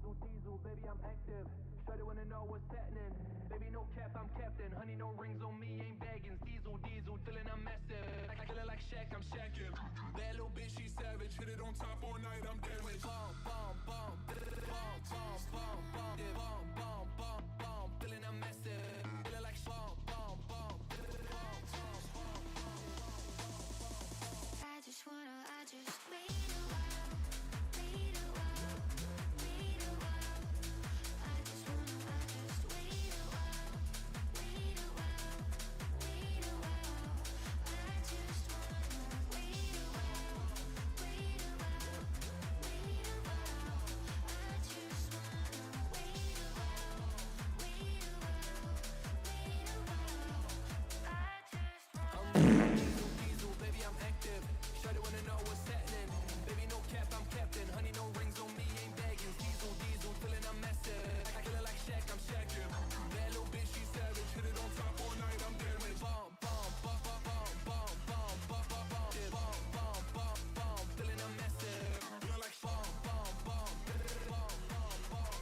diesel, diesel, baby, I'm active. Shawty wanna know what's happening. Baby, no cap, I'm captain. Honey, no rings on me, ain't bagging. Diesel, diesel, feeling I'm massive. I kill it like Shaq, I'm shacking. That little bitch, she savage. Hit it on top all night, I'm damaged. Bomb, bomb, bomb, bomb, bomb, bomb, bomb, bomb, bomb, bomb, bomb, feeling I'm massive. Feeling like bomb, bomb, bomb, bomb, bomb, bomb. I just wait a while, wait a while, wait a while. I just wait a while, wait a while, wait a while. I just wanna wait a while, wait a while, wait a while. I just wanna wait a while, wait a while, wait a while. I just wanna. Diesel, diesel, baby, I'm active. Shawty wanna know what's happening. Baby, no cap, I'm captain. Honey, no rings on me, ain't bagging. Diesel, diesel, feeling I'm massive. I kill it like Shaq, I'm shacking. That little bitch, she savage. Hit it on top all night, I'm damaged. Bomb, bomb, bomb, bomb, bomb, bomb, bomb, bomb, bomb, bomb, yeah, bomb, bomb, bomb, bomb, feeling I'm massive. Feeling like bomb, bomb, bomb, bomb, bomb, bomb.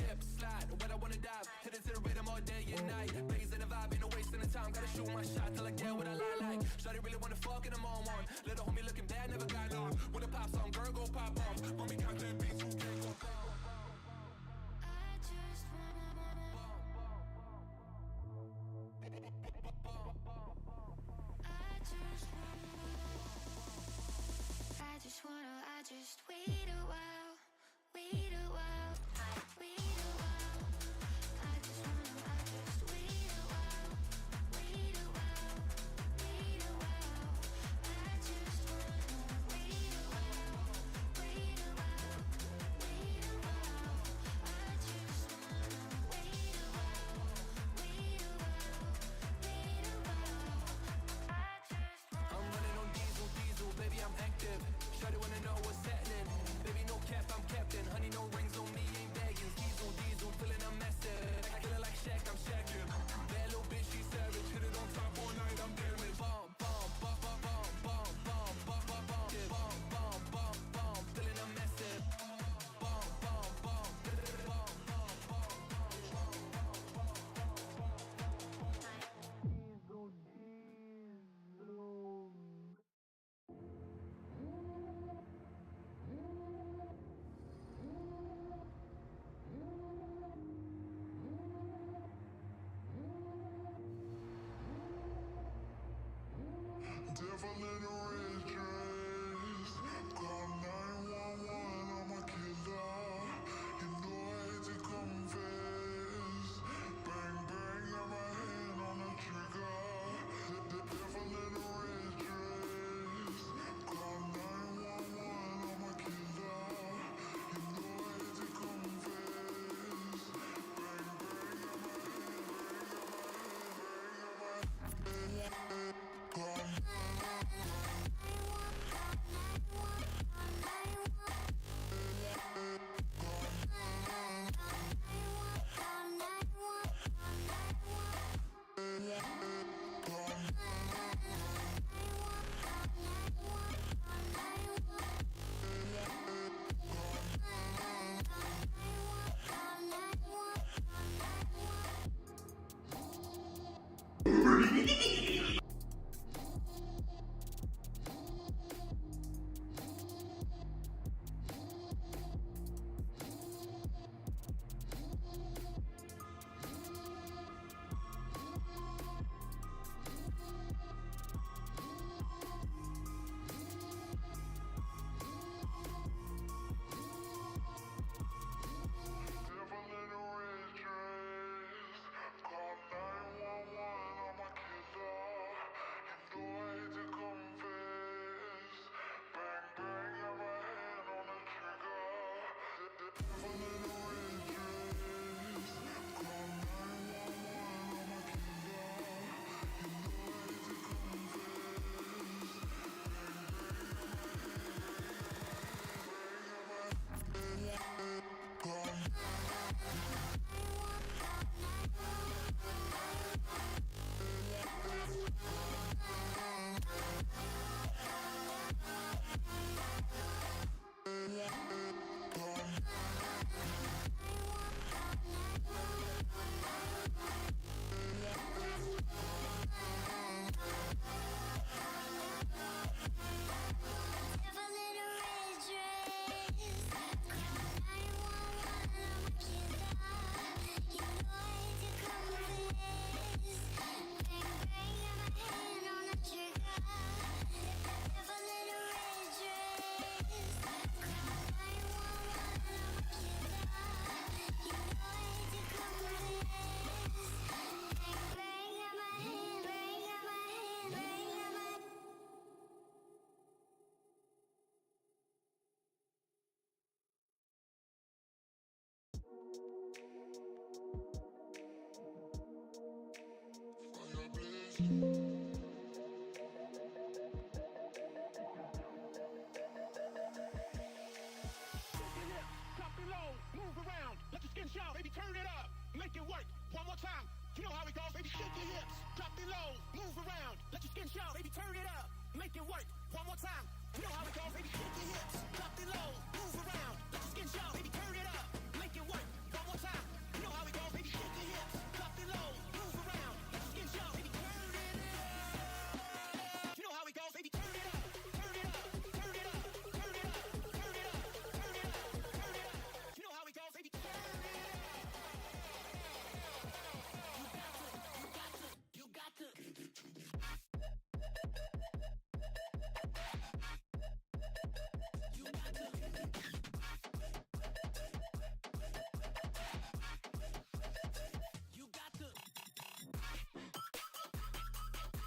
Dip, slide, when I wanna dive. Hit it to the rhythm all day and night. Blazing the vibe, ain't no wasting the time. Gotta shoot my shot till I get what I like. Shawty really wanna fuck and I'm on one. Little homie looking bad, never got none. When the pop song, girl go pop off. When we got that beat, you can't go pop. I just I just wait a while, wait a while, wait a while. I just wait a while, wait a while, wait a while. I just wanna wait a while, wait a while, wait a while. I just wanna wait a while, wait a while, wait a while. I just wanna. I'm running on diesel, diesel, baby, I'm active. Shawty wanna know what's happening. Baby, no cap, I'm captain. Honey, no rings on me, ain't bagging. Diesel, diesel, feeling I'm massive. I kill it like Shaq, I'm shacking. That little bitch, she savage. Hit it on top all night, I'm damaged. Bomb, bomb, bomb, bomb, bomb, bomb, bomb, bomb, bomb, yeah, bomb, bomb, bomb, bomb, feeling I'm massive. Bomb, bomb, bomb, bomb, bomb, bomb, diesel, diesel. Devil in a red dress. Call 911, I'm a killer. You know I hate to confess. Bang, bang, got my hand on the trigger. The devil in a red dress. Call 911, I'm a killer. You know I hate to confess. Bang, bang, got my hand, bang, got my hand, bang, got my hand. Call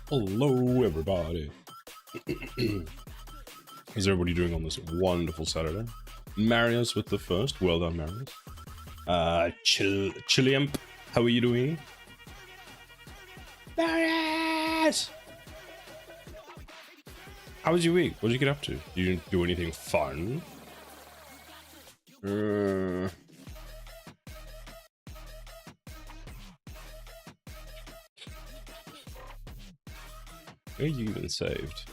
Hello, everybody. How's everybody doing on this wonderful Saturday? Marius with the first. Well done, Marius. Chiliamp, how are you doing? Marius! How was your week? What did you get up to? You didn't do anything fun? Where are you even saved?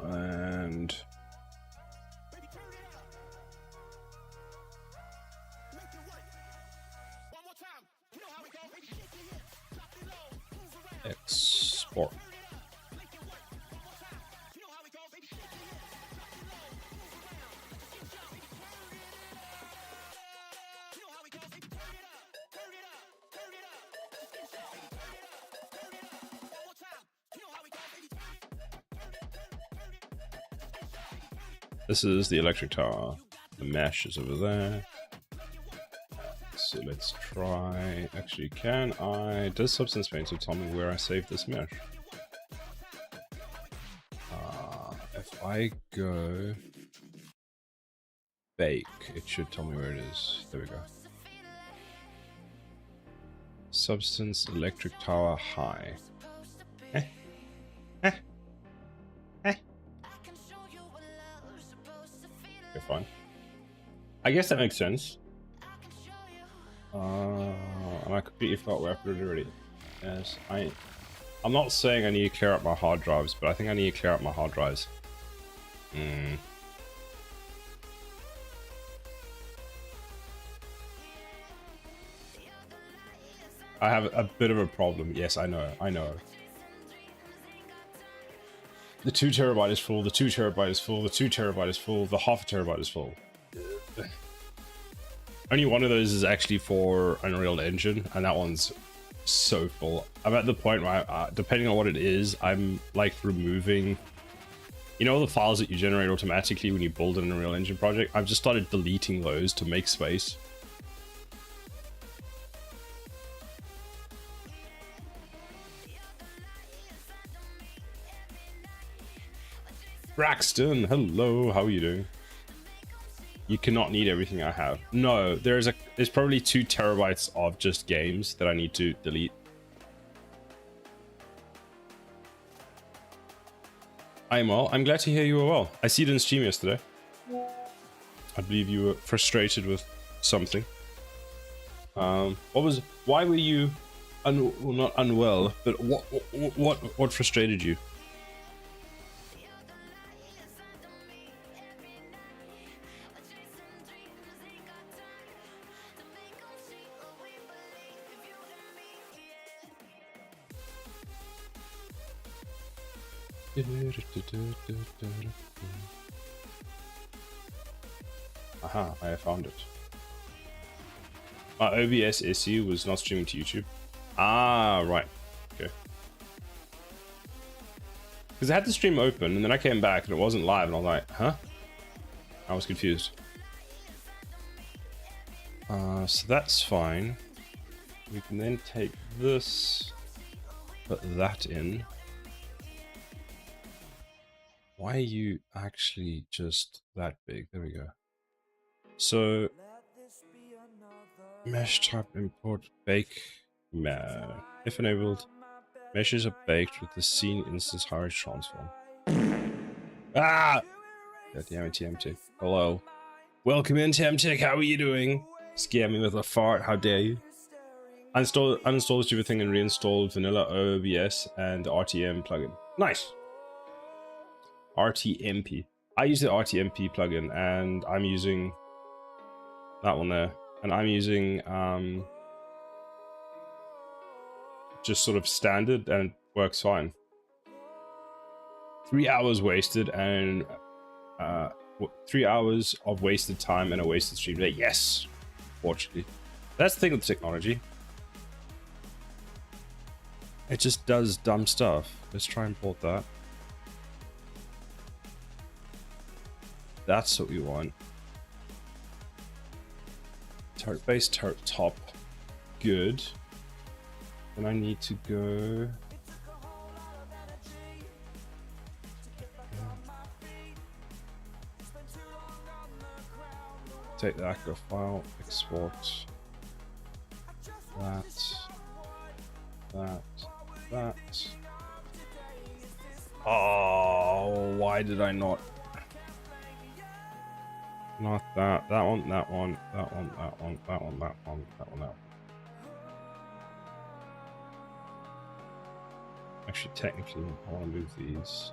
And export. This is the electric tower. The mesh is over there. So let's try. Actually, can I? Does Substance Painter tell me where I saved this mesh? If I go bake, it should tell me where it is. There we go. Substance Electric Tower High. Okay, fine. I guess that makes sense. And I completely forgot where I put it already. Yes, I'm not saying I need to clear up my hard drives, but I think I need to clear up my hard drives. I have a bit of a problem. Yes, I know. The 2 terabyte is full, the 2 terabyte is full, the 2 terabyte is full, the half a terabyte is full. Only one of those is actually for Unreal Engine, and that one's so full. I'm at the point where, depending on what it is, I'm like removing, you know, the files that you generate automatically when you build an Unreal Engine project. I've just started deleting those to make space. Braxton, hello, how are you doing? You cannot need everything I have. No, there's probably 2 terabytes of just games that I need to delete. I'm well. I'm glad to hear you were well. I see it in stream yesterday. I believe you were frustrated with something. Why were you well, not unwell, but what frustrated you? Aha, I have found it. My OBS SE was not streaming to YouTube. Ah, right. Okay. Because I had the stream open and then I came back and it wasn't live and I was like, huh? I was confused. So that's fine. We can then take this, put that in. Why are you actually just that big? There we go. So mesh type import bake. If enabled, meshes are baked with the scene instance hierarchy transform. Ah! God damn it, TMT. Hello. Welcome in, TMT. How are you doing? Scare me with a fart. How dare you? Uninstall the stupid thing and reinstall vanilla OBS and the RTM plugin. Nice. RTMP. I use the RTMP plugin and I'm using that one there. And I'm using just sort of standard and it works fine. 3 hours wasted and 3 hours of wasted time and a wasted stream day. Yes, fortunately. That's the thing with technology. It just does dumb stuff. Let's try and import that. That's what we want. Turret base, turret top. Good. Then I need to go... Take the acro file, export that. Oh, why did I not that? That one. Actually, technically, I want to move these.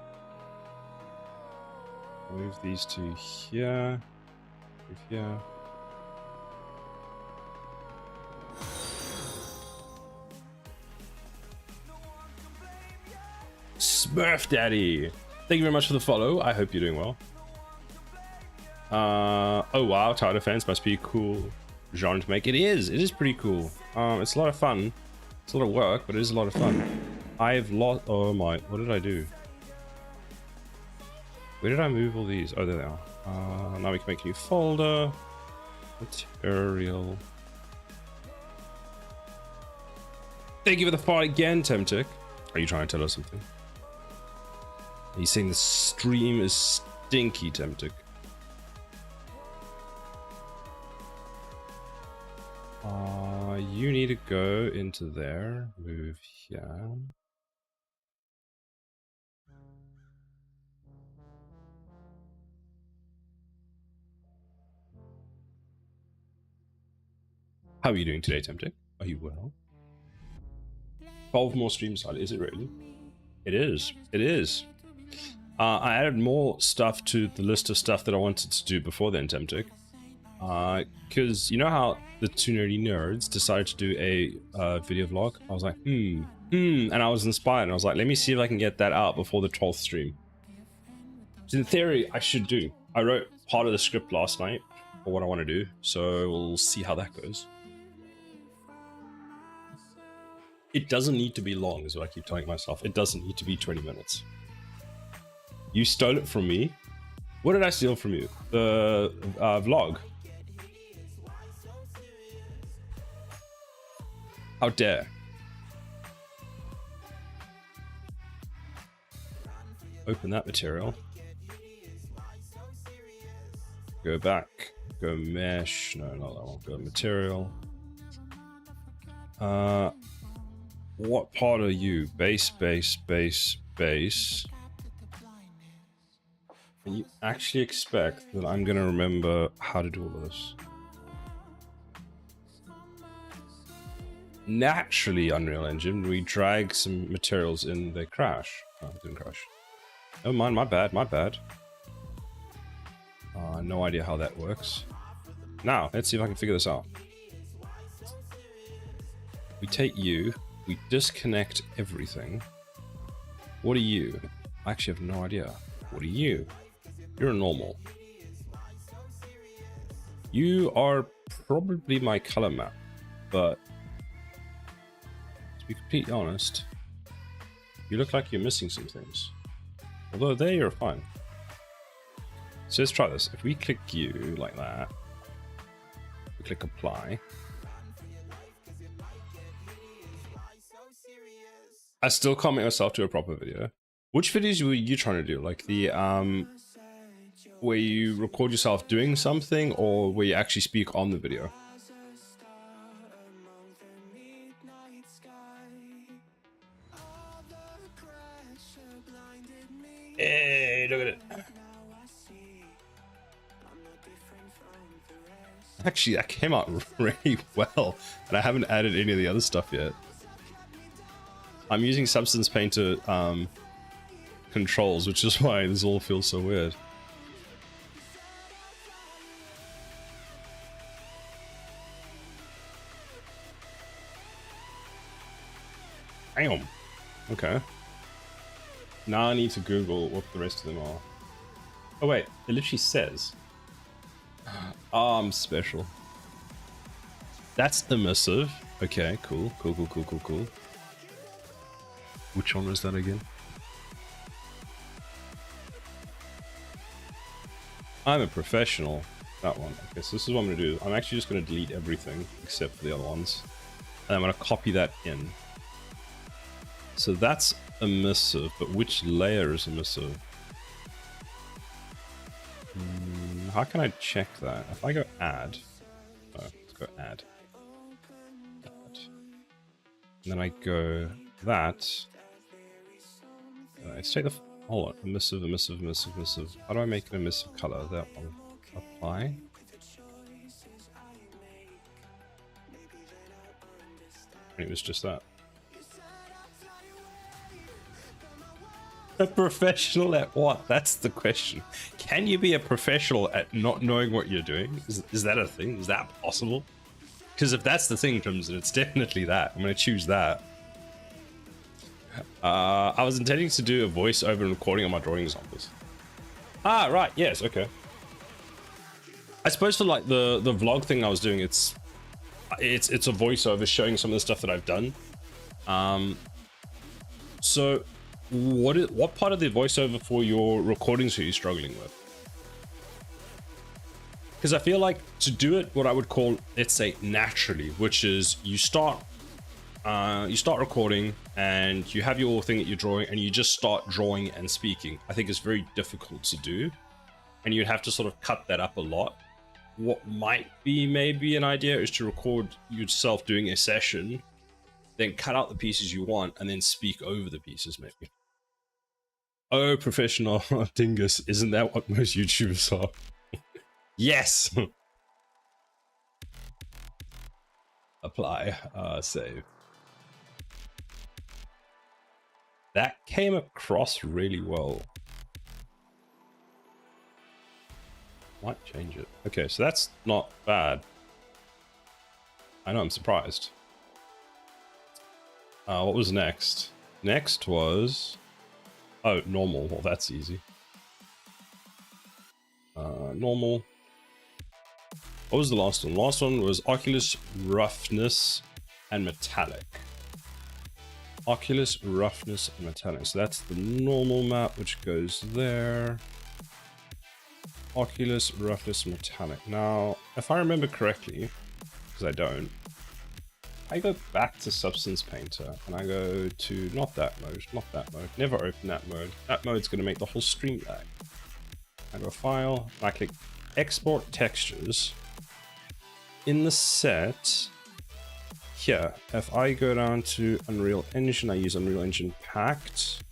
I'll move these to here. Move here. Smurf Daddy, thank you very much for the follow. I hope you're doing well. Oh wow, tower defense must be a cool genre to make. It is pretty cool. It's a lot of fun. It's a lot of work, but it is a lot of fun. I've lost, oh my, what did I do? Where did I move all these? Oh, there they are. Now we can make a new folder. Material. Thank you for the fight again, Temtic. Are you trying to tell us something? Are you saying the stream is stinky, Temtic? You need to go into there. Move here. How are you doing today, Temtic? Are you well? 12 more streams started. Is it really? It is. It is. I added more stuff to the list of stuff that I wanted to do before then, Temtic. Because you know how the two nerdy nerds decided to do a video vlog? I was like, and I was inspired. And I was like, let me see if I can get that out before the 12th stream. So in theory, I should do. I wrote part of the script last night for what I want to do. So we'll see how that goes. It doesn't need to be long, is what I keep telling myself. It doesn't need to be 20 minutes. You stole it from me. What did I steal from you? The vlog. How dare. Open that material. Go back. Go mesh. No, not that one. Go material. What part are you? Base. Can you actually expect that I'm going to remember how to do all of this? Naturally, Unreal Engine, we drag some materials in, they crash. Oh, it didn't crash. Oh, my bad. No idea how that works. Now, let's see if I can figure this out. We take you, we disconnect everything. What are you? I actually have no idea. What are you? You're a normal. You are probably my color map, but to be completely honest, you look like you're missing some things. Although there you're fine. So let's try this. If we click you like that, we click apply. I still can't make myself do a proper video. Which videos were you trying to do? Like the where you record yourself doing something, or where you actually speak on the video? Hey, look at it. Actually, that came out really well, and I haven't added any of the other stuff yet. I'm using Substance Painter controls, which is why this all feels so weird. Damn. Okay. Now I need to Google what the rest of them are. Oh wait, it literally says. I'm special. That's emissive. Okay, cool. Cool. Which one was that again? I'm a professional. That one. Okay, so this is what I'm gonna do. I'm actually just gonna delete everything except for the other ones. And I'm gonna copy that in. So that's emissive, but which layer is emissive? How can I check that? If I go add, oh, let's go add. And then I go that. Let's take the, hold on, emissive. How do I make an emissive color? That one. Apply. And it was just that. A professional at what? That's the question. Can you be a professional at not knowing what you're doing? Is that a thing? Is that possible? Because if that's the thing, Crimson, it's definitely that. I'm going to choose that. I was intending to do a voiceover and recording on my drawing examples. Ah, right. Yes. Okay. I suppose for like the vlog thing I was doing, it's a voiceover showing some of the stuff that I've done. So what part of the voiceover for your recordings are you struggling with? Because I feel like to do it, what I would call, let's say, naturally, which is you start recording and you have your thing that you're drawing and you just start drawing and speaking. I think it's very difficult to do, and you'd have to sort of cut that up a lot. What might be maybe an idea is to record yourself doing a session, then cut out the pieces you want and then speak over the pieces maybe. Oh, professional dingus, isn't that what most YouTubers are? Yes! Apply, save. That came across really well. Might change it. Okay, so that's not bad. I know, I'm surprised. What was next? Next was... oh, normal. Well, that's easy. Normal. What was the last one? Last one was Oculus, Roughness, and Metallic. Oculus, Roughness, and Metallic. So that's the normal map, which goes there. Oculus, Roughness, Metallic. Now, if I remember correctly, because I don't, I go back to Substance Painter and I go to not that mode, never open that mode. That mode's going to make the whole stream lag. I go File, and I click Export Textures. In the set, here, if I go down to Unreal Engine, I use Unreal Engine Packed,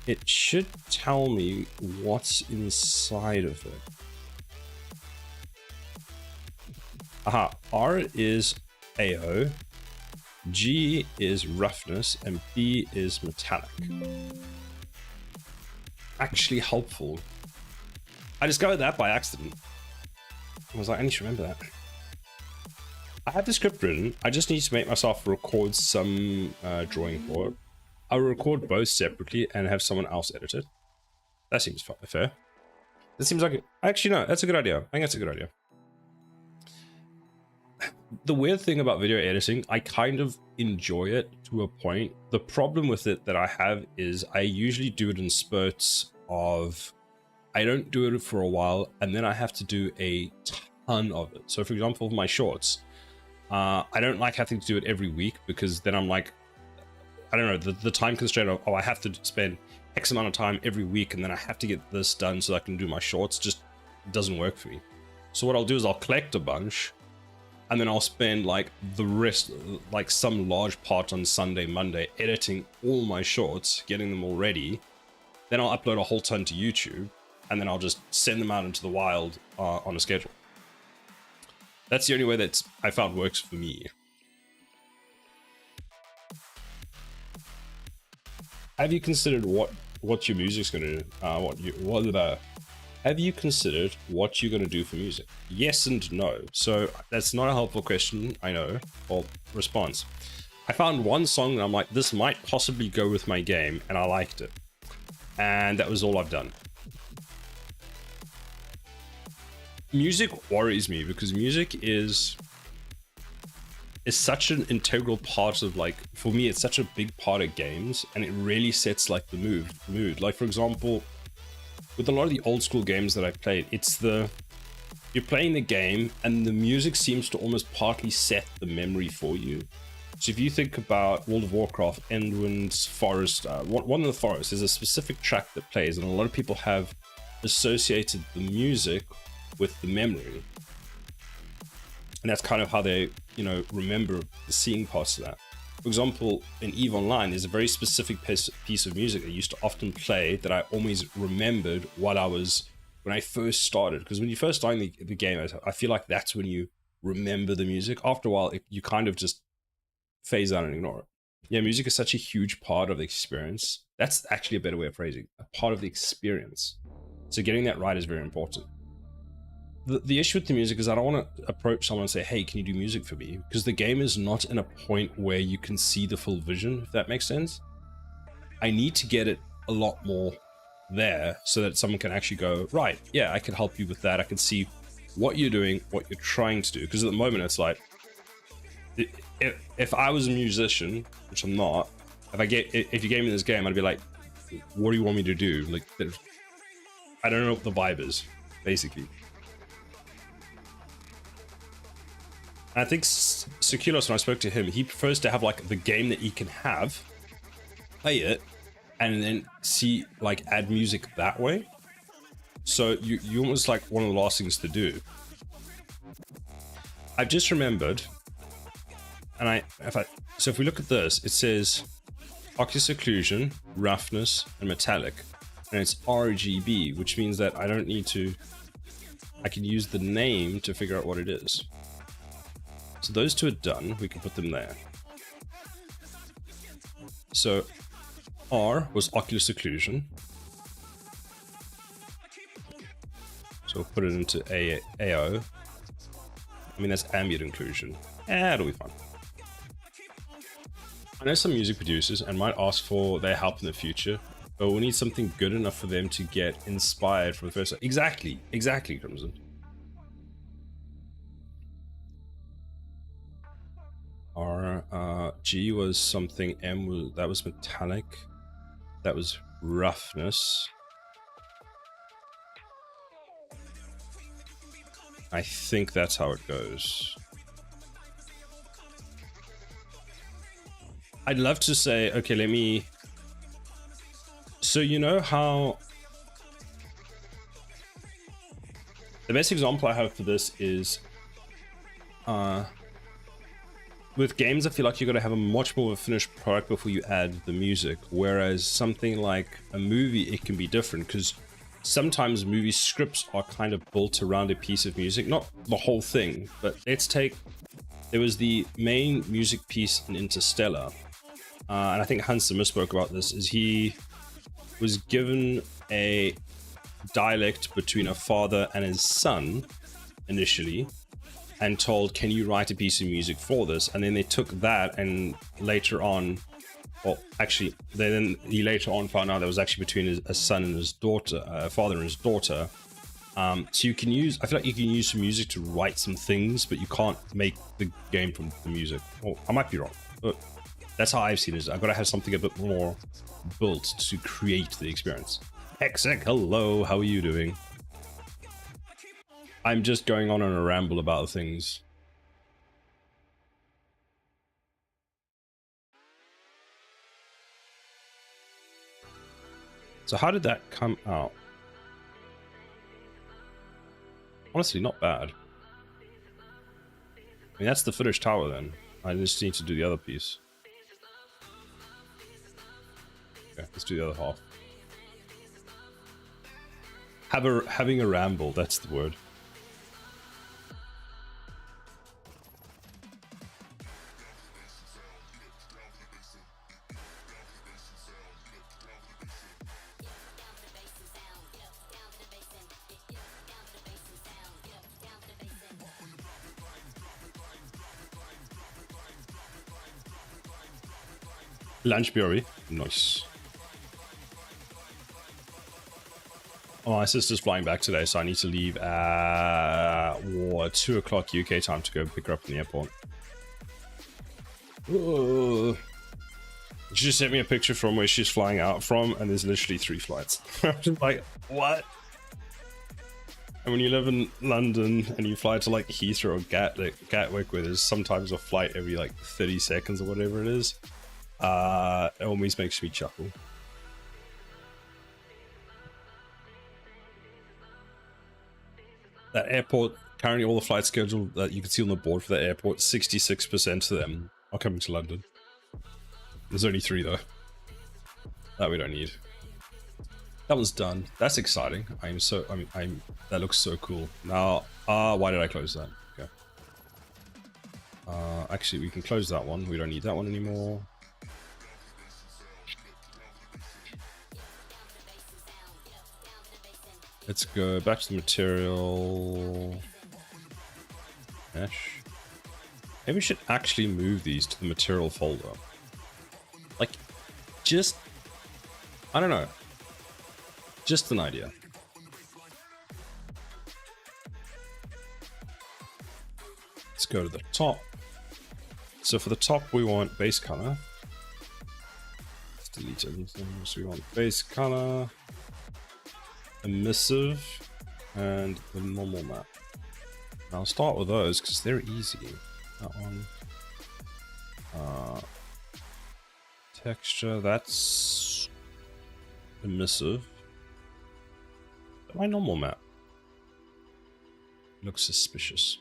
it should tell me what's inside of it. Aha, R is AO, G is Roughness, and B is Metallic. Actually helpful. I discovered that by accident. I was like, I need to remember that. I have the script written. I just need to make myself record some drawing for it. I'll record both separately and have someone else edit it. That seems fair. That seems like actually no, that's a good idea. I think that's a good idea. The weird thing about video editing, I kind of enjoy it to a point. The problem with it that I have is I usually do it in spurts of, I don't do it for a while and then I have to do a ton of it. So for example, for my shorts, I don't like having to do it every week, because then I'm like, I don't know, the time constraint of, oh, I have to spend X amount of time every week and then I have to get this done so I can do my shorts, just doesn't work for me. So what I'll do is I'll collect a bunch, and then I'll spend like the rest, like some large part on Sunday, Monday, editing all my shorts, getting them all ready. Then I'll upload a whole ton to YouTube, and then I'll just send them out into the wild on a schedule. That's the only way that I found works for me. Have you considered what your music's gonna do? Have you considered what you're gonna do for music? Yes and no. So that's not a helpful question, I know, or response. I found one song that I'm like, this might possibly go with my game, and I liked it. And that was all I've done. Music worries me, because music is such an integral part of, like, for me, it's such a big part of games, and it really sets like the mood. Like, for example, with a lot of the old school games that I've played, you're playing the game and the music seems to almost partly set the memory for you. So if you think about World of Warcraft, Endwind's Forest, one of the forests, there's a specific track that plays, and a lot of people have associated the music with the memory. And that's kind of how they, remember the parts of that. For example, in EVE Online, there's a very specific piece of music I used to often play that I always remembered when I first started. Because when you first start the game, I feel like that's when you remember the music. After a while, you kind of just phase out and ignore it. Yeah, music is such a huge part of the experience. That's actually a better way of phrasing it. A part of the experience. So getting that right is very important. The issue with the music is I don't want to approach someone and say, hey, can you do music for me? Because the game is not in a point where you can see the full vision, if that makes sense. I need to get it a lot more there so that someone can actually go, right, yeah, I can help you with that. I can see what you're doing, what you're trying to do. Because at the moment, it's like, if I was a musician, which I'm not, if you gave me this game, I'd be like, what do you want me to do? Like, I don't know what the vibe is, basically. I think Seculos, when I spoke to him, he prefers to have like the game that he can have, play it, and then see, like, add music that way. So you almost like one of the last things to do. I've just remembered, and so if we look at this, it says Oculus Occlusion, Roughness, and Metallic, and it's RGB, which means that I can use the name to figure out what it is. So those two are done, we can put them there. So R was Oculus Occlusion. So we'll put it into AO. I mean, that's ambient occlusion. It'll be fine. I know some music producers and might ask for their help in the future, but we need something good enough for them to get inspired from the first. Exactly, Crimson. G was something, that was Metallic, that was Roughness. I think that's how it goes. I'd love to say, okay, so you know how the best example I have for this is with games, I feel like you got to have a much more of a finished product before you add the music. Whereas something like a movie, it can be different, because sometimes movie scripts are kind of built around a piece of music. Not the whole thing, but there was the main music piece in Interstellar. And I think Hans Zimmer spoke about this, is he was given a dialect between a father and his son initially, and told, can you write a piece of music for this? And then they took that, and later on, well, actually, he later on found out that was actually between a son and his daughter, a father and his daughter. So I feel like you can use some music to write some things, but you can't make the game from the music. Well, I might be wrong, but that's how I've seen it. I've got to have something a bit more built to create the experience. Hexec, hello, how are you doing? I'm just going on a ramble about things. So how did that come out? Honestly, not bad. I mean, that's the finished tower then. I just need to do the other piece. Okay, let's do the other half. Having a ramble, that's the word. Lunchberry, nice. Oh, my sister's flying back today, so I need to leave at 2 o'clock UK time to go pick her up from the airport. Ugh. She just sent me a picture from where she's flying out from, and there's literally 3 flights. I'm just like, what? And when you live in London and you fly to like Heathrow or Gatwick, where there's sometimes a flight every like 30 seconds or whatever it is, it always makes me chuckle. That airport, currently all the flights scheduled that you can see on the board for that airport, 66% of them are coming to London. There's only 3 though. That we don't need. That one's done. That's exciting. That looks so cool. Now, why did I close that? Okay. Actually, we can close that one. We don't need that one anymore. Let's go back to the material. Mesh. Maybe we should actually move these to the material folder. Like, just... I don't know. Just an idea. Let's go to the top. So for the top, we want base color. Let's delete everything. So we want base color, emissive, and the normal map. And I'll start with those because they're easy. That one. Texture, that's emissive. My normal map looks suspicious.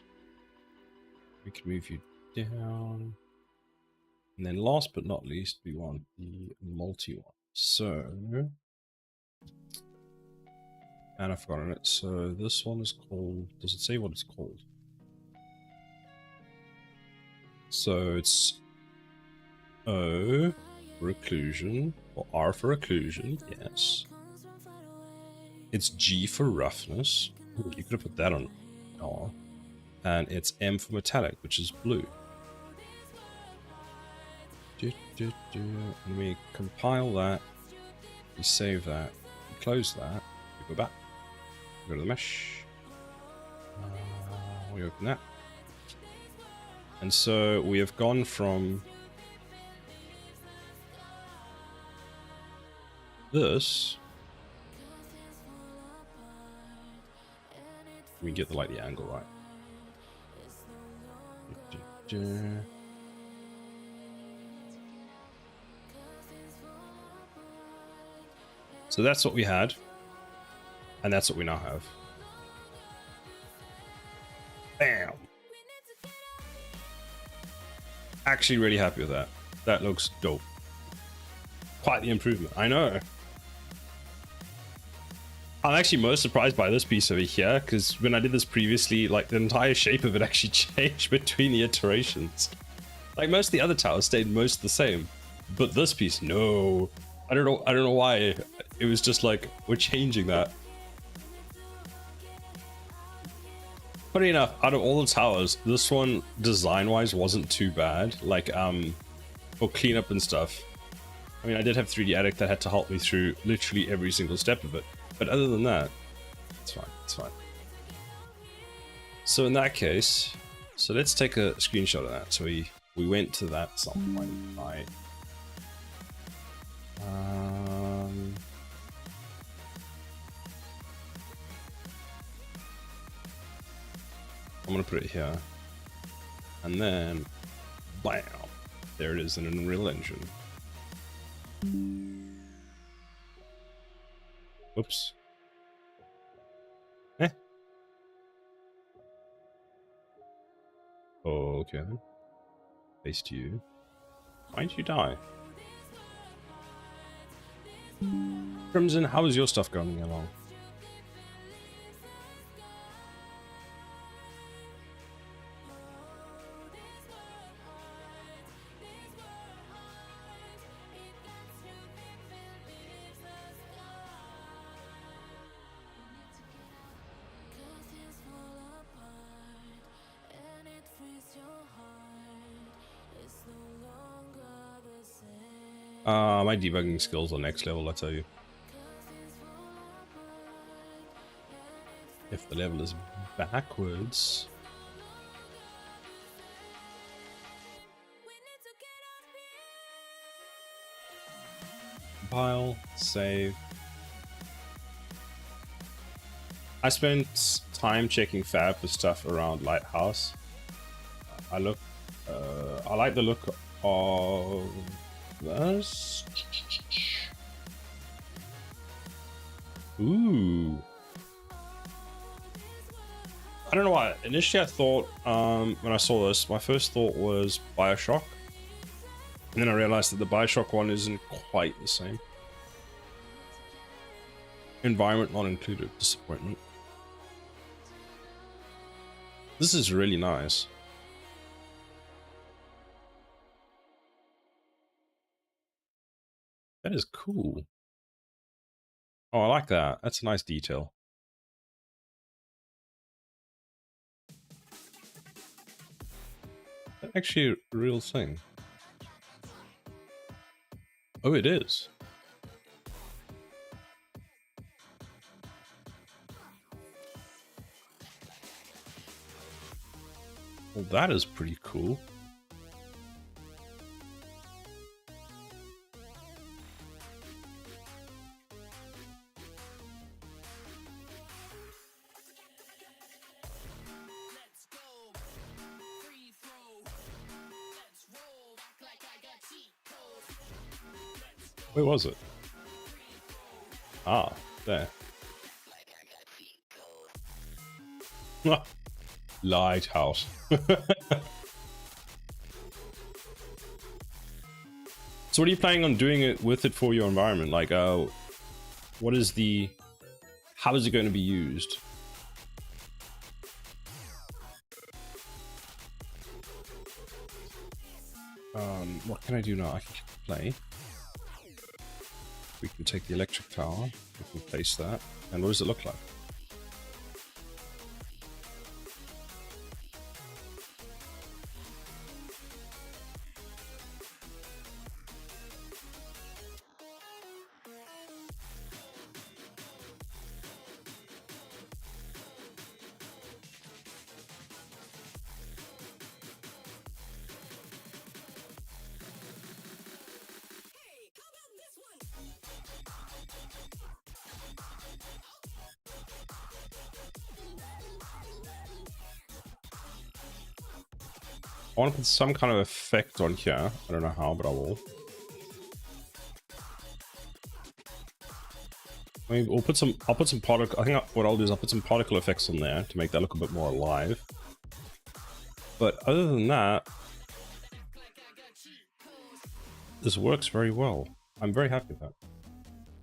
We can move you down. And then last but not least, we want the multi one. So, and I've forgotten it. So this one is called, does it say what it's called? So it's O for occlusion, or R for occlusion, yes. It's G for roughness. Ooh, you could have put that on R. And it's M for metallic, which is blue. And we compile that. We save that. We close that. We go back. We go to the mesh. We open that. And so we have gone from this. We get the angle right. So that's what we had, and that's what we now have. Bam! Actually really happy with that. That looks dope. Quite the improvement, I know. I'm actually most surprised by this piece over here, because when I did this previously, like, the entire shape of it actually changed between the iterations. Like, most of the other towers stayed most the same, but this piece, no. I don't know why. It was just like, we're changing that. Funny enough, out of all the towers, this one, design-wise, wasn't too bad. Like, for cleanup and stuff. I mean, I did have 3D Addict that had to help me through literally every single step of it. But other than that, it's fine, it's fine. So in that case, so let's take a screenshot of that. So we went to that some point, right? I'm gonna put it here. And then, bam, there it is in an Unreal Engine. Oops. Eh. Okay then. Paste you. Why'd you die? Crimson, how is your stuff going along? My debugging skills are next level, I tell you. If the level is backwards. Compile, save. I spent time checking fab for stuff around Lighthouse. I like the look of this. Ooh. I don't know why. Initially I thought, when I saw this, my first thought was Bioshock. And then I realized that the Bioshock one isn't quite the same. Environment not included. Disappointment. This is really nice. That is cool. Oh, I like that. That's a nice detail. That's actually a real thing. Oh, it is. Well, that is pretty cool. Where was it? Ah, there. Lighthouse. So what are you planning on doing it with it for your environment? Like, what is the... How is it going to be used? What can I do now? I can play. We can take the electric tower, we can place that, and what does it look like? I want to put some kind of effect on here. I don't know how, but I will. Maybe we'll put some. I'll put some particle. I think what I'll do is I'll put some particle effects on there to make that look a bit more alive. But other than that, this works very well. I'm very happy with that.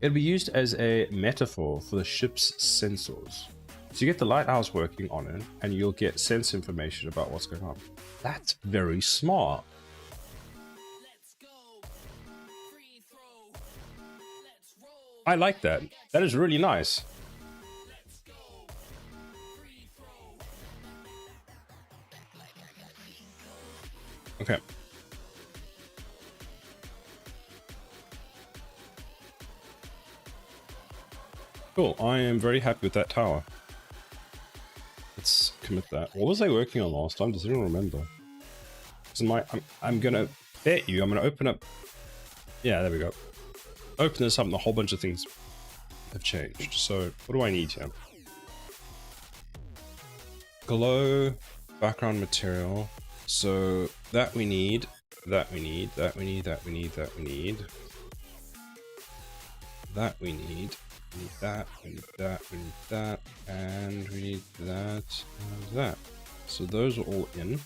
It'll be used as a metaphor for the ship's sensors. So you get the lighthouse working on it, and you'll get sense information about what's going on. That's very smart. I like that. That is really nice. Okay. Cool. I am very happy with that tower. Let's commit that. What was I working on last time? Does anyone remember? I'm gonna bet you. I'm gonna open up. Yeah, there we go. Open this up, and a whole bunch of things have changed. So, what do I need here? Glow. background material. So that we need, that we need, that we need, that we need, that we need. That we need. We need that, we need that, we need that, and we need that and that. So those are all in.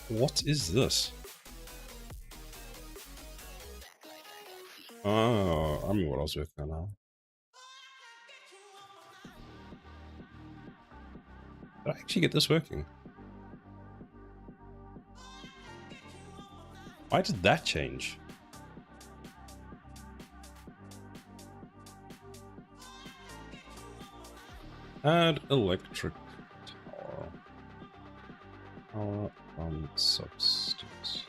What is this? Oh, I remember what I was working on now. Did I actually get this working? Why did that change? Add electric tower. Power from substance.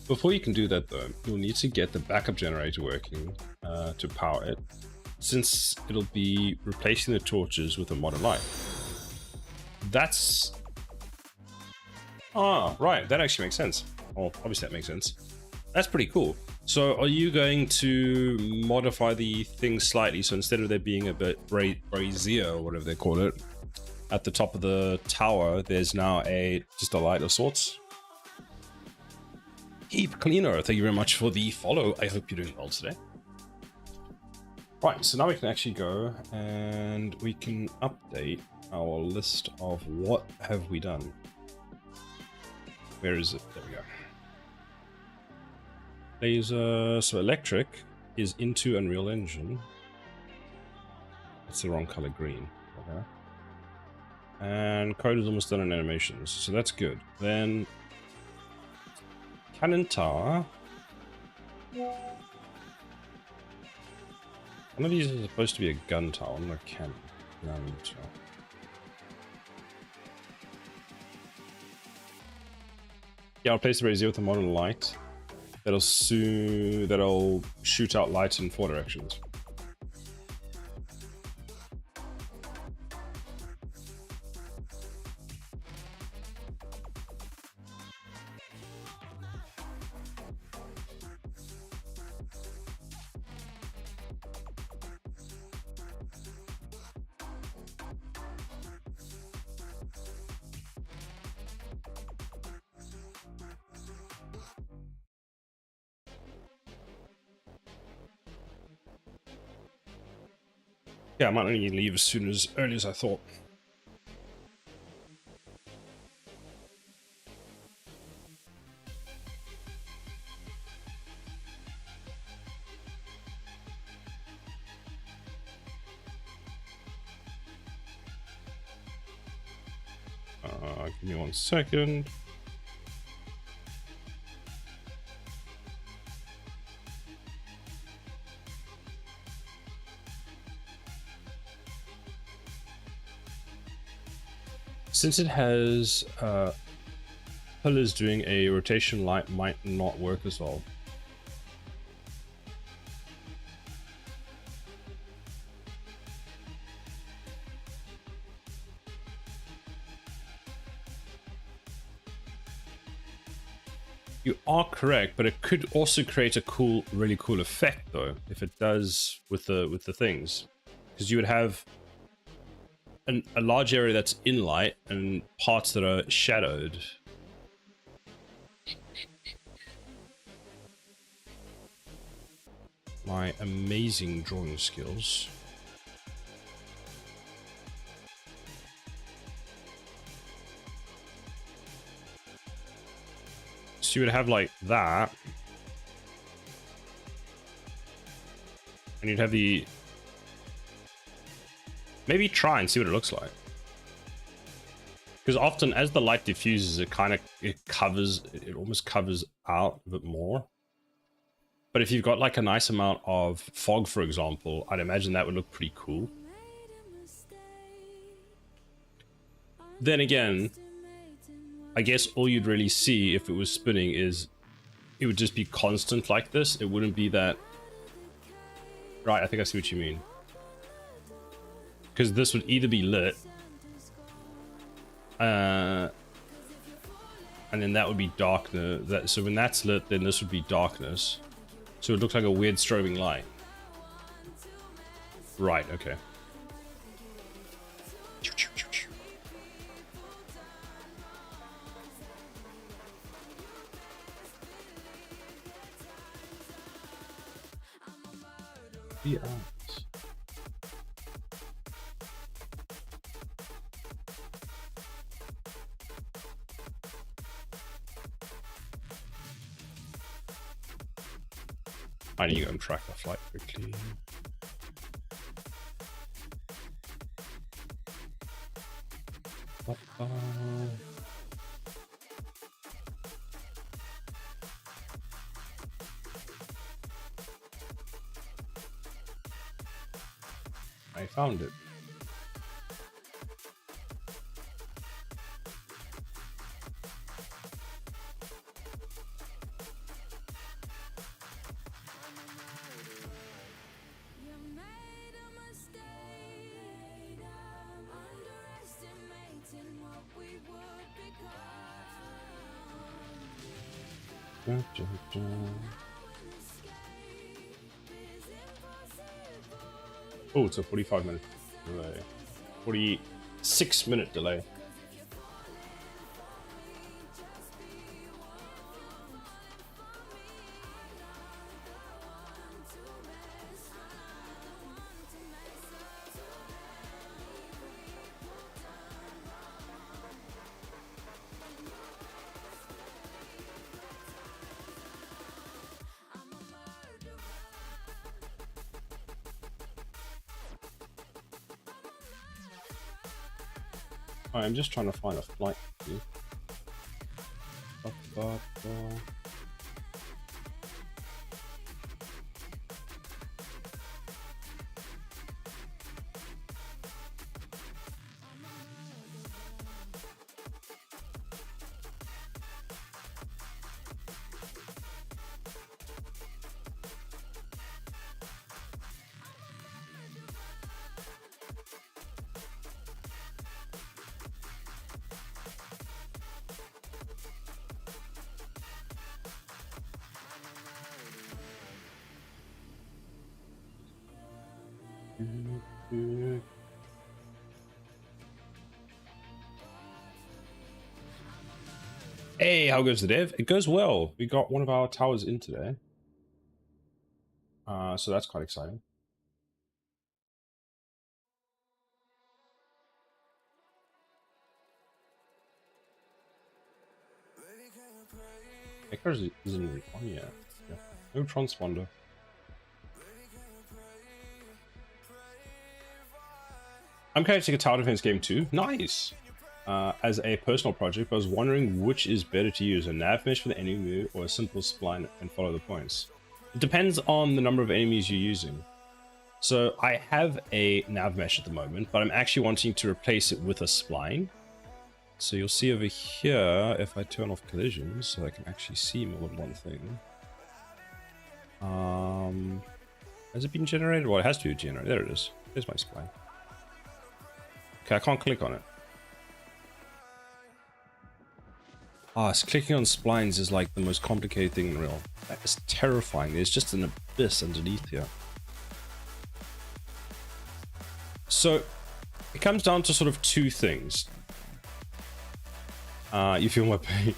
Before you can do that though, you'll need to get the backup generator working to power it, since it'll be replacing the torches with a modern light. That's... Ah, right, that actually makes sense. Well, obviously that makes sense. That's pretty cool. So are you going to modify the thing slightly, so instead of there being a bit brazier or whatever they call it, at the top of the tower, there's now just a light of sorts? Keep Cleaner, thank you very much for the follow. I hope you're doing well today. Right, so now we can actually go and we can update our list of what have we done. Where is it? There we go. Laser, so electric is into Unreal Engine. It's the wrong color, green. Okay. And code is almost done in animations, so that's good. Then Cannon Tower. One of these is supposed to be a gun tower, not a cannon. Gun tower. Yeah, I'll place the brazier with a modern light. That'll shoot out light in 4 directions. Yeah, I might only leave as early as I thought. Give me 1 second. Since it has pillars, doing a rotation light might not work as well. You are correct, but it could also create a cool, really cool effect though, if it does with the things, because you would have a large area that's in light and parts that are shadowed. My amazing drawing skills. So you would have like that, and you'd have the... Maybe try and see what it looks like. Because often as the light diffuses, it almost covers out a bit more. But if you've got like a nice amount of fog, for example, I'd imagine that would look pretty cool. Then again, I guess all you'd really see if it was spinning is it would just be constant like this. It wouldn't be that... Right, I think I see what you mean. Because this would either be lit, and then that would be darkness. So when that's lit, then this would be darkness. So it looks like a weird strobing light. Right, okay. Yeah. I need to go and track the flight quickly. I found it. Oh, it's a 45-minute delay. 46-minute delay. I'm just trying to find a flight. Hey, how goes the dev? It goes well. We got one of our towers in today. So that's quite exciting. Ekars isn't on yet. Yeah. No transponder. I'm creating a tower defense game too. Nice! As a personal project, I was wondering which is better to use, a nav mesh for the enemy or a simple spline and follow the points. It depends on the number of enemies you're using. So I have a nav mesh at the moment, but I'm actually wanting to replace it with a spline. So you'll see over here, if I turn off collisions, so I can actually see more than one thing. Has it been generated? Well, it has to be generated. There it is. There's my spline. Okay, I can't click on it. So clicking on splines is like the most complicated thing in real. That is terrifying. There's just an abyss underneath here. So it comes down to sort of two things. You feel my pain.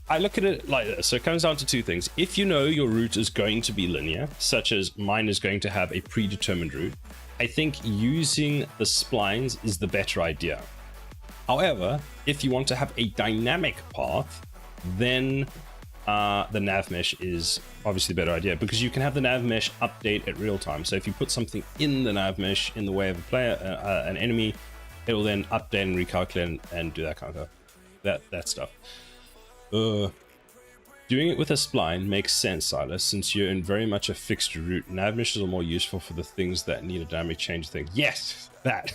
I look at it like this. So it comes down to two things. If you know your route is going to be linear, such as mine is going to have a predetermined route, I think using the splines is the better idea. However, if you want to have a dynamic path, then the nav mesh is obviously the better idea, because you can have the nav mesh update at real time. So if you put something in the nav mesh in the way of a player, an enemy, it will then update and recalculate and do that kind of that stuff. Doing it with a spline makes sense, Silas, since you're in very much a fixed route. Nav meshes are more useful for the things that need a dynamic change thing. Yes, that.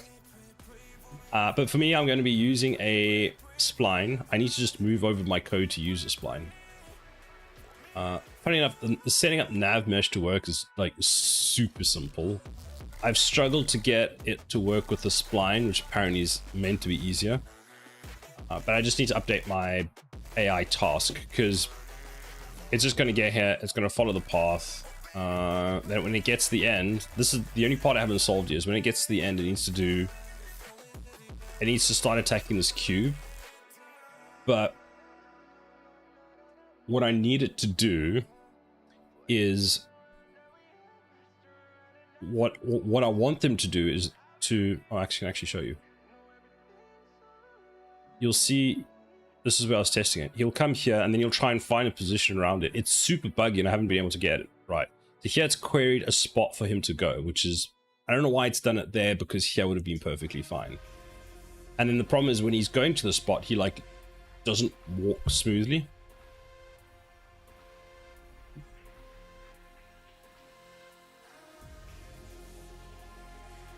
But for me, I'm going to be using a spline. I need to just move over my code to use a spline. Funny enough, setting up nav mesh to work is like super simple. I've struggled to get it to work with the spline, which apparently is meant to be easier. But I just need to update my AI task because it's just going to get here. It's going to follow the path. Then when it gets to the end, this is the only part I haven't solved yet, is when it gets to the end, it needs to start attacking this cube. But what I need it to do is what I want them to do is to, oh, I can actually show you. You'll see, this is where I was testing it. He'll come here and then you'll try and find a position around it. It's super buggy and I haven't been able to get it right. So here it's queried a spot for him to go, which is, I don't know why it's done it there, because here would have been perfectly fine. And then the problem is when he's going to the spot, he like doesn't walk smoothly.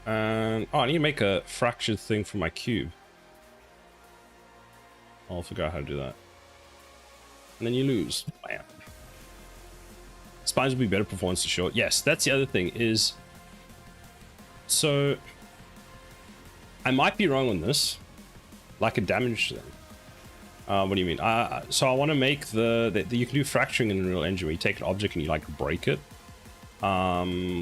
And oh, I need to make a fractured thing for my cube. I'll figure out how to do that. And then you lose. Bam. Spines will be better performance to short. Yes, that's the other thing is. So I might be wrong on this. Like a damage thing. What do you mean? So I want to make the you can do fracturing in Unreal Engine where you take an object and you like break it.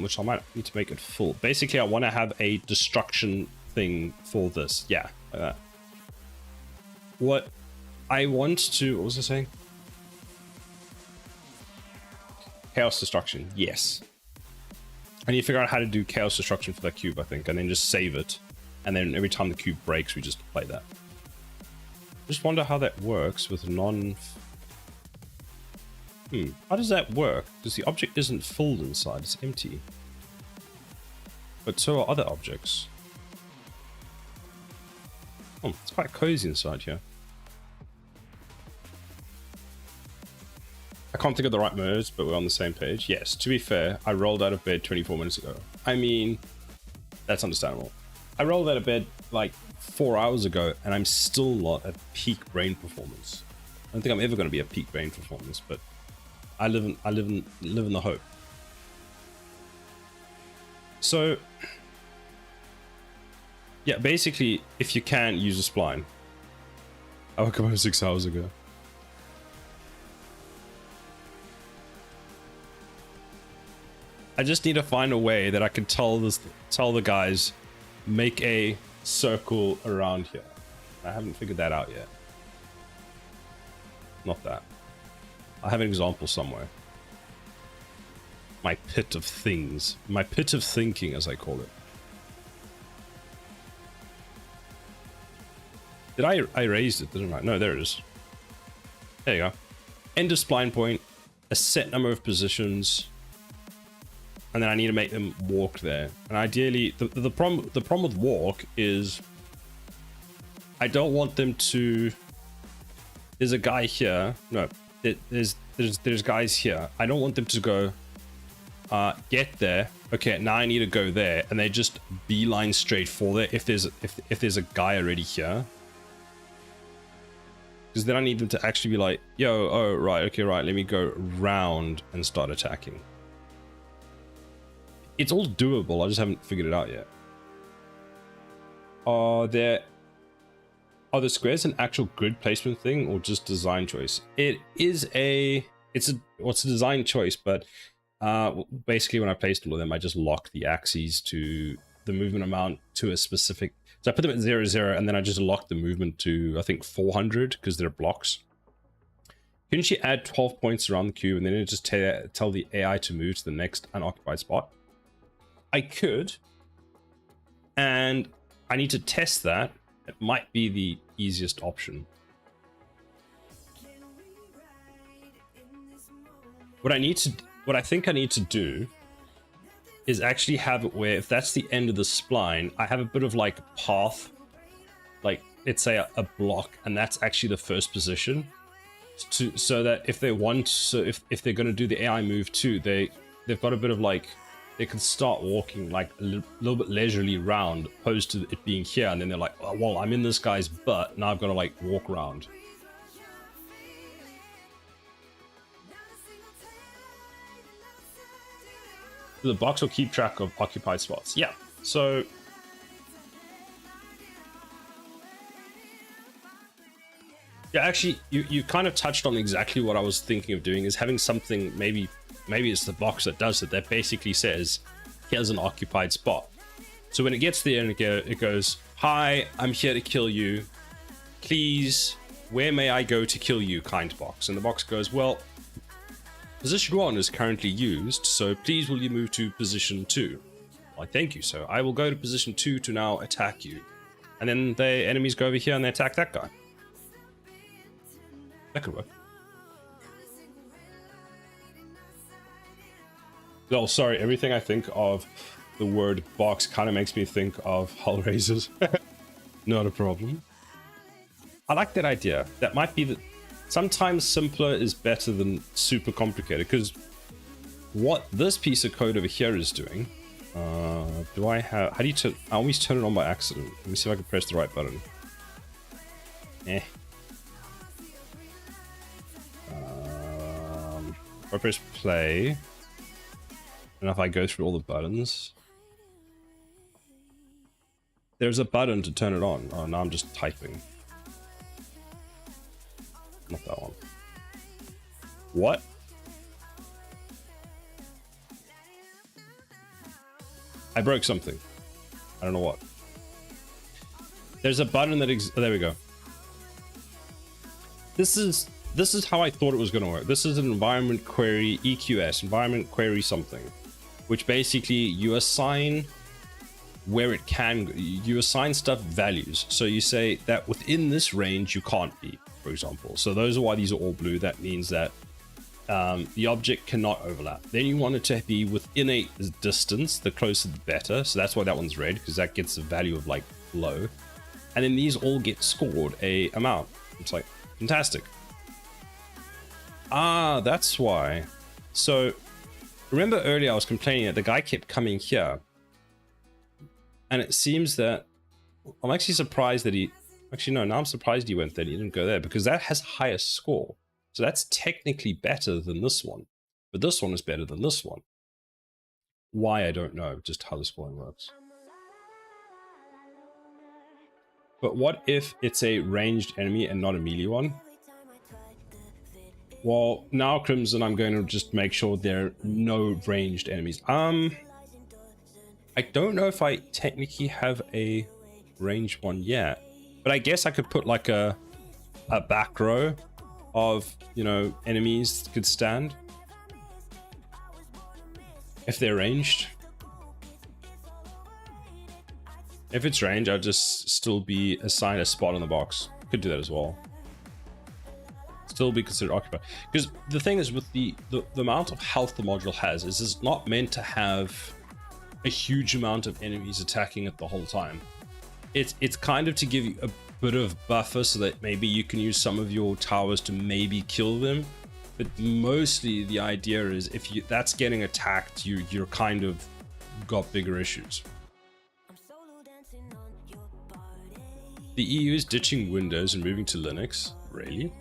Which I might need to make it full. Basically, I want to have a destruction thing for this. Yeah, like that. What I want to... What was I saying? Chaos destruction. Yes. I need to figure out how to do chaos destruction for that cube, I think. And then just save it. And then every time the cube breaks, we just play that. Just wonder how that works with non... How does that work? Because the object isn't filled inside, it's empty. But so are other objects. Oh, it's quite cozy inside here. I can't think of the right modes, but we're on the same page. Yes, to be fair, I rolled out of bed 24 minutes ago. I mean, that's understandable. I rolled out of bed like 4 hours ago, and I'm still not at peak brain performance. I don't think I'm ever going to be at peak brain performance, but I live in the hope. So, yeah, basically, if you can, use a spline. I woke up 6 hours ago. I just need to find a way that I can tell the guys, make a circle around here. I haven't figured that out yet. Not that. I have an example somewhere. My pit of things. My pit of thinking, as I call it. Did I raised it, didn't I? No, there it is. There you go. End of spline point. A set number of positions. And then I need to make them walk there. And ideally, the problem with walk is I don't want them to... There's a guy here. No. There's guys here. I don't want them to go get there. Okay, now I need to go there, and they just beeline straight for there if there's a guy already here. Because then I need them to actually be like, yo, oh right, okay, right, let me go round and start attacking. It's all doable, I just haven't figured it out yet. Are the squares an actual grid placement thing or just design choice? It's a design choice, but basically when I placed all of them, I just locked the axes to the movement amount to a specific. So I put them at 0, 0, and then I just locked the movement to I think 400 because they're blocks. Couldn't you add 12 points around the cube and then it just tell the AI to move to the next unoccupied spot? I could, and I need to test that. It might be the easiest option. What I think I need to do is actually have it where if that's the end of the spline, I have a bit of like path, like let's say a block, and that's actually the first position. So that if they want, if they're going to do the AI move too, they've got a bit of like, they can start walking like a little bit leisurely round, opposed to it being here, and then they're like, oh, well, I'm in this guy's butt, now I've got to like walk around. The box will keep track of occupied spots. Yeah, so Yeah, actually, you kind of touched on exactly what I was thinking of doing, is having something, maybe it's the box that does it, that basically says, here's an occupied spot. So when it gets there and it goes, hi, I'm here to kill you. Please, where may I go to kill you, kind box? And the box goes, well, position 1 is currently used, so please will you move to position 2? Why, thank you, so I will go to position 2 to now attack you. And then the enemies go over here and they attack that guy. That could work. Oh, sorry, everything I think of the word box kind of makes me think of hull raisers. Not a problem. I like that idea. That might be that sometimes simpler is better than super complicated, because what this piece of code over here is doing, do I have, how do you turn, I always turn it on by accident. Let me see if I can press the right button. If I press play, and if I go through all the buttons, there's a button to turn it on. Oh, now I'm just typing. Not that one. What? I broke something. I don't know what. There's a button that oh, there we go. This is how I thought it was going to work. This is an environment query EQS, environment query something, which basically you assign where it can, you assign stuff values. So you say that within this range you can't be, for example. So those are why these are all blue. That means that the object cannot overlap. Then you want it to be within a distance, the closer the better. So that's why that one's red, because that gets a value of like low. And then these all get scored a amount. It's like, fantastic. Ah, that's why. So remember earlier I was complaining that the guy kept coming here. And it seems that I'm actually surprised that now I'm surprised he went there. He didn't go there, because that has higher score. So that's technically better than this one. But this one is better than this one. Why, I don't know, just how the scoring works. But what if it's a ranged enemy and not a melee one? Well, now Crimson, I'm going to just make sure there are no ranged enemies. I don't know if I technically have a ranged one yet, but I guess I could put like a back row of, you know, enemies that could stand if they're ranged. If it's ranged, I'll just still be assigned a spot in the box. Could do that as well. Still be considered occupied, because the thing is with the amount of health the module has is it's not meant to have a huge amount of enemies attacking it the whole time. It's kind of to give you a bit of buffer so that maybe you can use some of your towers to maybe kill them, but mostly the idea is if that's getting attacked, you're kind of got bigger issues. The EU is ditching Windows and moving to Linux. Really?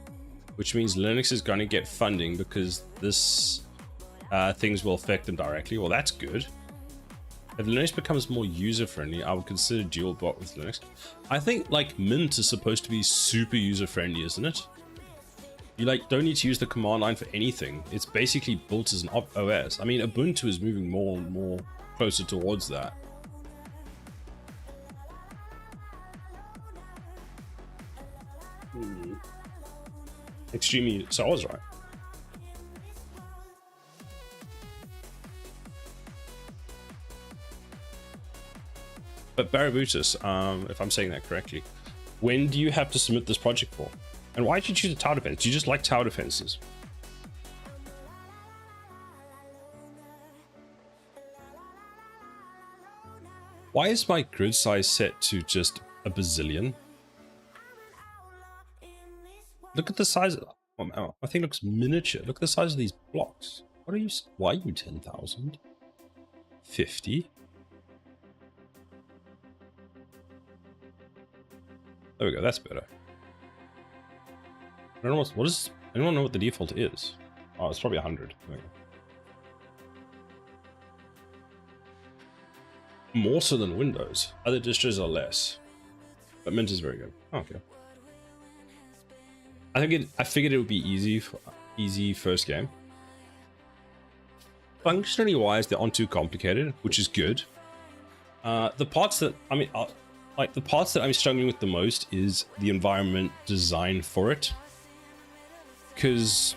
Which means Linux is going to get funding because this things will affect them directly. Well, that's good. If Linux becomes more user-friendly, I would consider dual bot with Linux. I think like Mint is supposed to be super user-friendly, isn't it? You like don't need to use the command line for anything. It's basically built as an OS. I mean, Ubuntu is moving more and more closer towards that. Extremely, so I was right. But Barabutus, if I'm saying that correctly, when do you have to submit this project for? And why did you choose a tower defense? Do you just like tower defenses? Why is my grid size set to just a bazillion? Look at the size of my thing looks miniature. Look at the size of these blocks. What are you? Why are you 10,000? 50? There we go. That's better. I don't know what is. Anyone know what the default is? Oh, it's probably 100. More so than Windows. Other distros are less, but Mint is very good. Oh, okay. I figured it would be easy first game. Functionally wise, they aren't too complicated, which is good. The parts that the parts that I'm struggling with the most is the environment design for it, because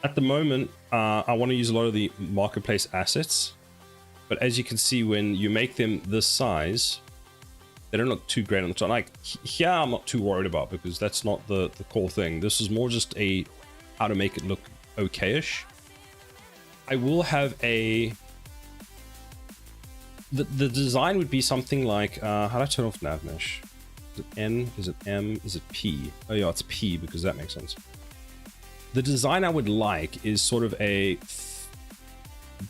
at the moment I want to use a lot of the marketplace assets, but as you can see, when you make them this size, they don't look too great on the top. Like here, I'm not too worried about, because that's not the core thing. This is more just a how to make it look okay-ish. I will have the design would be something like how do I turn off nav mesh? Is it N? Is it M? Is it P? Oh yeah, it's P, because that makes sense. The design I would like is sort of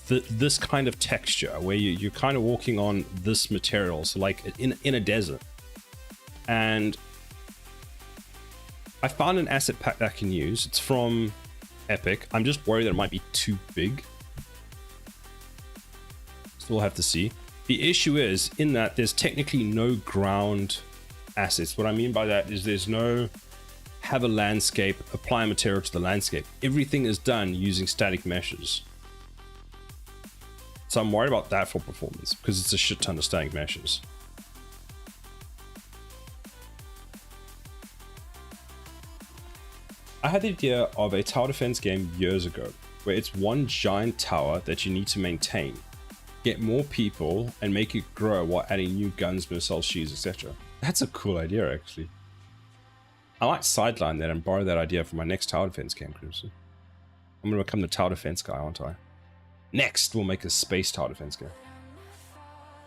this kind of texture where you're kind of walking on this material, so like in a desert. And I found an asset pack that I can use. It's from Epic. I'm just worried that it might be too big. Still have to see. The issue is in that there's technically no ground assets. What I mean by that is there's no have a landscape, apply material to the landscape. Everything is done using static meshes. So I'm worried about that for performance, because it's a shit ton of static meshes. I had the idea of a tower defense game years ago, where it's one giant tower that you need to maintain, get more people, and make it grow while adding new guns, missiles, shields, etc. That's a cool idea, actually. I might sideline that and borrow that idea for my next tower defense game, Crimson. I'm going to become the tower defense guy, aren't I? Next, we'll make a space tower defense game.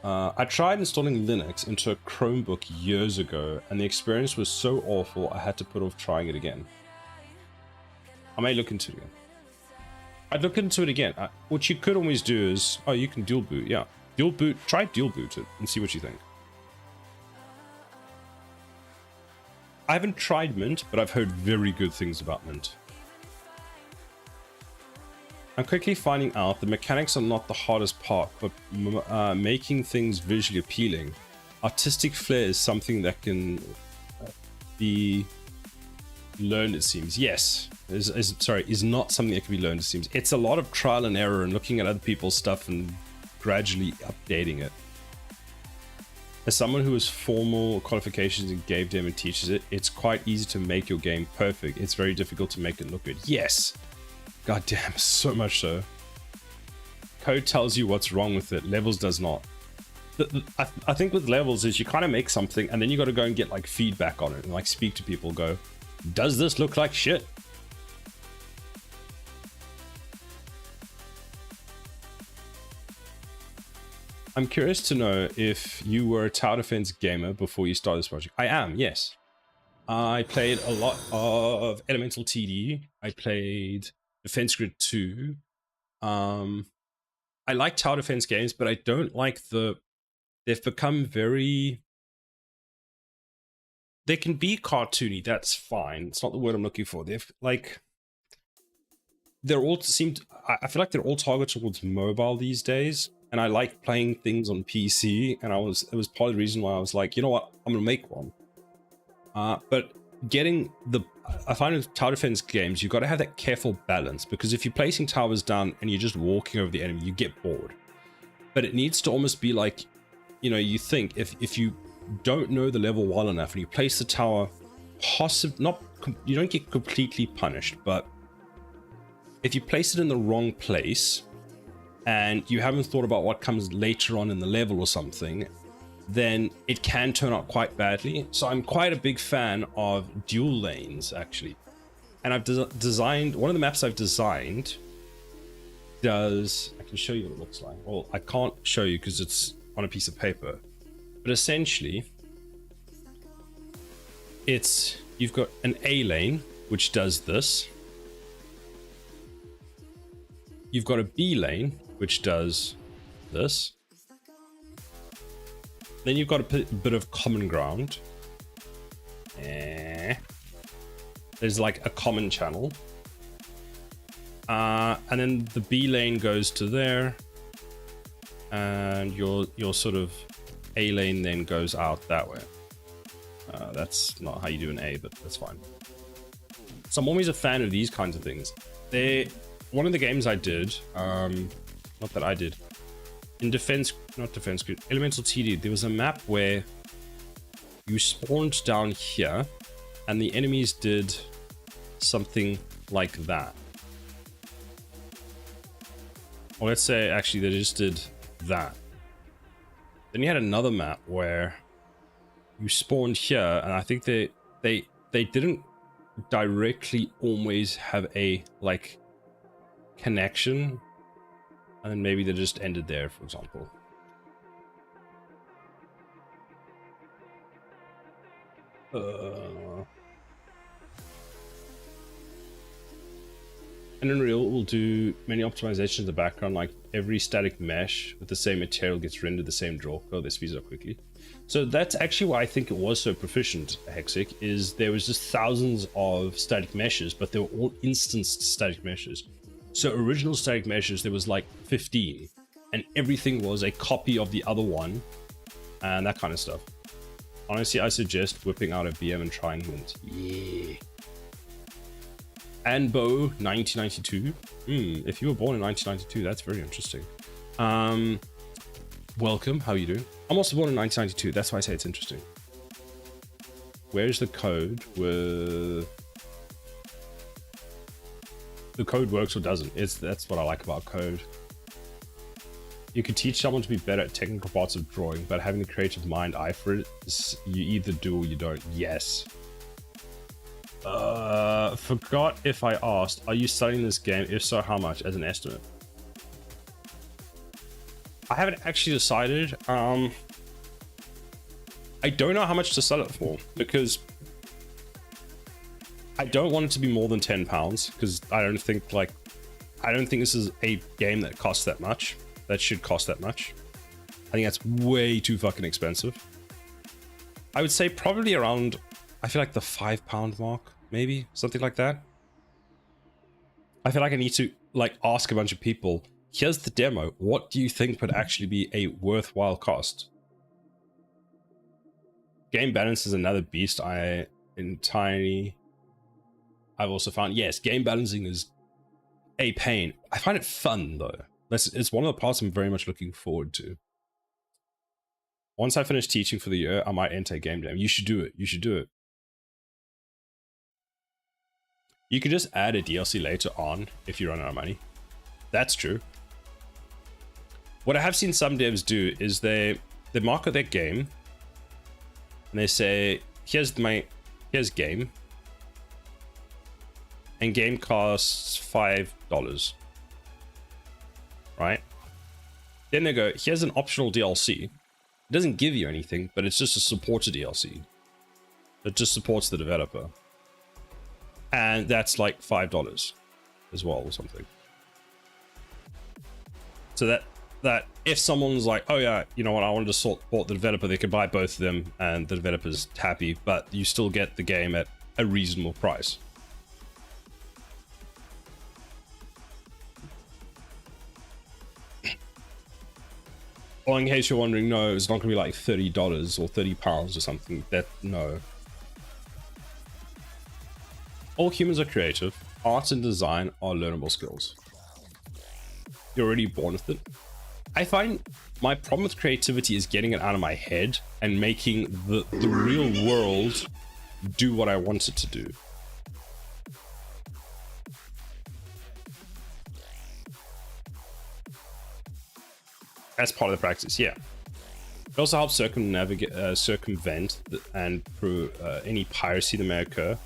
I tried installing Linux into a Chromebook years ago, and the experience was so awful I had to put off trying it again. I may look into it again. I'd look into it again. What you could always do is, oh, you can dual boot, yeah. Dual boot, try dual boot it and see what you think. I haven't tried Mint, but I've heard very good things about Mint. I'm quickly finding out the mechanics are not the hardest part, but making things visually appealing. Artistic flair is something that can be learned, it seems. Yes, is not something that can be learned, it seems. It's a lot of trial and error and looking at other people's stuff and gradually updating it. As someone who has formal qualifications in game dev and teaches it, it's quite easy to make your game perfect. It's very difficult to make it look good. Yes! God damn, so much so. Code tells you what's wrong with it. Levels does not. I think with levels is you kind of make something and then you got to go and get like feedback on it and like speak to people, go, does this look like shit? I'm curious to know if you were a tower defense gamer before you started this project. I am, yes. I played a lot of Elemental TD. I played Defense Grid 2. I like tower defense games, but I don't like they've become very... They can be cartoony, that's fine. It's not the word I'm looking for. They've like... They're all I feel like they're all targeted towards mobile these days. And I like playing things on PC, and it was part of the reason why I was like, you know what, I'm gonna make one. But I find with tower defense games, you've got to have that careful balance, because if you're placing towers down and you're just walking over the enemy, you get bored. But it needs to almost be like, you know, you think if you don't know the level well enough and you place the tower, you don't get completely punished, but if you place it in the wrong place and you haven't thought about what comes later on in the level or something, then it can turn out quite badly. So I'm quite a big fan of dual lanes, actually. And I've designed, one of the maps I've designed I can show you what it looks like. Well, I can't show you because it's on a piece of paper. But essentially, you've got an A lane, which does this. You've got a B lane, which does this. Then you've got a bit of common ground. There's like a common channel. And then the B lane goes to there. And your sort of A lane then goes out that way. That's not how you do an A, but that's fine. So I'm always a fan of these kinds of things. One of the games I did, not that I did, in Elemental TD, there was a map where you spawned down here and the enemies did something like that. Or let's say actually they just did that. Then you had another map where you spawned here, and I think they didn't directly always have a like connection, and then maybe they just ended there, for example. And Unreal will do many optimizations in the background, like every static mesh with the same material gets rendered the same draw code. This speeds up quickly. So that's actually why I think it was so proficient, Hexic, is there was just thousands of static meshes, but they were all instanced static meshes. So original static meshes, there was like 15, and everything was a copy of the other one, and that kind of stuff. Honestly, I suggest whipping out a BM and trying Mint. Yeah. Anbo 1992. If you were born in 1992, that's very interesting. Welcome, how are you doing? I'm also born in 1992, that's why I say it's interesting. Where's the code? The code works or doesn't. That's what I like about code. You could teach someone to be better at technical parts of drawing, but having the creative mind eye for it, you either do or you don't. Yes. Forgot if I asked, are you studying this game? If so, how much as an estimate? I haven't actually decided. I don't know how much to sell it for, because I don't want it to be more than £10, because I don't think this is a game that costs that much. That should cost that much. I think that's way too fucking expensive. I would say probably around, I feel like the £5 mark, maybe something like that. I feel like I need to like ask a bunch of people, here's the demo, what do you think would actually be a worthwhile cost? Game balance is another beast I've also found. Yes, game balancing is a pain. I find it fun though. It's one of the parts I'm very much looking forward to. Once I finish teaching for the year, I might enter a game jam. You should do it. You should do it. You can just add a DLC later on if you run out of money. That's true. What I have seen some devs do is they market their game and they say, here's game. And game costs $5. Right? Then they go, here's an optional DLC. It doesn't give you anything, but it's just a supported DLC. It just supports the developer. And that's like $5 as well or something. So that if someone's like, oh yeah, you know what, I wanted to support the developer, they could buy both of them and the developer's happy, but you still get the game at a reasonable price. Well, in case you're wondering, no, it's not going to be like $30 or £30 or something. No. All humans are creative. Art and design are learnable skills. You're already born with it. I find my problem with creativity is getting it out of my head and making the real world do what I want it to do. As part of the practice, yeah. It also helps circumvent and any piracy that may occur.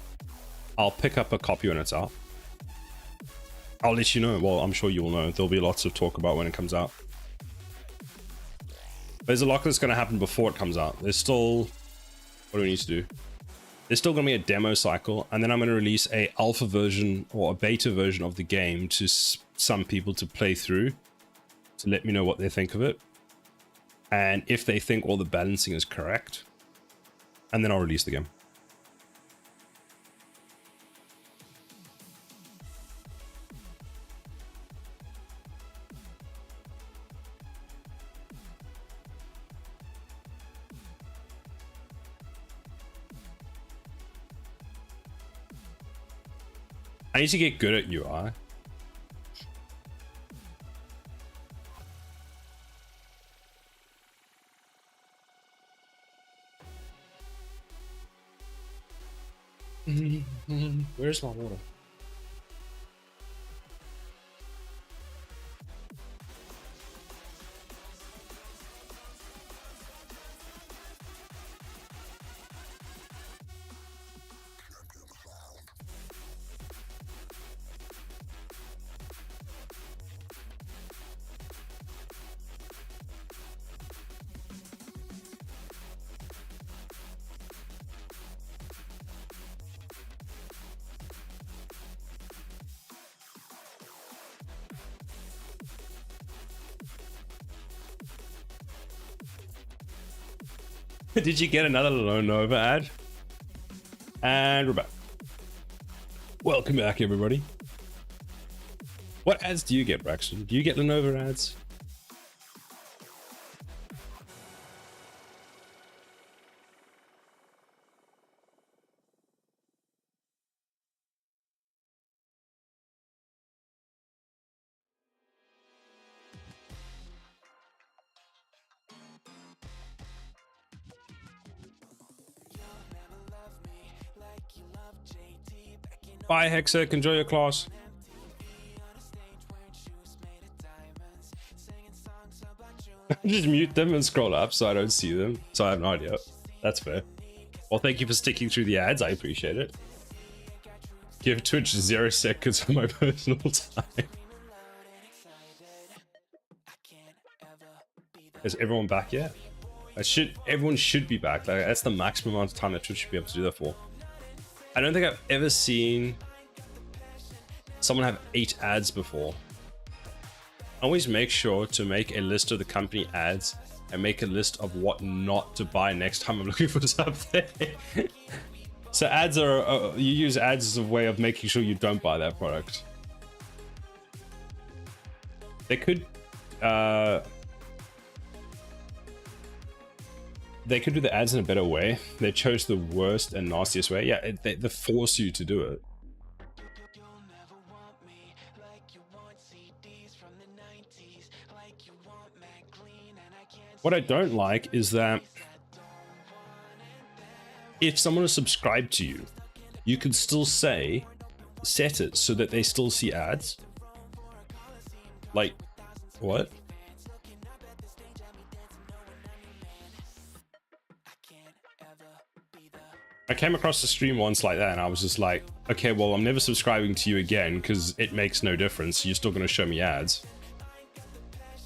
I'll pick up a copy when it's out. I'll let you know. Well, I'm sure you will know. There'll be lots of talk about when it comes out. There's a lot that's going to happen before it comes out. There's still... What do we need to do? There's still going to be a demo cycle, and then I'm going to release a alpha version or a beta version of the game to some people to play through, to let me know what they think of it. And if they think all the balancing is correct, and then I'll release the game. I need to get good at UI. Where's my water? Did you get another Lenovo ad? And we're back. Welcome back, everybody. What ads do you get, Braxton? Do you get Lenovo ads? Bye, Hexec. Enjoy your class. Just mute them and scroll up so I don't see them. So I have no idea. That's fair. Well, thank you for sticking through the ads. I appreciate it. Give Twitch 0 seconds of my personal time. Is everyone back yet? Everyone should be back. Like, that's the maximum amount of time that Twitch should be able to do that for. I don't think I've ever seen someone have 8 ads before. Always make sure to make a list of the company ads and make a list of what not to buy next time I'm looking for something. So ads are, you use ads as a way of making sure you don't buy that product. They could do the ads in a better way. They chose the worst and nastiest way. Yeah, they force you to do it. What I don't like is that if someone is subscribed to you, you can still set it so that they still see ads. Like, what? I came across the stream once like that and I was just like, okay, well, I'm never subscribing to you again because it makes no difference. You're still going to show me ads.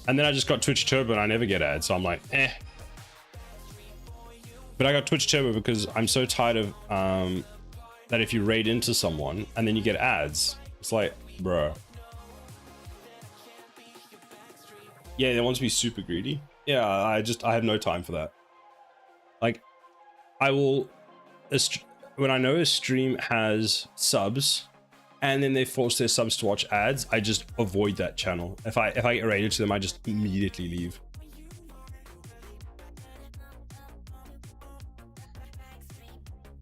And then I just got Twitch Turbo and I never get ads. So I'm like, eh. But I got Twitch Turbo because I'm so tired of that if you raid into someone and then you get ads, it's like, bro. Yeah, they want to be super greedy. Yeah, I have no time for that. Like, I will, when I know a stream has subs and then they force their subs to watch ads, I just avoid that channel. If I get raided to them, I just immediately leave.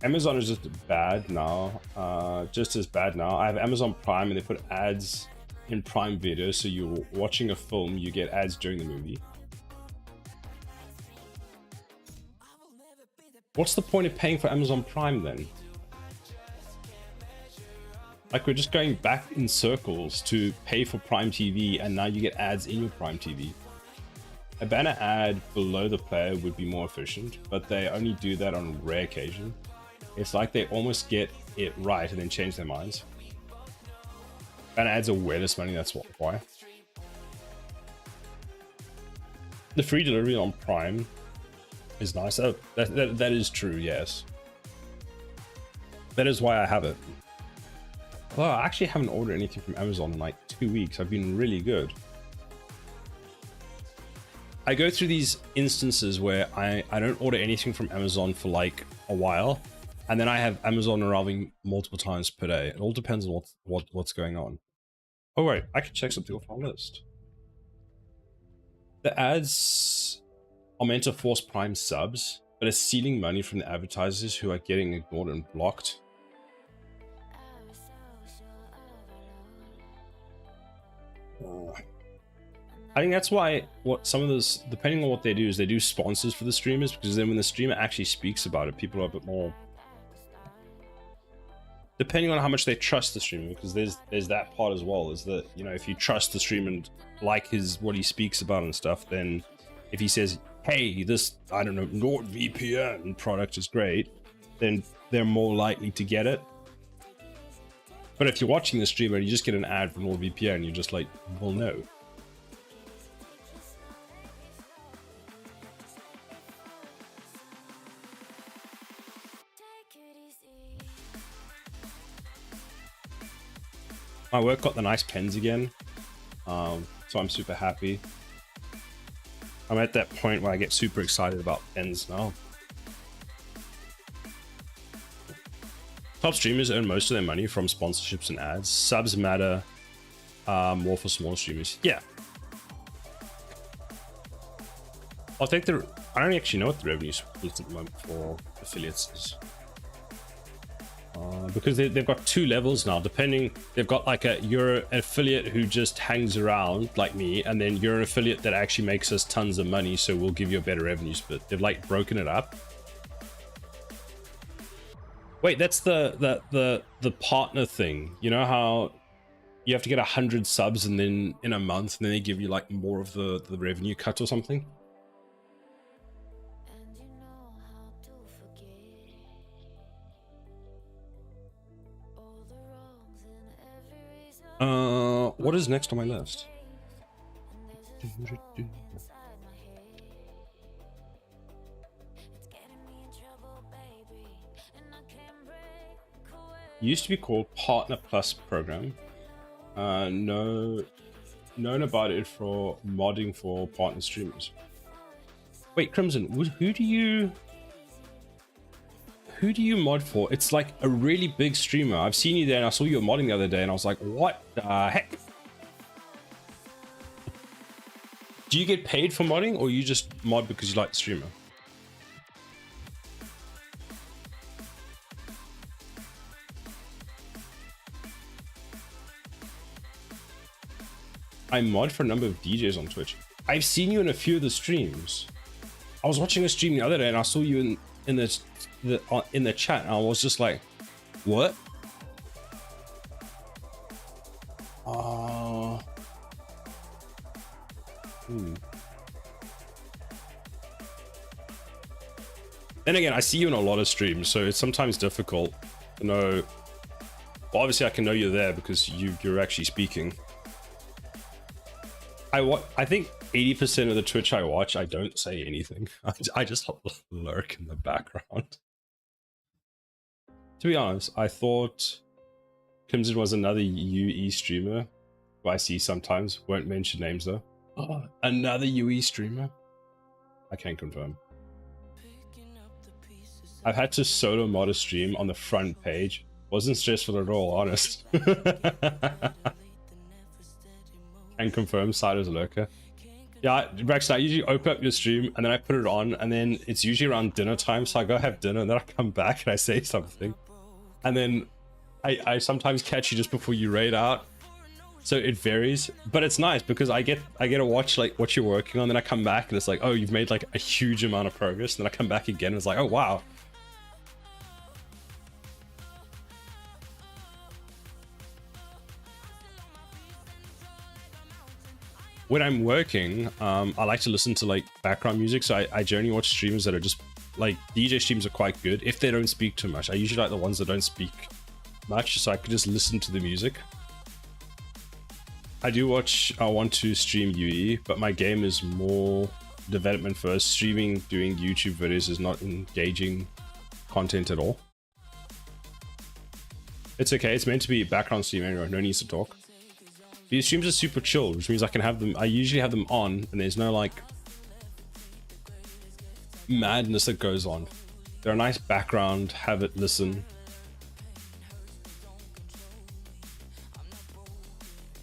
Amazon is just bad now, just as bad now. I have Amazon Prime and they put ads in Prime Video, so you're watching a film, you get ads during the movie. What's the point of paying for Amazon Prime then? Like, we're just going back in circles to pay for Prime TV and now you get ads in your Prime TV. A banner ad below the player would be more efficient, but they only do that on rare occasion. It's like they almost get it right and then change their minds. Banner ads are way less money, that's why. The free delivery on Prime is nice. That is true, yes. That is why I have it. Well, I actually haven't ordered anything from Amazon in like 2 weeks. I've been really good. I go through these instances where I don't order anything from Amazon for like a while, and then I have Amazon arriving multiple times per day. It all depends on what's going on. Oh wait, I can check something off my list. The ads are meant to force Prime subs, but it's stealing money from the advertisers who are getting ignored and blocked. I think that's why what some of those, depending on what they do, is they do sponsors for the streamers, because then when the streamer actually speaks about it, people are a bit more, depending on how much they trust the streamer, because there's that part as well, is that, you know, if you trust the streamer and like what he speaks about and stuff, then if he says, hey, this, I don't know, NordVPN product is great, then they're more likely to get it. But if you're watching the streamer and you just get an ad for NordVPN, you're just like, well, no. My work got the nice pens again, so I'm super happy. I'm at that point where I get super excited about pens now. Top streamers earn most of their money from sponsorships and ads. Subs matter more for small streamers. Yeah. I don't actually know what the revenue split at the moment for affiliates is. Because they've got two levels now, depending. They've got like you're an affiliate who just hangs around like me, and then you're an affiliate that actually makes us tons of money, so we'll give you a better revenue split. They've like broken it up. Wait, that's the partner thing. You know how you have to get 100 subs and then in a month, and then they give you like more of the revenue cut or something? What is next on my list? Used to be called Partner Plus program. Known about it for modding for partner streamers. Wait, Crimson, who do you mod for? It's like a really big streamer. I've seen you there, and I saw you were modding the other day, and I was like, what the heck? Do you get paid for modding, or you just mod because you like the streamer? I mod for a number of DJs on Twitch. I've seen you in a few of the streams. I was watching a stream the other day, and I saw you in the chat, and I was just like, what? Then again, I see you in a lot of streams, so it's sometimes difficult to know. Well, obviously I can know you're there because you're actually speaking. I think 80% of the Twitch I watch, I don't say anything. I just lurk in the background. To be honest, I thought Crimson was another UE streamer who I see sometimes. Won't mention names though. Oh, another UE streamer? I can't confirm. I've had to solo mod a stream on the front page. Wasn't stressful at all, honest. Can confirm, Sider's a lurker. Yeah, Rex, I usually open up your stream and then I put it on, and then it's usually around dinner time, so I go have dinner and then I come back and I say something. And then I sometimes catch you just before you raid out. So it varies, but it's nice because I get to watch like what you're working on, then I come back and it's like, oh, you've made like a huge amount of progress, and then I come back again and it's like, oh wow. When I'm working, I like to listen to like background music, so I generally watch streamers that are just like, DJ streams are quite good if they don't speak too much. I usually like the ones that don't speak much, so I could just listen to the music. I want to stream UE, but my game is more development first. Streaming, doing YouTube videos is not engaging content at all. It's okay, it's meant to be background stream anyway, no need to talk. These streams are super chill, which means I can have them, I usually have them on, and there's no like madness that goes on. They're a nice background, have it listen.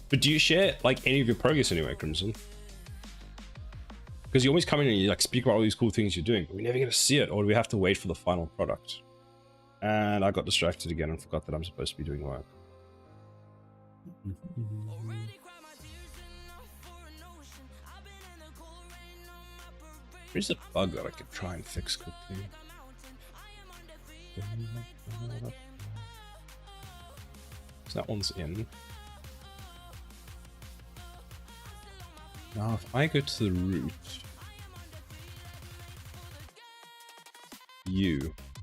But do you share like any of your progress anyway, Crimson? Because you always come in and you like speak about all these cool things you're doing, but we never get to see it, or do we have to wait for the final product? And I got distracted again and forgot that I'm supposed to be doing work. There's a bug that I could try and fix quickly. So that one's in. Now if I go to the root,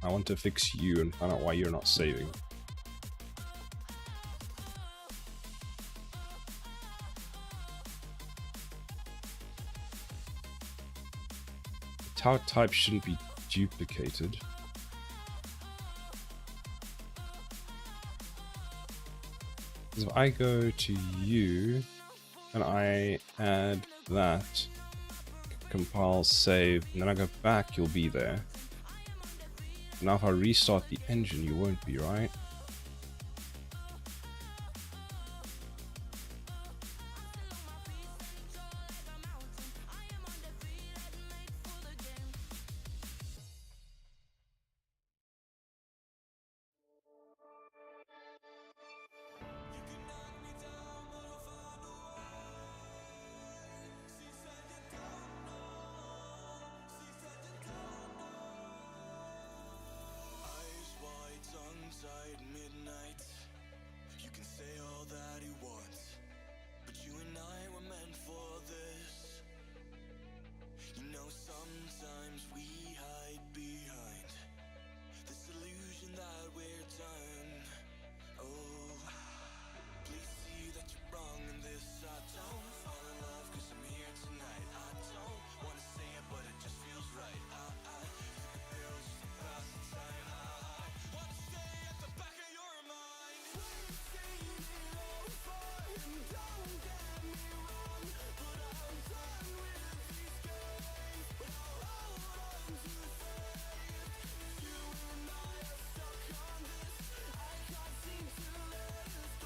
I want to fix you and find out why you're not saving. Tower type shouldn't be duplicated. If I go to you and I add that, compile, save, and then I go back, you'll be there. Now if I restart the engine, you won't be, right?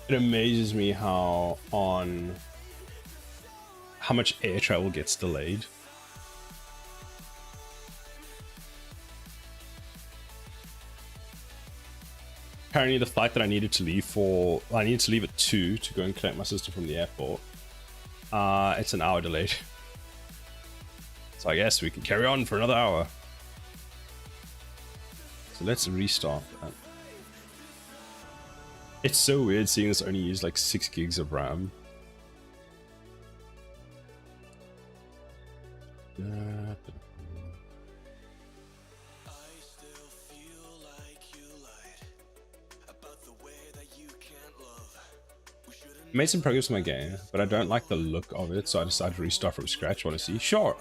It amazes me how much air travel gets delayed. Apparently the flight that I needed to leave at 2 to go and collect my sister from the airport. It's an hour delayed. So I guess we can carry on for another hour. So let's restart that. It's so weird seeing this only use like 6 gigs of RAM. Made some progress in my game, but I don't like the look of it, so I decided to restart from scratch. Want to see? Sure.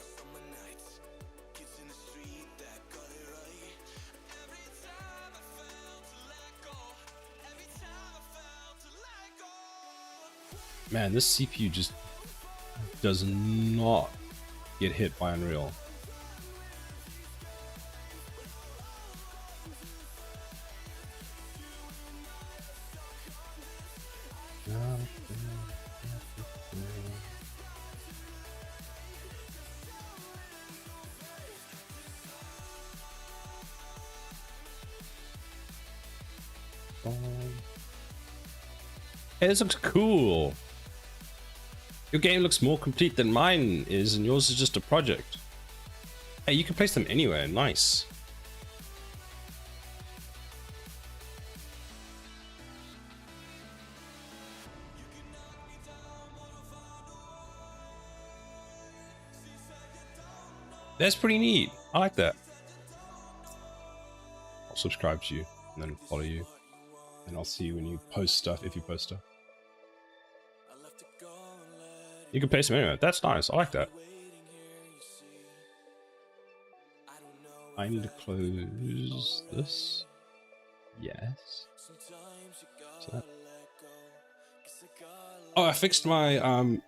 Man, this CPU just does not get hit by Unreal. Hey, this looks cool. Your game looks more complete than mine is, and yours is just a project. Hey, you can place them anywhere. Nice. That's pretty neat. I like that. I'll subscribe to you and then follow you. And I'll see you when you post stuff, if you post stuff. You can place them anywhere. That's nice. I like that. I need to close this. Yes. So oh, I fixed my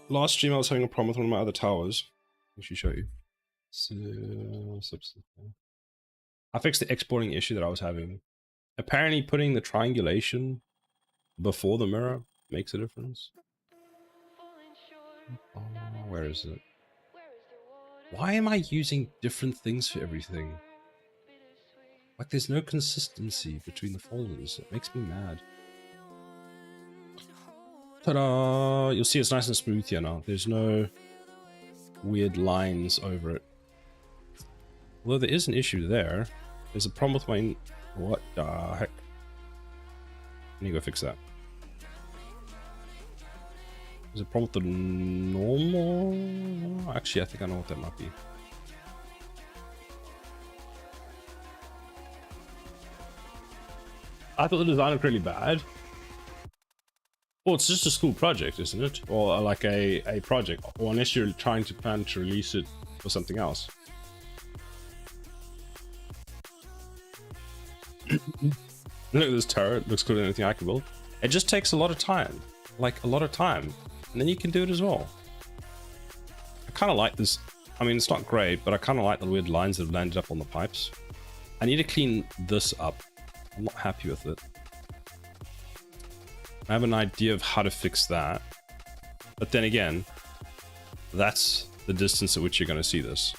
last stream. I was having a problem with one of my other towers. I should show you. So, I fixed the exporting issue that I was having. Apparently, putting the triangulation before the mirror makes a difference. Oh, where is it? Why am I using different things for everything? Like, there's no consistency between the folders. It makes me mad. Ta-da! You'll see it's nice and smooth here now. There's no weird lines over it. Although there is an issue there. There's a problem with my... What the heck? I need to go fix that. There's a problem with the normal... Actually, I think I know what that might be. I thought the design looked really bad. Well, it's just a school project, isn't it? Or like a project. Or unless you're trying to plan to release it for something else. Look at this turret. Looks cooler than anything I can build. It just takes a lot of time. Like, a lot of time. And then you can do it as well. I kind of like this. I mean, it's not great, but I kind of like the weird lines that have landed up on the pipes. I need to clean this up. I'm not happy with it. I have an idea of how to fix that. But then again, that's the distance at which you're going to see this.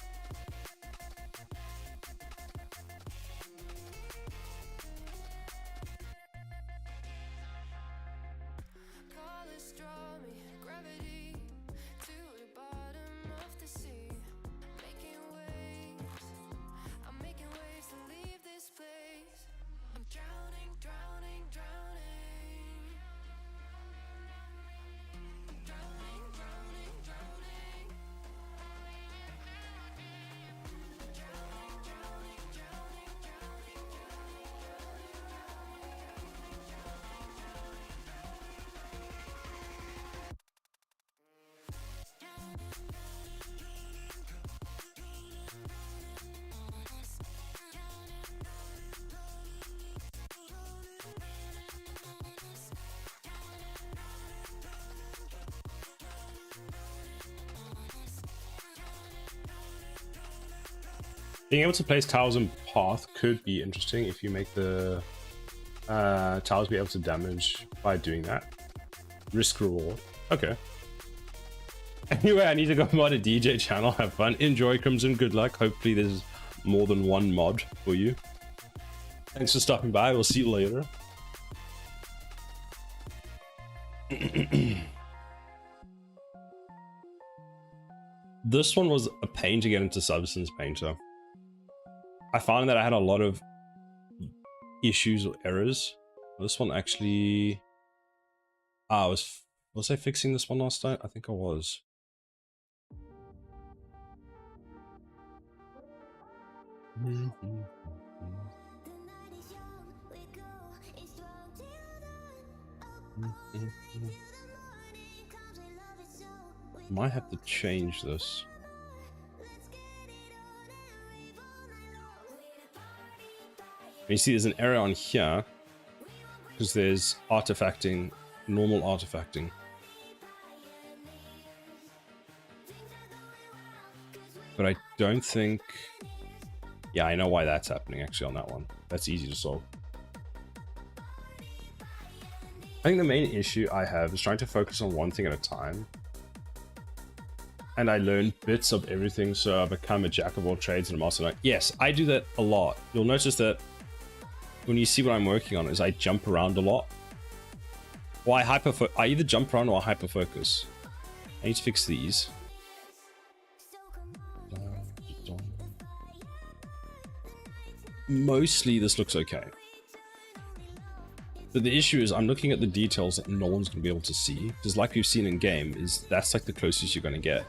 Being able to place towers in path could be interesting if you make the towers be able to damage by doing that. Risk reward. Okay. Anyway, I need to go mod a DJ channel. Have fun. Enjoy, Crimson. Good luck. Hopefully there's more than one mod for you. Thanks for stopping by. We'll see you later. This one was a pain to get into Substance Painter. I found that I had a lot of issues or errors. This one actually... was I fixing this one last night? I think I was. Might have to change this. You see there's an error on here because there's artifacting, normal artifacting. But I don't think... Yeah, I know why that's happening actually on that one. That's easy to solve. I think the main issue I have is trying to focus on one thing at a time. And I learn bits of everything, so I become a jack of all trades and a master. Like, yes, I do that a lot. You'll notice that when you see what I'm working on is I jump around a lot. Or I either jump around or I hyper focus. I need to fix these. Mostly this looks okay. But the issue is I'm looking at the details that no one's going to be able to see. Because like we've seen in game, is that's like the closest you're going to get.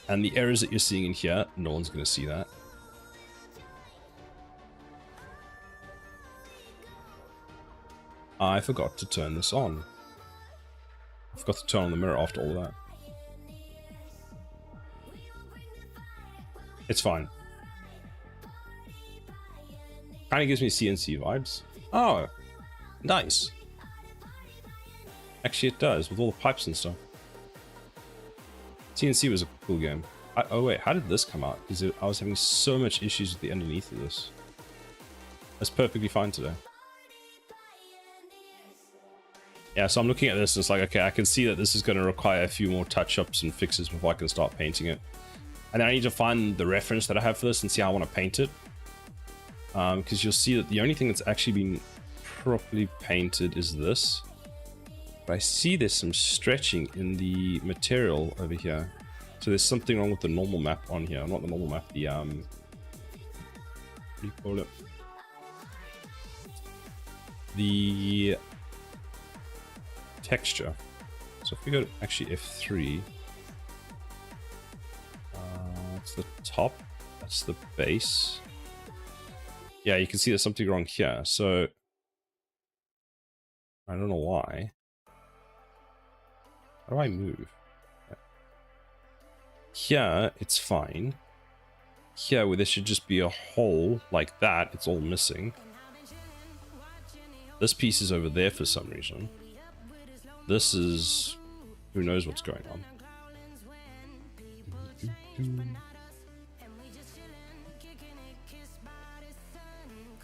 And the errors that you're seeing in here, no one's going to see that. I forgot to turn this on. I forgot to turn on the mirror after all that. It's fine. Kind of gives me CNC vibes. Oh, nice. Actually, it does with all the pipes and stuff. CNC was a cool game. Oh wait, how did this come out? Because I was having so much issues with the underneath of this. That's perfectly fine today. Yeah, so I'm looking at this and it's like, okay, I can see that this is going to require a few more touch-ups and fixes before I can start painting it. And then I need to find the reference that I have for this and see how I want to paint it. Because you'll see that the only thing that's actually been properly painted is this. But I see there's some stretching in the material over here. So there's something wrong with the normal map on here. Not the normal map, the what do you call it? The texture. So if we go to actually F3, that's the top, that's the base. Yeah, you can see there's something wrong here. So I don't know why. How do I move? Here, it's fine. Here, where there should just be a hole like that, it's all missing. This piece is over there for some reason. This is... who knows what's going on.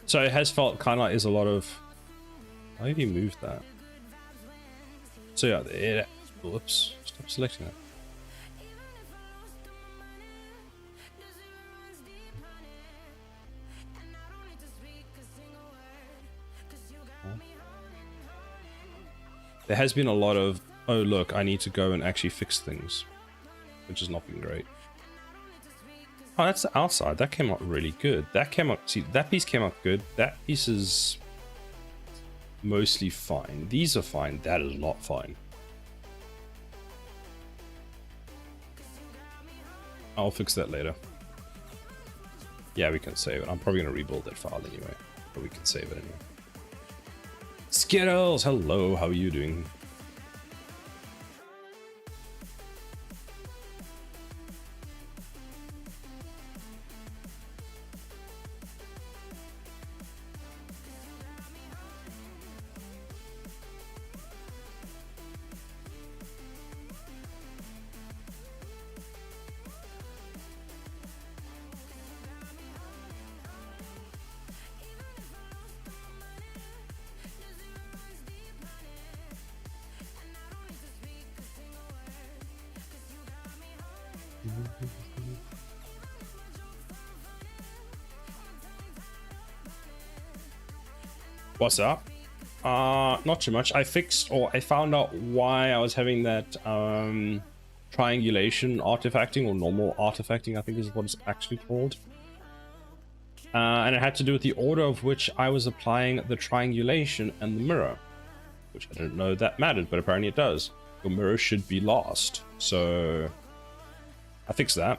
So it has felt kind of like there's a lot of... How have you moved that? So yeah, it... Whoops. Stop selecting that. There has been a lot of, oh look, I need to go and actually fix things, which has not been great. Oh, that's the outside. That came out really good. That came out, see, that piece came out good. That piece is mostly fine. These are fine. That is not fine. I'll fix that later. Yeah, we can save it. I'm probably going to rebuild that file anyway, but we can save it anyway. Skittles, hello, how are you doing? What's up? Not too much. I fixed, or I found out why I was having that triangulation artifacting, or normal artifacting, I think is what it's actually called. And it had to do with the order of which I was applying the triangulation and the mirror, which I didn't know that mattered, but apparently it does. Your mirror should be last. So I fixed that.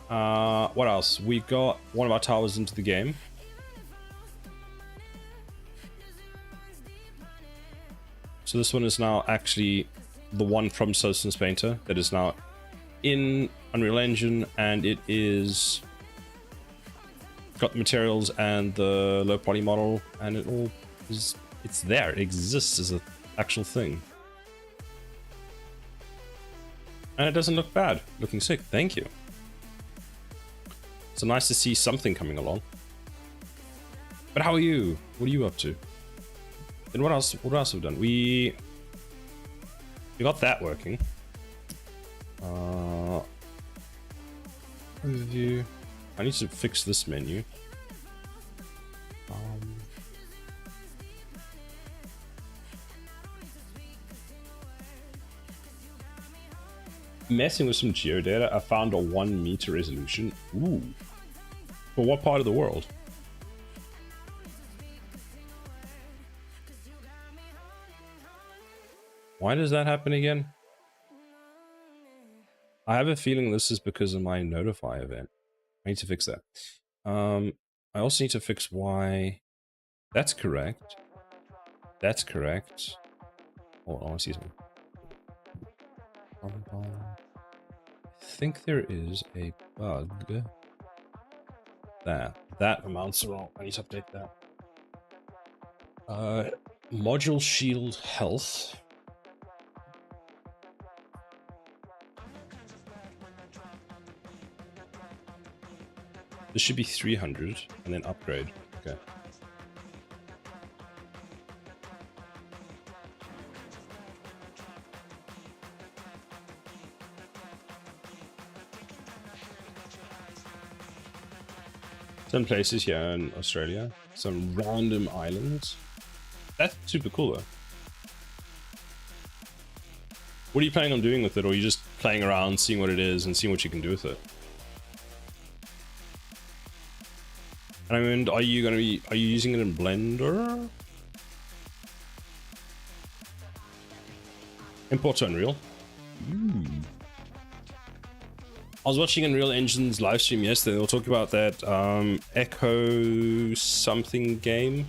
What else? We got one of our towers into the game. So this one is now actually the one from Substance Painter that is now in Unreal Engine, and it is got the materials and the low poly model, and it all is, it's there, it exists as an actual thing. And it doesn't look bad, looking sick, thank you. So nice to see something coming along. But how are you? What are you up to? And what else have we done? We got that working. Overview. I need to fix this menu. Messing with some geodata, I found a 1 meter resolution. Ooh. For what part of the world? Why does that happen again? I have a feeling this is because of my notify event. I need to fix that. I also need to fix why... That's correct. That's correct. Oh, I want to see something. I think there is a bug. That amounts wrong. I need to update that. Module shield health. This should be 300 and then upgrade. Okay. Some places here in Australia, some random islands. That's super cool though. What are you planning on doing with it, or are you just playing around, seeing what it is and seeing what you can do with it? And are you using it in Blender? Import to Unreal. I was watching Unreal Engine's live stream yesterday. They were talking about that Echo something game,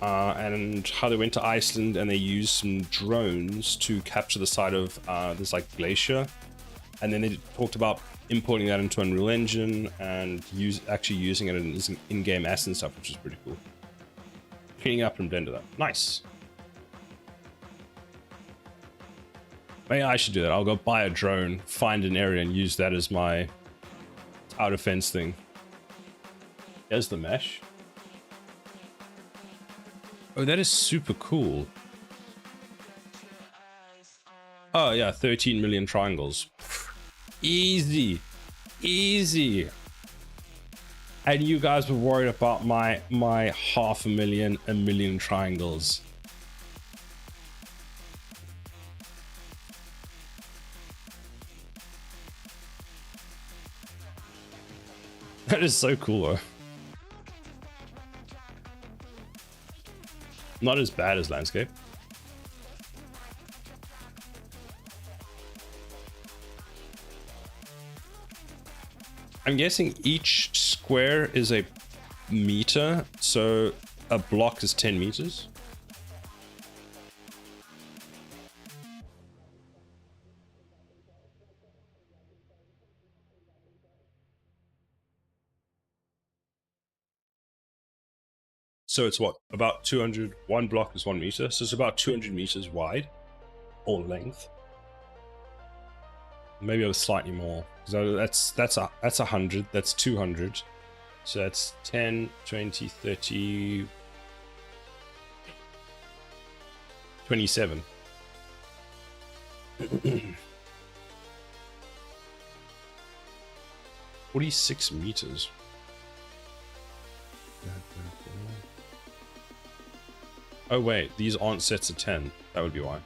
and how they went to Iceland and they used some drones to capture the side of this like glacier, and then they talked about importing that into Unreal Engine and actually using it as an in-game asset and stuff, which is pretty cool. Cleaning up in Blender, though. Nice. Maybe I should do that. I'll go buy a drone, find an area, and use that as my tower defense thing. There's the mesh. Oh, that is super cool. Oh, yeah, 13 million triangles. Easy. Easy. And you guys were worried about my 500,000, 1 million triangles. That is so cool, though. Not as bad as landscape. I'm guessing each square is a meter, so a block is 10 meters. So it's what, about 200, one block is 1 meter, so it's about 200 meters wide, or length. Maybe it was slightly more. So that's 100, that's 200. So that's 10, 20, 30, 27. 46 meters. Oh wait, these aren't sets of 10. That would be why.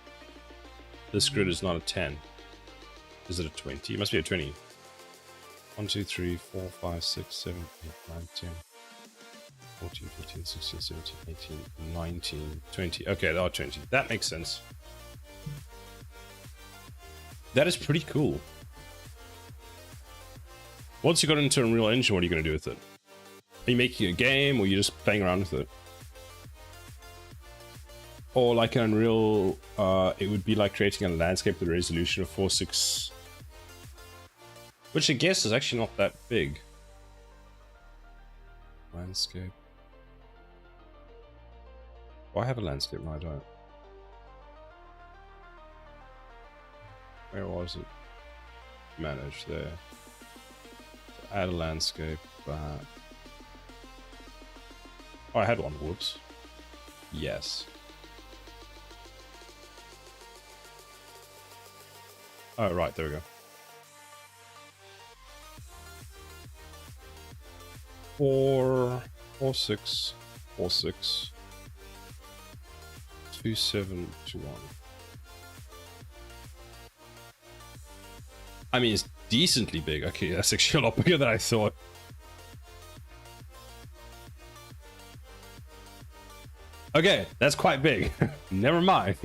This grid is not a 10. Is it a 20? It must be a 20. 1, 2, 3, 4, 5, 6, 7, 8, 9, 10, 14, 15, 16, 17, 18, 19, 20. Okay, there are 20. That makes sense. That is pretty cool. Once you got into Unreal Engine, what are you going to do with it? Are you making a game, or are you just playing around with it? Or like an Unreal, it would be like creating a landscape with a resolution of 4:6, which I guess is actually not that big. Landscape. Oh, I have a landscape, no I don't. Where was it? Manage there. So add a landscape. Oh, I had one. Whoops. Yes. Oh, right, there we go. 4, 4, 6, 4, 6, 2, 7, 2, 1. I mean, it's decently big. Okay, that's actually a lot bigger than I thought. Okay, that's quite big. Never mind.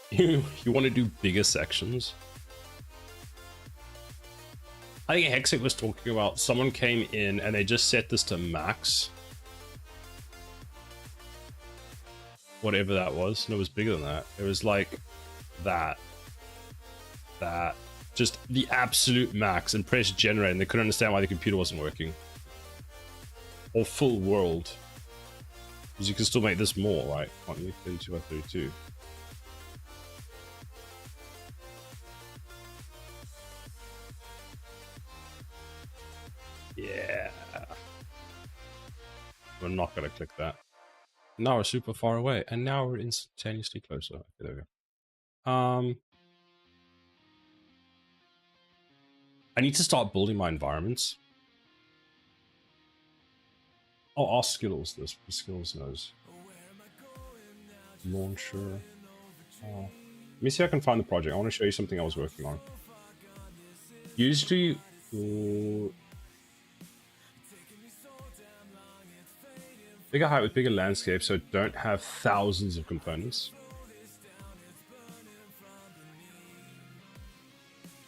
You want to do bigger sections? I think Hexic was talking about someone came in and they just set this to max. Whatever that was. And it was bigger than that. It was like that. Just the absolute max, and press generate, and they couldn't understand why the computer wasn't working. Or full world. Because you can still make this more, right? Can't you? 32 by 32. Yeah. We're not gonna click that. Now we're super far away, and now we're instantaneously closer. Okay, there we go. I need to start building my environments. Oh, ask Skittles this. Skittles knows. Launcher. Oh. Let me see if I can find the project. I want to show you something I was working on. Usually, bigger height with bigger landscape, so don't have thousands of components.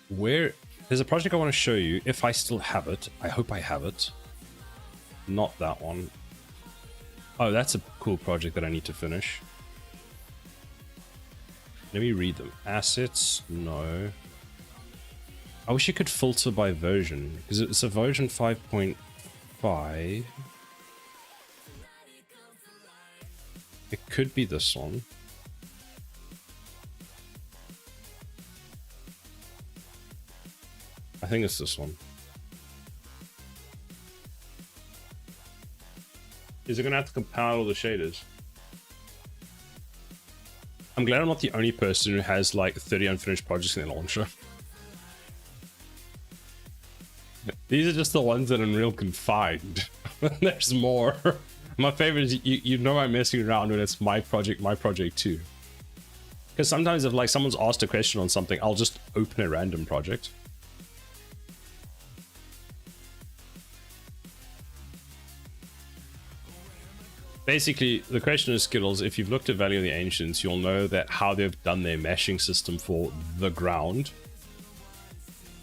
Where there's a project I want to show you if I still have it. I hope I have it. Not that one. Oh, that's a cool project that I need to finish. Let me read them. Assets, no. I wish you could filter by version, because it's a version 5.5. It could be this one. I think it's this one. Is it going to have to compile all the shaders? I'm glad I'm not the only person who has like 30 unfinished projects in their launcher. These are just the ones that Unreal can find. There's more. My favorite is you know I'm messing around when it's my project too. Because sometimes if like someone's asked a question on something, I'll just open a random project. Basically, the question is Skittles. If you've looked at Valley of the Ancients, you'll know that how they've done their meshing system for the ground.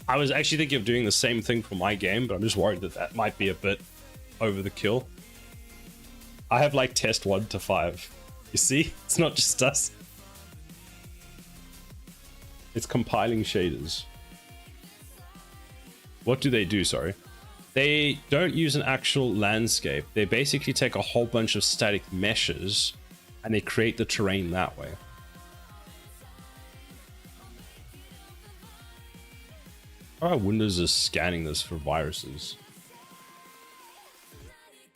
I was actually thinking of doing the same thing for my game, but I'm just worried that that might be a bit over the kill. I have like test 1 to 5. You see? It's not just us. It's compiling shaders. What do they do? Sorry. They don't use an actual landscape. They basically take a whole bunch of static meshes and they create the terrain that way. Oh, Windows is scanning this for viruses.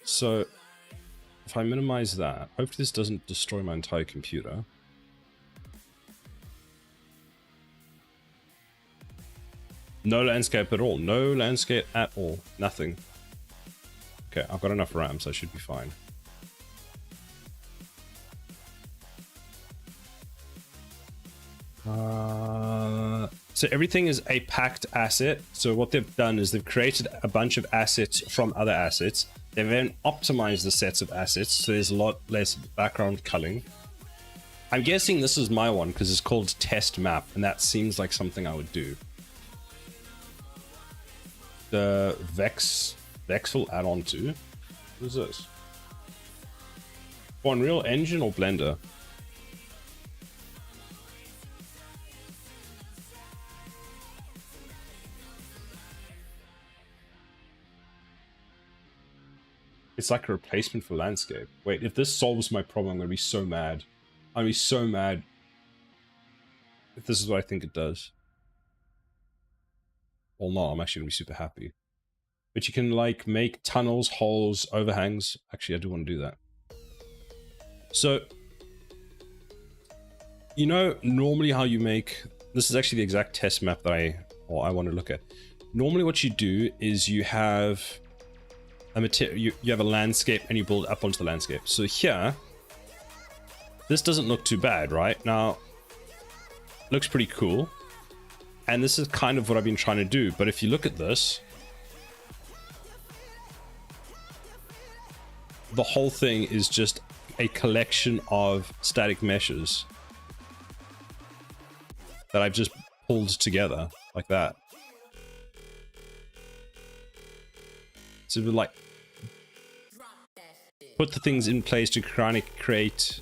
So if I minimize that, hopefully this doesn't destroy my entire computer. No landscape at all. No landscape at all. Nothing. Okay, I've got enough RAM, so I should be fine. So everything is a packed asset. So what they've done is they've created a bunch of assets from other assets. They've then optimized the sets of assets, so there's a lot less background culling. I'm guessing this is my one because it's called test map, and that seems like something I would do. The Vexel add-on to. What is this? For Unreal Engine or Blender? It's like a replacement for landscape. Wait, if this solves my problem, I'm gonna be so mad. I'm gonna be so mad if this is what I think it does. Well, no, I'm actually gonna be super happy. But you can like make tunnels, holes, overhangs. Actually, I do want to do that. So, you know, normally how you make, this is actually the exact test map that I want to look at. Normally what you do is you have a material, you have a landscape and you build up onto the landscape. So here, this doesn't look too bad, right? Now, looks pretty cool. And this is kind of what I've been trying to do. But if you look at this, the whole thing is just a collection of static meshes that I've just pulled together like that. So like put the things in place to kind of create.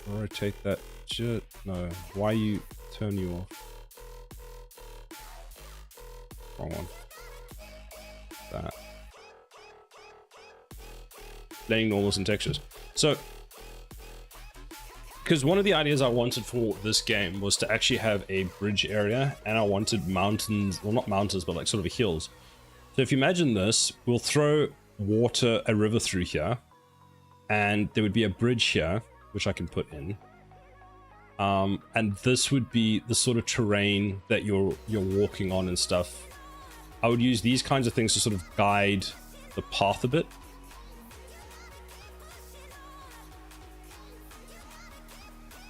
Rotate that shit. No, why you turn you off? Wrong one. That. Letting normals and textures. So, because one of the ideas I wanted for this game was to actually have a bridge area, and I wanted mountains, well, not mountains, but like sort of hills. So if you imagine this, we'll throw water, a river through here, and there would be a bridge here, which I can put in. And this would be the sort of terrain that you're walking on and stuff. I would use these kinds of things to sort of guide the path a bit.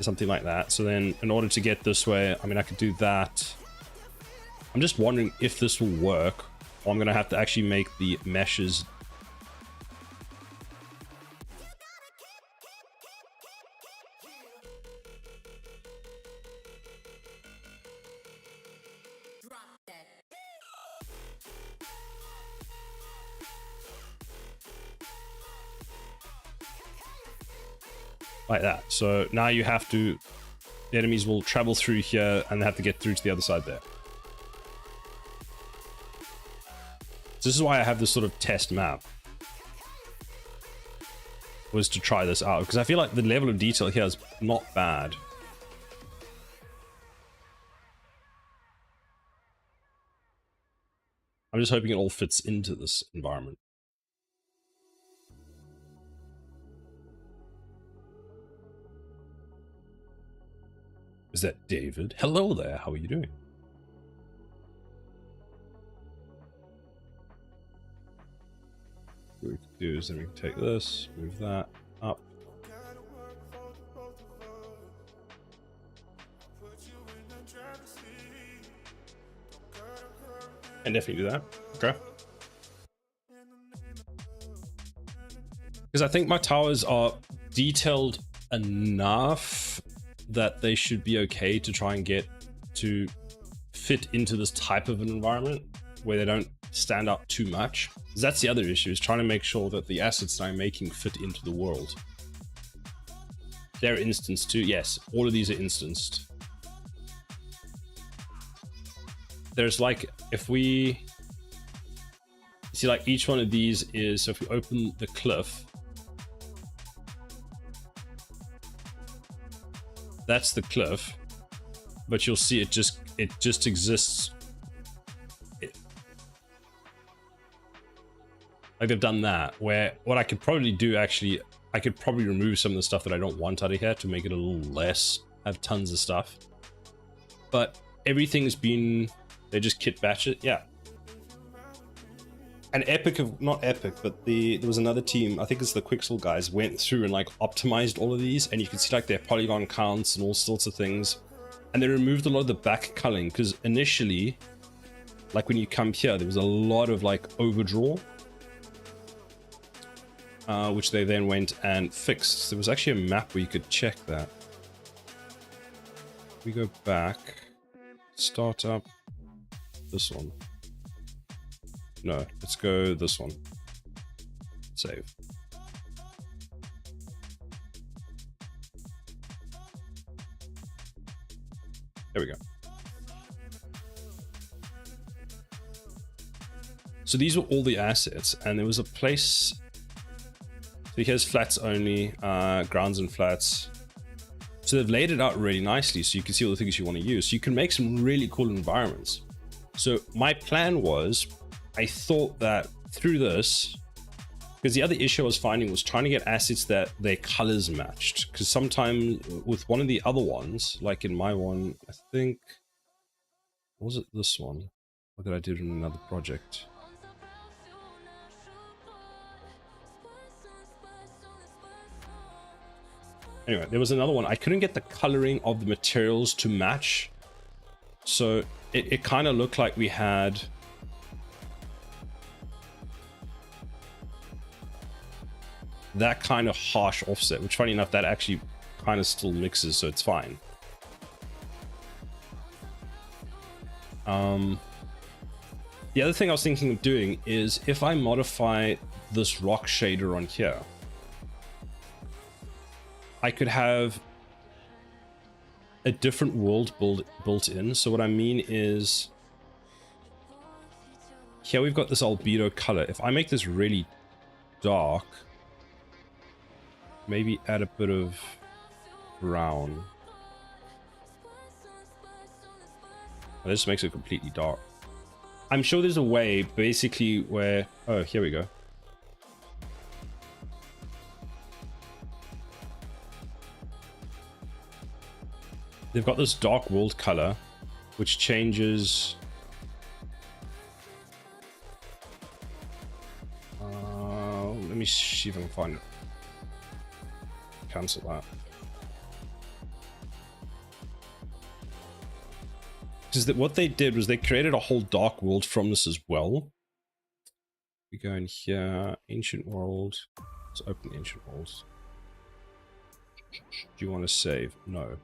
Something like that. So then in order to get this way, I mean, I could do that. I'm just wondering if this will work, or I'm going to have to actually make the meshes. Like that. So now you have to, the enemies will travel through here and they have to get through to the other side there. So this is why I have this sort of test map, was to try this out, because I feel like the level of detail here is not bad. I'm just hoping it all fits into this environment. Is that David? Hello there, how are you doing? What we can do is then we can take this, move that up. And definitely do that. Okay. Because I think my towers are detailed enough that they should be okay to try and get to fit into this type of an environment where they don't stand out too much. That's the other issue, is trying to make sure that the assets that I'm making fit into the world. They're instanced too. Yes, all of these are instanced. There's like, if we see, like each one of these is, so if we open the cliff, that's the cliff, but you'll see it just exists. Like they've done that, where what I could probably do, actually, I could probably remove some of the stuff that I don't want out of here to make it a little less, have tons of stuff. But everything's been, they just kit batch it, yeah. And Epic, not Epic, but there was another team, I think it's the Quixel guys, went through and like optimized all of these, and you can see like their polygon counts and all sorts of things. And they removed a lot of the back culling, because initially, like when you come here, there was a lot of like overdraw, which they then went and fixed. There was actually a map where you could check that. We go back, start up this one. No, let's go this one. Save. There we go. So these were all the assets, and there was a place. So here's flats only, grounds and flats. So they've laid it out really nicely, so you can see all the things you want to use. So you can make some really cool environments. So my plan was, I thought that through this, because the other issue I was finding was trying to get assets that their colors matched. Because sometimes with one of the other ones, like in my one, I think, was it this one? What did I do in another project? Anyway, there was another one. I couldn't get the coloring of the materials to match. So it kind of looked like we had that kind of harsh offset, which funny enough, that actually kind of still mixes, so it's fine. The other thing I was thinking of doing is if I modify this rock shader on here, I could have a different world built in. So what I mean is, here we've got this albedo color. If I make this really dark, maybe add a bit of brown. Well, this makes it completely dark. I'm sure there's a way basically where, oh, here we go. They've got this dark world color, which changes. Let me see if I can find it. Cancel that. Because what they did was they created a whole dark world from this as well. We go in here, ancient world. Let's open the ancient worlds. Do you want to save? No.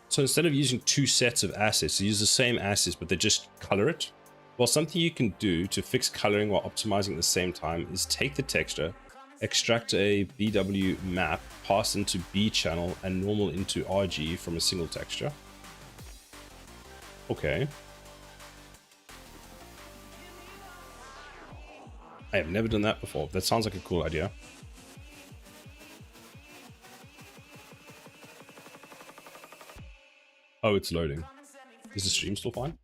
So instead of using two sets of assets, they use the same assets, but they just color it. Well, something you can do to fix coloring while optimizing at the same time is take the texture, extract a BW map, pass into B channel and normal into RG from a single texture. Okay. I have never done that before. That sounds like a cool idea. Oh, it's loading. Is the stream still fine?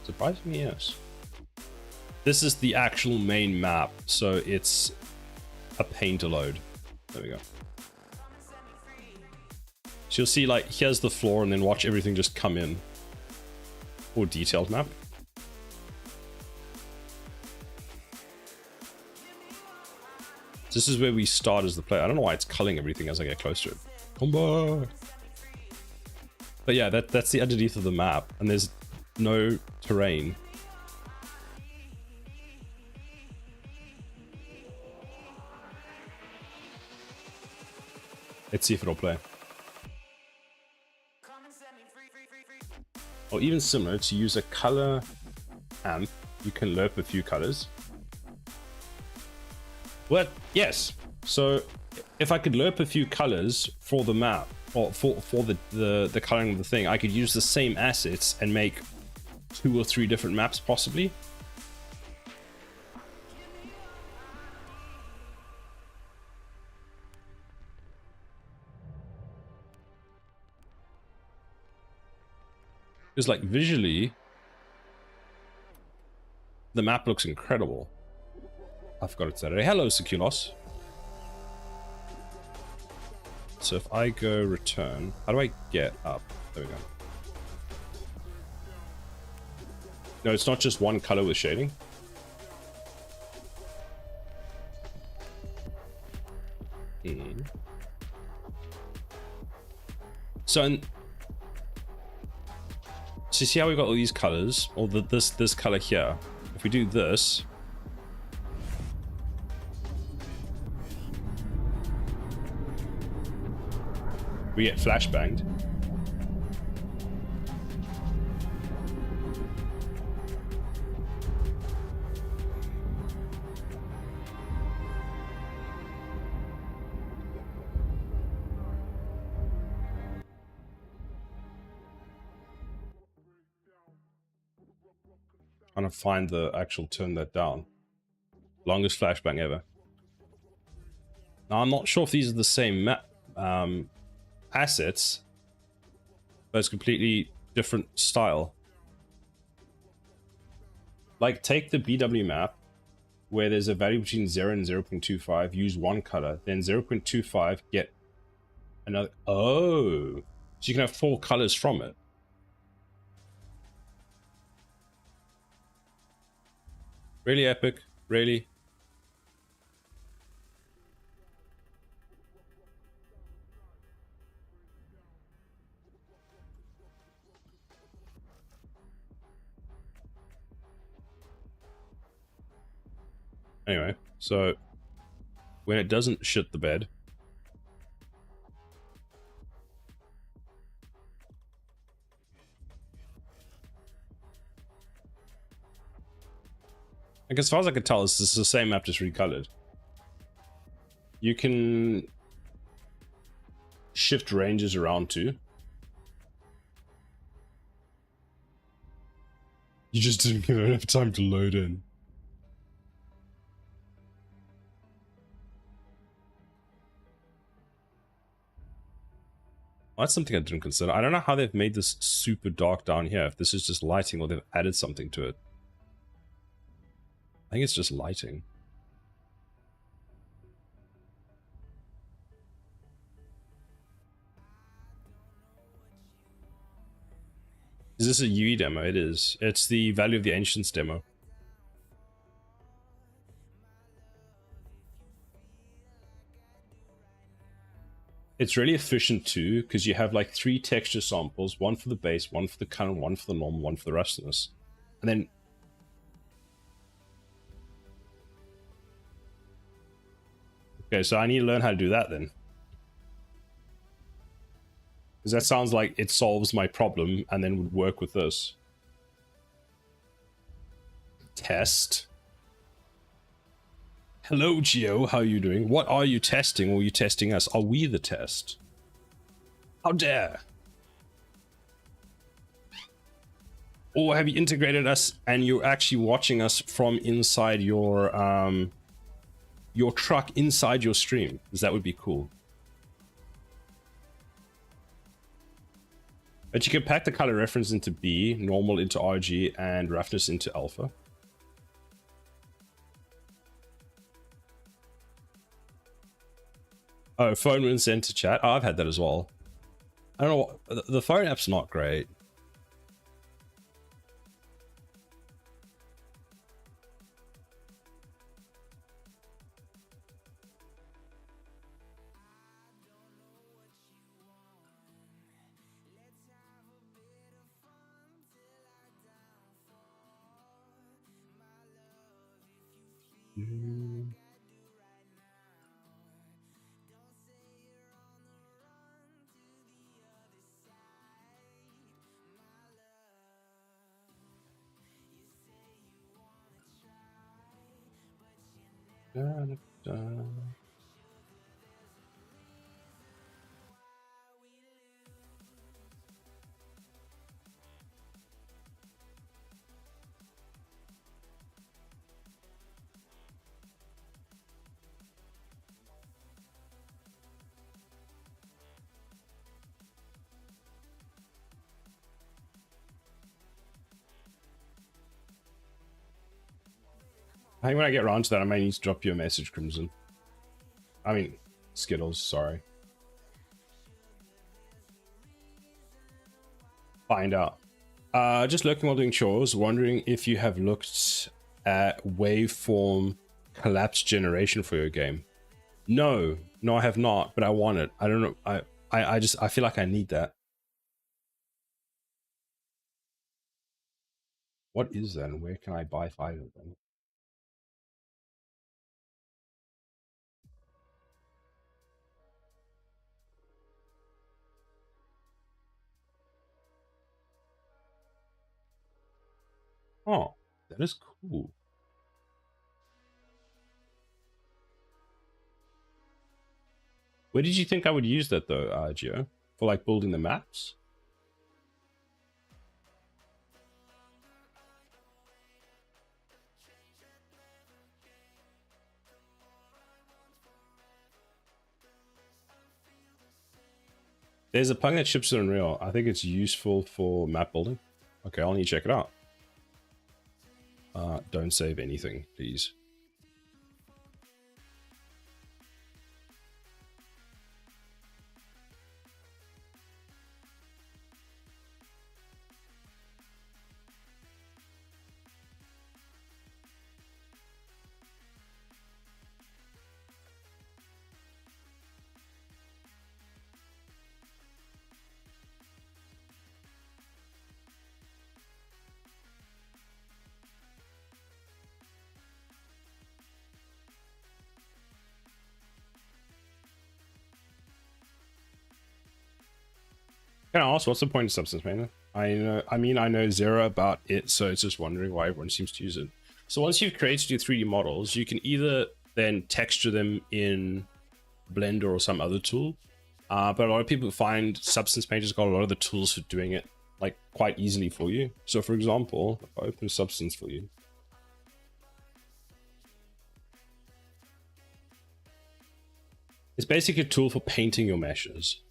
Surprisingly, yes. This is the actual main map, so it's a pain to load. There we go. So you'll see, like, here's the floor, and then watch everything just come in. Or detailed map. This is where we start as the player. I don't know why it's culling everything as I get close to it. Combo! But yeah, that's the underneath of the map, and there's no terrain. Let's see if it'll play. Or even similar, to use a color amp, you can lerp a few colors. Well, yes. So if I could lerp a few colors for the map, or for the coloring of the thing, I could use the same assets and make 2 or 3 different maps possibly. Because like visually, the map looks incredible. I forgot it's Saturday. Hello, Seculos. So if I go return, how do I get up? There we go. No, it's not just one color with shading. So you see how we got all these colors, or this color here. If we do this, we get flashbanged. Trying to find the actual turn that down. Longest flashbang ever. Now I'm not sure if these are the same map assets, but it's completely different style. Like, take the BW map where there's a value between 0 and 0.25, use one color, then 0.25 get another. Oh, so you can have 4 colors from it. Really epic, really. Anyway, so when it doesn't shit the bed, like as far as I can tell, this is the same map just recolored. You can shift ranges around too. You just didn't give enough time to load in. Well, that's something I didn't consider. I don't know how they've made this super dark down here. If this is just lighting or they've added something to it. I think it's just lighting. Is this a UE demo? It is. It's the Value of the Ancients demo. It's really efficient too, because you have like 3 texture samples, one for the base, one for the current, one for the normal, one for the rustiness. And then okay, so I need to learn how to do that then. Because that sounds like it solves my problem and then would work with this. Test. Hello, Geo. How are you doing? What are you testing, or are you testing us? Are we the test? How dare? Or have you integrated us and you're actually watching us from inside your truck, inside your stream? Because that would be cool. But you can pack the color reference into B, normal into RG, and roughness into alpha. Oh, phone when sent to chat. Oh, I've had that as well. I don't know. The phone app's not great. I think when I get around to that, I might need to drop you a message, Crimson. I mean, Skittles, sorry. Find out. Just lurking while doing chores, wondering if you have looked at waveform collapse generation for your game. No, I have not, but I want it. I don't know. I feel like I need that. What is that, and where can I buy 5 of them? Oh, that is cool. Where did you think I would use that though, Gio? For like building the maps? There's a plugin that ships in Unreal. I think it's useful for map building. Okay, I'll need to check it out. Don't save anything, please. Can I ask, what's the point of substance painter? I know zero about it, so it's just wondering why everyone seems to use it. So once you've created your 3D models, you can either then texture them in Blender or some other tool. But a lot of people find Substance Painter's got a lot of the tools for doing it like quite easily for you. So for example, if I open Substance for you, it's basically a tool for painting your meshes.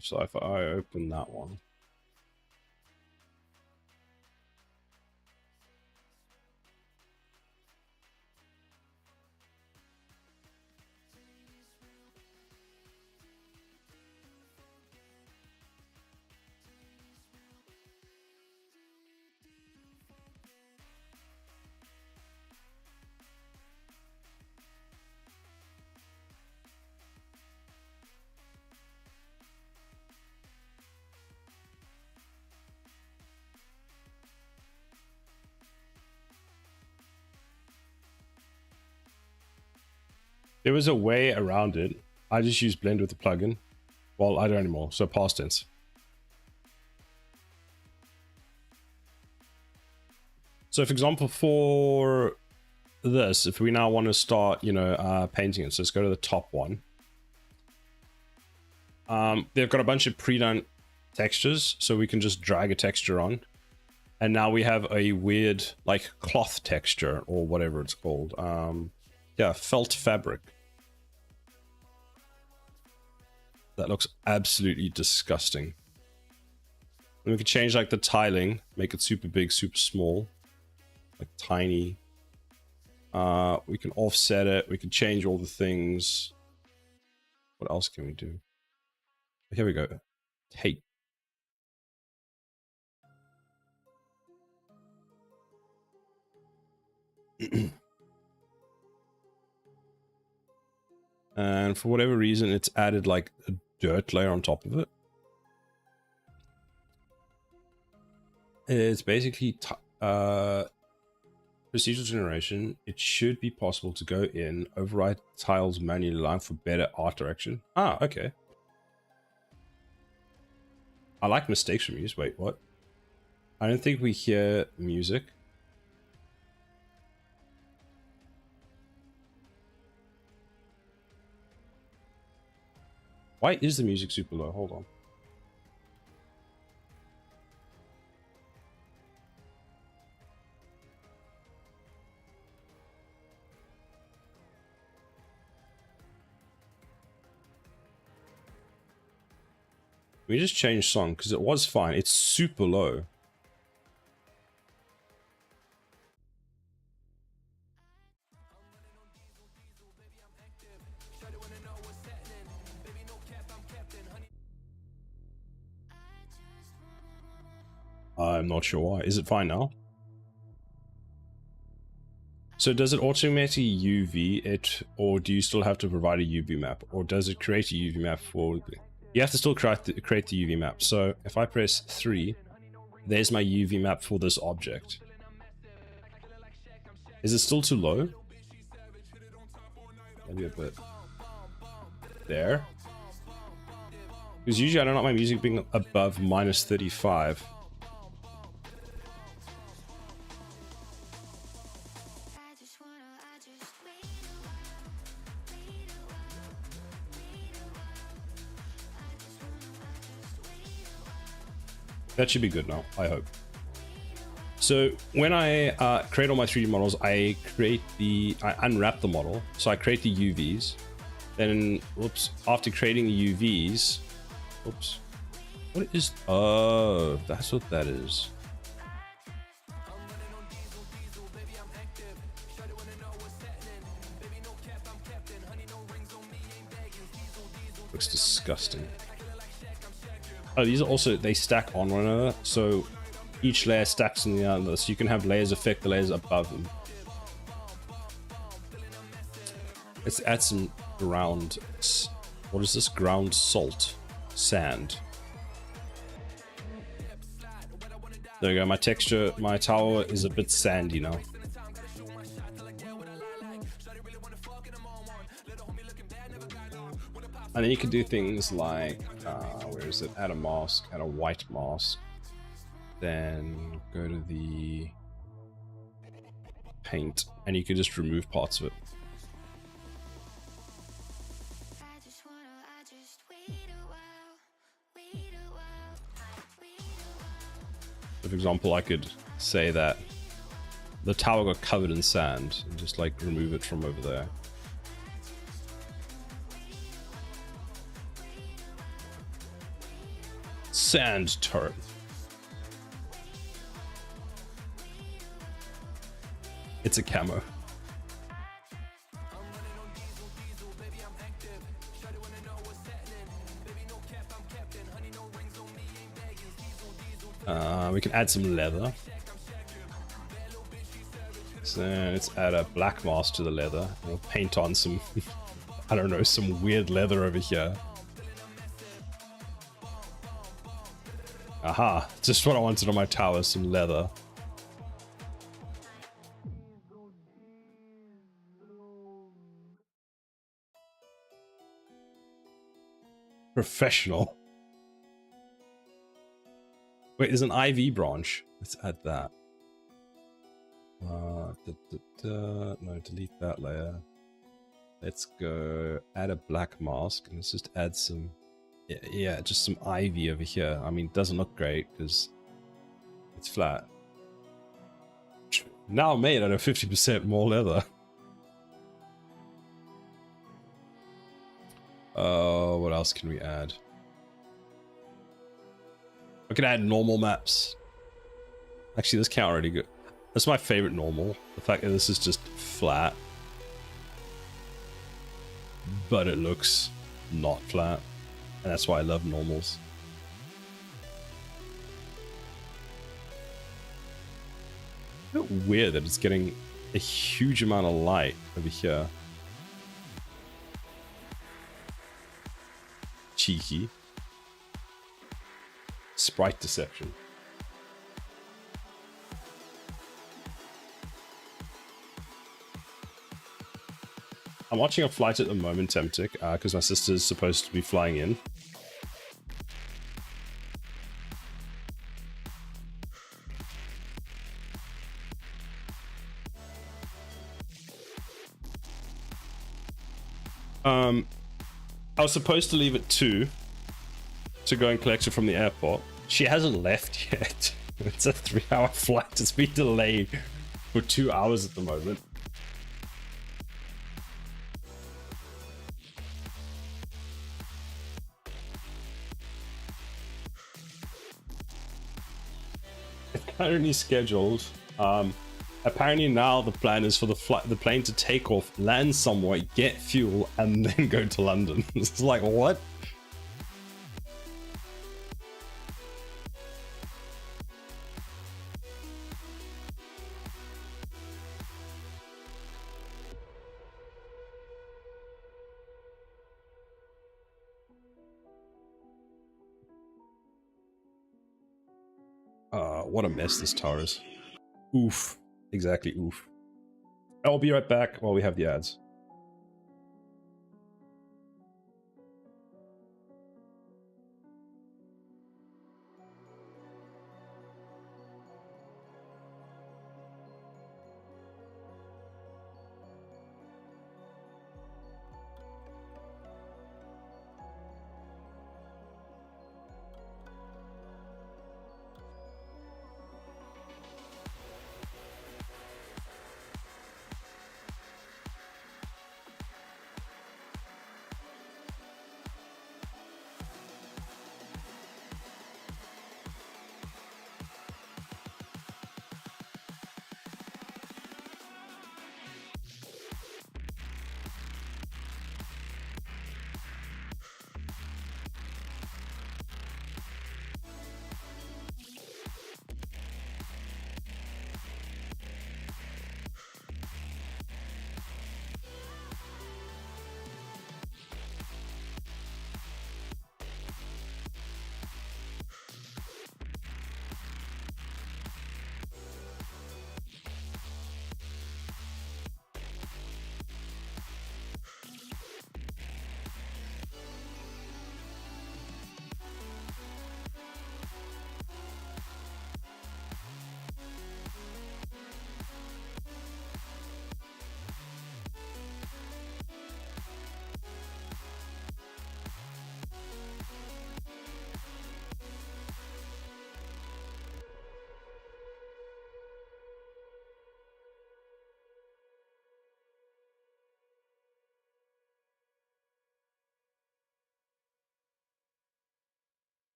So if I open that one, There was a way around it. I just use blend with the plugin. Well, I don't anymore, so past tense. So for example, for this, if we now want to start, you know, painting it, so let's go to the top one. They've got a bunch of pre-done textures, so we can just drag a texture on. And now we have a weird, like, cloth texture, or whatever it's called. Yeah, felt fabric. That looks absolutely disgusting. And we can change, like, the tiling, make it super big, super small. Like, tiny. We can offset it, we can change all the things. What else can we do? Here we go. Tape. And for whatever reason, it's added like a dirt layer on top of it. It's basically procedural generation. It should be possible to go in, override tiles manually line for better art direction. Ah, okay. I like mistakes from use. Wait, what? I don't think we hear music. Why is the music super low? Hold on. We just changed song because it was fine. It's super low. I'm not sure why. Is it fine now? So does it automatically UV it, or do you still have to provide a UV map, or does it create a UV map for? You have to still create the UV map. So if I press 3, there's my UV map for this object. Is it still too low? Maybe a bit. There. Because usually I don't like my music being above -35. That should be good now, I hope. So when I create all my 3D models, I unwrap the model. So I create the UVs. Then, whoops, after creating the UVs, whoops. What is, oh, that's what that is. Looks disgusting. Oh, these are also, they stack on one another, so each layer stacks on the other, so you can have layers affect the layers above them. Let's add some ground, what is this? Ground salt, sand. There we go, my texture, my tower is a bit sandy now. And then you can do things like, where is it? Add a mask, add a white mask. Then go to the paint, and you can just remove parts of it. So for example, I could say that the tower got covered in sand, and just like remove it from over there. Sand turret. It's a camo. We can add some leather. So let's add a black mask to the leather. We'll paint on some, I don't know, some weird leather over here. Aha, just what I wanted on my tower, some leather. Professional. Wait, there's an IV branch. Let's add that. No, delete that layer. Let's go add a black mask and let's just add some, yeah, just some ivy over here. I mean, it doesn't look great because it's flat. Now made out of 50% more leather. What else can we add? I can add normal maps. Actually, this can't already go. That's my favorite normal. The fact that this is just flat. But it looks not flat. And that's why I love normals. A bit weird that it's getting a huge amount of light over here. Cheeky. Sprite deception. I'm watching a flight at the moment, Temptic, because my sister's supposed to be flying in. I was supposed to leave at 2 to go and collect her from the airport. She hasn't left yet. It's a 3-hour flight. It's been delayed for 2 hours at the moment. It's currently scheduled. Apparently now the plan is for the plane to take off, land somewhere, get fuel, and then go to London. It's like, what? What a mess this tower is. Oof. Exactly, oof. I'll be right back while we have the ads.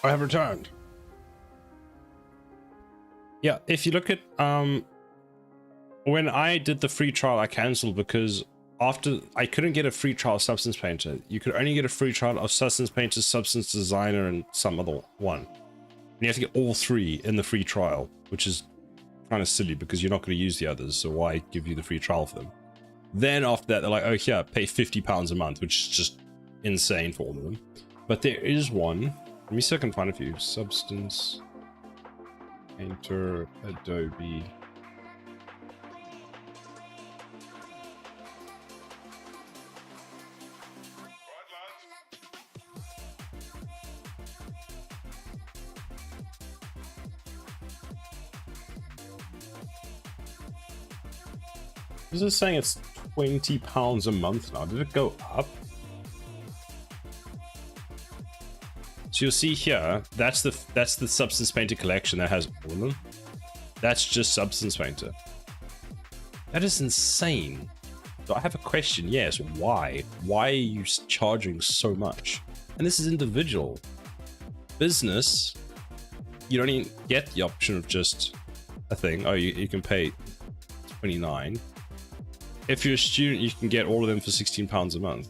I have returned. Yeah, if you look at when I did the free trial, I cancelled because after I couldn't get a free trial of Substance Painter. You could only get a free trial of Substance Painter, Substance Designer, and some other one. And you have to get all three in the free trial, which is kind of silly because you're not going to use the others, so why give you the free trial for them? Then after that, they're like, oh yeah, pay £50 a month, which is just insane for all of them. But there is one. Let me see if I can find a few. Substance Painter, Adobe. This is saying it's £20 a month now. Did it go up? So you'll see here, that's the Substance Painter collection that has all of them. That's just Substance Painter. That is insane. So I have a question. Yes, why? Why are you charging so much? And this is individual. Business, you don't even get the option of just a thing. Oh, you can pay 29. If you're a student, you can get all of them for £16 a month.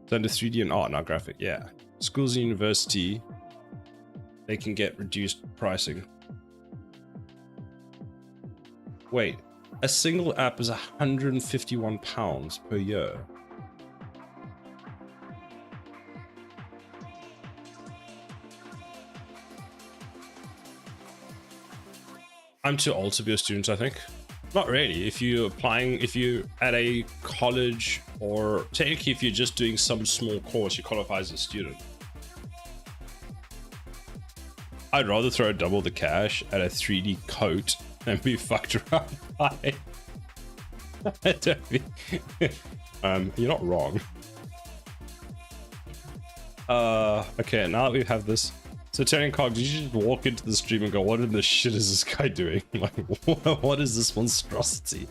It's under 3D and art, not graphic. Yeah. Schools and university, they can get reduced pricing. Wait, a single app is £151 per year. I'm too old to be a student, I think. Not really. If you're applying, if you're at a college, or technically if you're just doing some small course, you qualify as a student. I'd rather throw double the cash at a 3D coat than be fucked around by Adobe. You're not wrong. Okay, now that we have this. So Turning Cog, did you just walk into the stream and go, what in the shit is this guy doing? Like, what is this monstrosity?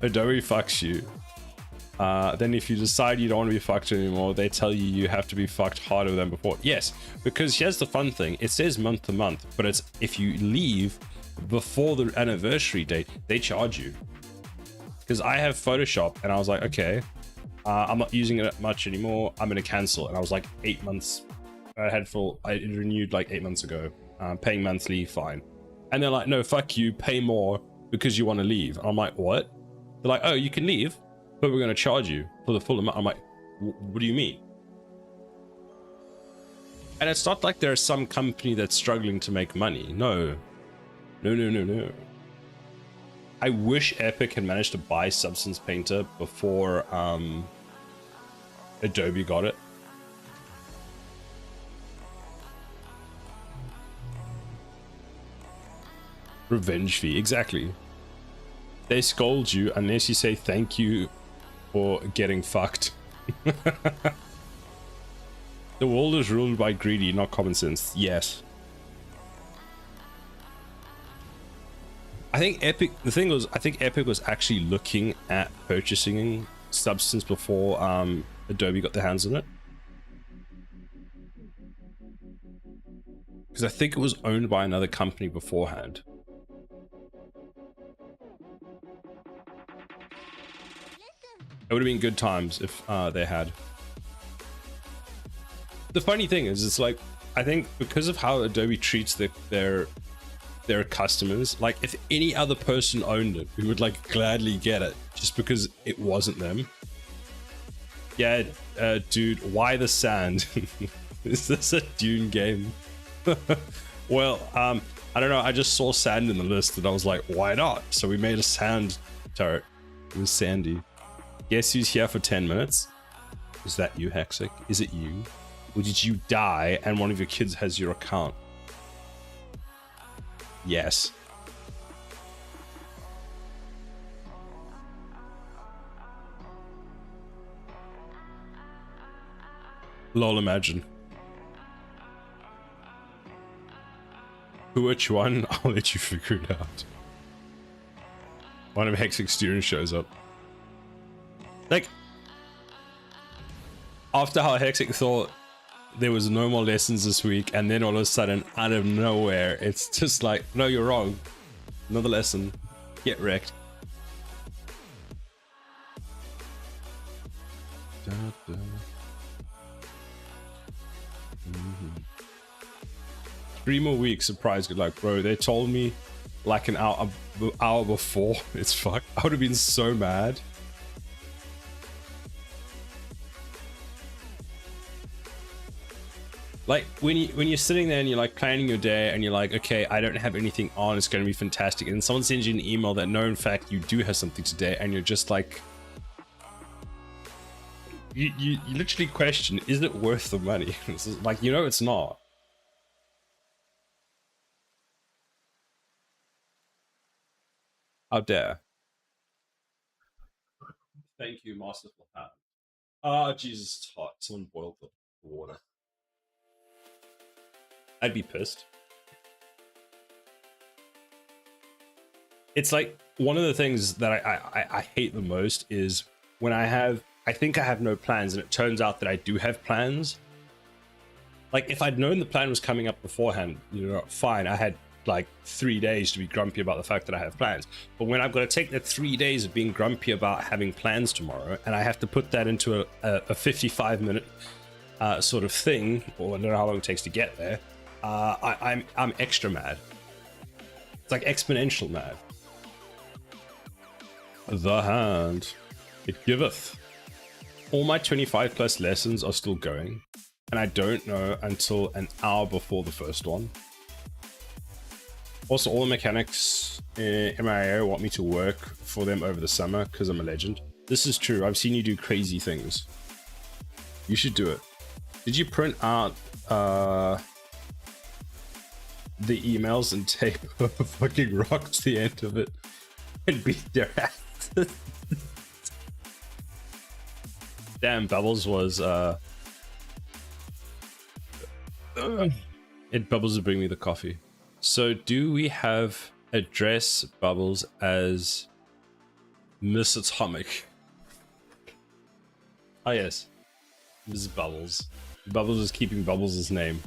Adobe fucks you. Then if you decide you don't want to be fucked anymore, they tell you you have to be fucked harder than before. Yes, because here's the fun thing. It says month to month, but it's if you leave before the anniversary date, they charge you. Because I have Photoshop and I was like, okay, I'm not using it much anymore. I'm going to cancel. And I was like 8 months. I renewed like 8 months ago, paying monthly, fine. And they're like, no, fuck you, pay more because you want to leave. And I'm like, what? They're like, oh, you can leave, but we're going to charge you for the full amount. I'm like, what do you mean? And it's not like there's some company that's struggling to make money. No. I wish Epic had managed to buy Substance Painter before Adobe got it. Revenge fee, exactly. They scold you unless you say thank you for getting fucked. The world is ruled by greedy, not common sense. Yes. I think Epic, the thing was, I think Epic was actually looking at purchasing Substance before Adobe got their hands on it. Because I think it was owned by another company beforehand. It would have been good times if they had. The funny thing is, it's like, I think because of how Adobe treats their customers, like if any other person owned it, we would like gladly get it just because it wasn't them. Yeah, dude, why the sand? Is this a Dune game? Well, I don't know. I just saw sand in the list and I was like, why not? So we made a sand turret. It was sandy. Guess who's here for 10 minutes? Is that you, Hexic? Is it you? Or did you die and one of your kids has your account? Yes. Lol, imagine. Which one? I'll let you figure it out. One of Hexic's students shows up. Like, after how Hexic thought there was no more lessons this week, and then all of a sudden, out of nowhere, it's just like, no, you're wrong. Another lesson. Get wrecked. Da, da. 3 more weeks, surprise, good luck, bro. They told me like an hour before. It's fucked. I would have been so mad. Like when you're sitting there and you're like planning your day and you're like, okay, I don't have anything on, it's going to be fantastic, and someone sends you an email that no, in fact, you do have something today, and you're just like, you literally question, is it worth the money? It's like, you know, it's not. How dare. Thank you, Masterful Hand. Ah, Jesus, it's hot. Someone boiled the water. I'd be pissed. It's like one of the things that I hate the most is when I think I have no plans and it turns out that I do have plans. Like if I'd known the plan was coming up beforehand, you know, fine. I had like 3 days to be grumpy about the fact that I have plans. But when I've got to take the 3 days of being grumpy about having plans tomorrow, and I have to put that into a 55-minute sort of thing, or I don't know how long it takes to get there, I'm extra mad. It's like exponential mad. The hand, it giveth. All my 25 plus lessons are still going, and I don't know until an hour before the first one. Also, all the mechanics in my area want me to work for them over the summer because I'm a legend. This is true. I've seen you do crazy things. You should do it. Did you print out the emails and tape a fucking rock to the end of it and beat their ass? Damn, Bubbles was Bubbles would bring me the coffee. So do we address Bubbles as Miss Atomic? Oh yes, Miss Bubbles. Bubbles is keeping Bubbles' name.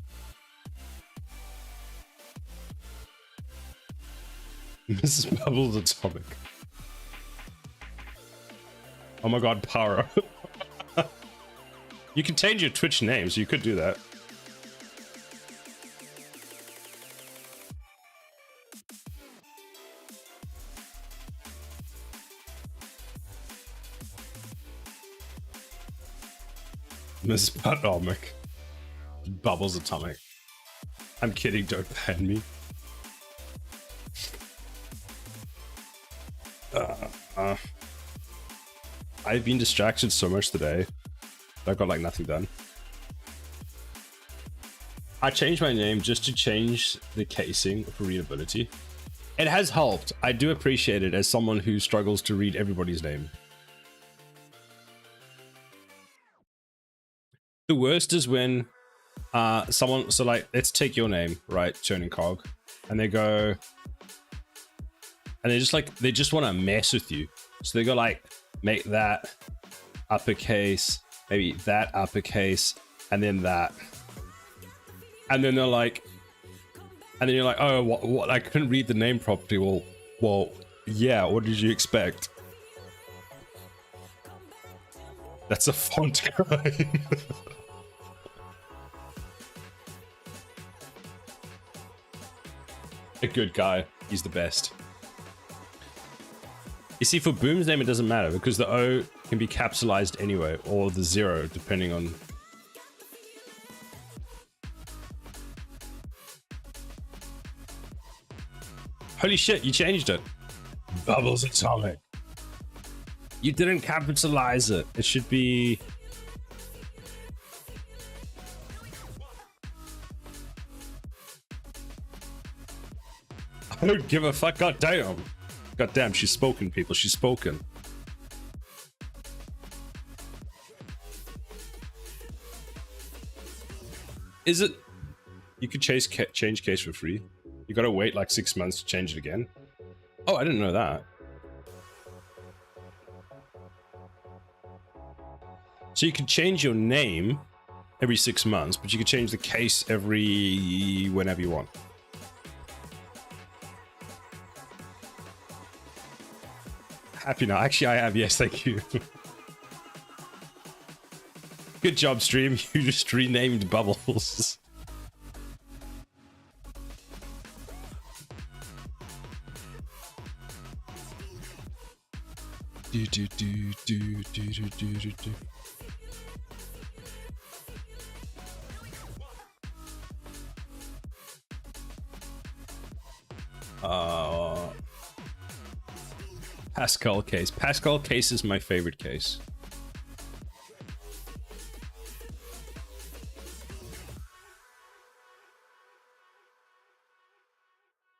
Mrs. Bubbles Atomic. Oh my god, power up. You can change your Twitch name, so you could do that. Miss Atomic. Bubbles Atomic. I'm kidding, don't ban me. I've been distracted so much today. I got like nothing done. I changed my name just to change the casing for readability. It has helped. I do appreciate it as someone who struggles to read everybody's name. The worst is when someone, so like, let's take your name, right, Turning Cog, and they go, and they just want to mess with you. So they go like, make that uppercase, maybe that uppercase, and then that. And then they're like, and then you're like, oh, what? I couldn't read the name properly. Well, yeah, what did you expect? That's a font crime. A good guy. He's the best. You see, for Boom's name, it doesn't matter because the O can be capsulized anyway, or the 0, depending on... Holy shit, you changed it. Bubbles Atomic. You didn't capitalize it. It should be... I don't give a fuck. God damn. God damn, she's spoken, people. She's spoken. Is it... You could change case for free. You gotta wait like 6 months to change it again. Oh, I didn't know that. So you could change your name, every 6 months, but you can change the case every whenever you want. Happy now. Actually, I have. Yes, thank you. Good job, stream. You just renamed Bubbles. Do do do do do do do do do. Pascal case. Pascal case is my favorite case.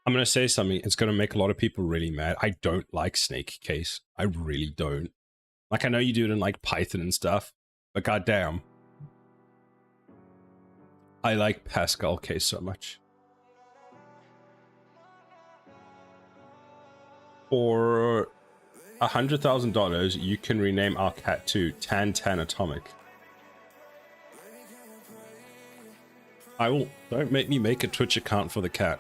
I'm gonna say something. It's gonna make a lot of people really mad. I don't like snake case. I really don't. Like, I know you do it in like Python and stuff, but goddamn, I like Pascal case so much. For $100,000, you can rename our cat to Tan Tan Atomic. I will. Don't make me make a Twitch account for the cat.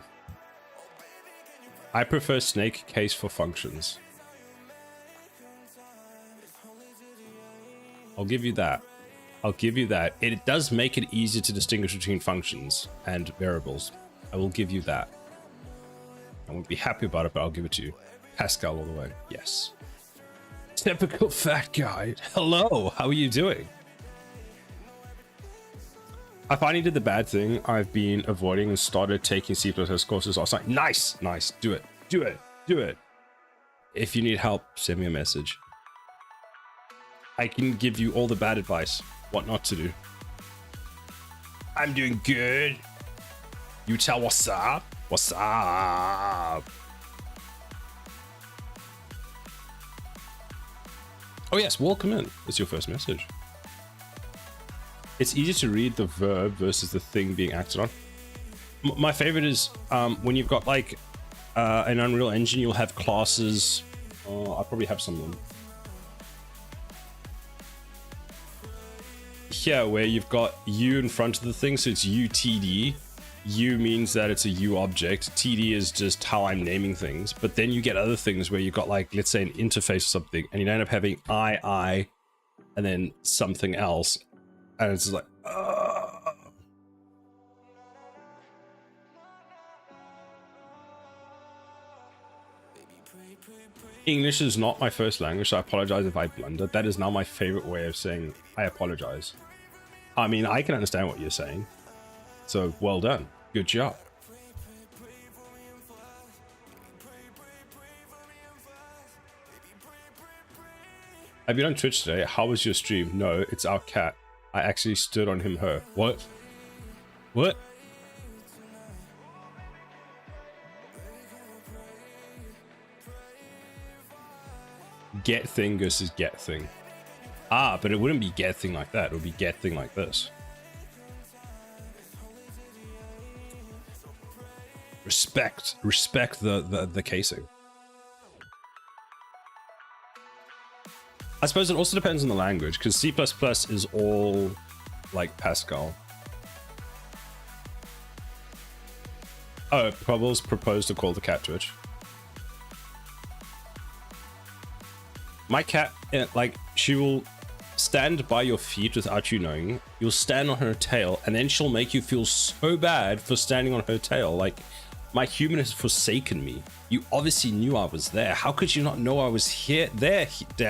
I prefer snake case for functions. I'll give you that. I'll give you that. It does make it easier to distinguish between functions and variables. I will give you that. I won't be happy about it, but I'll give it to you. Pascal all the way. Yes. Typical fat guy. Hello, how are you doing? I finally did the bad thing I've been avoiding and started taking C++ courses. I was like, nice, nice, do it, do it, do it. If you need help, send me a message. I can give you all the bad advice, what not to do. I'm doing good. You tell what's up? What's up? Oh yes, welcome in. It's your first message. It's easier to read the verb versus the thing being acted on. My favorite is when you've got like an Unreal Engine, you'll have classes. I'll probably have some of them. Here, where you've got U in front of the thing, so it's UTD. U means that it's a U object. TD is just how I'm naming things. But then you get other things where you've got like, let's say an interface or something, and you end up having I, and then something else. And it's like, English is not my first language, so I apologize if I blundered. That is now my favorite way of saying I apologize. I mean, I can understand what you're saying. So, well done. Good job. Have you done Twitch today? How was your stream? No, it's our cat. I actually stood on him, her. What? What? Get thing versus get thing. Ah, but it wouldn't be get thing like that. It would be get thing like this. Respect the casing. I suppose it also depends on the language, because C++ is all like Pascal. Oh, Bubbles proposed to call the cat Twitch. My cat, like, she will stand by your feet without you knowing. You'll stand on her tail, and then she'll make you feel so bad for standing on her tail. Like, my human has forsaken me. You obviously knew I was there. How could you not know I was here, there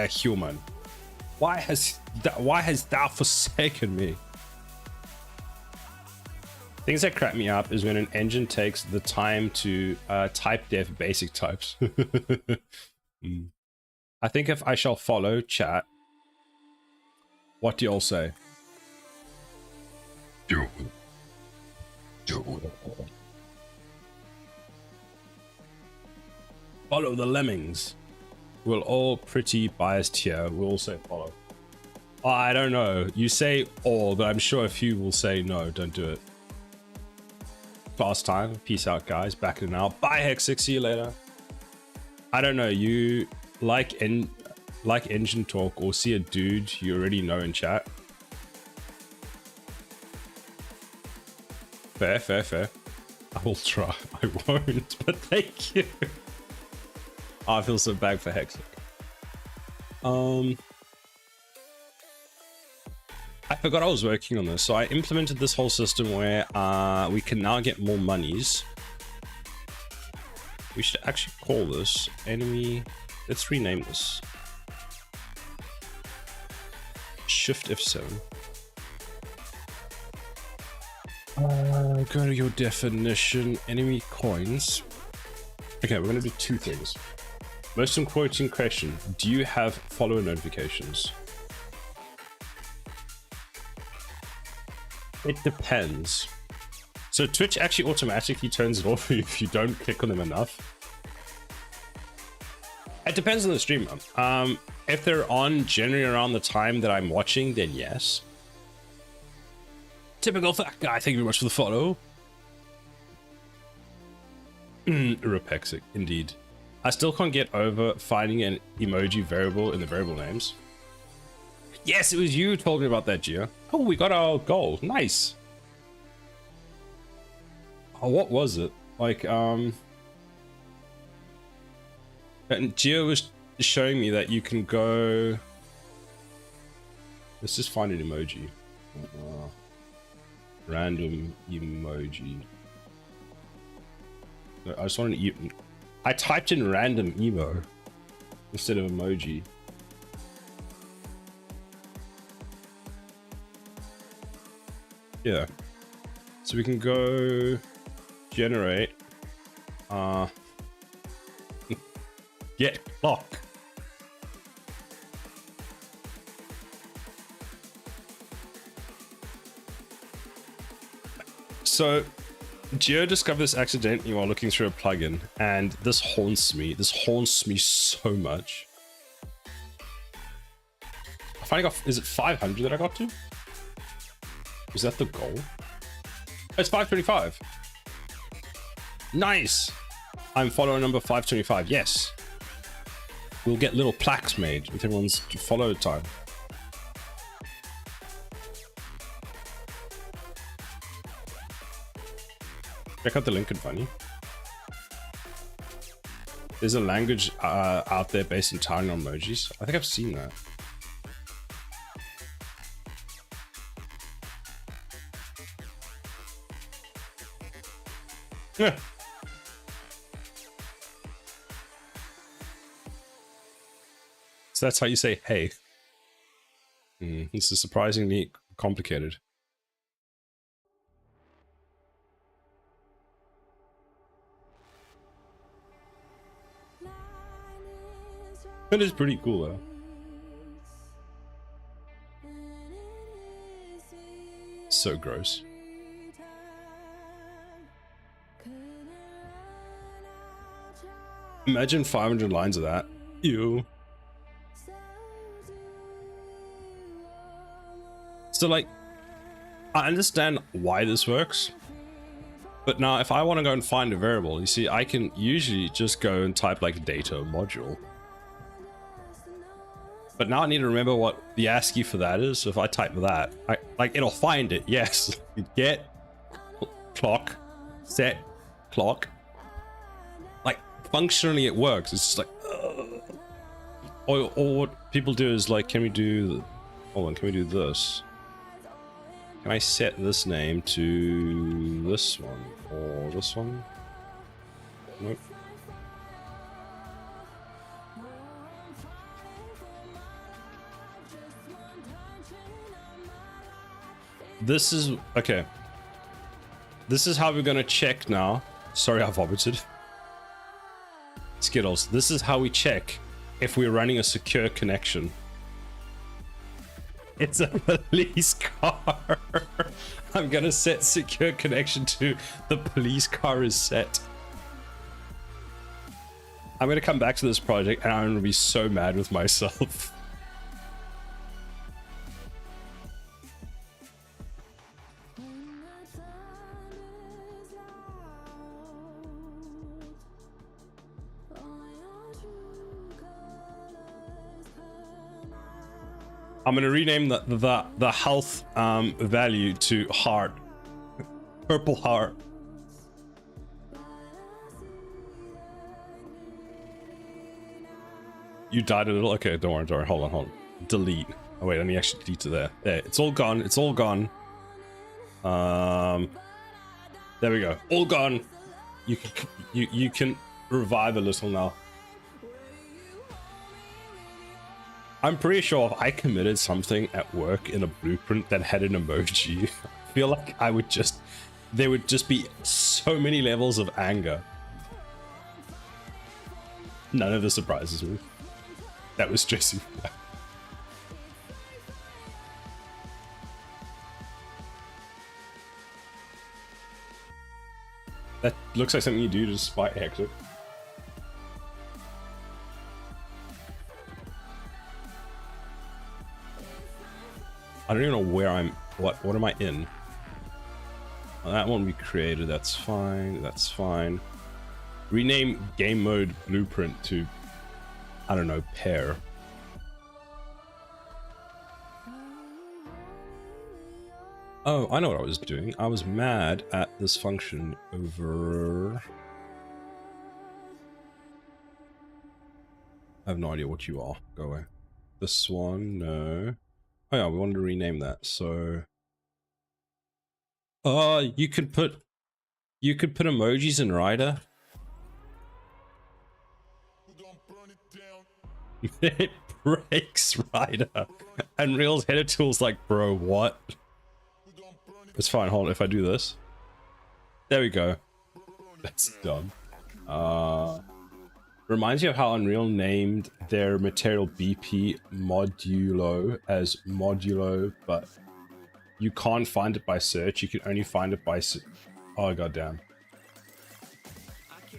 human? Why has thou forsaken me? Things that crap me up is when an engine takes the time to type def basic types. I think if I shall follow chat, what do you all say? Follow the lemmings. We're all pretty biased here. We'll all say follow. Oh, I don't know. You say all, but I'm sure a few will say no, don't do it. Class time. Peace out, guys. Back in an hour. Bye, Hex6. See you later. I don't know. You like engine talk or see a dude you already know in chat. Fair, fair, fair. I will try. I won't, but thank you. Oh, I feel so bad for Hexic. I forgot I was working on this. So I implemented this whole system where we can now get more monies. We should actually call this enemy. Let's rename this. Shift F7. Go to your definition, enemy coins. Okay, we're gonna do two things. Most important question, do you have follower notifications? It depends. So Twitch actually automatically turns it off if you don't click on them enough. It depends on the streamer. If they're on generally around the time that I'm watching, then yes. Typical fat guy, thank you very much for the follow. Repexic, indeed. I still can't get over finding an emoji variable in the variable names. Yes, it was you who told me about that, Gia. Oh, we got our goal. Nice. Oh, what was it? Like, and Gia was showing me that you can go... Let's just find an emoji. Random emoji. I just wanted to... I typed in random emo instead of emoji. Yeah. So we can go generate get clock. So Geo discovered this accidentally while looking through a plugin, and this haunts me. This haunts me so much. I finally got, is it 500 that I got to? Is that the goal? It's 525. Nice. I'm follower number 525. Yes. We'll get little plaques made with everyone's follow time. Check out the link in funny. There's a language out there based entirely on emojis. I think I've seen that. Yeah. So that's how you say hey. This is surprisingly complicated. It is pretty cool though. So gross. Imagine 500 lines of that. Ew. So like, I understand why this works. But now if I want to go and find a variable, you see, I can usually just go and type like data module. But now I need to remember what the ASCII for that is. So if I type that, like it'll find it. Yes. Get clock, set clock. Like functionally it works. It's just like, or what people do is like, can we do, hold on, can we do this? Can I set this name to this one or this one? Nope. This is, okay. This is how we're gonna check now. Sorry, I vomited. Skittles. This is how we check if we're running a secure connection. It's a police car. I'm gonna set secure connection to the police car is set. I'm gonna come back to this project and I'm gonna be so mad with myself. I'm gonna rename the health value to hard. purple heart. You died a little. Okay, don't worry. Hold on. Delete. Oh wait, let me actually delete it there. There, it's all gone. It's all gone. There we go. All gone. You can revive a little now. I'm pretty sure if I committed something at work in a blueprint that had an emoji, I feel like there would just be so many levels of anger. None of this surprises me. That was Jesse. That looks like something you do to spite exit. I don't even know where I'm. What am I in? Well, that one we created. That's fine. That's fine. Rename game mode blueprint to, I don't know, pair. Oh, I know what I was doing. I was mad at this function over... I have no idea what you are. Go away. This one, no. Oh yeah, we wanted to rename that, so... Oh, you could put emojis in Rider. It breaks Rider. And Real's header tool's like, bro, what? It's fine, hold on, if I do this. There we go. That's dumb. Reminds you of how Unreal named their material BP modulo as modulo, but you can't find it by search, you can only find it by... Oh, goddamn.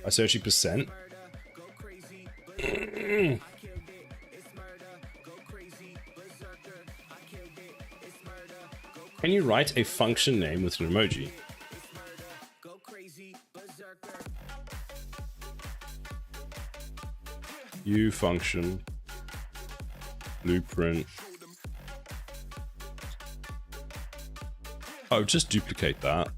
By searching percent. Can you write a function name with an emoji? U function blueprint. Oh, just duplicate that.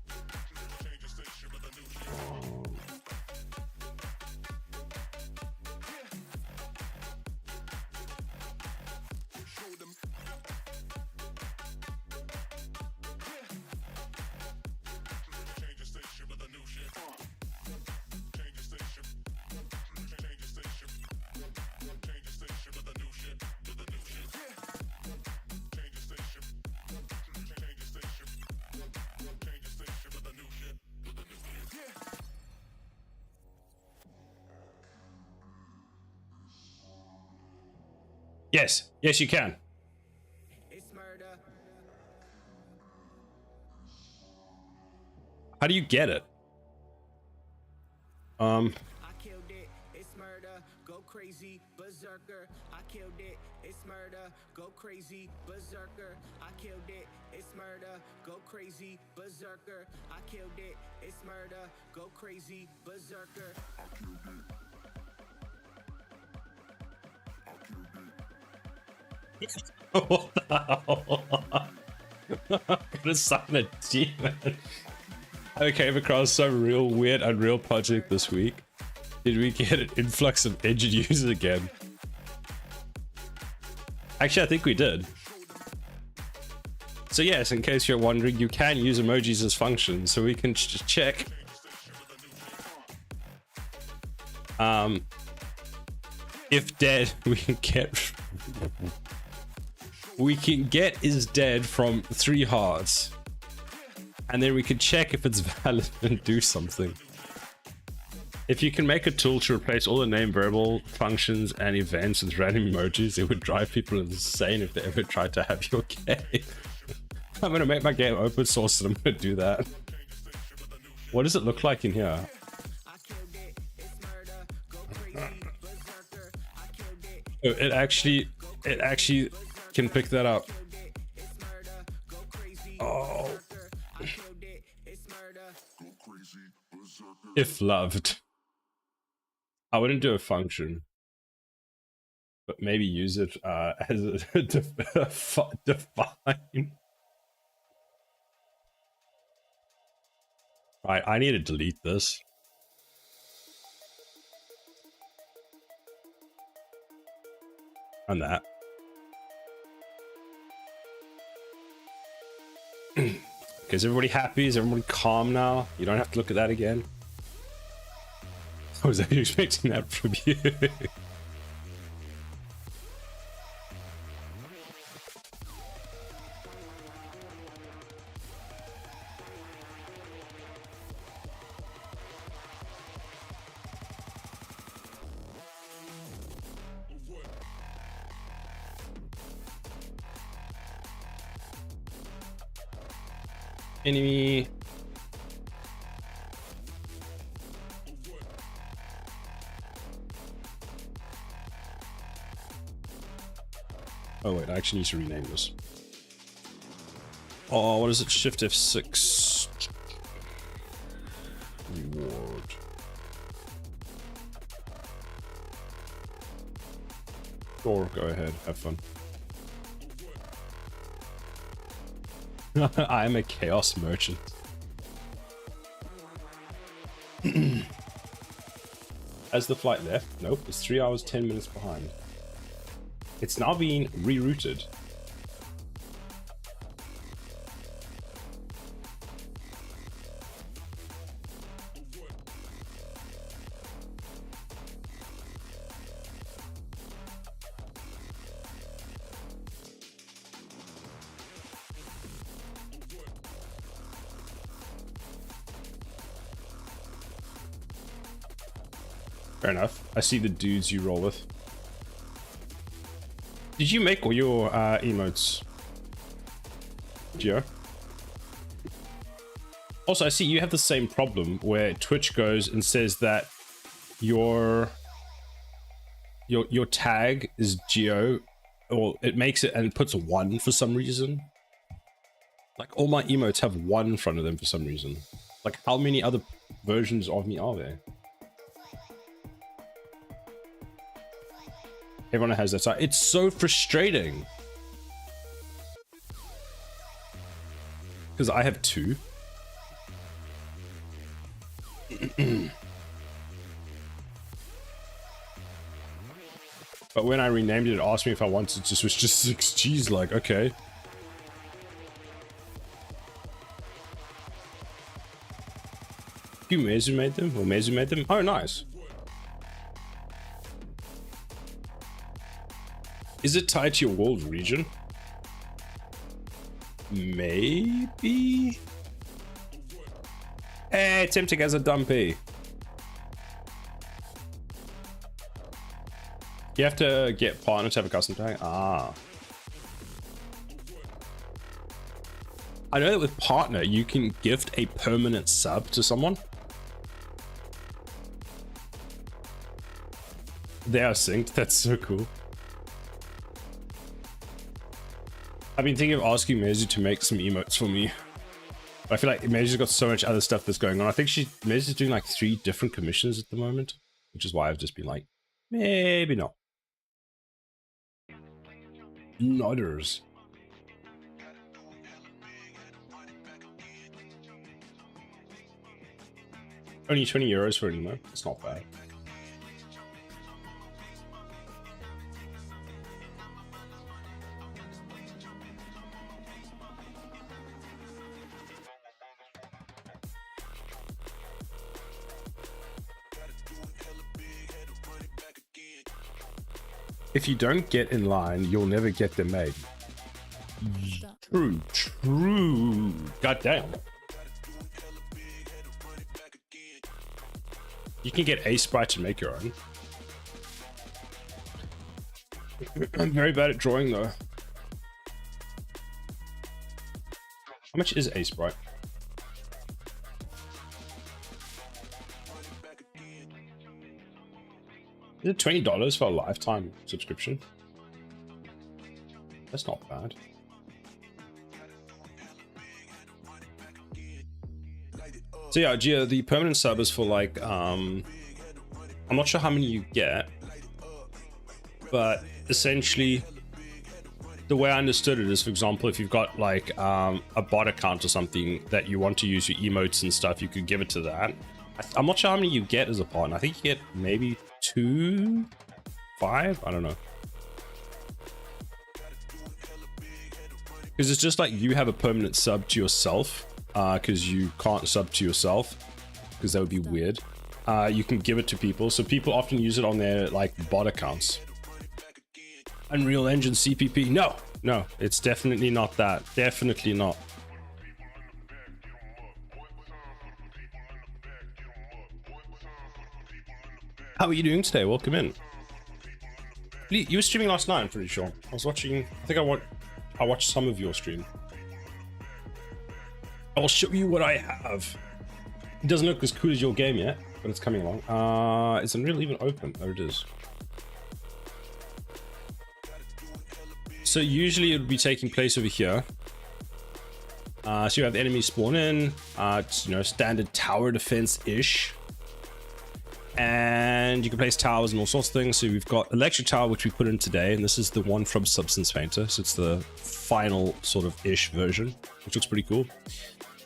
Yes, yes you can. How do you get it? I killed it, it's murder, go crazy, berserker. I killed it, it's murder, go crazy, berserker. I killed it, it's murder, go crazy, berserker. I killed it, it's murder, go crazy, berserker. What the hell? What a sign of demon. I came across some real weird Unreal project this week. Did we get an influx of engine users again? Actually, I think we did. So yes, in case you're wondering, you can use emojis as functions, so we can just check. If dead, we can get is dead from 3 hearts. And then we can check if it's valid and do something. If you can make a tool to replace all the name variable functions and events with random emojis, it would drive people insane if they ever tried to have your game. I'm gonna make my game open source and I'm gonna do that. What does it look like in here? Oh, it actually can pick that up. Oh. If loved. I wouldn't do a function, but maybe use it as a define. Right, I need to delete this. And that. Okay, is everybody happy? Is everybody calm now? You don't have to look at that again. I was actually expecting that from you. Enemy. Oh wait, I actually need to rename this. Oh, what is it? Shift F6. Reward. Sure, go ahead, have fun. I am a chaos merchant. Has the flight left? Nope, it's 3 hours 10 minutes behind. It's now being rerouted. Fair enough. I see the dudes you roll with. Did you make all your emotes, Gio? Also, I see you have the same problem where Twitch goes and says that your tag is Geo, or it makes it and it puts 1 for some reason. Like all my emotes have 1 in front of them for some reason. Like how many other versions of me are there? Everyone has that side. It's so frustrating. Because I have 2. But when I renamed it, it asked me if I wanted to switch to 6Gs. Like, okay. You Mezu made them? Or Mezu made them? Oh, nice. Is it tied to your world region? Maybe? Eh, tempting as a dumpy. You have to get partner to have a custom tag? Ah. I know that with partner, you can gift a permanent sub to someone. They are synced. That's so cool. I've been thinking of asking Mezu to make some emotes for me. But I feel like Mezu's got so much other stuff that's going on. I think Mezu's doing like 3 different commissions at the moment, which is why I've just been like, maybe not. Nodders. Only 20 euros for an emote. It's not bad. If you don't get in line, you'll never get them made. True, true. God damn. You can get a sprite and make your own. I'm very bad at drawing though. How much is a sprite? Is it $20 for a lifetime subscription? That's not bad. So yeah, Gia, the permanent sub is for like, I'm not sure how many you get, but essentially the way I understood it is, for example, if you've got like a bot account or something that you want to use your emotes and stuff, you could give it to that. I'm not sure how many you get as a partner. I think you get maybe 2, 5. I don't know. Because it's just like you have a permanent sub to yourself, because you can't sub to yourself, because that would be weird. You can give it to people, so people often use it on their like bot accounts. Unreal Engine CPP? No, it's definitely not that. Definitely not. How are you doing today? Welcome in. You were streaming last night, I'm pretty sure. I was watching, I think I watched some of your stream. I'll show you what I have. It doesn't look as cool as your game yet, but it's coming along. Is Unreal even open? There it is. So usually it would be taking place over here. So you have enemies spawn in. It's, you know, standard tower defense-ish. And you can place towers and all sorts of things. So we've got electric tower, which we put in today, and this is the one from Substance Painter. So it's the final sort of ish version, which looks pretty cool.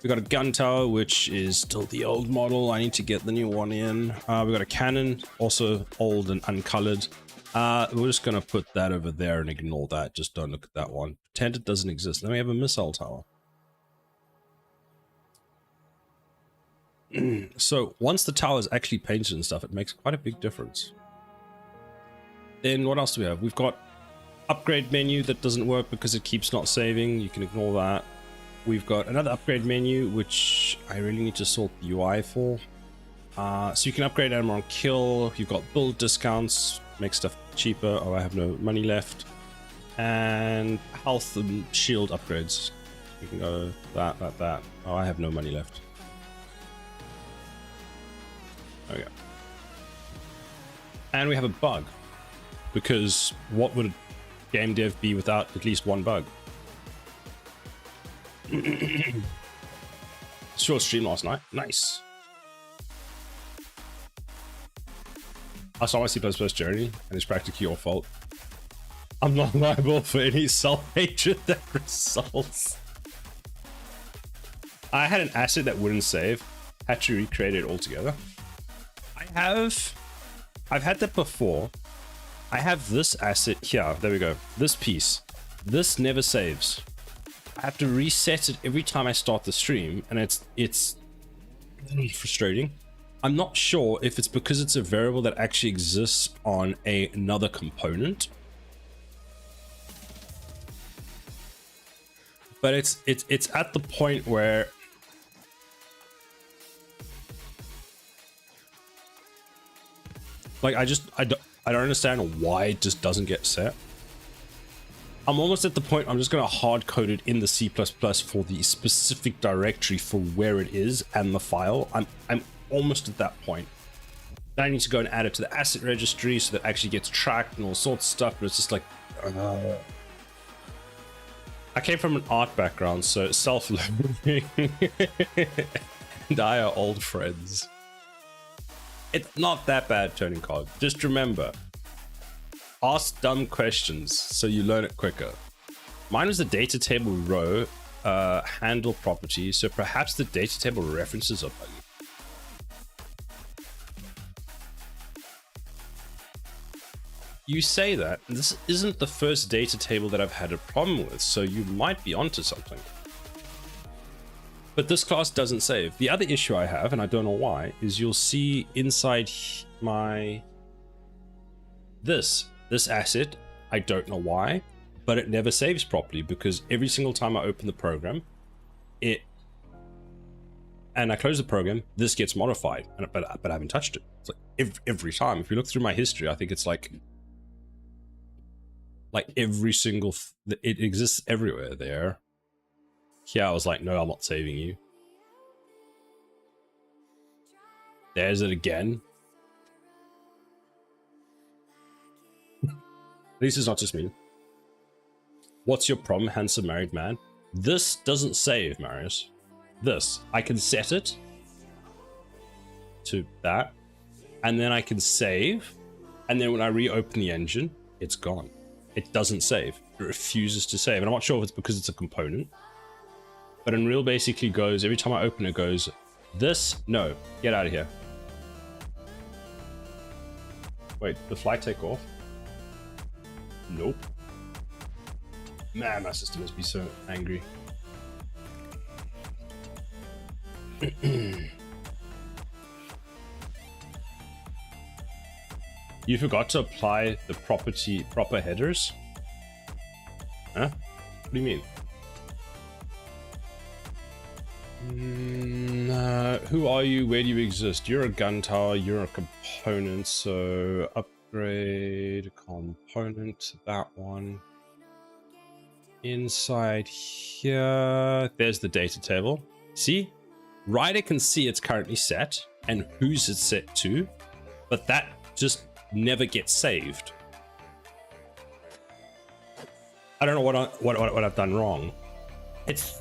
We got a gun tower, which is still the old model. I need to get the new one in. We got a cannon, also old and uncolored. We're just gonna put that over there and ignore that. Just don't look at that one. Pretend it doesn't exist. Then we have a missile tower. So once the tower is actually painted and stuff, it makes quite a big difference. Then what else do we have? We've got upgrade menu that doesn't work because it keeps not saving. You can ignore that. We've got another upgrade menu, which I really need to sort the UI for. So you can upgrade armor on kill. You've got build discounts, make stuff cheaper. Oh, I have no money left. And health and shield upgrades. You can go that. Oh, I have no money left. There we go. And we have a bug, because what would a game dev be without at least one bug? Short stream last night. Nice. I saw my C++ journey, and it's practically your fault. I'm not liable for any self-hatred that results. I had an asset that wouldn't save. Had to recreate it altogether. I've had that before. I have this asset here. There we go. This piece. This never saves. I have to reset it every time I start the stream, and it's really frustrating. I'm not sure if it's because it's a variable that actually exists on another component, but it's at the point where like I don't understand why it just doesn't get set. I'm almost at the point I'm just going to hard code it in the C++ for the specific directory for where it is and the file. I'm almost at that point. Then I need to go and add it to the asset registry so that it actually gets tracked and all sorts of stuff, but it's just like I came from an art background, so self-learning and I are old friends. It's not that bad, turning cog. Just remember, ask dumb questions so you learn it quicker. Mine was the data table row handle property, so perhaps the data table references are buggy. You say that, this isn't the first data table that I've had a problem with, so you might be onto something. But this class doesn't save. The other issue I have, and I don't know why, is you'll see inside my this asset, I don't know why, but it never saves properly, because every single time I open the program, and I close the program, this gets modified, but I haven't touched it. It's like every time. If you look through my history, I think it's like every single it exists everywhere there. Here I was like, no, I'm not saving you. There's it again. At least it's not just me. What's your problem, handsome married man? This doesn't save, Marius. This, I can set it to that, and then I can save, and then when I reopen the engine, it's gone. It doesn't save. it refuses to save. And I'm not sure if it's because it's a component. But Unreal basically goes, every time I open it goes, this, no, get out of here. Wait, the flight take off? Nope. Man, my system must be so angry. You forgot to apply the proper headers? Huh? What do you mean? Who are you? Where do you exist? You're a gun tower, you're a component, so upgrade component, that one. Inside here, there's the data table. See? Ryder can see it's currently set and who's it set to, but that just never gets saved. I don't know what I've done wrong. It's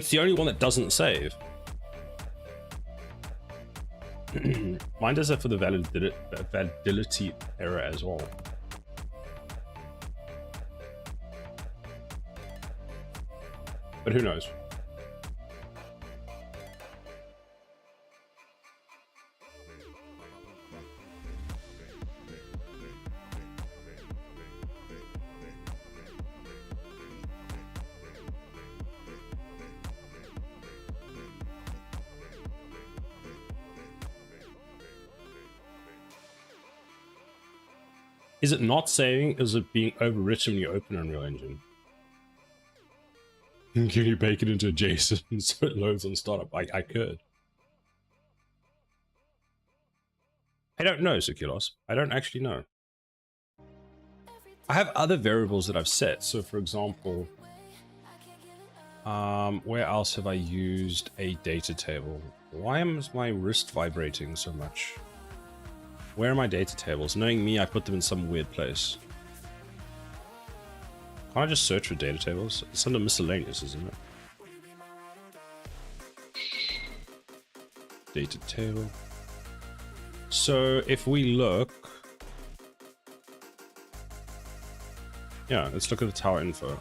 the only one that doesn't save. Mine does it for the validity error as well. But who knows? Is it not saving? Is it being overwritten when you open Unreal Engine? Can you bake it into JSON so it loads on startup? I could. I don't know, Seculos. I don't actually know. I have other variables that I've set. So for example, where else have I used a data table? Why is my wrist vibrating so much? Where are my data tables? Knowing me, I put them in some weird place. Can't I just search for data tables? It's under miscellaneous, isn't it? Data table. So if we look... Yeah, let's look at the tower info.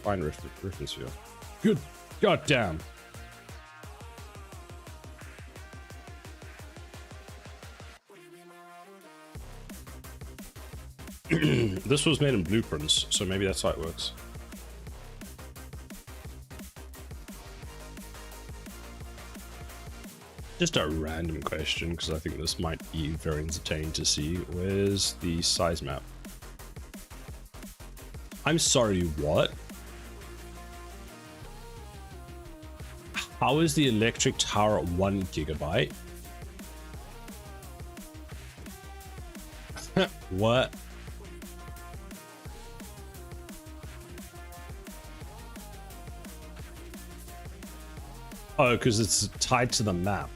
Find reference view. Good goddamn! This was made in blueprints, so maybe that's how it works. Just a random question, because I think this might be very entertaining to see. Where's the size map? I'm sorry, what? How is the electric tower at 1 gigabyte? What? Oh, because it's tied to the map.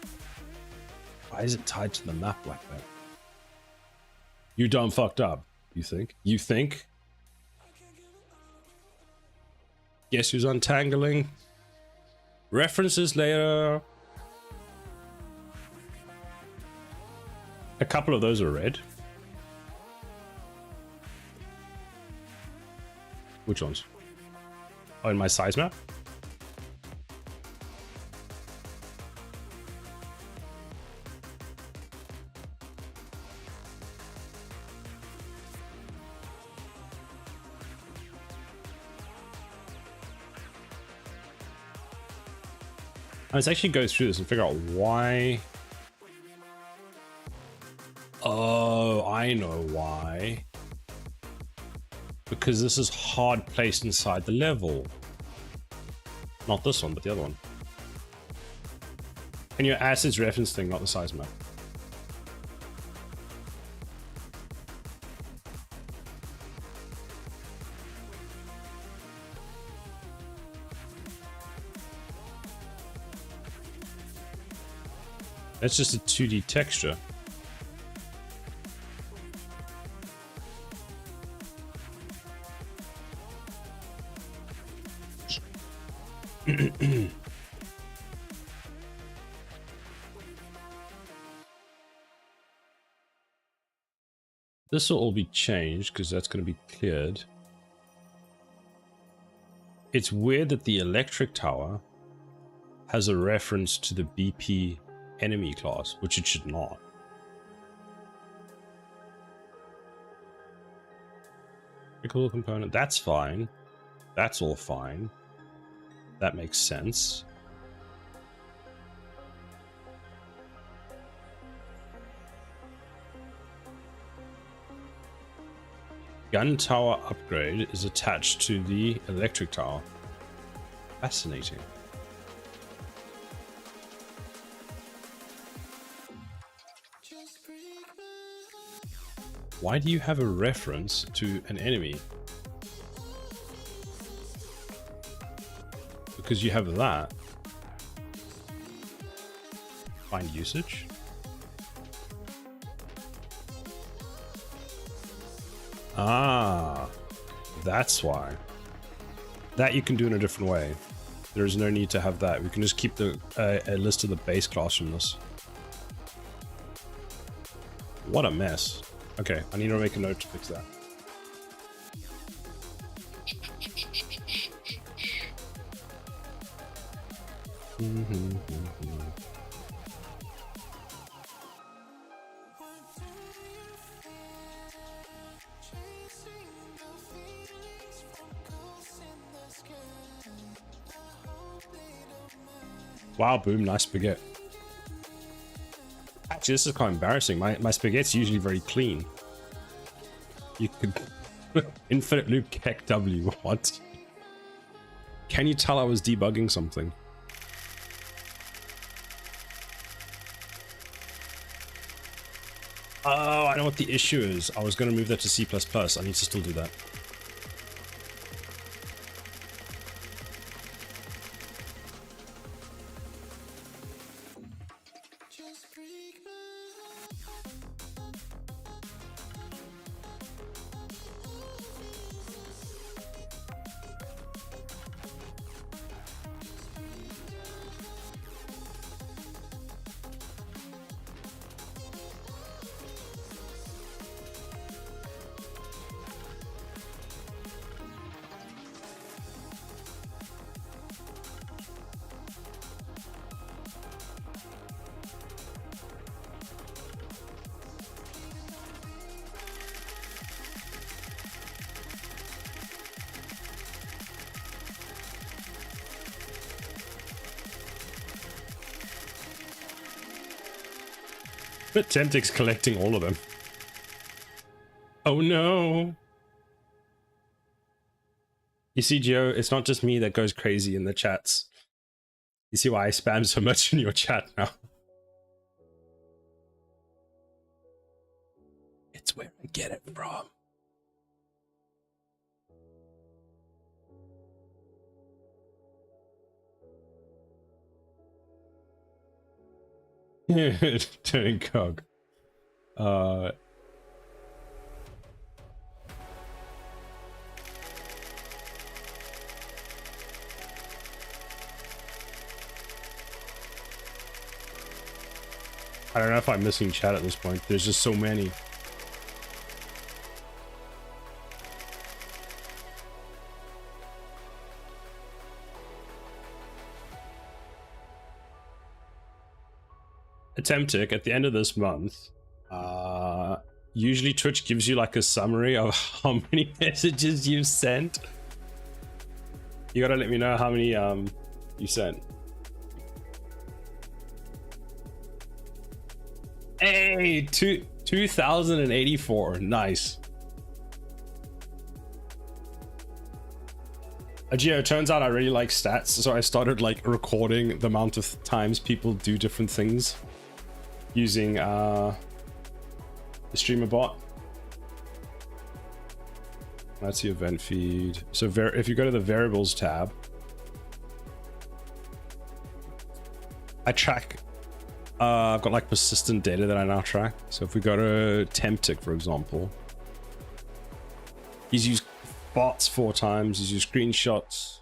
Why is it tied to the map like that? You done fucked up, you think? You think? Guess who's untangling? References later. A couple of those are red. Which ones? Oh, in my size map? Let's actually go through this and figure out why. Oh, I know why. Because this is hard placed inside the level. Not this one, but the other one. And your assets reference thing, not the size map. That's just a 2D texture. This will all be changed because that's going to be cleared. It's weird that the electric tower has a reference to the BP enemy class, which it should not. Critical component, that's fine. That's all fine. That makes sense. Gun tower upgrade is attached to the electric tower. Fascinating. Why do you have a reference to an enemy? Because you have that. Find usage. Ah, that's why. That you can do in a different way. There's no need to have that. We can just keep the a list of the base class from this. What a mess. Okay, I need to make a note to fix that. Wow, boom, nice spaghetti. Actually, this is quite embarrassing. My spaghetti's usually very clean. You could... Infinite loop keck W, what? Can you tell I was debugging something? Oh, I know what the issue is. I was going to move that to C++. I need to still do that. But Temptic's collecting all of them. Oh no! You see, Geo, it's not just me that goes crazy in the chats. You see why I spam so much in your chat now? It's where I get it from. Turning cog. I don't know if I'm missing chat at this point. There's just so many. Attemptic at the end of this month, usually Twitch gives you like a summary of how many messages you've sent. You gotta let me know how many you sent. Hey, 2084, nice. Geo, turns out I really like stats, so I started like recording the amount of times people do different things using the streamer bot. That's the event feed. So if you go to the variables tab, I track, I've got like persistent data that I now track. So if we go to Temptic, for example, he's used bots 4 times, he's used screenshots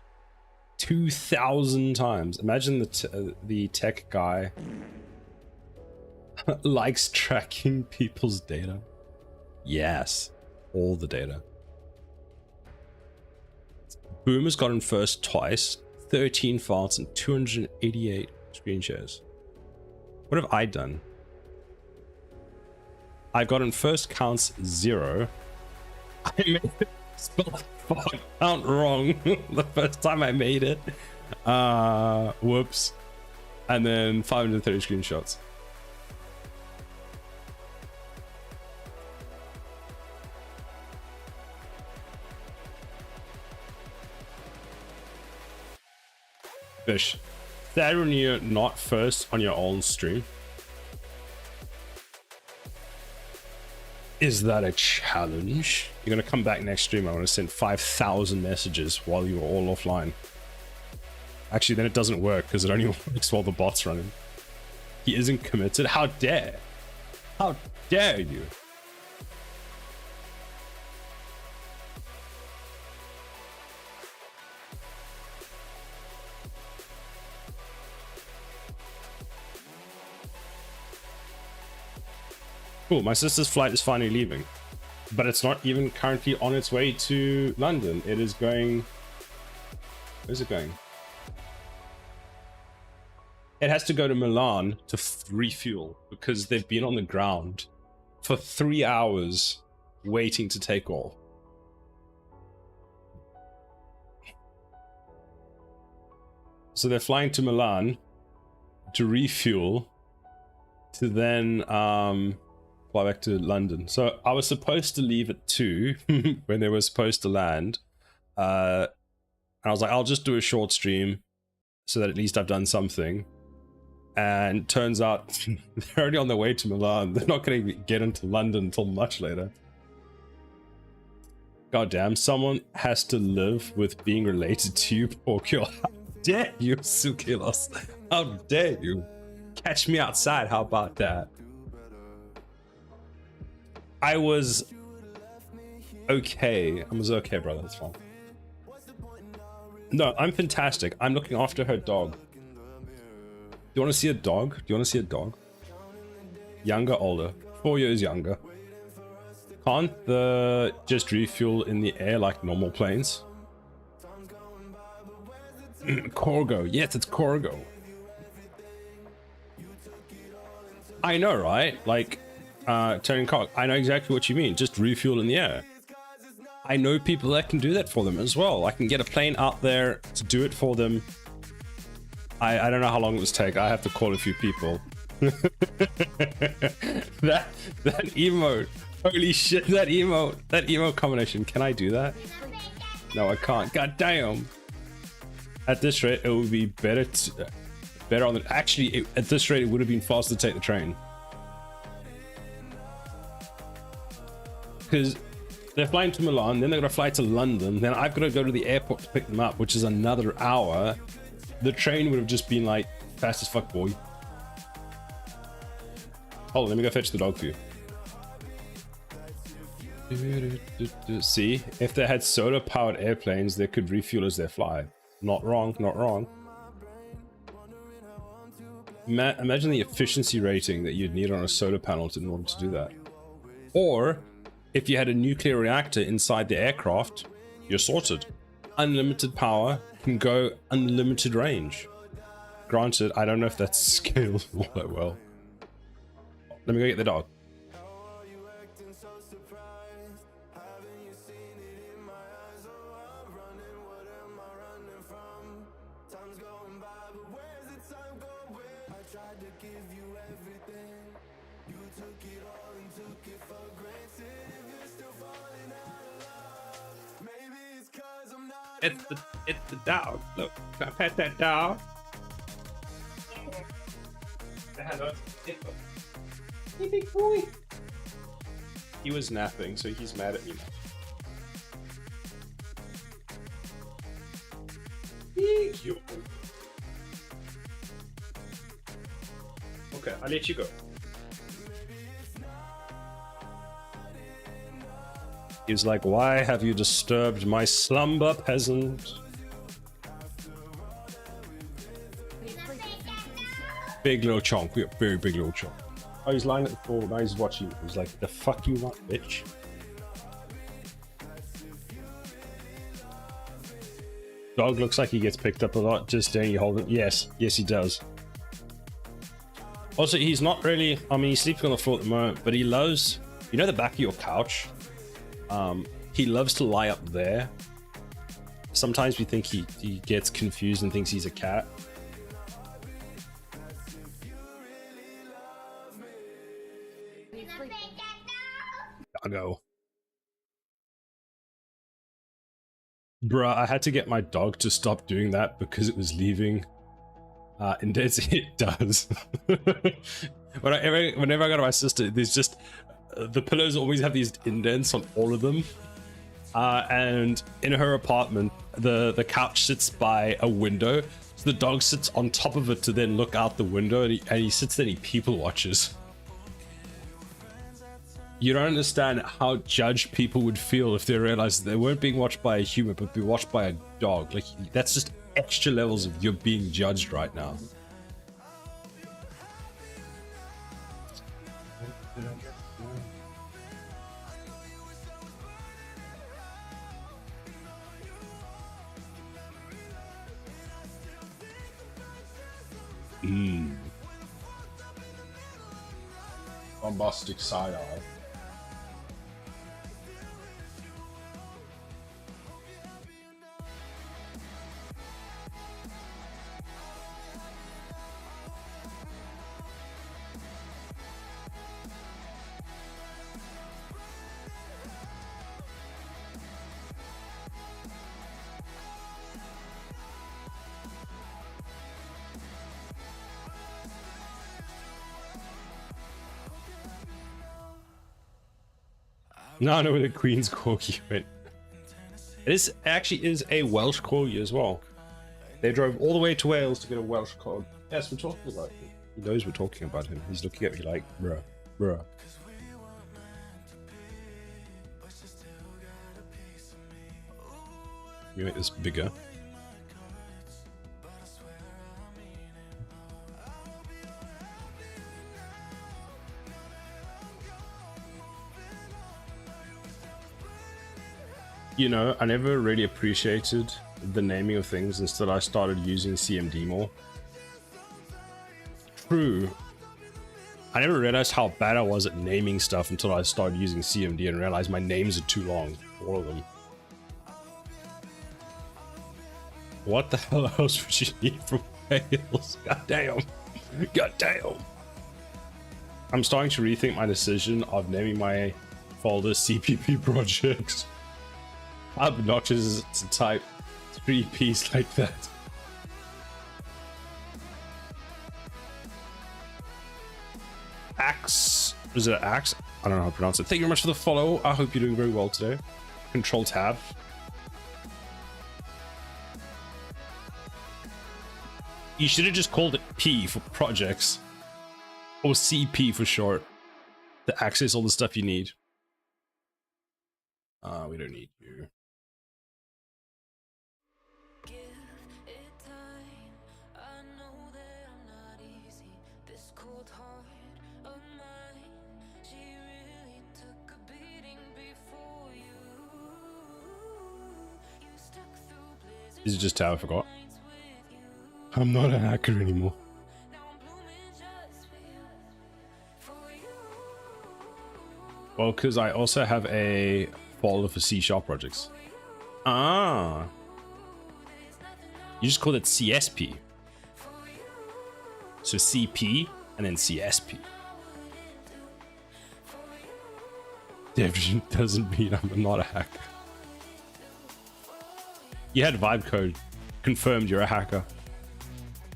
2,000 times. Imagine the tech guy likes tracking people's data. Yes, all the data. Boom has gotten first twice, 13 files and 288 screen shares. What have I done? I've gotten first counts 0. I made it spell fuck count wrong the first time I made it. Whoops. And then 530 screenshots. Fish. That when you're not first on your own stream. Is that a challenge? You're gonna come back next stream. I'm gonna send 5,000 messages while you're all offline. Actually, then it doesn't work because it only works while the bot's running. He isn't committed. How dare? How dare you? Cool, my sister's flight is finally leaving, but it's not even currently on its way to London. It is going... Where's it going? It has to go to Milan to refuel because they've been on the ground for 3 hours waiting to take off. So they're flying to Milan to refuel to then fly back to London. So I was supposed to leave at 2 when they were supposed to land. And I was like, I'll just do a short stream so that at least I've done something. And turns out they're already on their way to Milan. They're not going to get into London until much later. God damn, someone has to live with being related to you, Porkyo. How dare you, Sukilos? How dare you? Catch me outside, how about that? I was okay. I was okay, brother. That's fine. No, I'm fantastic. I'm looking after her dog. Do you want to see a dog? Do you want to see a dog? Younger, older? 4 years younger. Can't the just refuel in the air like normal planes? Corgo. Yes, it's Corgo. I know, right? Like, turning cock. I know exactly what you mean. Just refuel in the air. I know people that can do that for them as well. I can get a plane out there to do it for them. I don't know how long it was take. I have to call a few people. that emote. Holy shit, that emote combination. Can I do that? No, I can't. God damn. At this rate, it would be better on the... Actually, at this rate, it would have been faster to take the train. Because they're flying to Milan, then they're going to fly to London, then I've got to go to the airport to pick them up, which is another hour. The train would have just been like, fast as fuck, boy. Hold on, let me go fetch the dog for you. See, if they had solar-powered airplanes, they could refuel as they fly. Not wrong, not wrong. Imagine the efficiency rating that you'd need on a solar panel in order to do that. Or, if you had a nuclear reactor inside the aircraft, you're sorted. Unlimited power can go unlimited range. Granted, I don't know if that scales all that well. Let me go get the dog. It's the dog. Look, can I pet that dog? Hello. Hey, big boy. He was napping, so he's mad at me now. Thank you. Okay, I'll let you go. He's like, why have you disturbed my slumber, peasant? Big little chunk. We are very big little chunk. Oh, he's lying at the floor. Now he's watching. He's like, the fuck you want, bitch? Dog looks like he gets picked up a lot. Just staying holding. Yes, yes, he does. Also, he's not really. I mean, he's sleeping on the floor at the moment, but he loves. You know, the back of your couch. He loves to lie up there. Sometimes we think he gets confused and thinks he's a cat. Doggo. Bruh, I had to get my dog to stop doing that because it was leaving indents. It does. Whenever I go to my sister, there's just the pillows always have these indents on all of them. And in her apartment, the couch sits by a window, so the dog sits on top of it to then look out the window, and he sits there and he people watches. You don't understand how judged people would feel if they realized they weren't being watched by a human, but being watched by a dog. Like, that's just extra levels of you're being judged right now. Bombastic side eye. No, I know where the Queen's Corgi went. It actually is a Welsh Corgi as well. They drove all the way to Wales to get a Welsh Corgi. Yes, we're talking about him. He knows we're talking about him. He's looking at me like, bruh, bruh. Let me make this bigger. You know, I never really appreciated the naming of things until I started using CMD more. True. I never realized how bad I was at naming stuff until I started using CMD and realized my names are too long, all of them. What the hell else would you need from Wales? God damn. God damn. I'm starting to rethink my decision of naming my folder CPP projects. Obnoxious to type 3Ps like that. Axe. Is it Axe? I don't know how to pronounce it. Thank you very much for the follow. I hope you're doing very well today. Control tab. You should have just called it P for projects. Or CP for short. To access all the stuff you need. We don't need you. Is it just how I forgot? I'm not a hacker anymore. Well, because I also have a folder for C# projects. Ah. You just call it CSP. So CP and then CSP. That doesn't mean I'm not a hacker. You had vibe code. Confirmed you're a hacker.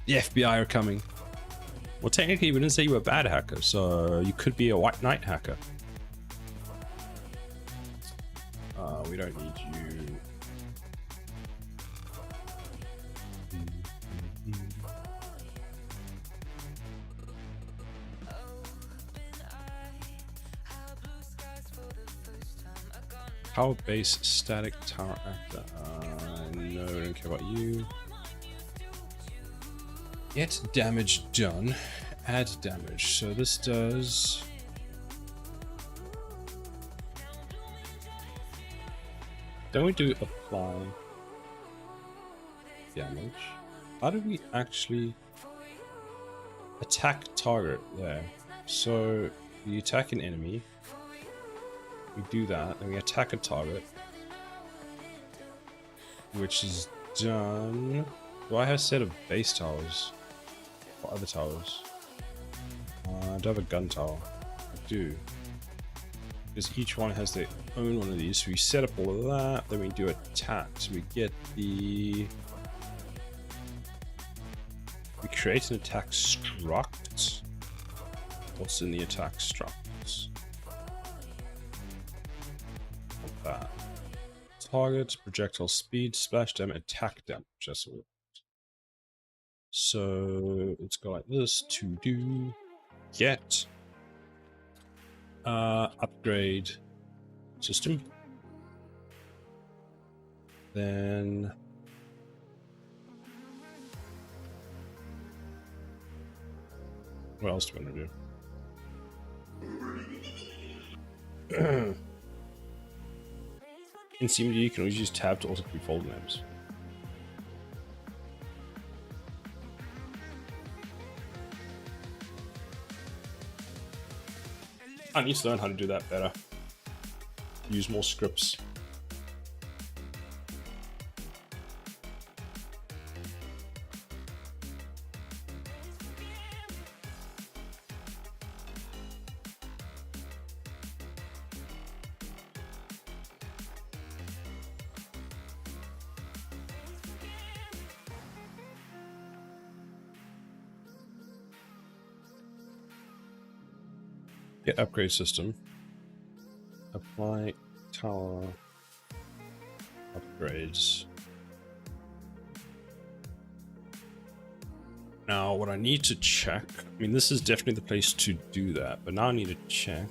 The FBI are coming. Well, technically we didn't say you were a bad hacker, so you could be a white knight hacker. We don't need you. Power base static tower actor. No, I don't care about you. Get damage done. Add damage. So this does. Then we do apply damage. How do we actually attack target there? So we attack an enemy. We do that, and we attack a target, which is done. Do I have a set of base towers or other towers? I do have a gun tower. I do. Because each one has their own one of these. So we set up all of that, then we do attacks. We get the. We create an attack struct. What's in the attack struct? Not that. Target, projectile speed, splash damage, attack damage. That's all. So let's go like this to do get upgrade system. Then what else do we want to do? In CMD, you can always use tab to also pre-fold names. I need to learn how to do that better. Use more scripts. Get upgrade system. Apply tower upgrades. Now, what I need to check, I mean, this is definitely the place to do that, but now I need to check.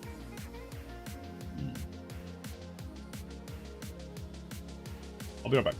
I'll be right back.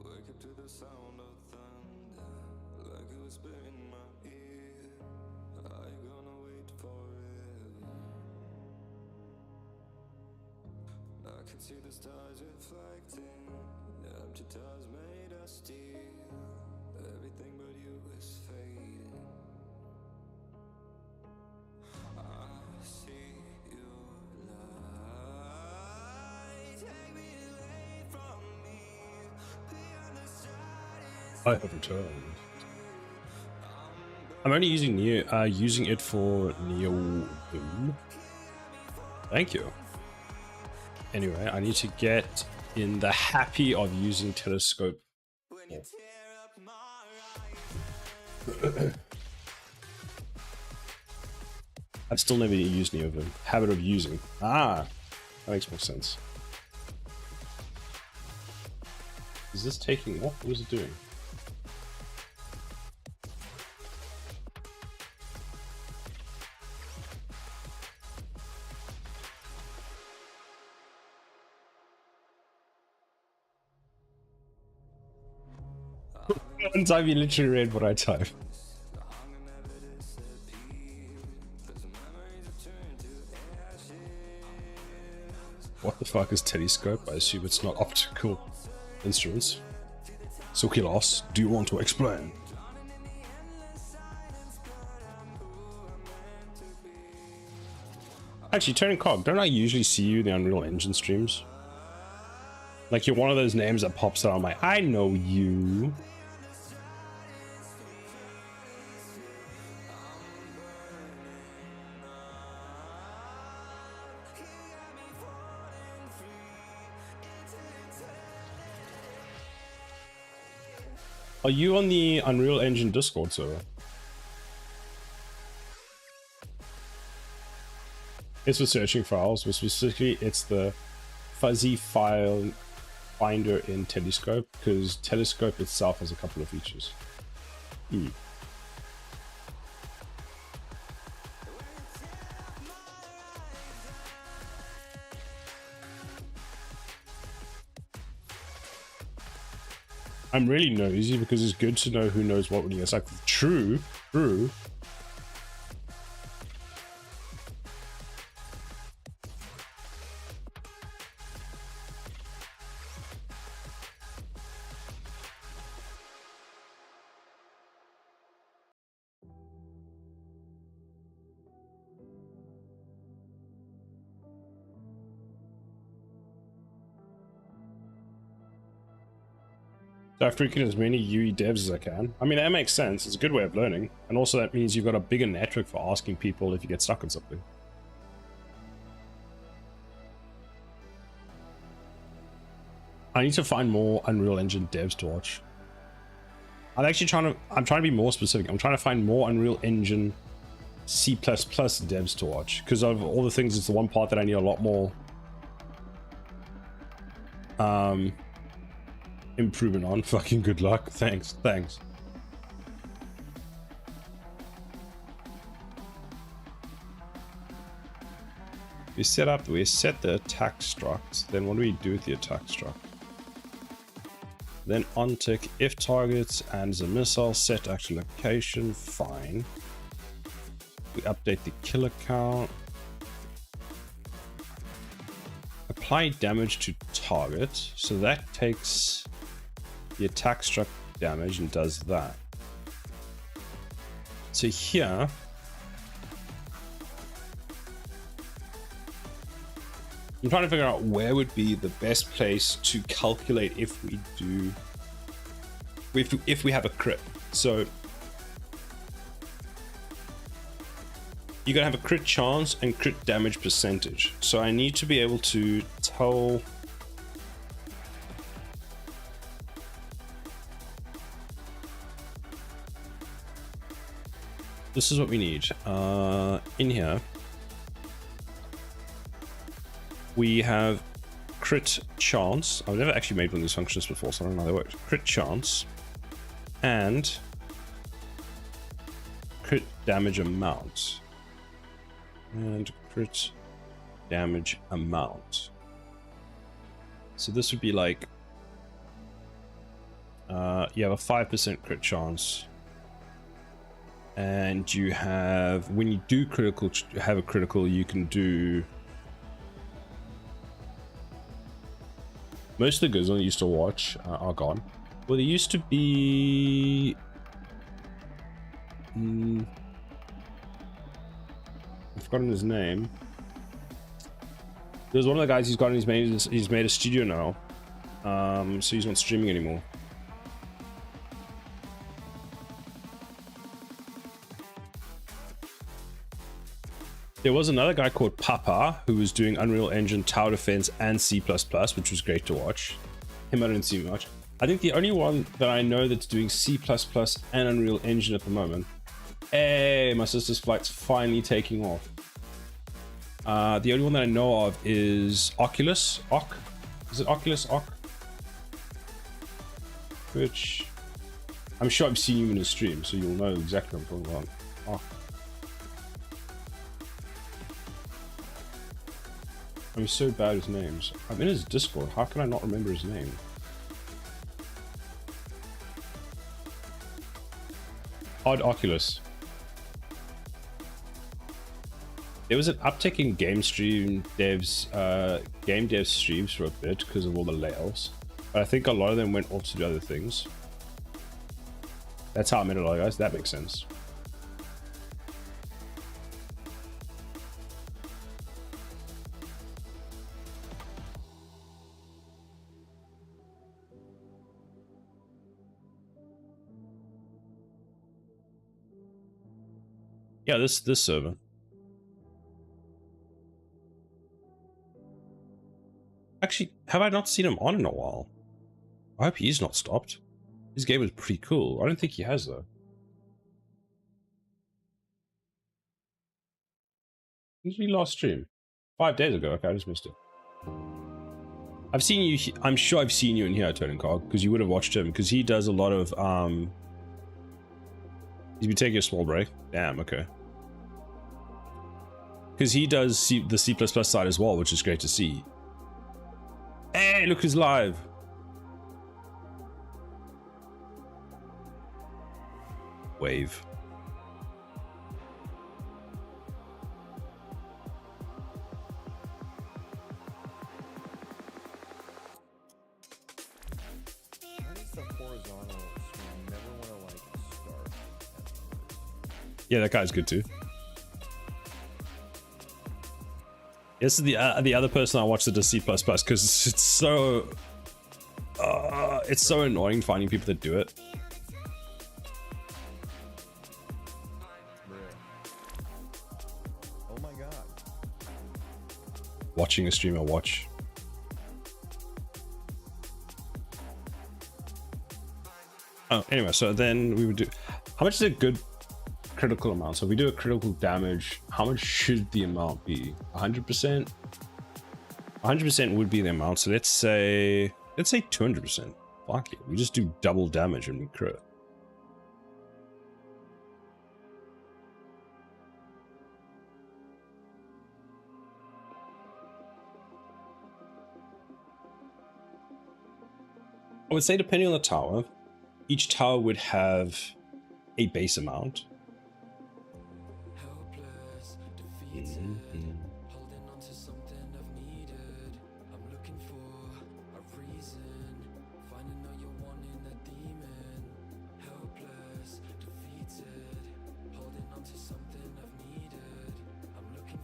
Wake up to the sound of thunder, like a whisper in my ear. Are you gonna wait forever? I can see the stars reflecting, the empty tires made of steel. Everything but you is fading. I see you lie. Take me away from me. I have returned. I'm only using using it for Neo Boom. Thank you. Anyway, I need to get in the happy of using telescope. I've still never used any of them. Habit of using. Ah, that makes more sense. Is this taking what? What is it doing? One time you literally read what I type. What the fuck is telescope? I assume it's not optical instruments. So Kilos, do you want to explain? Actually, Turning Cog, don't I usually see you in the Unreal Engine streams? Like you're one of those names that pops out on my, I know you. Are you on the Unreal Engine Discord server? It's for searching files, but specifically it's the fuzzy file finder in Telescope, because Telescope itself has a couple of features. I'm really nosy because it's good to know who knows what when it's like true. So I've freaking as many UE devs as I can. I mean, that makes sense. It's a good way of learning. And also that means you've got a bigger network for asking people if you get stuck on something. I need to find more Unreal Engine devs to watch. I'm trying to be more specific. I'm trying to find more Unreal Engine C++ devs to watch. Because of all the things, it's the one part that I need a lot more improvement on. Fucking good luck. Thanks. We set the attack struct. Then what do we do with the attack struct? Then ontick if targets and as a missile, set actual location. Fine. We update the killer count. Apply damage to target. So that takes the attack struct damage and does that. So here, I'm trying to figure out where would be the best place to calculate if we do, if we have a crit. So you're gonna have a crit chance and crit damage percentage. So I need to be able to tell this is what we need. In here, we have crit chance. I've never actually made one of these functions before, so I don't know how they work. Crit chance and crit damage amount. And crit damage amount. So this would be like, you have a 5% crit chance. And you have, when you do have a critical, you can do, most of the goods I used to watch are gone. Well, there used to be, I've forgotten his name. There's one of the guys he's made a studio now, so he's not streaming anymore. There was another guy called Papa who was doing Unreal Engine, Tower Defense, and C++, which was great to watch. Him I don't see much. I think the only one that I know that's doing C++ and Unreal Engine at the moment. Hey, my sister's flight's finally taking off. The only one that I know of is Oculus. Is it Oculus? Which I'm sure I've seen you in a stream, so you'll know exactly what I'm talking about. I'm so bad with names. I'm in his Discord. How can I not remember his name? Odd Oculus. There was an uptick in game dev streams for a bit because of all the layouts, but I think a lot of them went off to do other things. That's how I met a lot of guys. That makes sense. Yeah, this server. Actually, have I not seen him on in a while? I hope he's not stopped. His game was pretty cool. I don't think he has, though. Usually last stream. 5 days ago. Okay, I just missed it. I've seen you. I'm sure I've seen you in here, Turning Cog, because you would have watched him, because he does a lot of, He's been taking a small break. Damn, okay. Because he does the C++ side as well, which is great to see. Hey, look who's live. Wave. Yeah, that guy's good too. This is the other person I watched that does C++ because it's so annoying finding people that do it. Oh my god. Watching a streamer watch. Oh, anyway, so then we would do. How much is a good critical amount? So if we do a critical damage, how much should the amount be? 100%? 100% would be the amount. So let's say 200%. Fuck it. We just do double damage and we crit. I would say depending on the tower, each tower would have a base amount.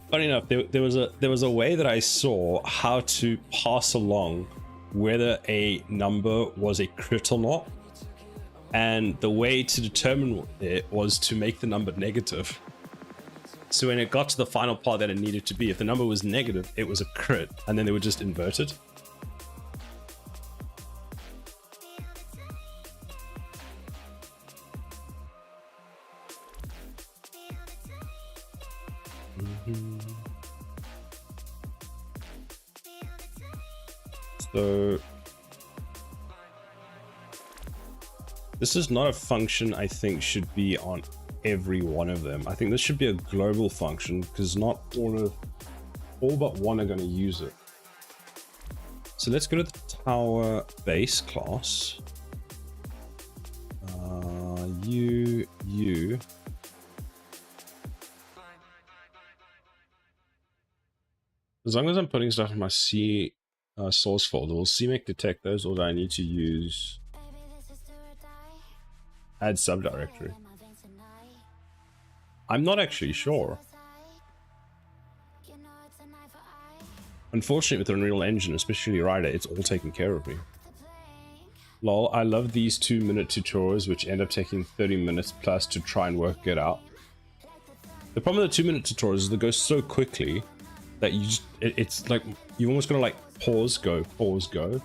Funny enough, there was a way that I saw how to pass along whether a number was a crit or not, and the way to determine it was to make the number negative. So when it got to the final part that it needed to be, if the number was negative, it was a crit, and then they would just invert it. So this is not a function I think should be on every one of them. I think this should be a global function because not all but one are going to use it. So let's go to the tower base class. U. As long as I'm putting stuff in my C source folder, will CMake detect those, or do I need to use add subdirectory? I'm not actually sure. Unfortunately, with Unreal Engine, especially Rider, it's all taken care of me. Lol, I love these 2-minute tutorials which end up taking 30 minutes plus to try and work it out. The problem with the 2-minute tutorials is they go so quickly that you just, it's like you're almost gonna like pause, go, pause, go.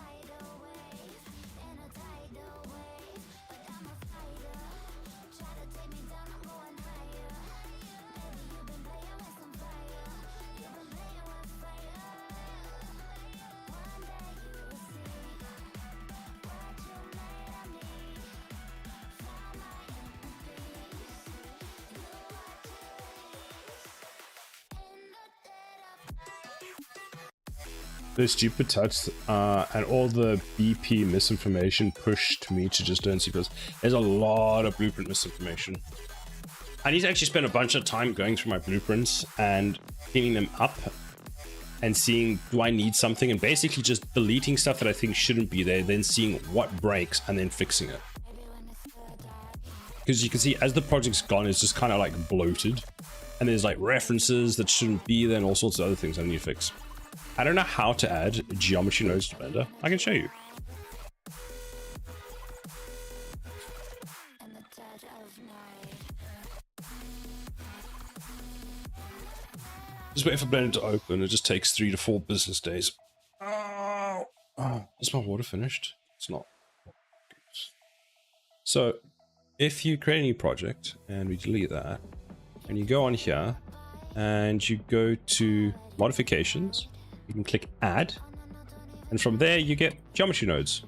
The stupid tuts and all the BP misinformation pushed me to just learn C++. There's a lot of blueprint misinformation. I need to actually spend a bunch of time going through my blueprints and cleaning them up and seeing, do I need something, and basically just deleting stuff that I think shouldn't be there, then seeing what breaks and then fixing it. Because you can see as the project's gone, it's just kind of like bloated, and there's like references that shouldn't be there and all sorts of other things I need to fix. I don't know how to add geometry nodes to Blender. I can show you. Just wait for Blender to open. It just takes 3 to 4 business days. Oh, is my water finished? It's not. So, if you create a new project and we delete that, and you go on here and you go to modifications, you can click add, and from there you get geometry nodes.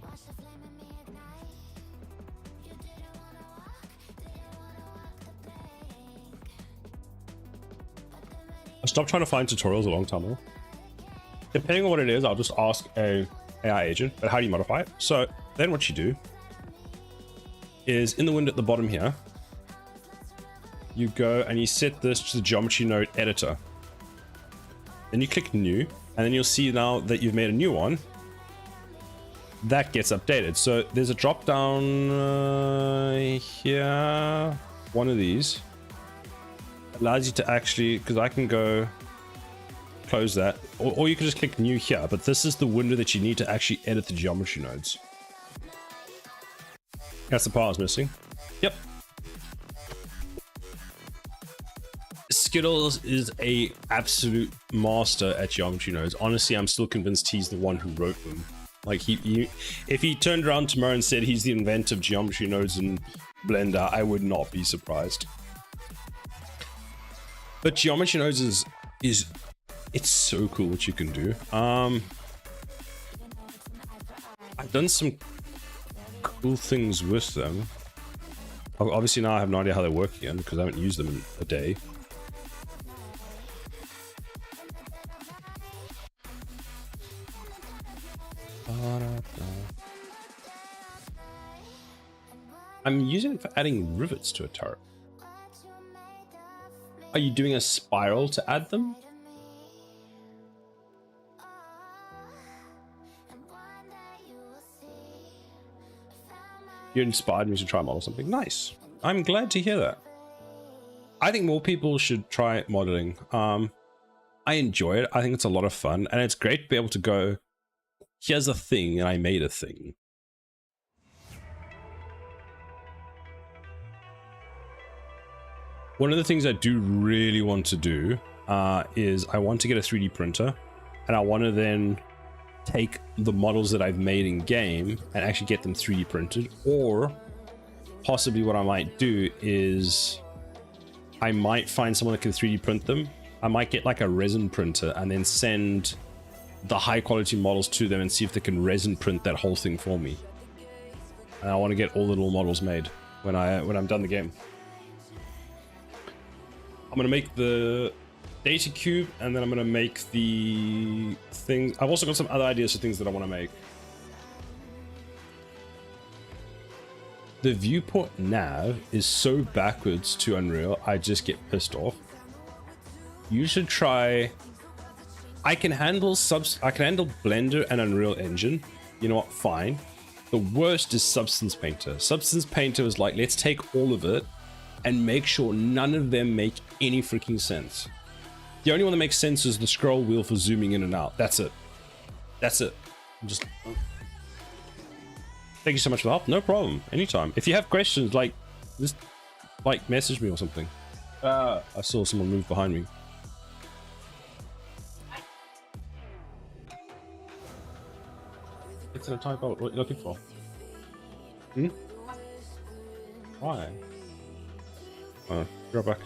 I stopped trying to find tutorials a long time ago. Depending on what it is, I'll just ask a AI agent, but how do you modify it? So then what you do is in the window at the bottom here, you go and you set this to the geometry node editor. Then you click new, and then you'll see now that you've made a new one that gets updated. So there's a drop down here, one of these allows you to actually, because I can go close that, or you can just click new here, but this is the window that you need to actually edit the geometry nodes. That's the part I was missing. Yep. Skittles is a absolute master at geometry nodes. Honestly, I'm still convinced he's the one who wrote them. Like if he turned around tomorrow and said he's the inventor of geometry nodes in Blender, I would not be surprised. But geometry nodes is it's so cool what you can do. I've done some cool things with them. Obviously now I have no idea how they work again because I haven't used them in a day. I'm using it for adding rivets to a turret. Are you doing a spiral to add them? You inspired me to try model something. Nice. I'm glad to hear that. I think more people should try modeling. I enjoy it. I think it's a lot of fun, and it's great to be able to go, here's a thing, and I made a thing. One of the things I do really want to do is I want to get a 3D printer, and I want to then take the models that I've made in game and actually get them 3D printed. Or possibly what I might do is I might find someone that can 3D print them. I might get like a resin printer and then send the high quality models to them and see if they can resin print that whole thing for me. And I want to get all the little models made when I'm done the game. I'm gonna make the data cube, and then I'm gonna make the thing. I've also got some other ideas for things that I want to make. The viewport nav is so backwards to Unreal, I just get pissed off. You should try. I can handle Blender and Unreal Engine. You know what? Fine. The worst is Substance Painter. Substance Painter is like, let's take all of it and make sure none of them make any freaking sense. The only one that makes sense is the scroll wheel for zooming in and out. That's it. That's it. Just thank you so much for the help. No problem. Anytime. If you have questions, like, just like message me or something. I saw someone move behind me. It's in a typo. What are you looking for? Why? Go back.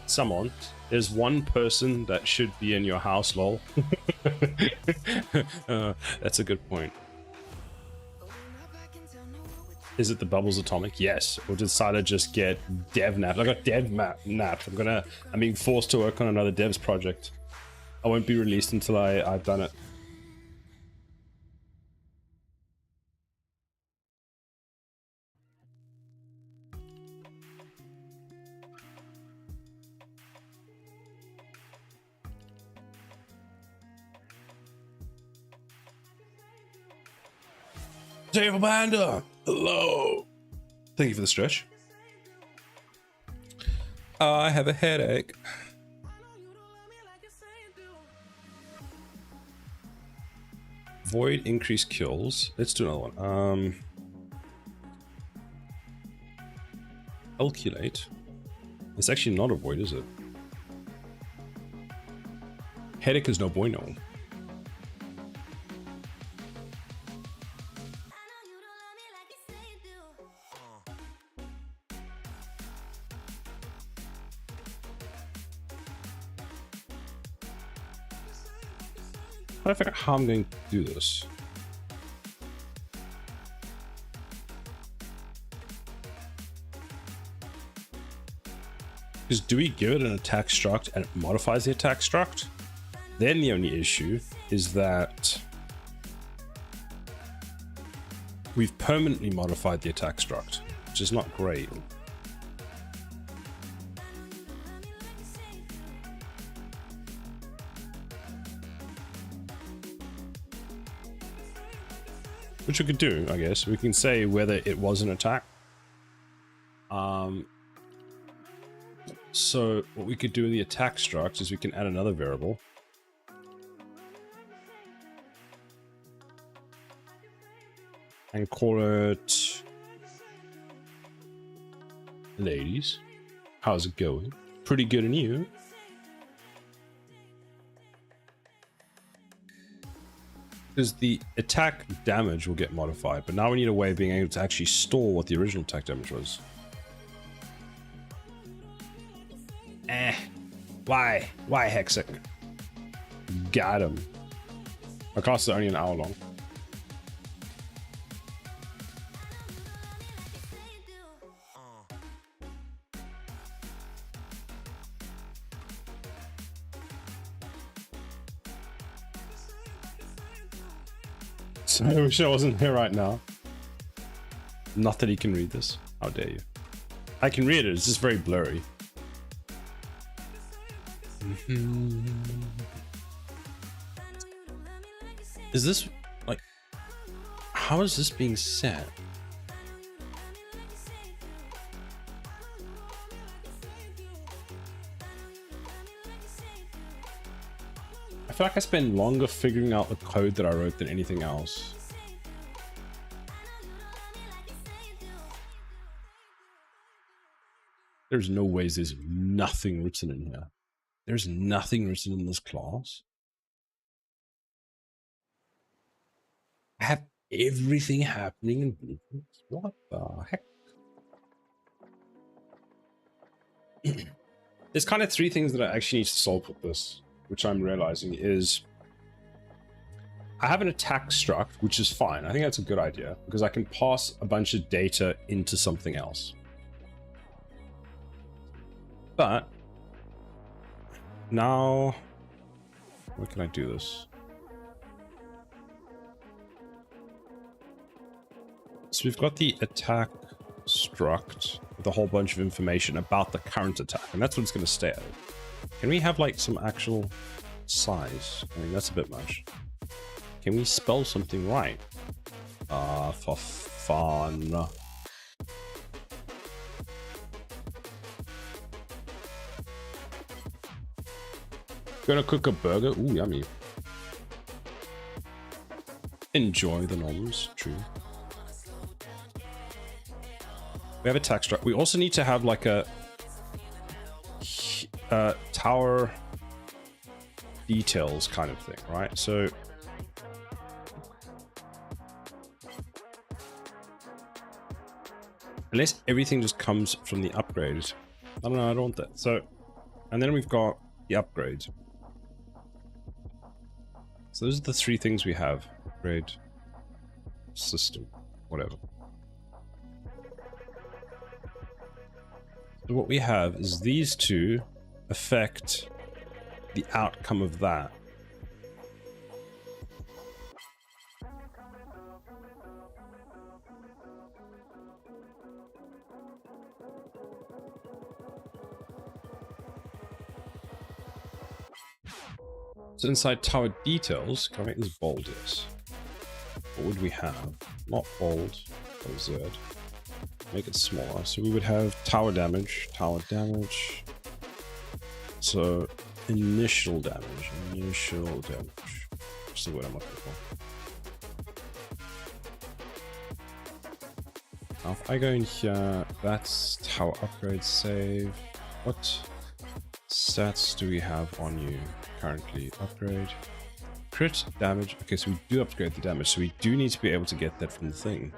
Someone. There's one person that should be in your house, lol. That's a good point. Is it the Bubbles Atomic? Yes. Or did Cider just get dev napped? I got dev napped. I'm being forced to work on another devs project. I won't be released until I've done it. Dave Amanda, hello. Thank you for the stretch. I have a headache. Void increase kills. Let's do another one. Calculate. It's actually not a void, is it? Headache is no bueno. I figure out how I'm going to do this. Because do we give it an attack struct and it modifies the attack struct? Then the only issue is that we've permanently modified the attack struct, which is not great. Which we could do, I guess. We can say whether it was an attack. So what we could do in the attack struct is we can add another variable. And call it... Ladies. How's it going? Pretty good in you. Because the attack damage will get modified, but now we need a way of being able to actually store what the original attack damage was. Why? Why Hexic? Got him. My class is only an hour long. So I wish I wasn't here right now. Not that he can read this. How dare you? I can read it, it's just very blurry. Is this like, how is this being set? I feel like I spend longer figuring out the code that I wrote than anything else. There's no ways there's nothing written in here. There's nothing written in this class. I have everything happening in Blueprints. What the heck? There's kind of three things that I actually need to solve with this, which I'm realizing is I have an attack struct, which is fine. I think that's a good idea because I can pass a bunch of data into something else. But now, where can I do this? So we've got the attack struct with a whole bunch of information about the current attack, and that's what it's going to stay at. Can we have like some actual size? I mean, that's a bit much. Can we spell something right? For fun. Gonna cook a burger? Ooh, yummy. Enjoy the noms, true. We have a attack struct. We also need to have like a tower details kind of thing, right? So unless everything just comes from the upgrade, I don't know, I don't want that. So And then we've got the upgrades. So those are the three things we have. Upgrade, system, whatever. So what we have is these two affect the outcome of that. So inside tower details, can I make this bold? Yes. What would we have? Not bold, Z. Make it smaller. So we would have tower damage, So initial damage. That's the word I'm looking for. Now if I go in here, that's tower upgrade save. What stats do we have on you currently? Upgrade. Crit damage. Okay, so we do upgrade the damage, so we do need to be able to get that from the thing.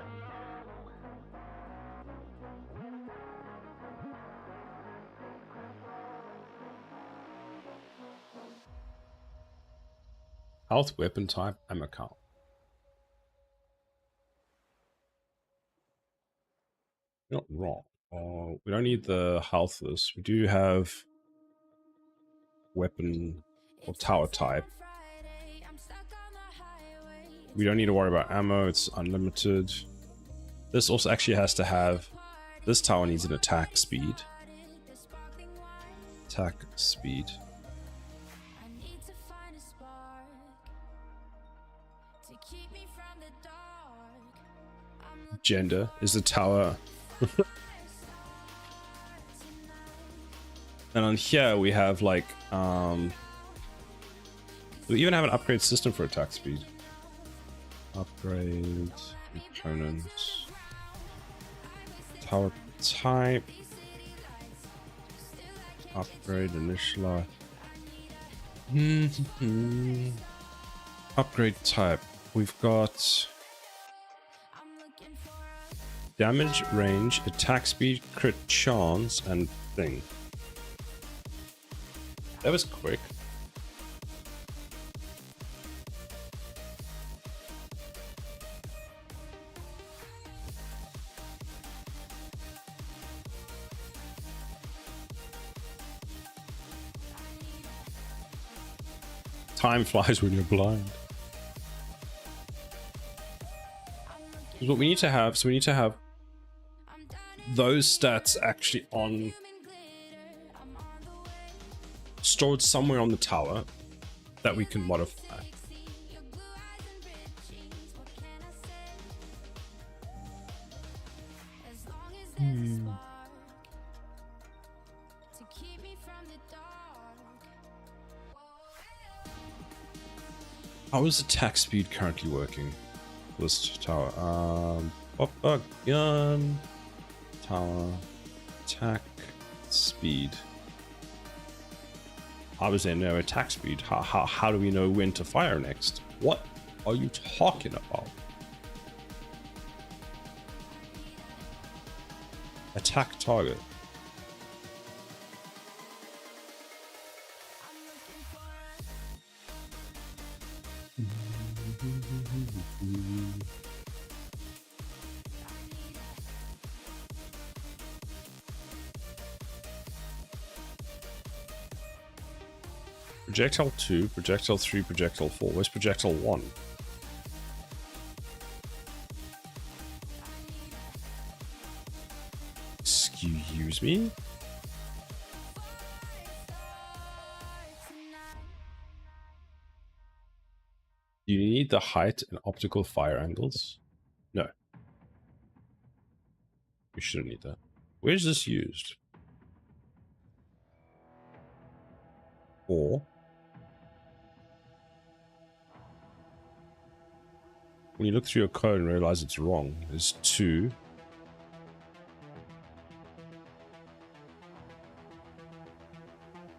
Health, weapon type, ammo count. You're not wrong. We don't need the health list. We do have weapon or tower type. We don't need to worry about ammo. It's unlimited. This also actually has to have... This tower needs an attack speed. Attack speed. Gender is the tower. And on here we have like we even have an upgrade system for attack speed. Upgrade components. Tower type. Upgrade initialize. Upgrade type. We've got damage, range, attack speed, crit chance, and thing. That was quick. Time flies when you're blind. What we need to have, so we need to have those stats actually on, stored somewhere on the tower that we can modify. How is attack speed currently working? List tower. Pop gun. Tower. Attack speed. How is there no attack speed? How do we know when to fire next? What are you talking about? Attack target. Projectile 2, projectile 3, projectile 4. Where's projectile 1? Excuse me? Do you need the height and optical fire angles? No. We shouldn't need that. Where's this used? Or when you look through your code and realize it's wrong, there's 2.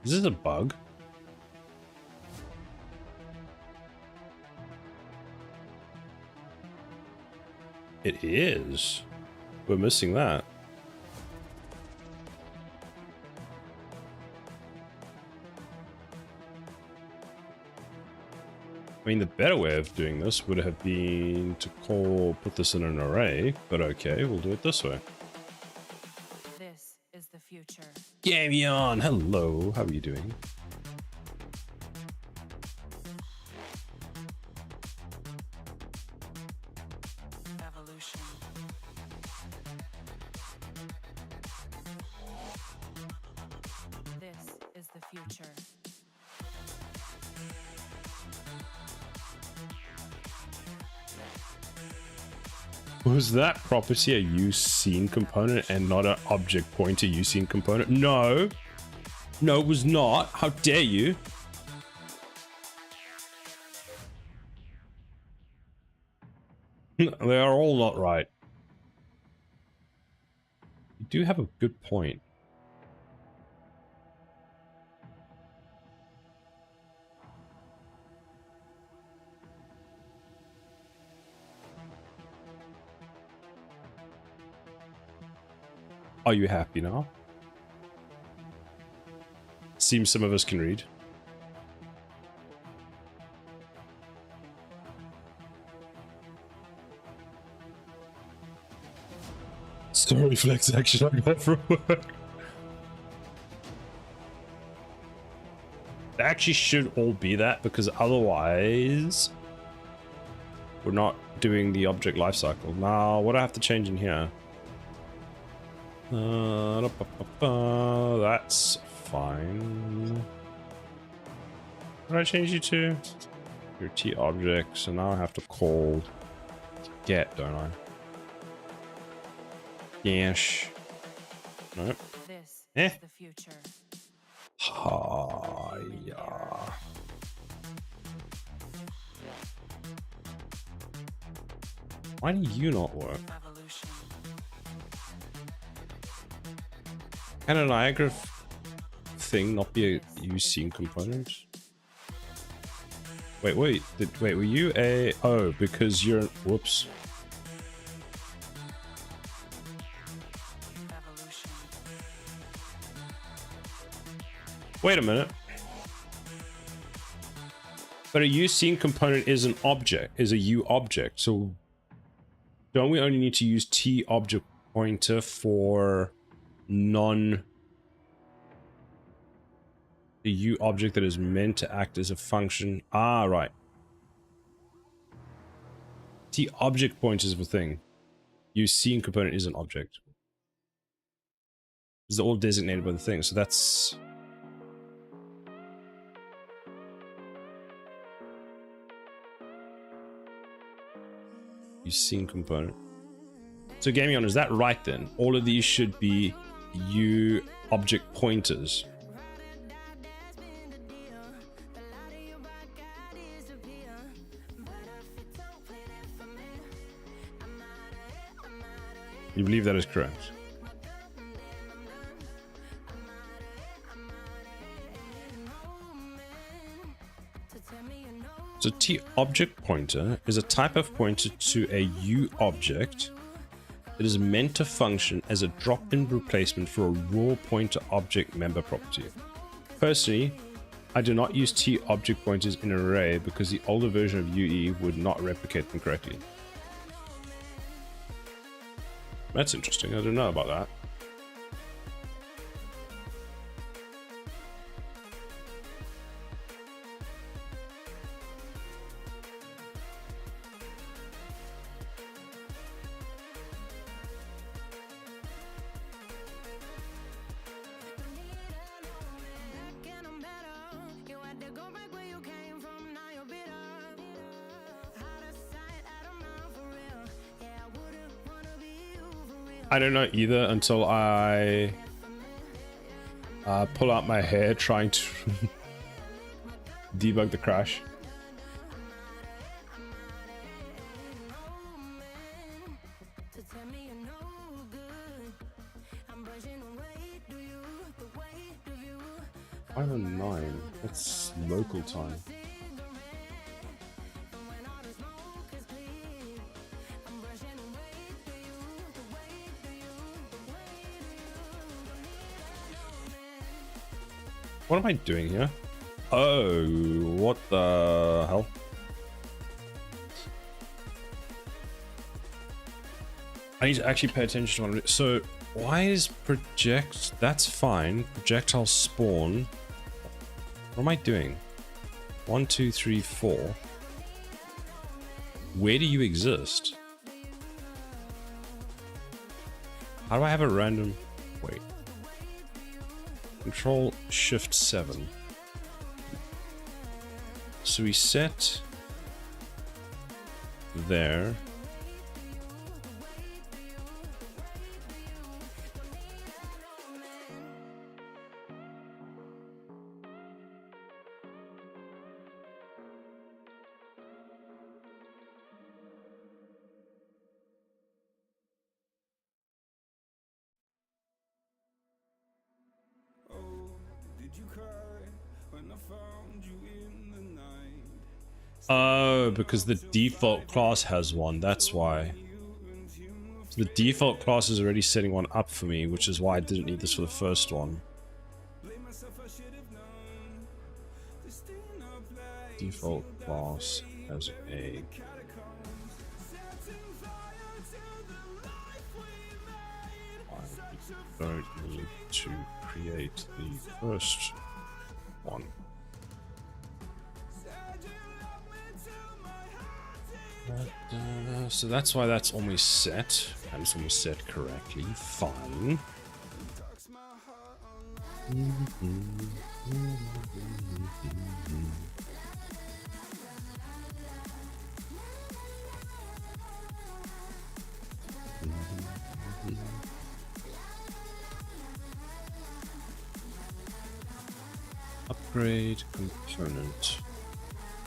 Is this a bug? It is. We're missing that. I mean, the better way of doing this would have been to put this in an array, but okay, we'll do it this way. This is the future. Gamion, hello, how are you doing? Evolution. This is the future. Was that property a useScene component and not an object pointer useScene component? No. No, it was not. How dare you? They are all not right. You do have a good point. Are you happy now? Seems some of us can read. Story reflex action I got from work. They actually should all be that, because otherwise we're not doing the object lifecycle. Now, what do I have to change in here? That's fine. What did I change you to? Your T object, so now I have to call get, don't I? Yes. Nope. This Eh. is the future. Yeah. Why do you not work? Evolution. Can a Niagara thing not be a useScene component? Wait, wait, were you a... Oh, because you're... Whoops. Evolution. Wait a minute. But a useScene component is an object, is a U object, so don't we only need to use T object pointer for the U object that is meant to act as a function? Ah, right. T object pointer is a thing. useScene component is an object. These are all designated by the thing, so that's... useScene component. So Gamion, is that right then? All of these should be U object pointers. You believe that is correct? So T object pointer is a type of pointer to a U object that is meant to function as a drop-in replacement for a raw pointer object member property. Personally, I do not use T object pointers in an array because the older version of UE would not replicate them correctly. That's interesting. I don't know about that. I don't know either until I pull out my hair trying to debug the crash. I'm on 9. That's local time. What am I doing here? Oh, what the hell? I need to actually pay attention to one. So why is project? That's fine. Projectile spawn. What am I doing? 1, 2, 3, 4. Where do you exist? How do I have a random? Wait. Control Shift 7. So we set there. Oh, because the default class has one, that's why. So the default class is already setting one up for me, which is why I didn't need this for the first one. Default class has a... I don't need to create the first one. So that's why that's almost set. And it's almost set correctly. Fine. Upgrade component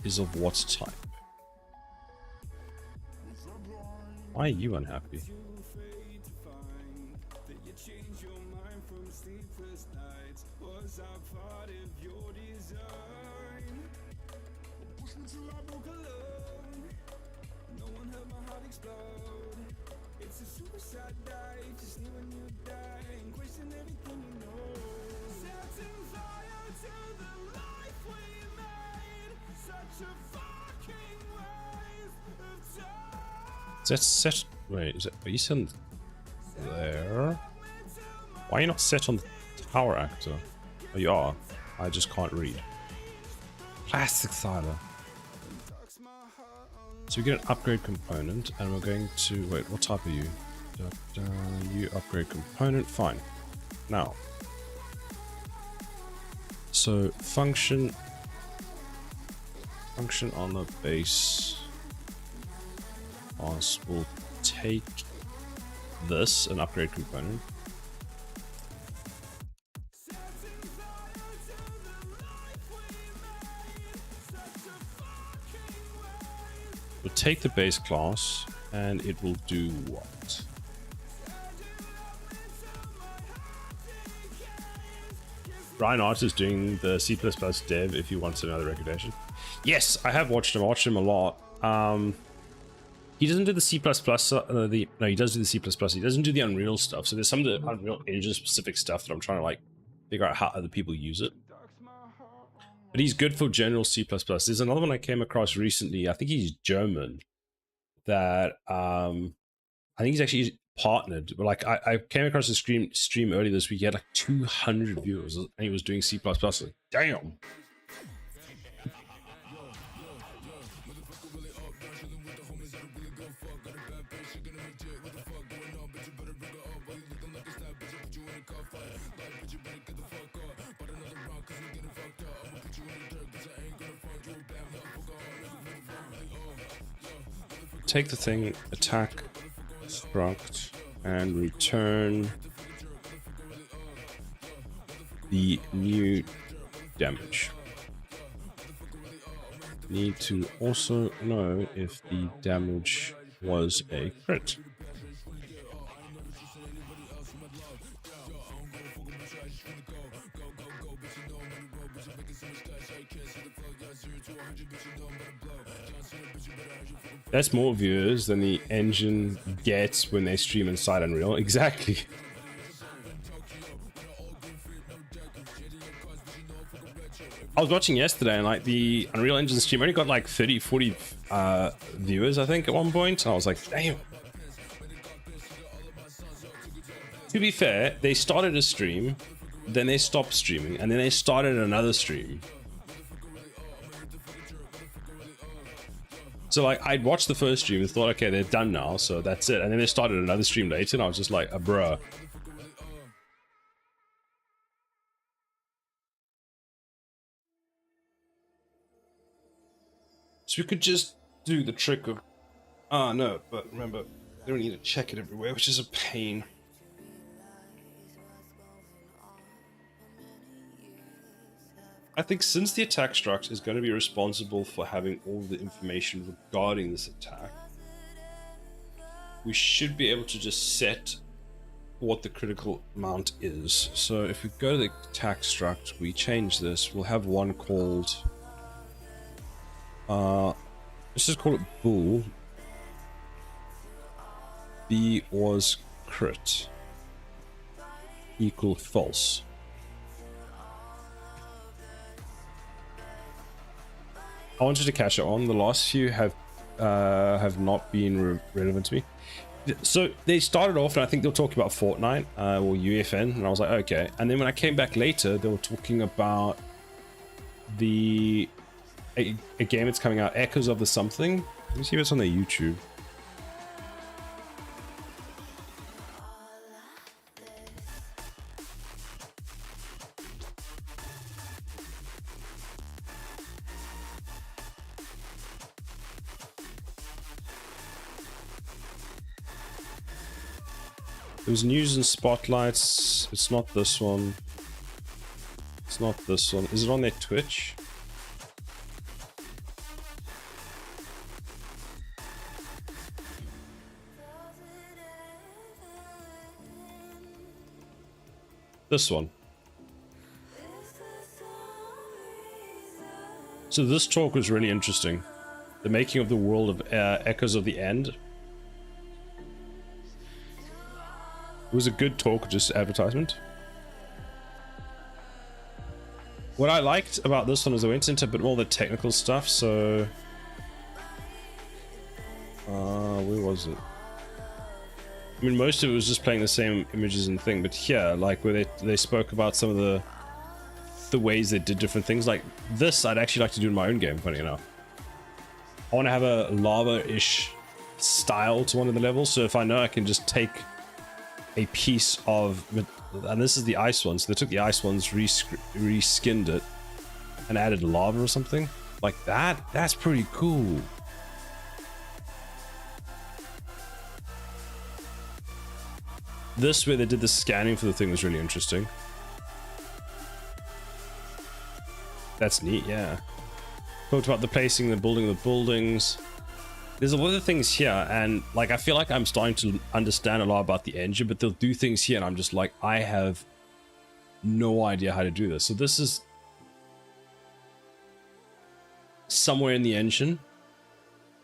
is of what type? Why are you unhappy? Is that set? Wait, is it? Are you set there? Why are you not set on the tower actor? Oh, you are. I just can't read. Plastic cider. So we get an upgrade component, and we're going to wait. What type are you? You upgrade component. Fine. Now, so function on the base class will take this, an upgrade component, we'll take the base class and it will do what? Reinhardt is doing the C++ dev if you want another recommendation. Yes, I have watched him. I watched him a lot. He doesn't do the C++, no, he does do the C++. He doesn't do the Unreal stuff. So there's some of the Unreal Engine specific stuff that I'm trying to like figure out how other people use it. But he's good for general C++. There's another one I came across recently. I think he's German. That I think he's actually partnered. But like I came across a stream earlier this week. He had like 200 viewers, and he was doing C++. Like, damn. Take the thing, attack, struct, and return the new damage. Need to also know if the damage was a crit. That's more viewers than the engine gets when they stream inside Unreal. Exactly. I was watching yesterday and like the Unreal Engine stream only got like 30-40 viewers I think at one point, and I was like, damn. To be fair, they started a stream, then they stopped streaming, and then they started another stream. So like, I'd watched the first stream and thought, okay, they're done now, so that's it. And then they started another stream later, and I was just like, bruh. So we could just do the trick of, no, but remember, they don't need to check it everywhere, which is a pain. I think since the attack struct is going to be responsible for having all the information regarding this attack, we should be able to just set what the critical amount is. So if we go to the attack struct, we change this, we'll have one called, let's just call it bool. B was crit equal false. I wanted to catch it on. The last few have not been relevant to me. So they started off, and I think they were talking about Fortnite or UEFN, and I was like, okay. And then when I came back later, they were talking about a game that's coming out, Echoes of the Something. Let me see if it's on their YouTube. There was news and spotlights. It's not this one. It's not this one. Is it on their Twitch? This one. So this talk was really interesting. The making of the world of Echoes of the End. It was a good talk, just advertisement. What I liked about this one is I went into a bit more the technical stuff, so... where was it? I mean, most of it was just playing the same images and thing, but here, like, where they spoke about some of the ways they did different things, like this I'd actually like to do in my own game, funny enough. I want to have a lava-ish style to one of the levels, so if I know I can just take a piece of, and this is the ice one, so they took the ice ones, reskinned it, and added lava or something like that. That's pretty cool. This where they did the scanning for the thing was really interesting. That's neat, yeah. Talked about the placing, the building of the buildings. There's a lot of things here, and like I feel like I'm starting to understand a lot about the engine, but they'll do things here and I'm just like, I have no idea how to do this. So this is somewhere in the engine.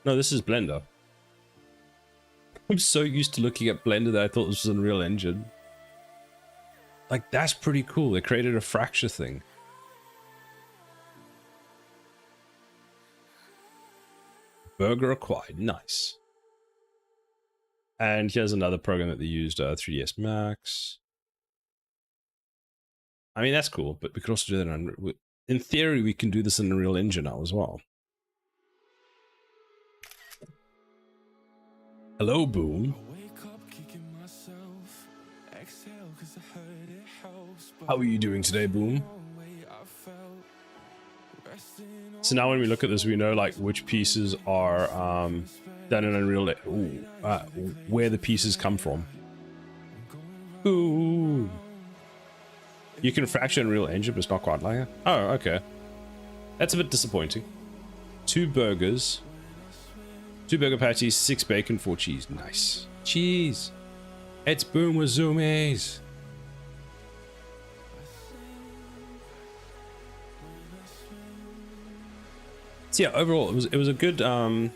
No, this is Blender. I'm so used to looking at Blender that I thought this was an Unreal Engine. Like, that's pretty cool. They created a fracture thing. Burger acquired. Nice. And here's another program that they used, 3ds Max. I mean, that's cool, but we could also do that in theory, we can do this in Unreal Engine now as well. Hello, Boom. How are you doing today, Boom? So now when we look at this, we know like which pieces are done in Unreal, where the pieces come from. Ooh. You can fracture Unreal Engine, but it's not quite like that. Oh, okay. That's a bit disappointing. 2 burgers. 2 burger patties, 6 bacon, 4 cheese. Nice. Cheese. It's Boom with zoomies. So yeah, overall, it was a good, it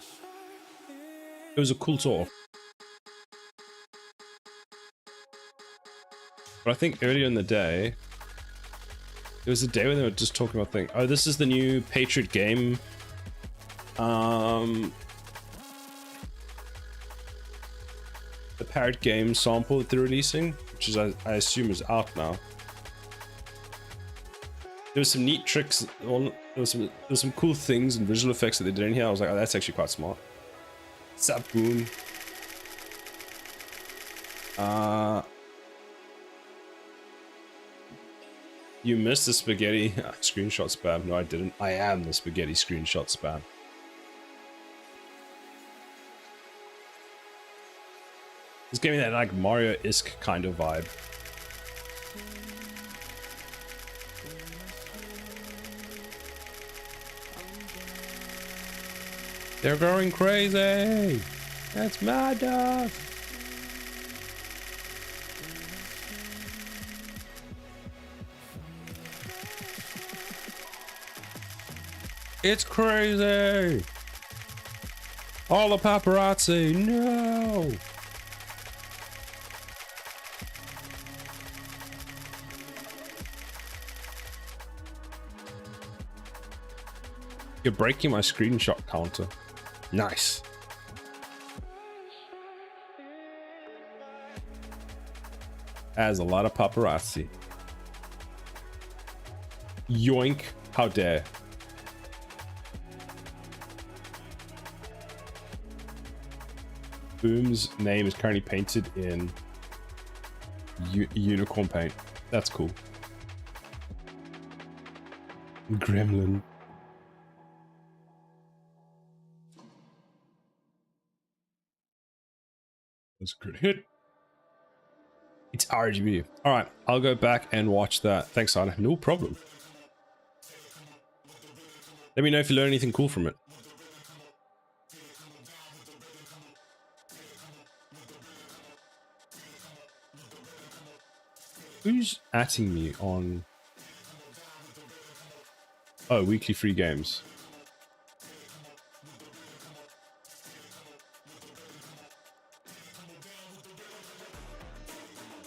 was a cool tour. But I think earlier in the day, it was a day when they were just talking about things. Oh, this is the new Patriot game. The Parrot game sample that they're releasing, which which is I assume is out now. There was some neat tricks. Well, there was some cool things and visual effects that they did in here. I was like, oh, that's actually quite smart. Sapoon. You missed the spaghetti screenshot spam. No, I didn't. I am the spaghetti screenshot spam. It's giving me that like Mario-esque kind of vibe. They're going crazy. That's mad dog. It's crazy. All the paparazzi. No. You're breaking my screenshot counter. Nice. Has a lot of paparazzi. Yoink. How dare. Boom's name is currently painted in unicorn paint. That's cool. Gremlin. That's a good hit. It's RGB. All right, I'll go back and watch that. Thanks, Anna. No problem. Let me know if you learn anything cool from it. Who's atting me on... Oh, weekly free games.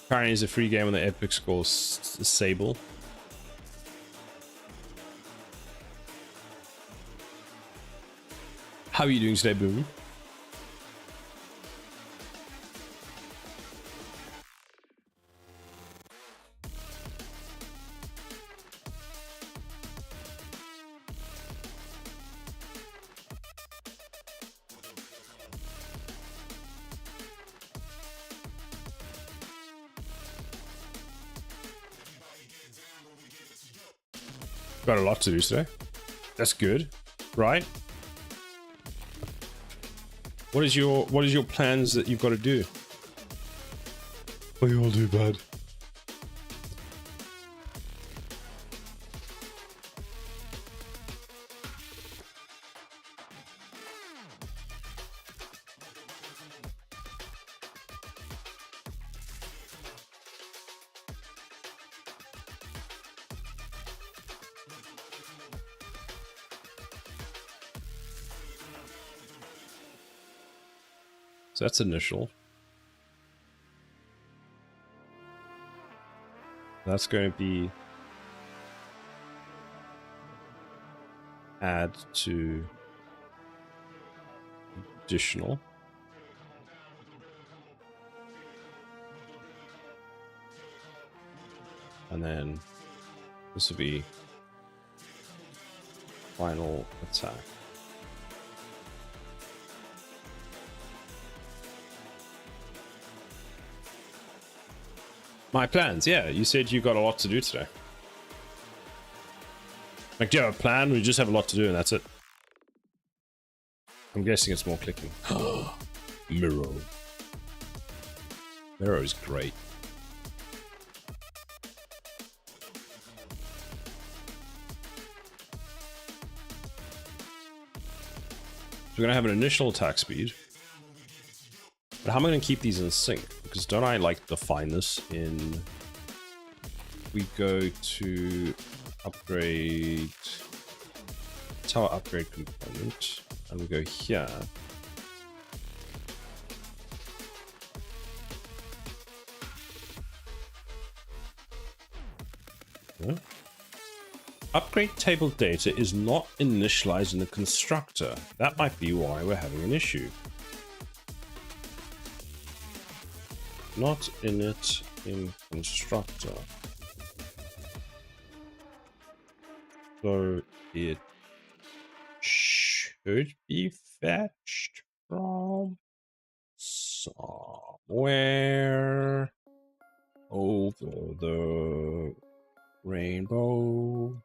Apparently it's a free game on the Epic Score Sable. How are you doing today, Boom? Got a lot to do today. That's good, right? What is your plans that you've got to do? What do you all do, bud? So that's initial. That's going to be add to additional. And then this will be final attack. My plans, yeah. You said you got a lot to do today. Like, do you have a plan? We just have a lot to do and that's it. I'm guessing it's more clicking. Miro. Miro is great. So we're going to have an initial attack speed. But how am I going to keep these in sync? Because don't I like define this in... We go to upgrade... Tower upgrade component. And we go here. Yeah. Upgrade table data is not initialized in the constructor. That might be why we're having an issue. Not init in constructor. So it should be fetched from somewhere over the rainbow.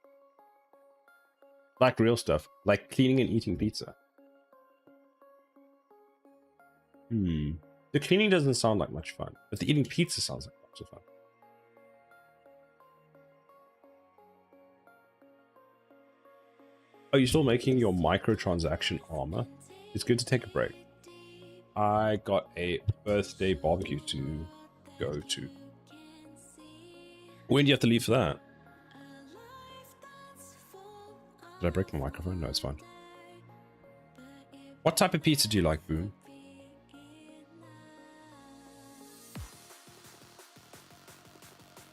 Like real stuff, like cleaning and eating pizza. The cleaning doesn't sound like much fun, but the eating pizza sounds like lots of fun. Oh, you're still making your microtransaction armor? It's good to take a break. I got a birthday barbecue to go to. When do you have to leave for that? Did I break my microphone? No, it's fine. What type of pizza do you like, Boom?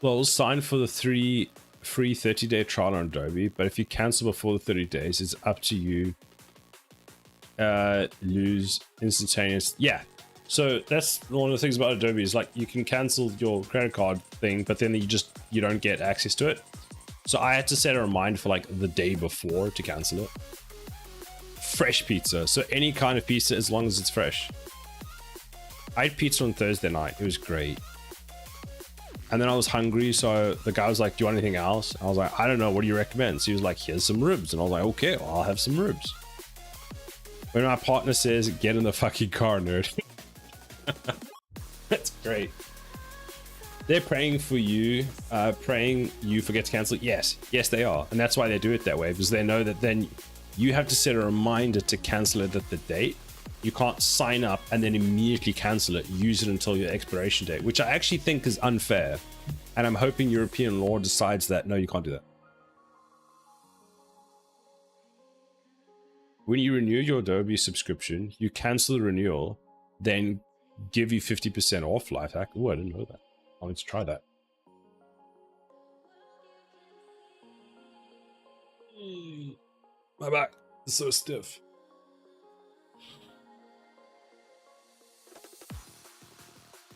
Well, sign for the free 30-day trial on Adobe, but if you cancel before the 30 days, it's up to you. Lose instantaneous. Yeah. So that's one of the things about Adobe is like you can cancel your credit card thing, but then you don't get access to it. So I had to set a reminder for like the day before to cancel it. Fresh pizza. So any kind of pizza as long as it's fresh. I had pizza on Thursday night. It was great. And then I was hungry, so the guy was like, do you want anything else? I was like, I don't know, what do you recommend? So he was like, here's some ribs. And I was like, okay, well, I'll have some ribs. When my partner says, get in the fucking car, nerd. That's great. They're praying for you, praying you forget to cancel. Yes, they are. And that's why they do it that way, because they know that then you have to set a reminder to cancel it at the date. You can't sign up and then immediately cancel it, use it until your expiration date, which I actually think is unfair. And I'm hoping European law decides that, no, you can't do that. When you renew your Adobe subscription, you cancel the renewal, then give you 50% off life hack. Oh, I didn't know that. I need to try that. My back is so stiff.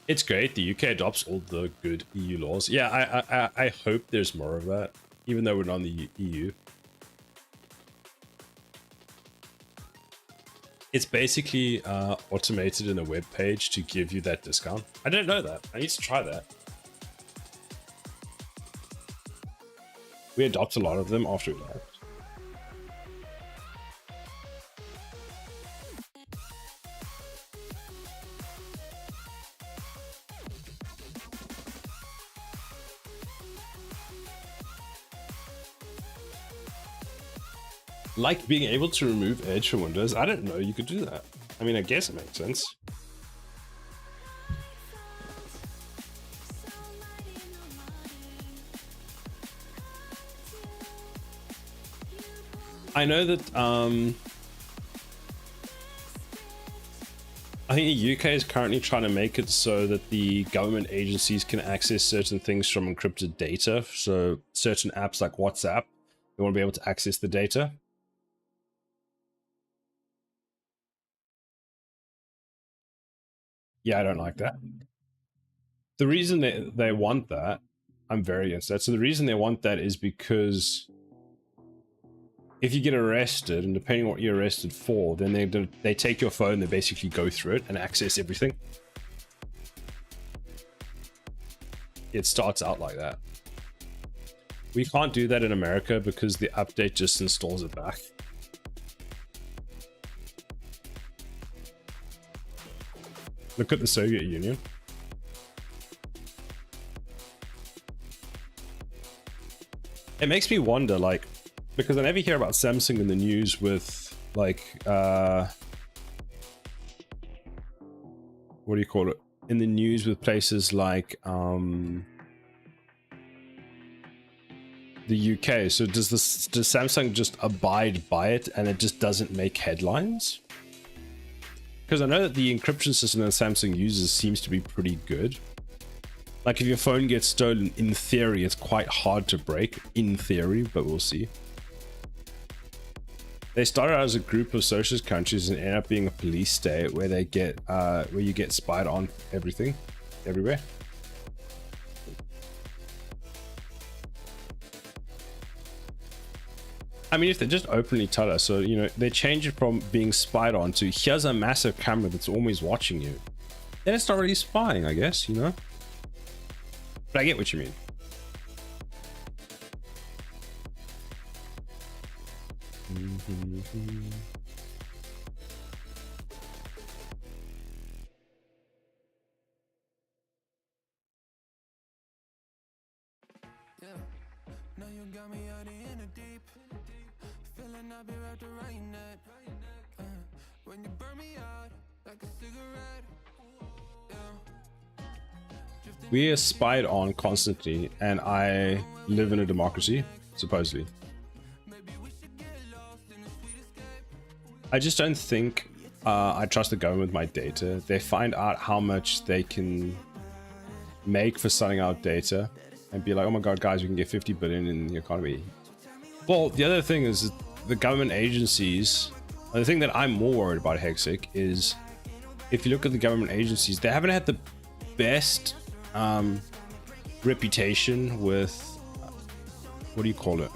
It's great. The UK adopts all the good EU laws. Yeah, I hope there's more of that, even though we're not in the EU. It's basically automated in a web page to give you that discount. I didn't know that. I need to try that. We adopt a lot of them after we left. Like being able to remove Edge from Windows. I didn't know you could do that. I mean, I guess it makes sense. I know that I think the UK is currently trying to make it so that the government agencies can access certain things from encrypted data. So certain apps like WhatsApp, they want to be able to access the data. Yeah, I don't like that. The reason they want that, I'm very against that. So the reason they want that is because if you get arrested, and depending on what you're arrested for, then they take your phone, they basically go through it and access everything. It starts out like that. We can't do that in America because the update just installs it back. Look at the Soviet Union. It makes me wonder, like, because I never hear about Samsung in the news with, like, what do you call it? In the news with places like, the UK. So does Samsung just abide by it and it just doesn't make headlines? Because I know that the encryption system that Samsung uses seems to be pretty good. Like if your phone gets stolen, in theory, it's quite hard to break. In theory, but we'll see. They started out as a group of socialist countries and end up being a police state where they get where you get spied on everything, everywhere. I mean, if they just openly tell us, so, you know, they change it from being spied on to here's a massive camera that's always watching you, then it's not really spying, I guess, you know? But I get what you mean. Yeah. Now you got me out in the deep. Feeling I'll be wrapped around your neck. When you burn me out like a cigarette. Yeah. We are spied on constantly, and I live in a democracy, supposedly. I just don't think I trust the government with my data. They find out how much they can make for selling out data and be like, oh my god, guys, we can get 50 billion in the economy. Well, the other thing is the government agencies, the thing that I'm more worried about, Hexic, is if you look at the government agencies, they haven't had the best reputation with, what do you call it?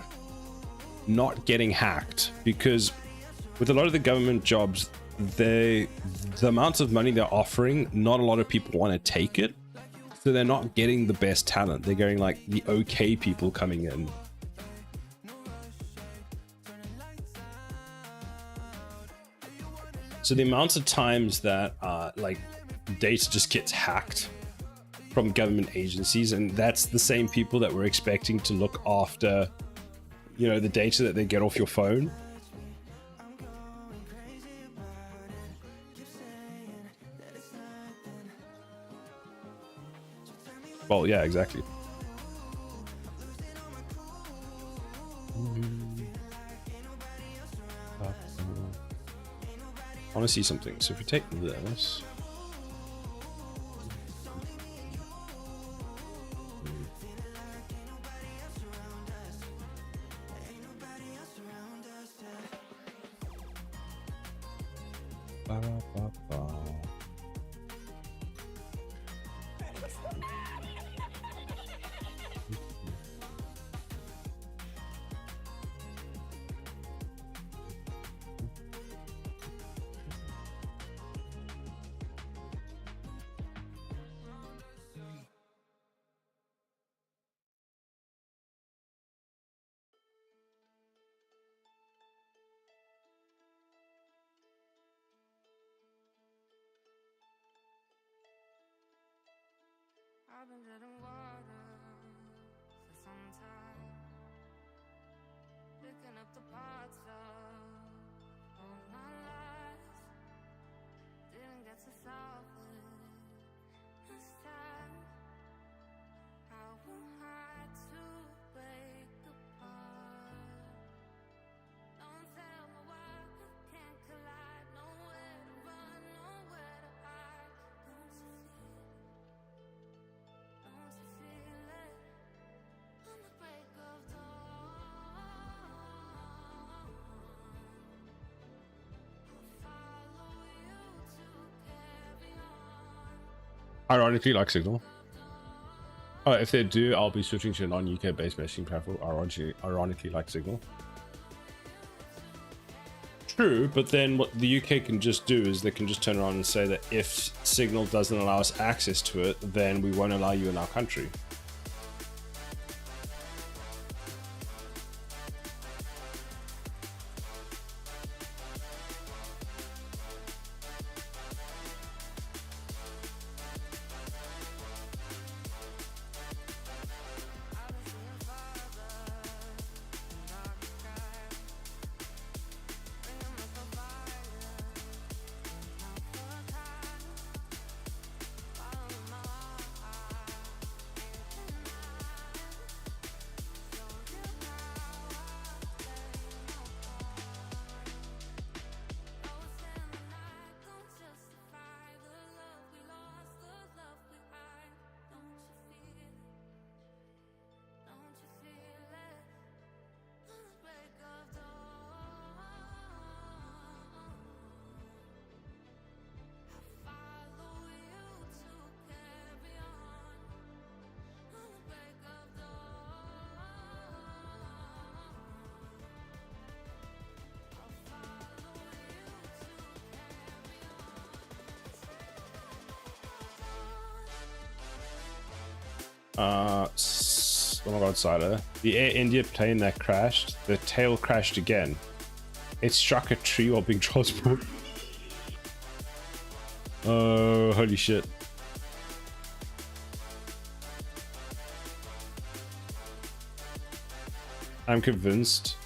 Not getting hacked, because with a lot of the government jobs, the amount of money they're offering, not a lot of people want to take it. So they're not getting the best talent. They're getting like the okay people coming in. So the amount of times that like data just gets hacked from government agencies, and that's the same people that we're expecting to look after, you know, the data that they get off your phone. Well, yeah, exactly. I want to see something. So if we take this, I've been treading water for some time, picking up the parts of all my life. Didn't get to solve it this time. How am I to break apart? Don't tell me why we can't collide. Nowhere to run, nowhere to hide. Don't you feel it? Don't you feel it? On the break of dawn, I'll follow you to carry on. ironically, like Signal. Oh, if they do, I'll be switching to a non-UK based messaging platform. Ironically, like Signal. True, but then what the UK can just do is they can just turn around and say that if Signal doesn't allow us access to it, then we won't allow you in our country. Oh my god, Cider. The Air India plane that crashed, the tail crashed again. It struck a tree while being transported. Oh, holy shit. I'm convinced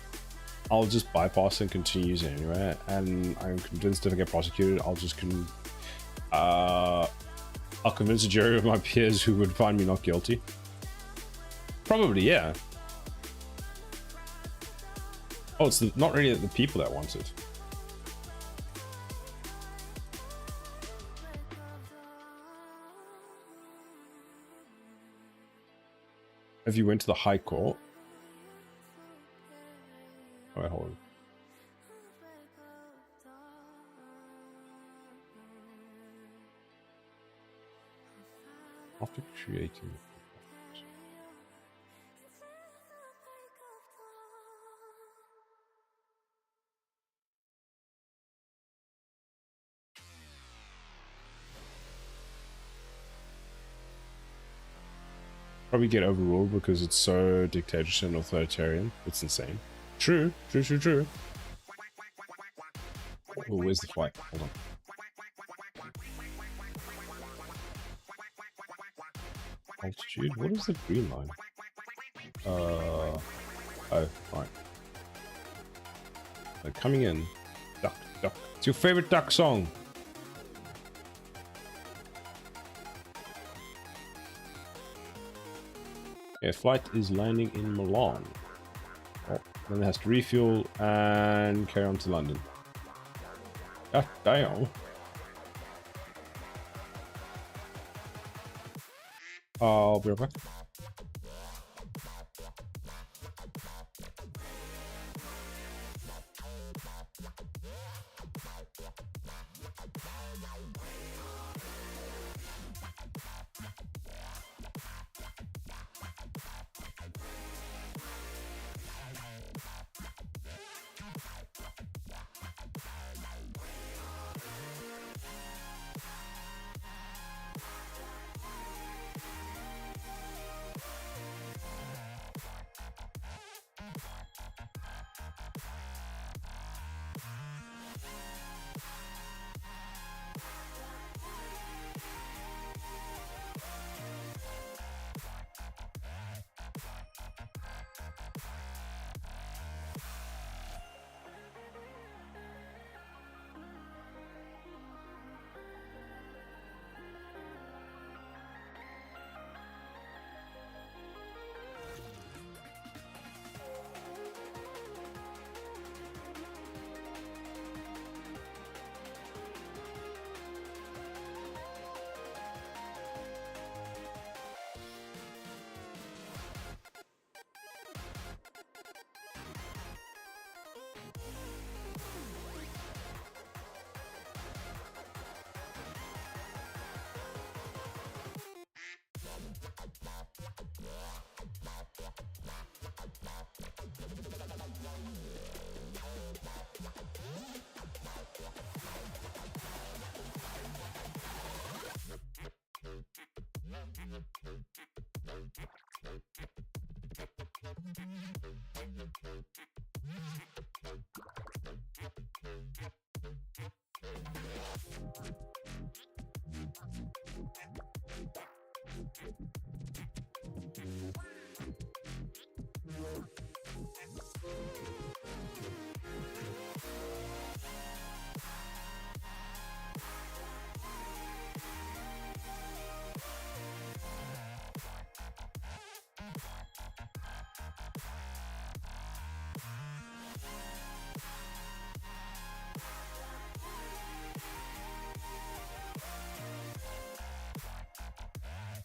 I'll just bypass and continue using it anyway. And I'm convinced if I get prosecuted, I'll convince a jury of my peers who would find me not guilty. Probably, yeah. Oh, it's not really the people that want it. If you went to the High Court. Oh, wait, hold on. After creating. Probably get overruled because it's so dictatorship and authoritarian. It's insane. True. Oh, where's the flight? Hold on. Altitude? What is the green line? Oh, right. They're coming in. Duck. It's your favorite duck song. Yeah, flight is landing in Milan. Oh, then it has to refuel and carry on to London. God damn. I'll be right back.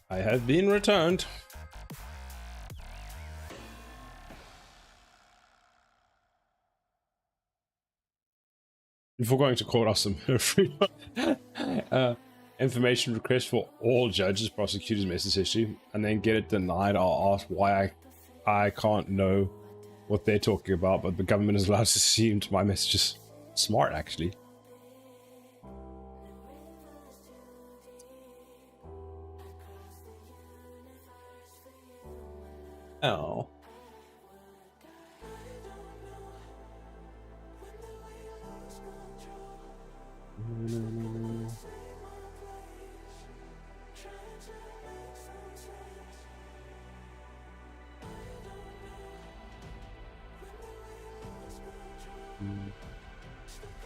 I have been returned. Before going to court, ask some free information request for all judges, prosecutors, message history, and then get it denied. I'll ask why I can't know what they're talking about, but the government is allowed to see into my messages. Smart, actually. Oh.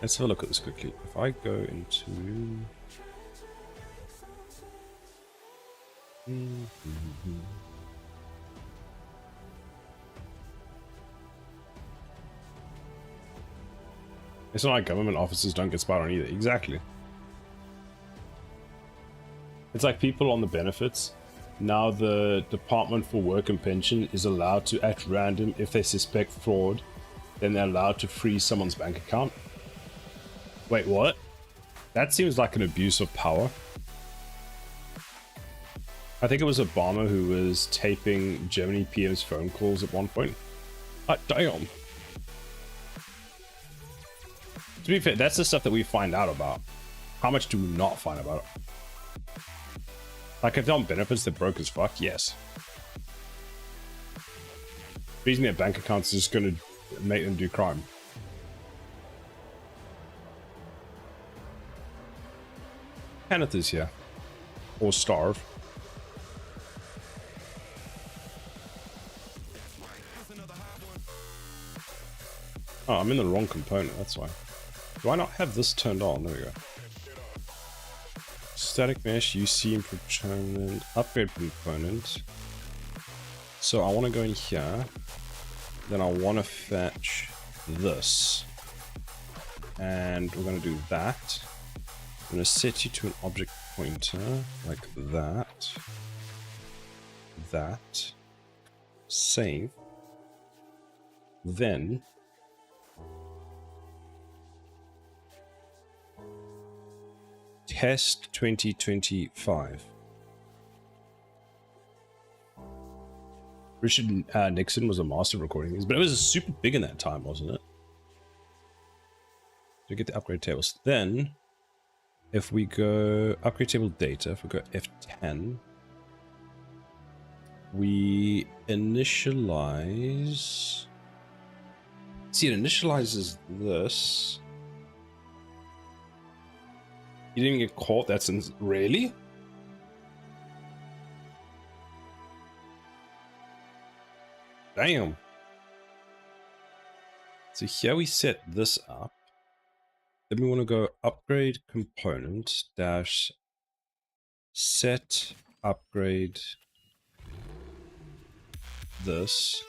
Let's have a look at this quickly. If I go into... It's not like government offices don't get spied on either. Exactly. It's like people on the benefits. Now the Department for Work and Pension is allowed to, at random, if they suspect fraud, then they're allowed to freeze someone's bank account. Wait, what? That seems like an abuse of power. I think it was Obama who was taping Germany PM's phone calls at one point. Damn. To be fair, that's the stuff that we find out about. How much do we not find about it? Like, if they're on benefits, they're broke as fuck, yes. Freezing their bank accounts is just going to make them do crime. Kenneth is here. Or starve. Oh, I'm in the wrong component, that's why. Do I not have this turned on? There we go. Static mesh, UC component, upgrade component. So I want to go in here. Then I want to fetch this. And we're going to do that. I'm going to set you to an object pointer like that. That. Save. Then test 2025. Richard Nixon was a master of recording these, but it was super big in that time, wasn't it? To get the upgrade tables. Then, if we go upgrade table data, if we go F10, we initialize. See, it initializes this. You didn't get caught. That's really? Damn. So here we set this up. Then we want to go upgrade component dash set upgrade this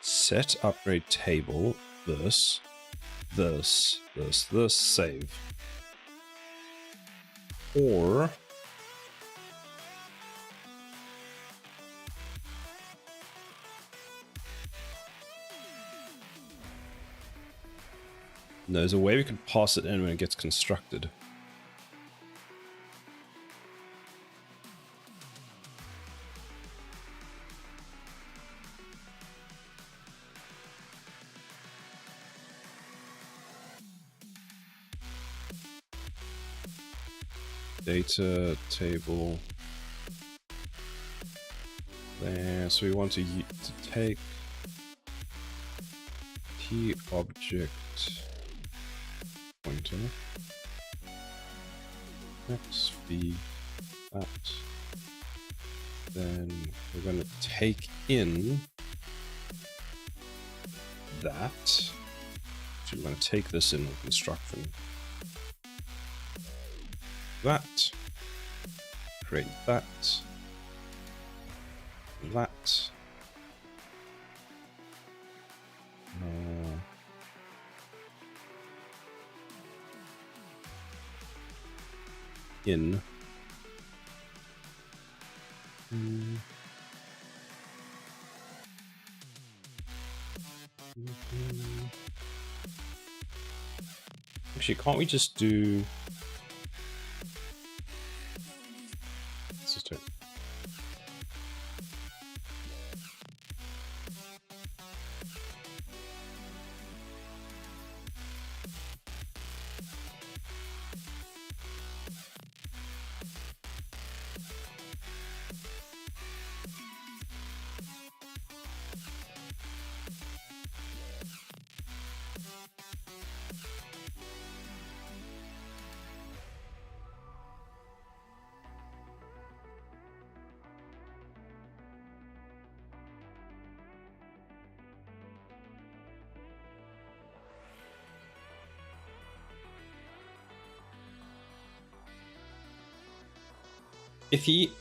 set upgrade table this save. Or no, there's a way we can pass it in when it gets constructed. Data table there. So we want to take T object pointer x v that. Then we're going to take in that. So we're going to take this in with construction. That, create that, that, in, actually, can't we just do? Let's just do it. If he'd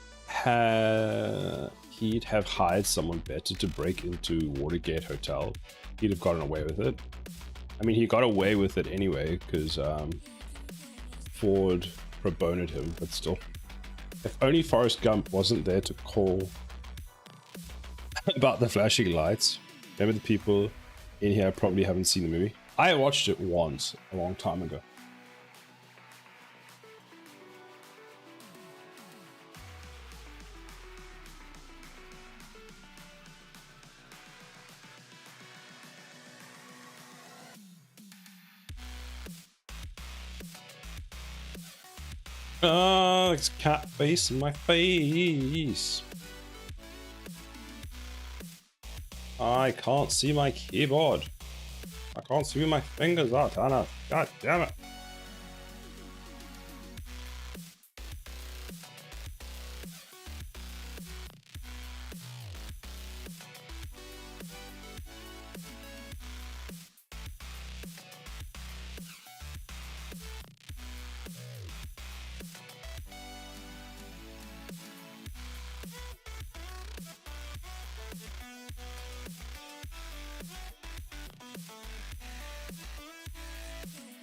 have hired someone better to break into Watergate Hotel, he'd have gotten away with it. I mean, he got away with it anyway because Ford pro bonoed him, but still. If only Forrest Gump wasn't there to call about the flashing lights. Remember, the people in here probably haven't seen the movie. I watched it once a long time ago. Oh, it's cat face in my face. I can't see my keyboard. I can't see where my fingers are, Tana. God damn it.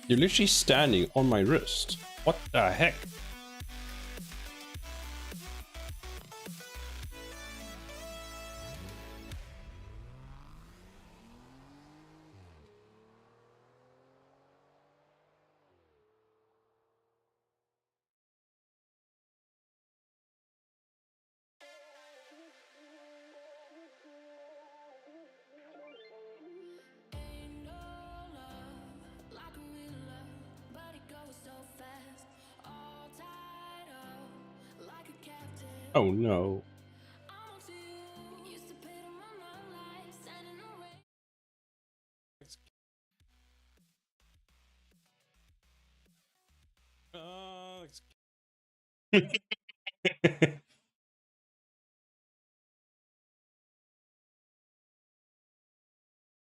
You're literally standing on my wrist. What the heck? Ain't no love like a real love, but it goes so fast. All tied up like a captain. Oh no. I'm on to you. Used to pay to my life, standing away.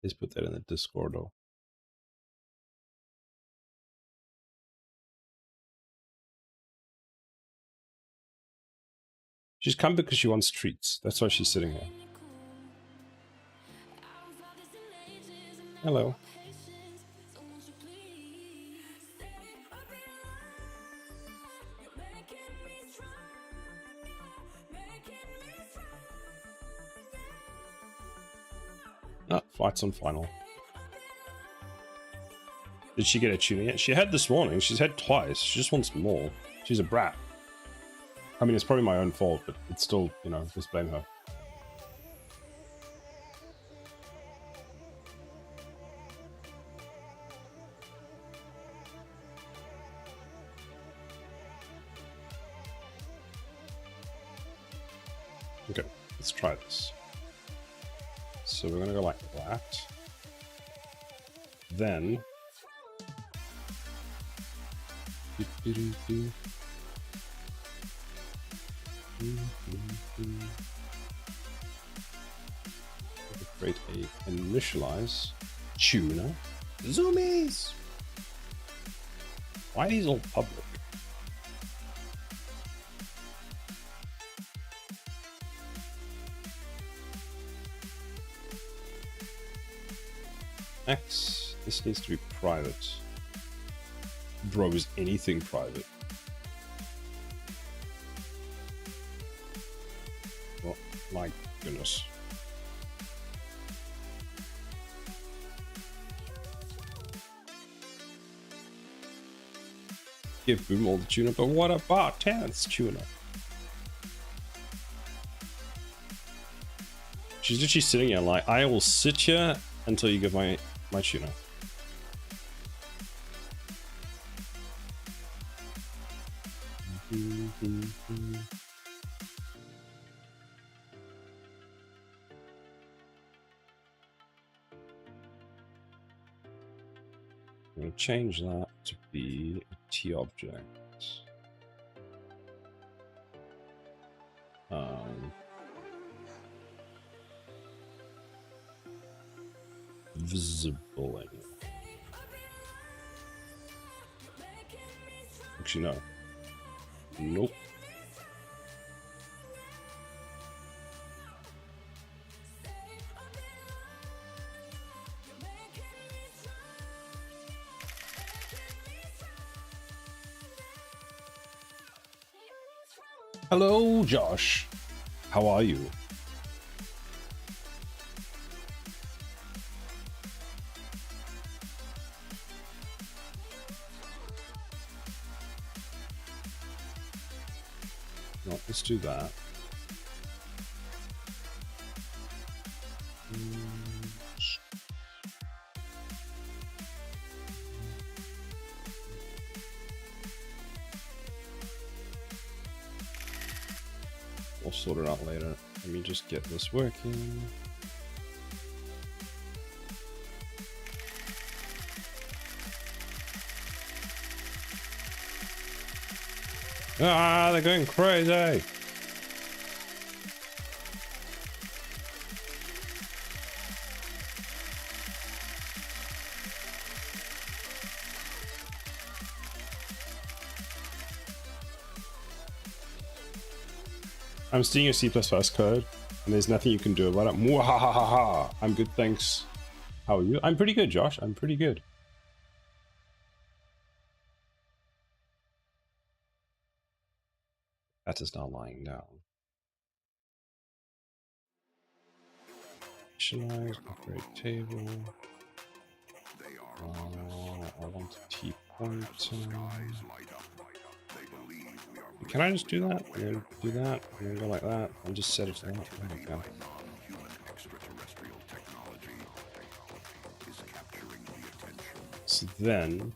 Let's put that in the Discord though. She's come because she wants treats. That's why she's sitting here. Hello. Ah, flight's on final. Did she get a tuna yet? She had this morning. She's had twice. She just wants more. She's a brat. I mean, it's probably my own fault, but it's still, you know, just blame her. Okay, let's try this. So we're gonna go like that. Then create a initialize tuner. Zoomies! Why are these all public? X, this needs to be private. Bro, is anything private? Oh my goodness. Give Boom all the tuna, but what about Terrence tuna? She's literally sitting here like, I will sit here until you give my tuna. I'm going to change that to be a T object. Visible. Actually, no. Nope. Hello, Josh. How are you? No, let's do that. We'll sort it out later. Let me just get this working. Ah, they're going crazy. I'm seeing your C++ code, and there's nothing you can do about it. Mwahahaha. I'm good, thanks. How are you? I'm pretty good, Josh. I'm pretty good. That is now lying down. Initialize, upgrade table. I want a T pointer. Can I just do that? And then do that, and then go like that, and just set it to that? Oh, okay. So then...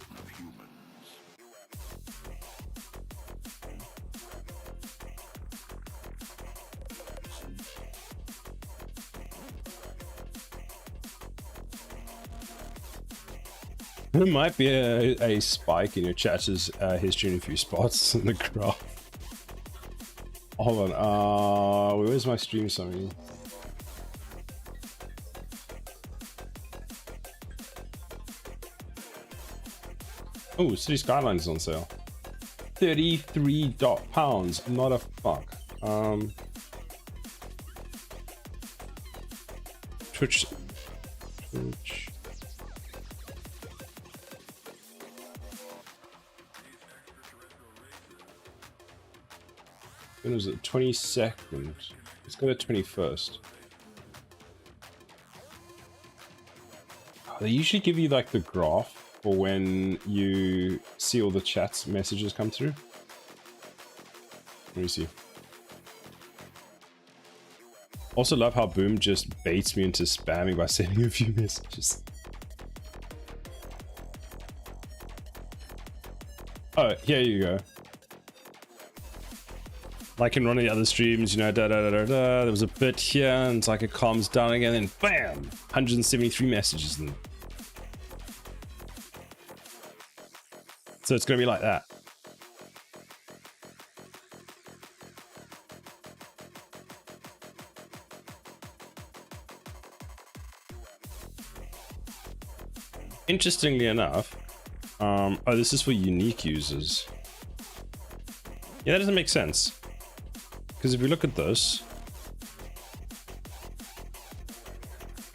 There might be a spike in your chat's history in a few spots in the graph. Hold on, where's my stream summary? Oh, City Skylines is on sale. 33 pounds, not a fuck. Twitch. When was it? 22nd. Let's go to 21st. They usually give you like the graph for when you see all the chat's messages come through. Let me see. Also love how Boom just baits me into spamming by sending a few messages. Oh, here you go. Like in one of the other streams, you know, there was a bit here, and it's like it calms down again, and bam! 173 messages. And so it's gonna be like that. Interestingly enough, oh, this is for unique users. Yeah, that doesn't make sense. Because if we look at this,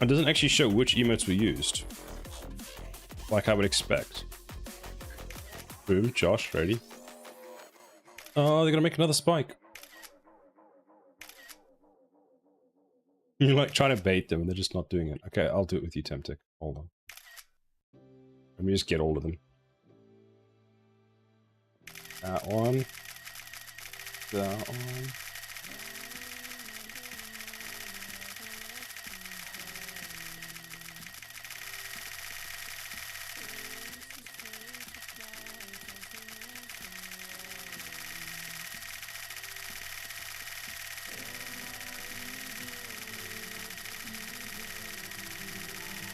it doesn't actually show which emotes were used, like I would expect. Boom, Josh, ready? Oh, they're gonna make another spike. You're like trying to bait them and they're just not doing it. Okay, I'll do it with you, Temtic. Hold on. Let me just get all of them. That one. That one.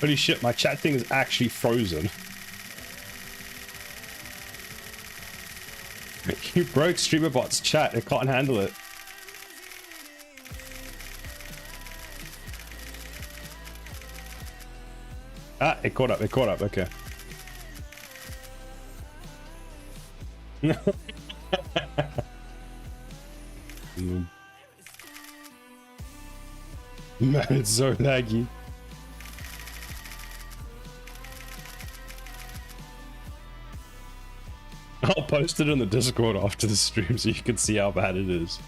Holy shit, my chat thing is actually frozen. You broke StreamerBot's chat, it can't handle it. Ah, it caught up, okay. Man, it's so laggy. I'll post it in the Discord after the stream so you can see how bad it is.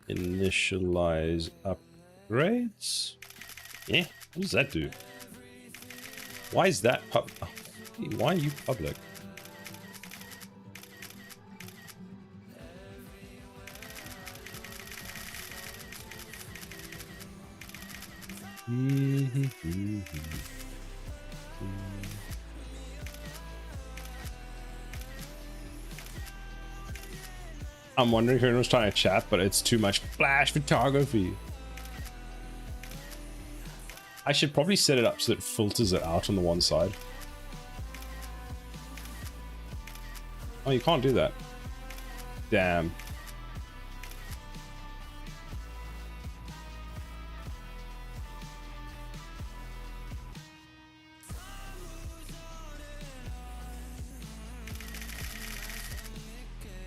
Initialize upgrades. Yeah, what does that do? Why is that pub? Oh, why are you public? I'm wondering if anyone's trying to chat, but it's too much flash photography. I should probably set it up so that it filters it out on the one side. Oh, you can't do that. Damn.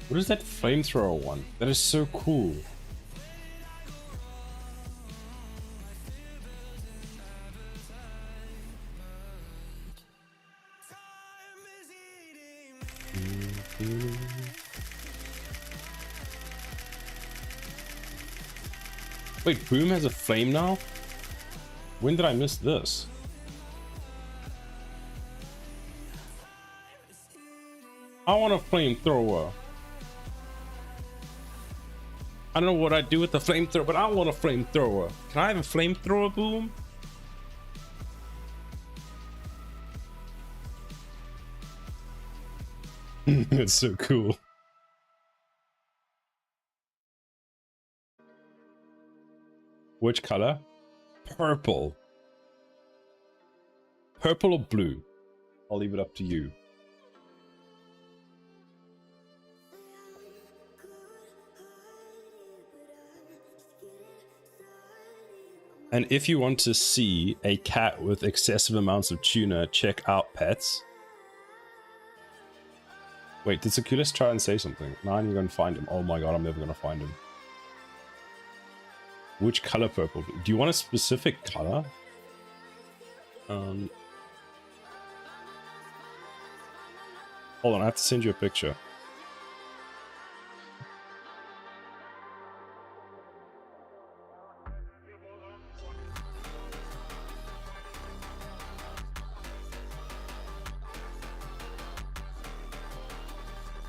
What is that flamethrower one? That is so cool. Wait, Boom has a flame now? When did I miss this? I want a flamethrower. I don't know what I do with the flamethrower, but I want a flamethrower. Can I have a flamethrower, Boom? It's so cool. Which color? Purple. Purple or blue? I'll leave it up to you. And if you want to see a cat with excessive amounts of tuna, check out Pets. Wait, did Seculus try and say something? Now I'm going to find him. Oh my god, I'm never going to find him. Which color purple? Do you want a specific color? Hold on, I have to send you a picture.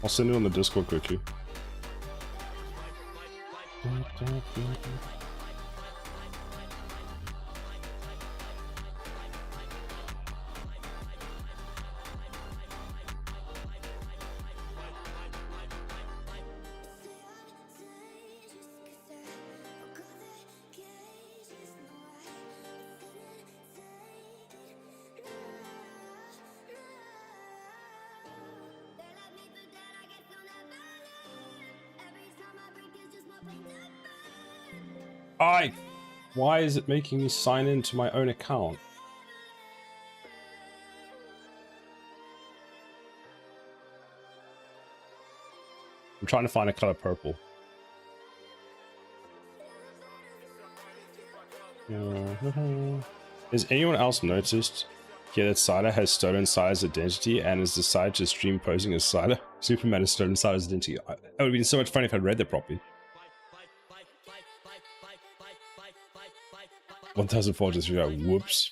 I'll send it on the Discord quickly. Why is it making me sign into my own account? I'm trying to find a color purple. Has anyone else noticed here that Siler has stolen Siler's identity and has decided to stream posing as Siler? Superman has stolen Siler's identity. It would have been so much fun if I'd read that properly. 1,403. Whoops.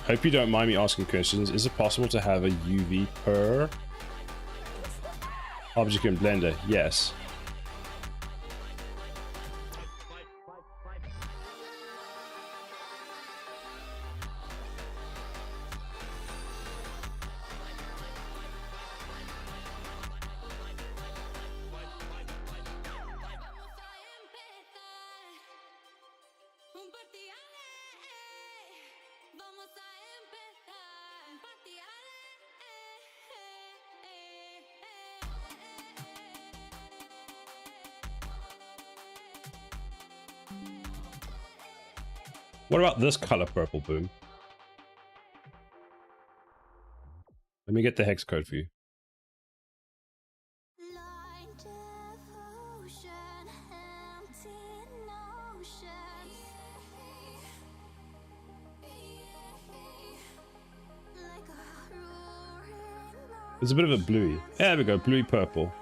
Hope you don't mind me asking questions. Is it possible to have a UV per object in Blender? Yes. What about this color purple, Boom? Let me get the hex code for you. It's a bit of a bluey. Yeah, there we go, bluey purple.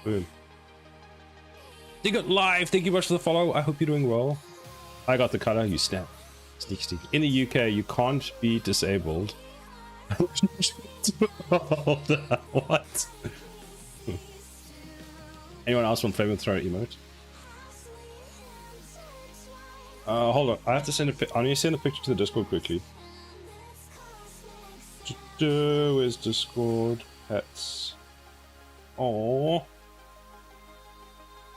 Boom. You got live. Thank you much for the follow. I hope you're doing well. I got the color. You snap. Sneak, sneak. In the UK, you can't be disabled. What? Anyone else want flamethrower emote? Hold on. I have to send a I need to send a picture to the Discord quickly. Where's Discord? Pets. Oh.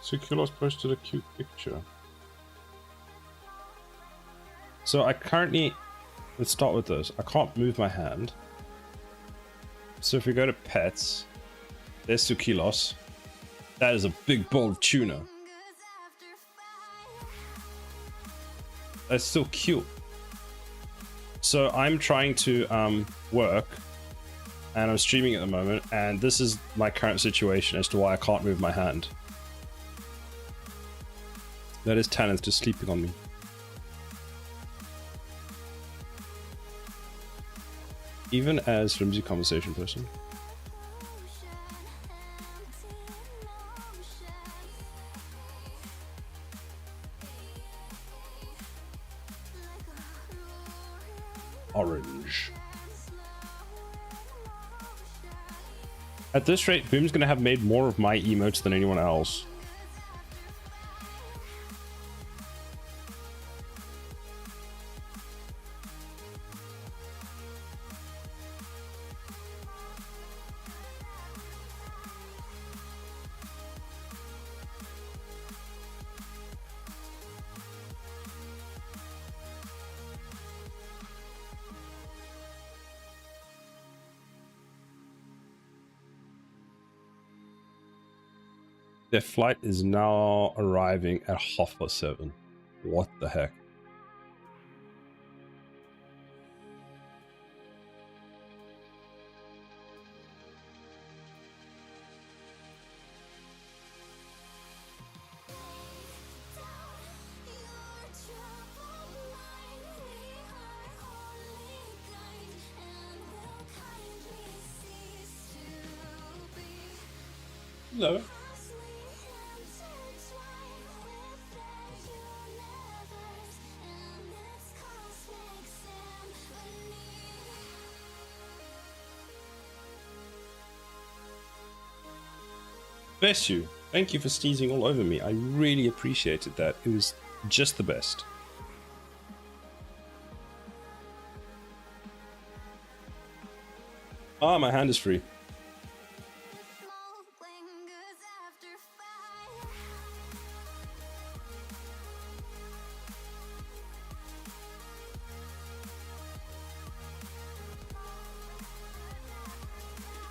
So Kilos posted a cute picture. So I currently, let's start with this. I can't move my hand. So if we go to pets, there's Sukilos. That is a big bold tuna. That's so cute. So I'm trying to work, and I'm streaming at the moment, and this is my current situation as to why I can't move my hand. That is Tannen's just sleeping on me. Even as flimsy conversation person. Orange. At this rate, Boom's gonna have made more of my emotes than anyone else. Their flight is now arriving at 7:30. What the heck? Hello. Bless you. Thank you for sneezing all over me. I really appreciated that. It was just the best. Ah, my hand is free.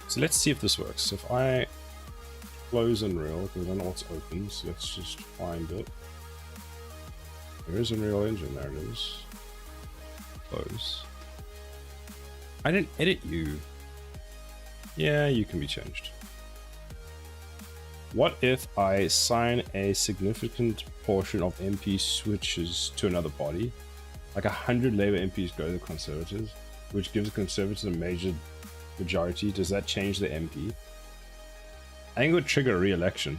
So let's see if this works. If I close Unreal, because I don't know what's open, so let's just find it. There's Unreal Engine, there it is. Close. I didn't edit you. Yeah, you can be changed. What if I assign a significant portion of MP switches to another body? Like 100 Labour MPs go to the Conservatives, which gives the Conservatives a major majority. Does that change the MP? I think it would trigger a re-election.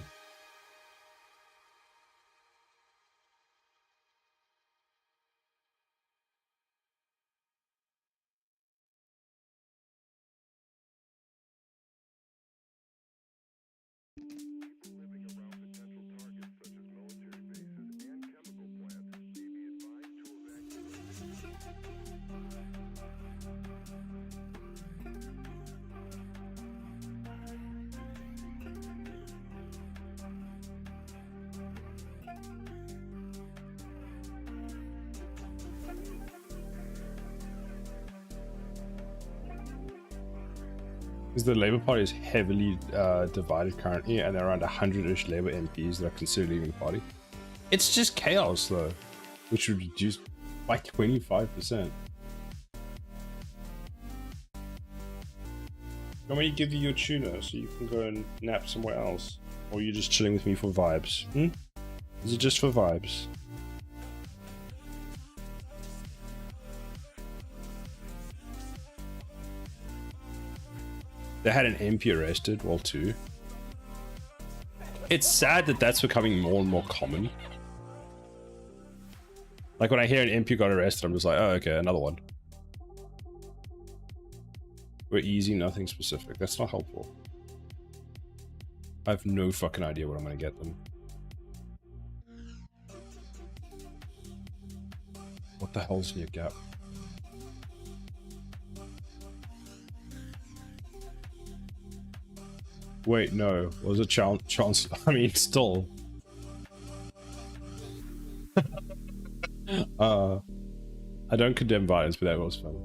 Because the Labour Party is heavily divided currently, and there are around 100-ish Labour MPs that are considered leaving the party. It's just chaos, though, which would reduce by 25%. Want me to give you your tuna so you can go and nap somewhere else? Or are you just chilling with me for vibes? Is it just for vibes? They had an MP arrested, well, two. It's sad that that's becoming more and more common. Like when I hear an MP got arrested, I'm just like, oh, okay, another one. We're easy, nothing specific. That's not helpful. I have no fucking idea what I'm gonna get them. What the hell's in your gap? Wait, no. Was it chance? I mean, still. I don't condemn violence, but that was fun.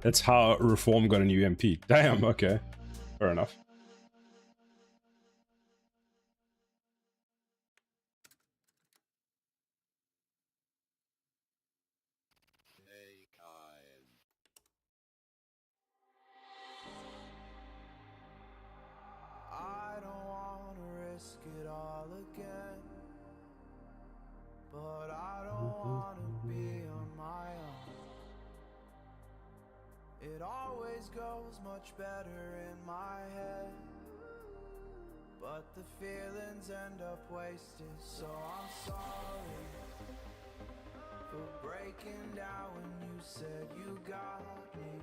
That's how Reform got a new MP. Damn, okay. Fair enough. I don't wanna risk it all again, but I don't wanna be on my own. It always goes much better in my head, but the feelings end up wasted. So I'm sorry for breaking down when you said you got me.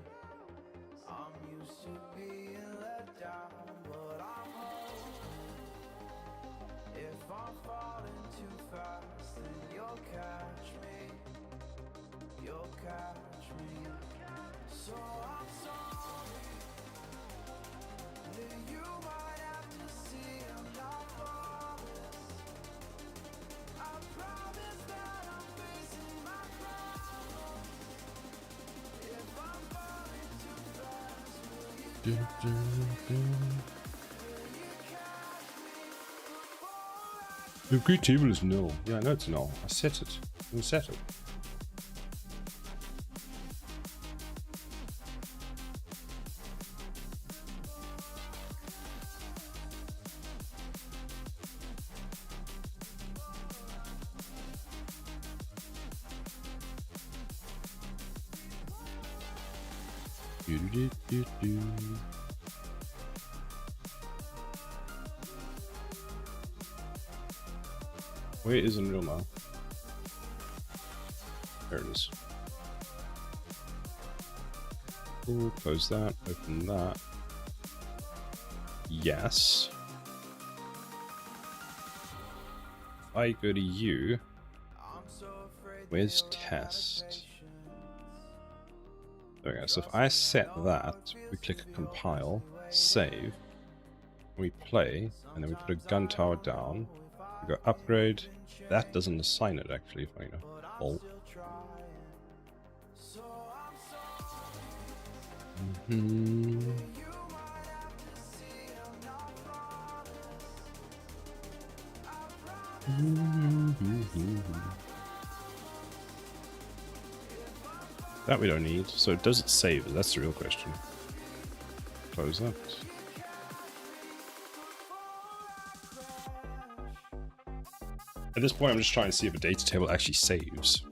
I'm used to being let down, but I'm hoping if I'm falling too fast, then you'll catch me. You'll catch me. So I'm sorry that you might have to see I'm not flawless. I promise that I'm facing my problems. If I'm falling too fast, will you catch me? Will you catch me before I The great table is null. Yeah, I know it's null. I set it. I set it. Do. Wait, isn't real now. There it is. Ooh, close that, open that. Yes. If I go to you, where's test? There we go. So if I set that, we click compile, save, we play, and then we put a gun tower down. We go upgrade. That doesn't assign it actually, if I know. Alt. That we don't need. So does it save? That's the real question. Close that. At this point, I'm just trying to see if a data table actually saves.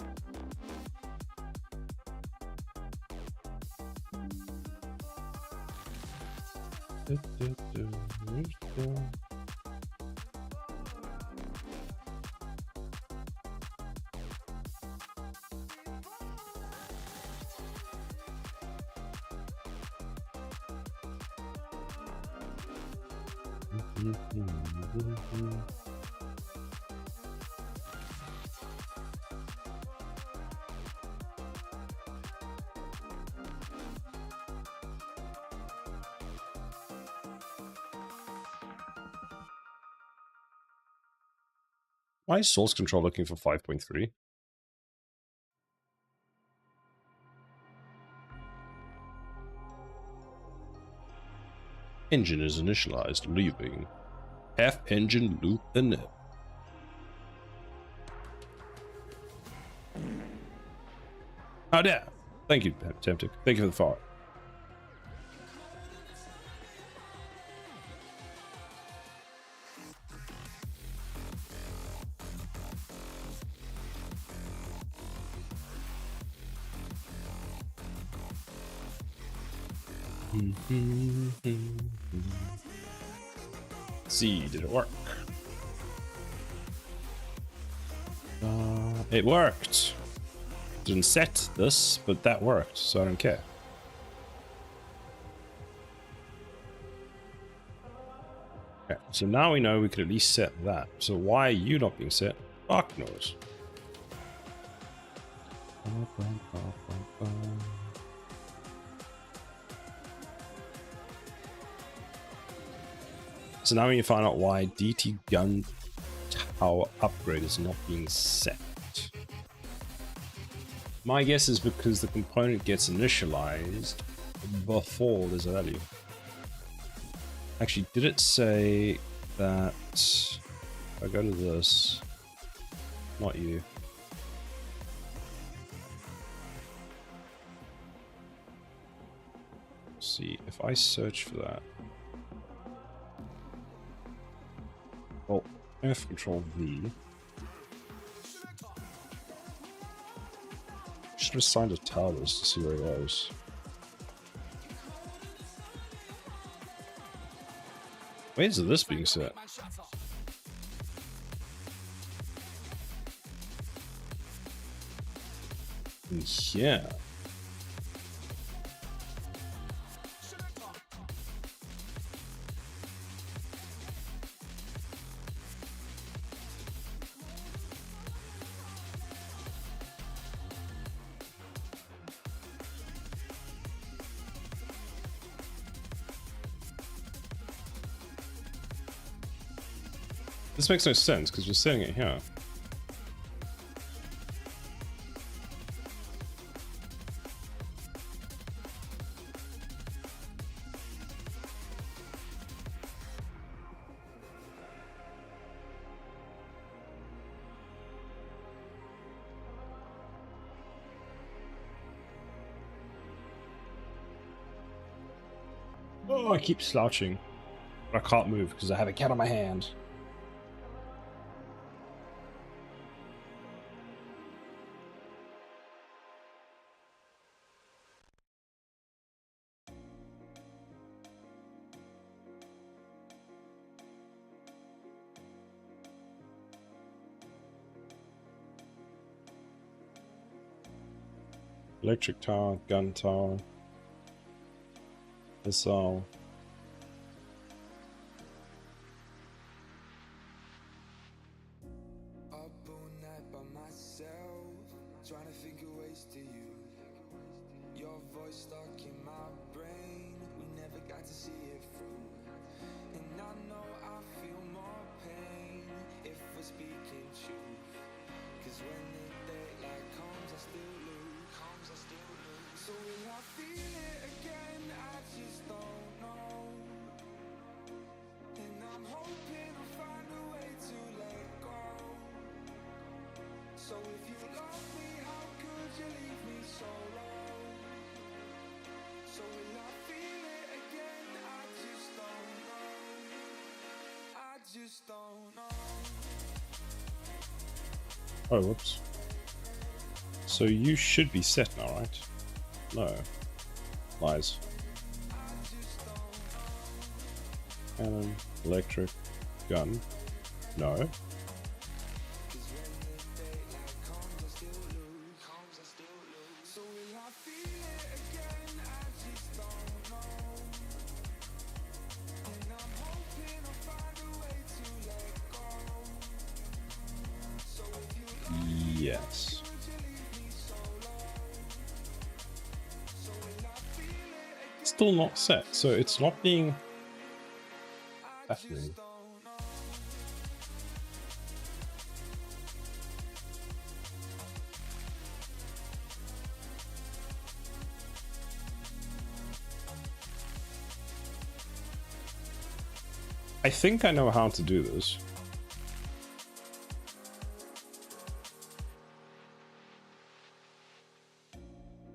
Why is source control looking for 5.3? Engine is initialized, leaving. Half engine loop init. Oh, yeah. Thank you, Tempted. Thank you for the follow. See, did it work? It worked. Didn't set this, but that worked, so I don't care. Okay, so now we know we could at least set that. So why are you not being set? Fuck knows. So now we find out why DT gun tower upgrade is not being set. My guess is because the component gets initialized before there's a value. Actually, did it say that if I go to this, not you. Let's see, if I search for that. Well, F control V. Should have signed a towers to see where it was. Where is this being set? Yeah. This makes no sense because we're setting it here. Oh, I keep slouching. But I can't move because I have a cat on my hand. Electric tower, gun tower, missile. Up all night by myself, trying to think of ways to you. Your voice stuck in my brain, we never got to see it through. And I know I feel more pain if we're speaking truth. Cause when the daylight comes, I still lose. So will I feel it again? I just don't know. And I'm hoping I'll find a way to let go. So if you love me, how could you leave me so low? So will I feel it again? I just don't know. I just don't know. Oh, whoops. So you should be set now, right? No. Lies. Cannon, electric, gun. No. Yes. Still not set, so it's not being fascinating. I think I know how to do this.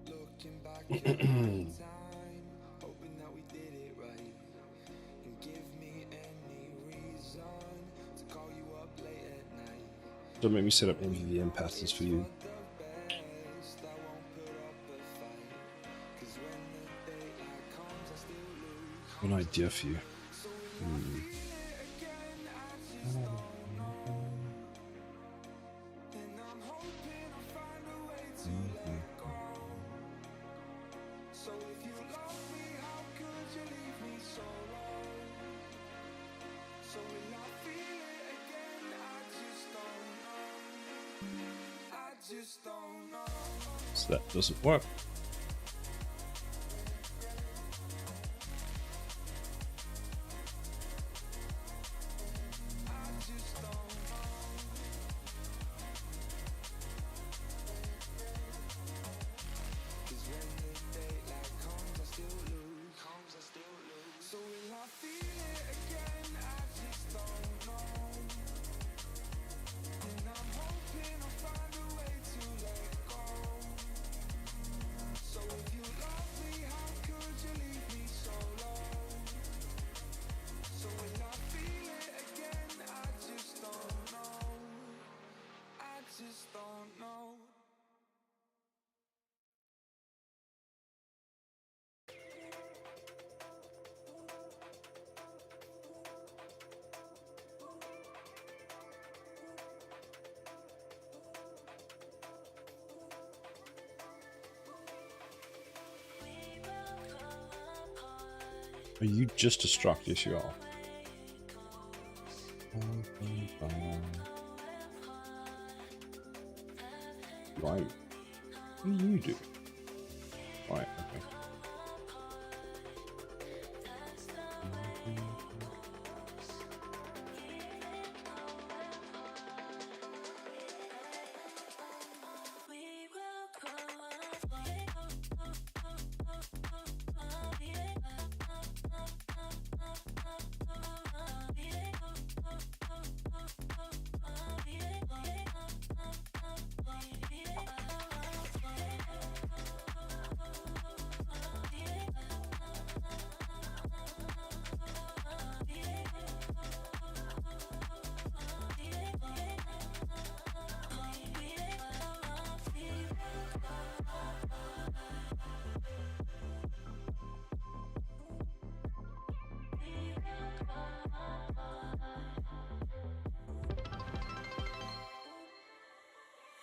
Looking back at time, hoping that we did it right. And give me any reason to call you up late at night. Don't make me set up MVVM patterns for you. Best, I won't put up a fight. 'Cause when the daylight comes, I still lose. An idea for you. And I'm hoping I'll find a way to let go. So if you love me, how could you leave me so low? So will I feel it again? I just don't know. I just don't know. So that doesn't work. So will I feel it again? I just don't know. And I'm hoping I'll find a way to let go. So if you love me, how could you leave me so low? So will I feel it again? I just don't know. I just don't know. Are you just a struck? Yes, you are. Right. What do you do? Right, okay.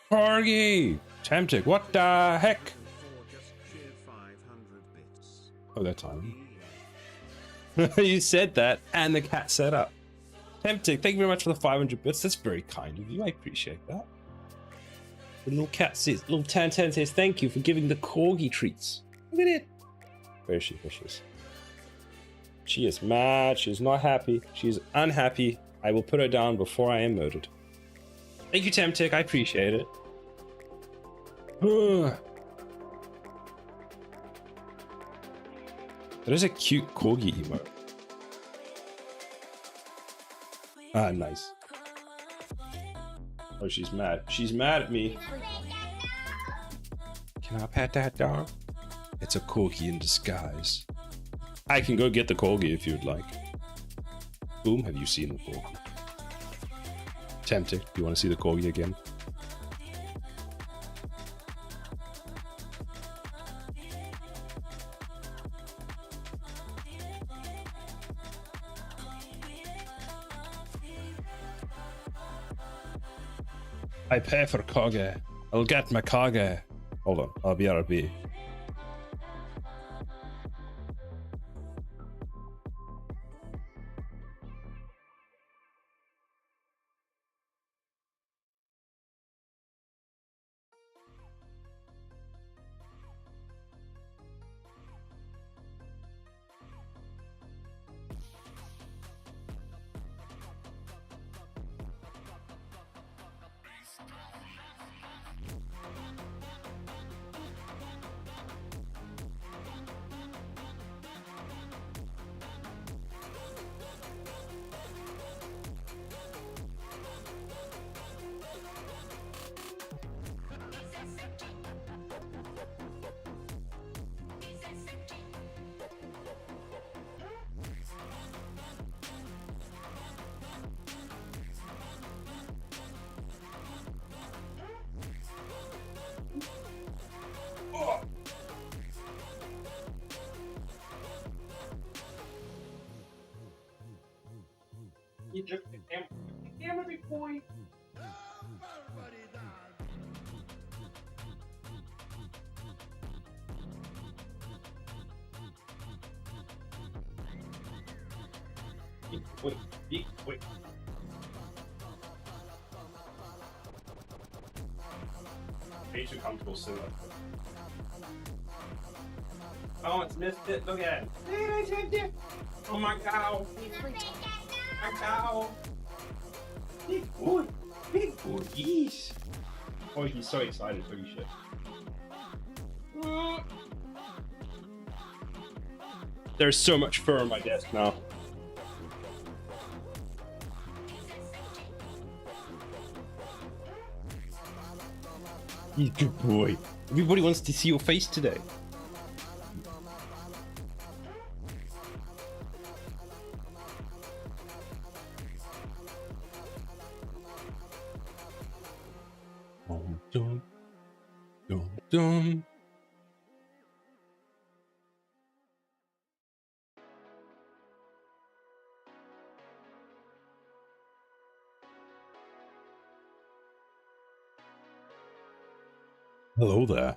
Corgi! Temptic, what the heck? Oh, that time. You said that, and the cat set up. Temptic, thank you very much for the 500 bits. That's very kind of you. I appreciate that. The little cat says, little Tan says, thank you for giving the corgi treats. Look at it. Where is she? There she is. She is mad. She's not happy. She's unhappy. I will put her down before I am murdered. Thank you, Temptic. I appreciate it. That is a cute corgi emote. Ah, nice. Oh, she's mad. She's mad at me. Can I pet that dog? It's a corgi in disguise. I can go get the corgi if you'd like. Boom, have you seen the corgi? Tempted. Do you want to see the corgi again? I pay for corgi. I'll get my corgi. Hold on, I'll be RB. You jerk the camera. Camera, big boy. Big boy. Big boy. Way too comfortable sitting up. Oh, it's missed it. Look at it. I missed it. Oh my cow. My cow. Big boy. Big boy. Yeesh. Oh, he's so excited. Holy shit. There's so much fur on my desk now. You good boy. Everybody wants to see your face today. Dum, dum, dum. Hello there.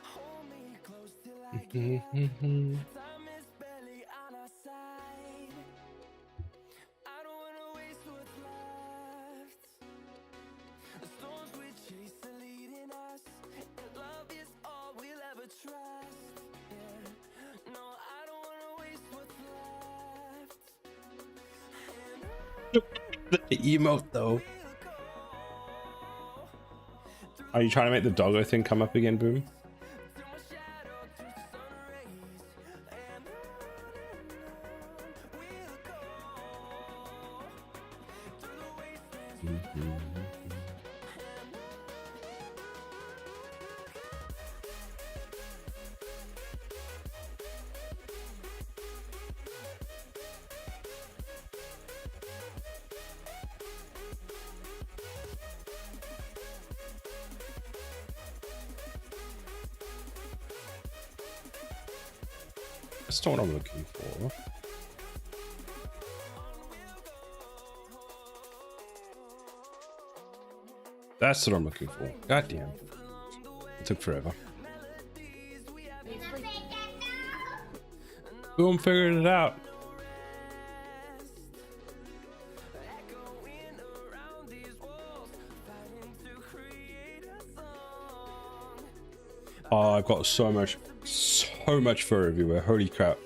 Hold me close till I get time is barely on our side. I don't wanna waste what's left. The storms we chase are leading us, and love is all we'll ever trust. Yeah, no, I don't wanna waste what's left. The emote though. Are you trying to make the doggo thing come up again, Boom? Till my shadow turns to sun rays, and we'll go through the wastelands, through the highways. That's not what I'm looking for. That's what I'm looking for. God damn. It took forever. Boom figured it out. Echoing around these walls, fighting to create a song. Oh, I've got so much fur everywhere. Holy crap.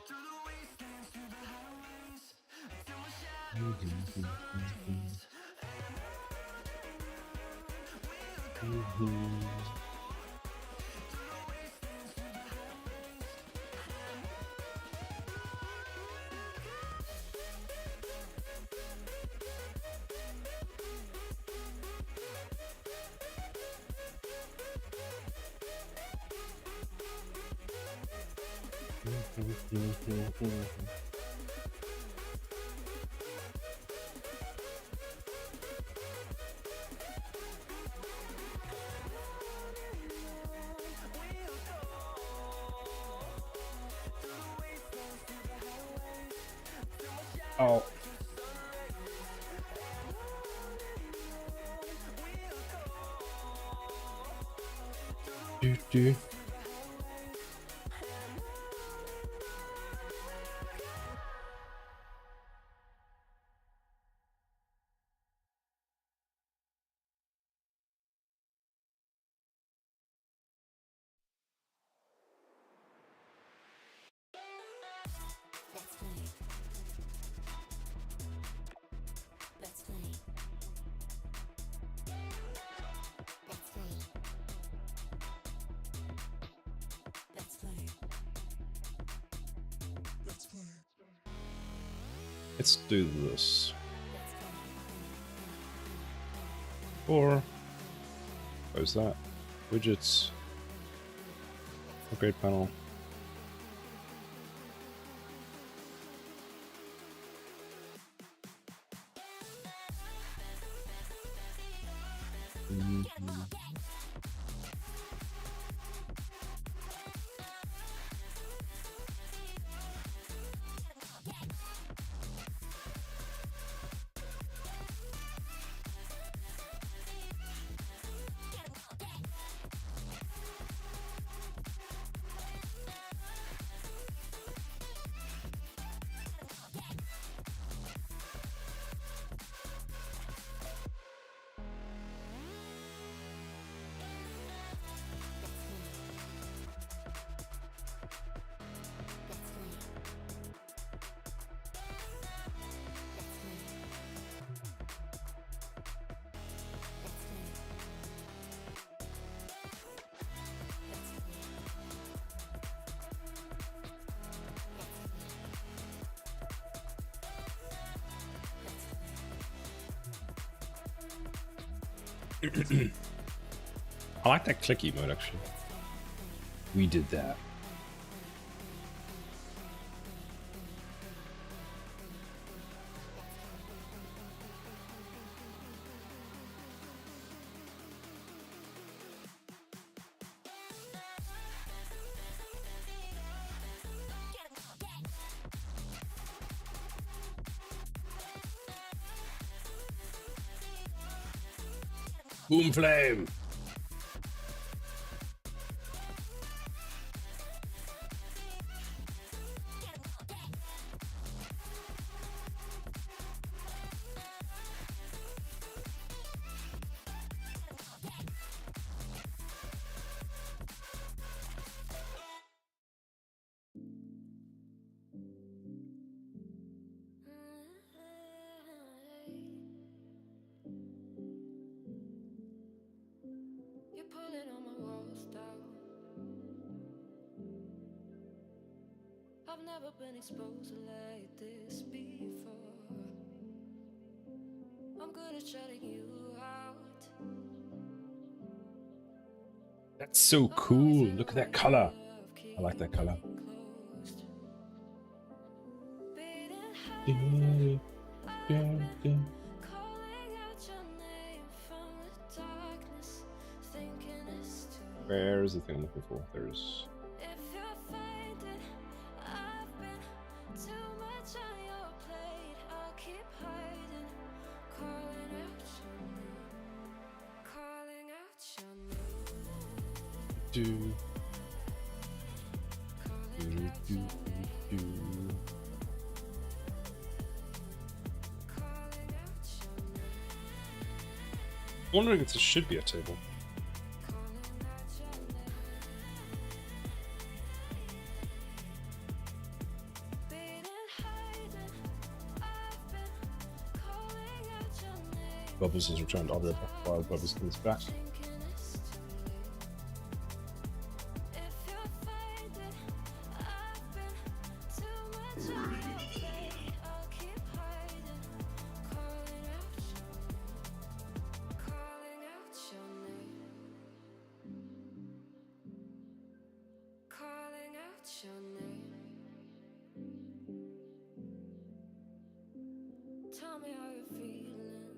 Through the wastelands, through the highways, till my shadow turns to sun rays. We'll go through the wastelands, through the highways. Oh. Do. Let's play. Let's play. Let's play. Let's play. Let's play. Let's do this. Or close that. Widgets. Upgrade panel. I like that clicky mode actually. We did that. Boom flame. You're pulling on my walls down. I've never been exposed like this before. I'm good at shutting you out. That's so cool. Look at that color. I like that color. Where is the thing I'm looking for? There's. Do. I'm wondering if this should be a table. Bubbles has returned audio while Bubbles comes back. Tell me how you're feeling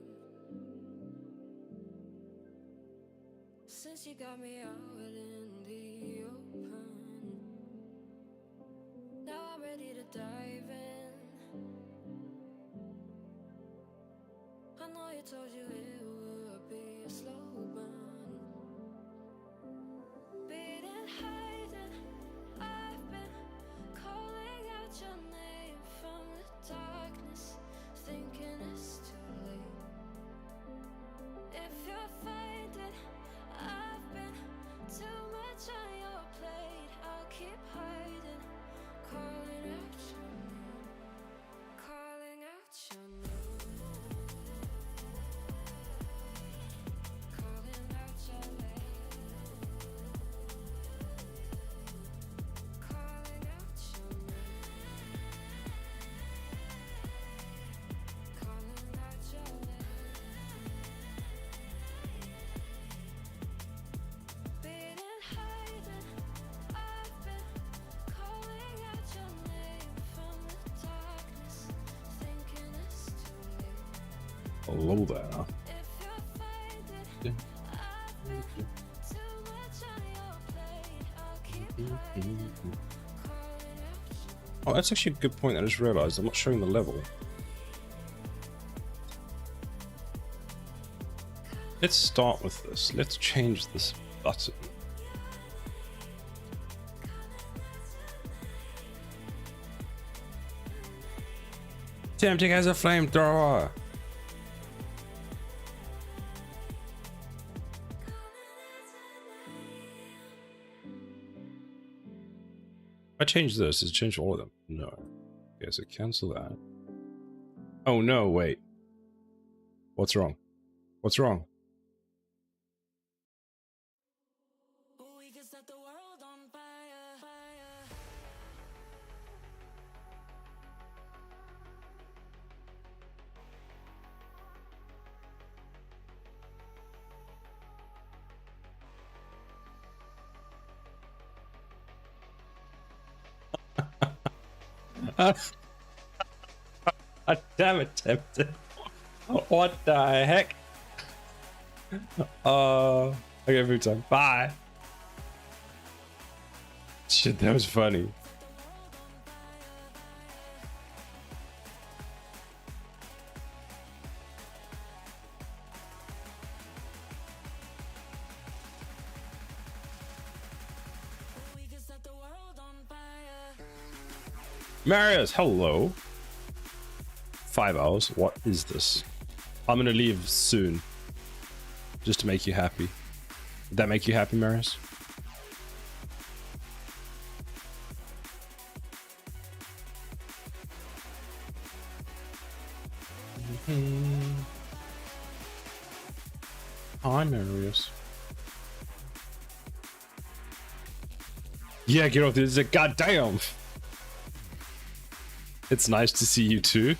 since you got me out in the open. Now I'm ready to dive in. I know you told you it would be a slow burn. Beating, hiding, I've been calling out your name from the darkness, thinking it's too late. If you're finding I've been too much on your plate, I'll keep hiding, calling out your name, calling out your name, calling out your name, calling out your name, calling out your name. Beating, hiding, I've been calling out your name from the darkness, thinking it's too late. Hello there. If you're finding I've been too much on your plate, I'll keep hiding, calling out your Oh, that's actually a good point. I just realized I'm not showing the level. Let's start with this. Let's change this button. Tempting as a flamethrower. I changed this. Does it change all of them? No. Okay, so cancel that. Oh no, wait. What's wrong? What's wrong? We can set the world on fire, fire. Damn it, tempted. What the heck? Okay, food time. Bye. Shit, that was funny. Marius, hello. 5 hours. What is this? I'm gonna leave soon. Just to make you happy. Did that make you happy, Marius? Hi, Marius. Yeah, get off this. Goddamn. It's nice to see you too.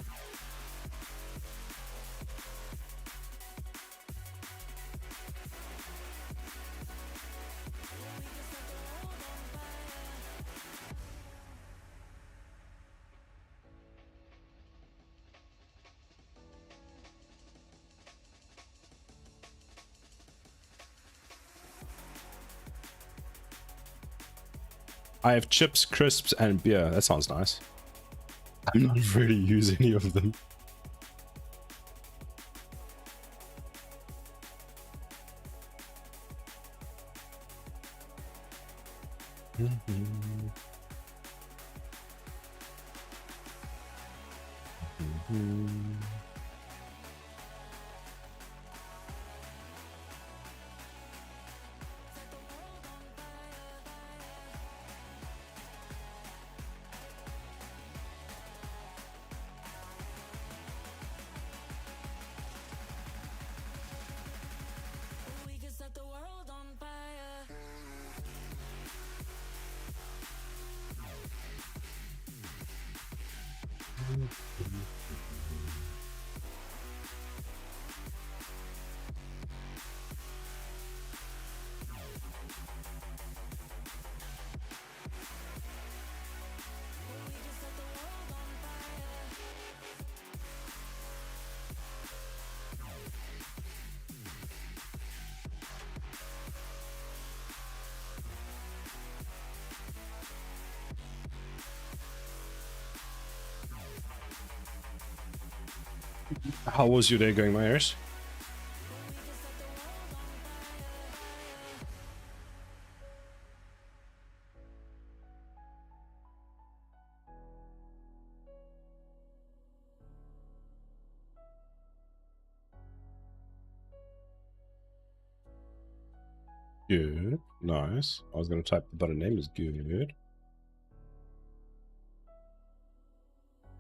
I have chips, crisps, and beer. That sounds nice. I'm not afraid to use any of them. How was your day going, Myers? Good. Nice. I was going to type, but a name is good.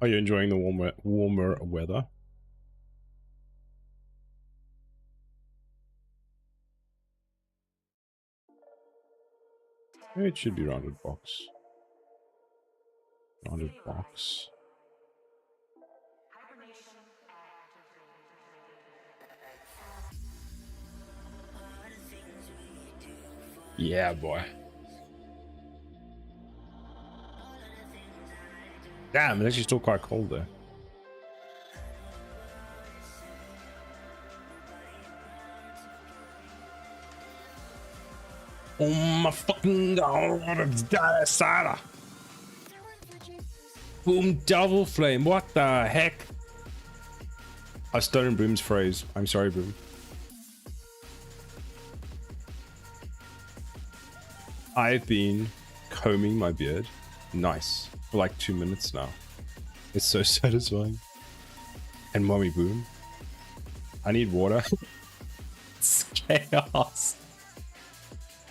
Are you enjoying the warmer weather? It should be rounded box. Rounded box. Yeah, boy. Damn, it's actually still quite cold there. Oh my fucking god, it's Sarah. Boom, double flame, what the heck? I stole Boom's phrase. I'm sorry, Boom. I've been combing my beard. Nice. For like 2 minutes now. It's so satisfying. And mommy Boom. I need water. It's chaos.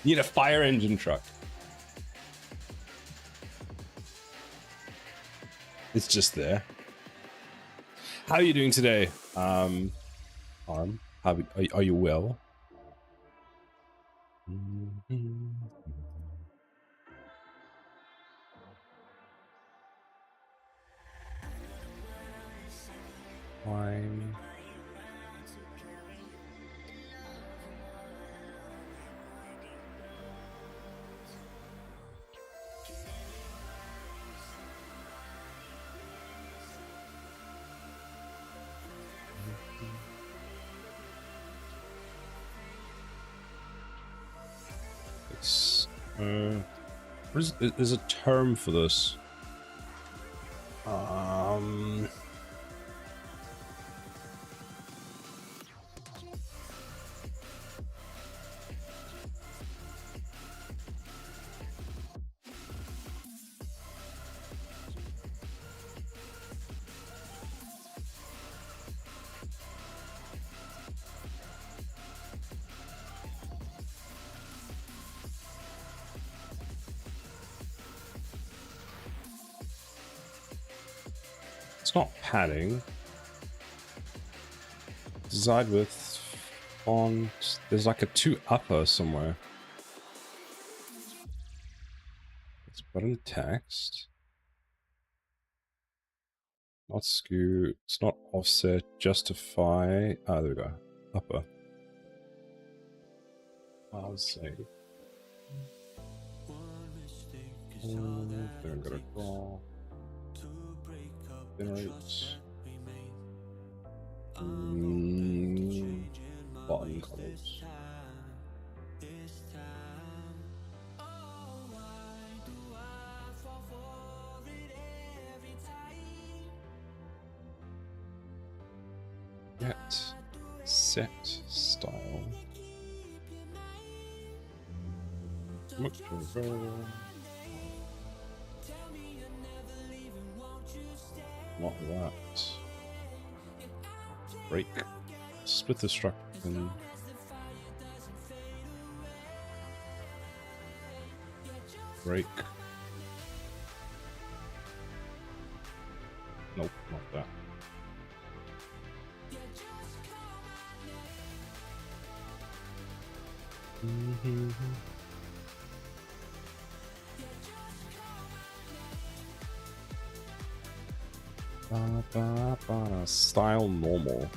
Need a fire engine truck. It's just there. How are you doing today? Arm, are you well? Fine. What is, there's a term for this. It's not padding. Design with font. There's like a 2 upper somewhere. It's button text. Not skew. It's not offset. Justify. Ah, there we go. Upper. I'll say. Then I'm gonna draw. Generate. Button colors. Get set style. Not that. Break. Split the structure. Break. Nope, not that. Style normal.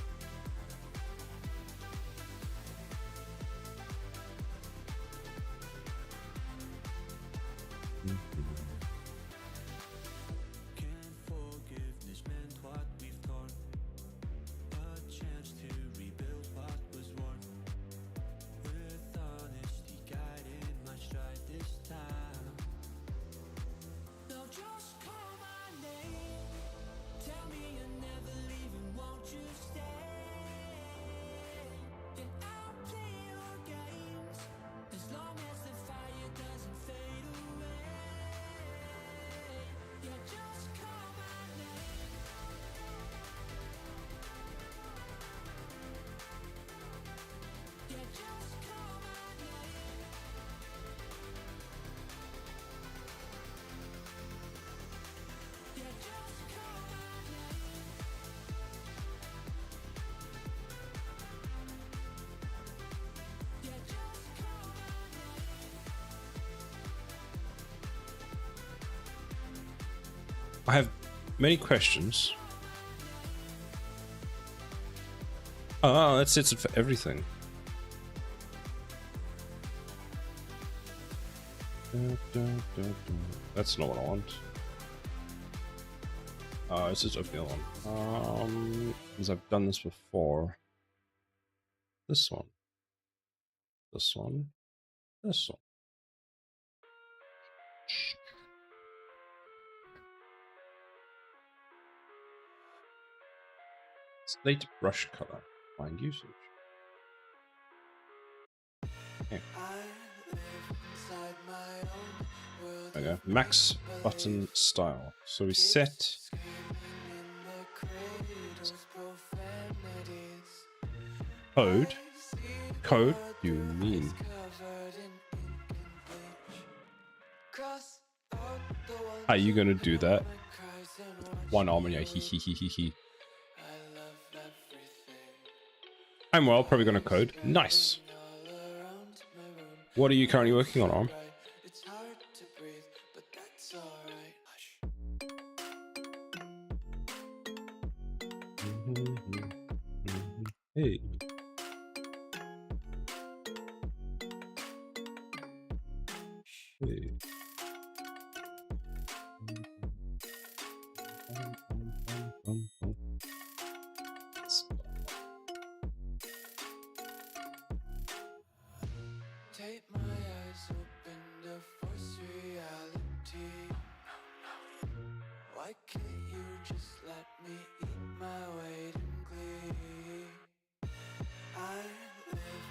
I have many questions. Oh, that's it for everything. That's not what I want. This is a feeling. Because I've done this before. This one. This one. This one. Slate brush color. Find usage. Okay. Okay. Max button style. So we set code. Code? You mean? Are you gonna do that? One arm and yeah, he. I'm well, probably gonna code. Nice. What are you currently working on, Arm? Hey. Hey. Take my eyes open to just let me eat my weight in glee. I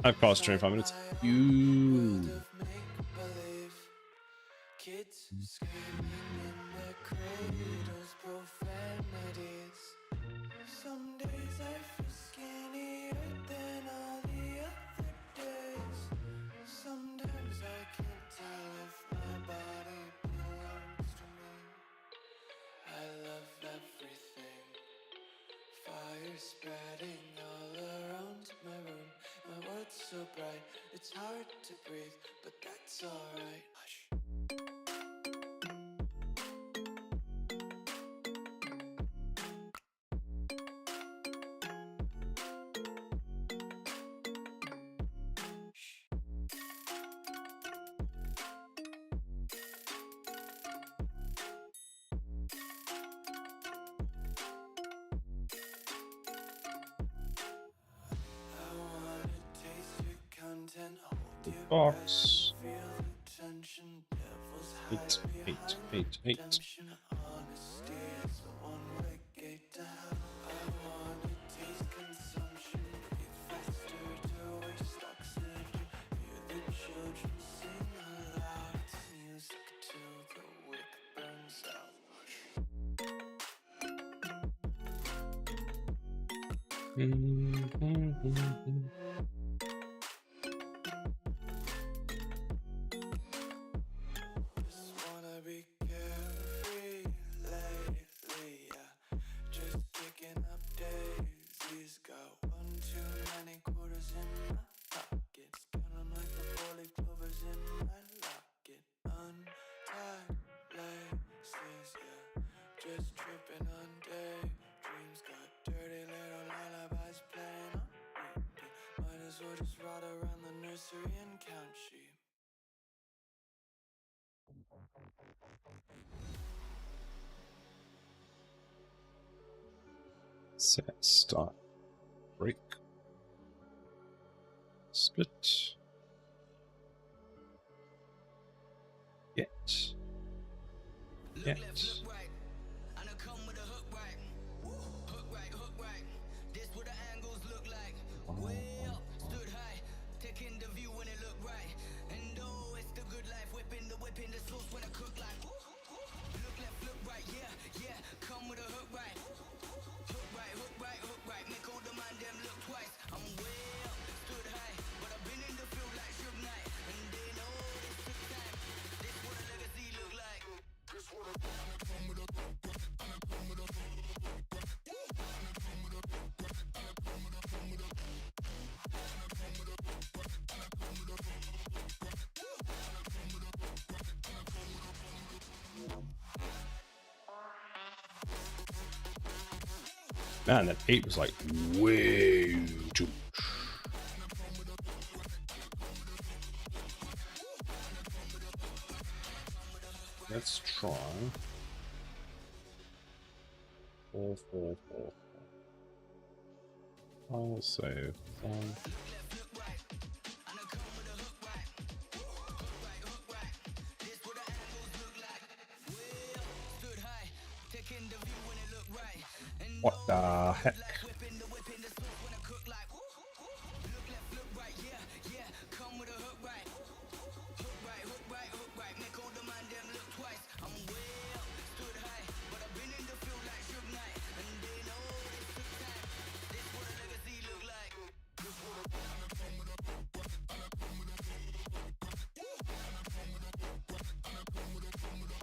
I've passed 25 minutes. You. of make-believe. Kids screaming in their cradles, profanities. Some days I feel skinnier than all the other days. Sometimes I can't tell if my body belongs to me. I love everything. Fire spreading all around my room. My world's so bright, it's hard to breathe, but that's alright. Hush. I wanna taste your content, hold your Box. breath, feel the tension, devils Eight, hide eight, behind eight, eight. redemption. Honesty is the one-way gate to hell. I wanna taste consumption, breathe faster to waste oxygen. Hear the children sing aloud. It's music till the wick burns out. Just wanna be carefree lately, yeah. Just picking up daisies. Got one too many quarters in my pockets. Count 'em like the four-leaf clovers in my locket. Untied laces, yeah. Just tripping on daydreams. Got dirty little lullabies playing on repeat. Might as well just ride around the nursery and count sheep. Set, start, break, split, get, get. right. And I come with a hook right. Hook right, hook right. This what the angles look like. Way up, stood high. Taking the view when it look right. And oh, it's the good life. Whipping the sauce when I cook like. Look left, look right, yeah, yeah. Come with a hook right. Hook right, hook right, hook right. Make all the man them look twice. I'm way up, stood high. But I've been in the field like Suge Knight. And they know this took time. This what a legacy look like. Man, that 8 was like way too much. Let's try 4, 4, 4. I'll save 1. What the heck?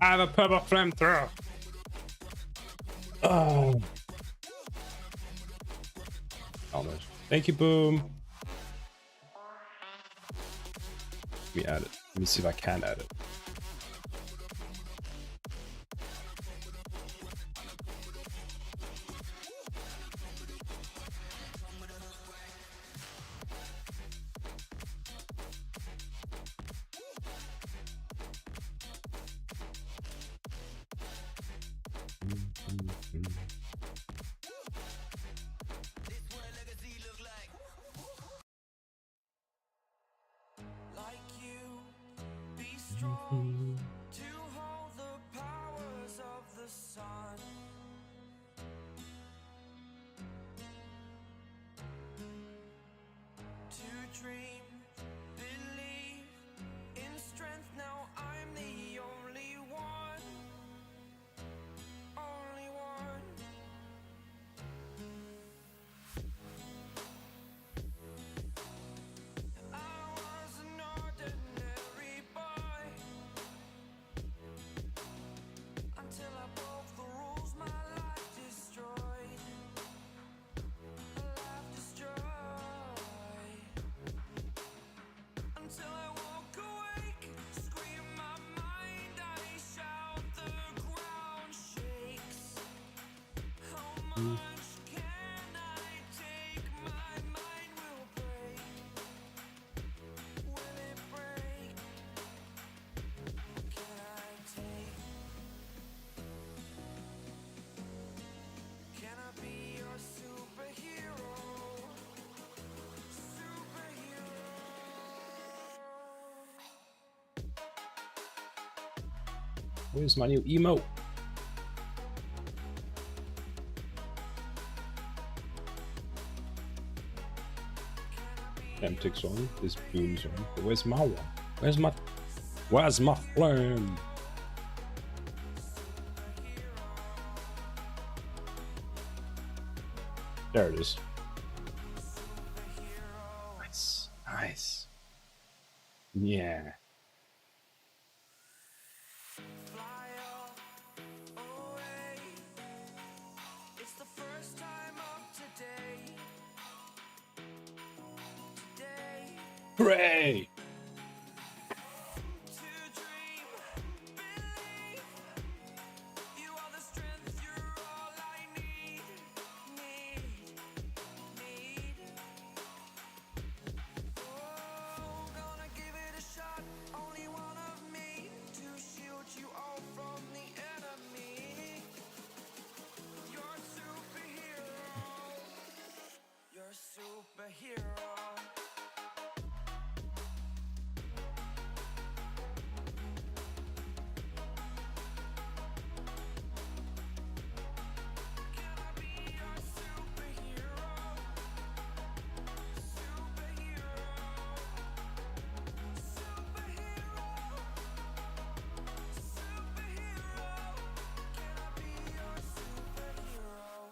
I have a purple flamethrower. Oh. Almost. Thank you, Boom. Let me add it. Let me see if I can add it. Like you, be strong to hold the powers of the sun. Where's my new emote? Temptic's on, this boom's on. But where's my one? Where's my flame? There it is. Nice. Nice. Yeah. Hooray!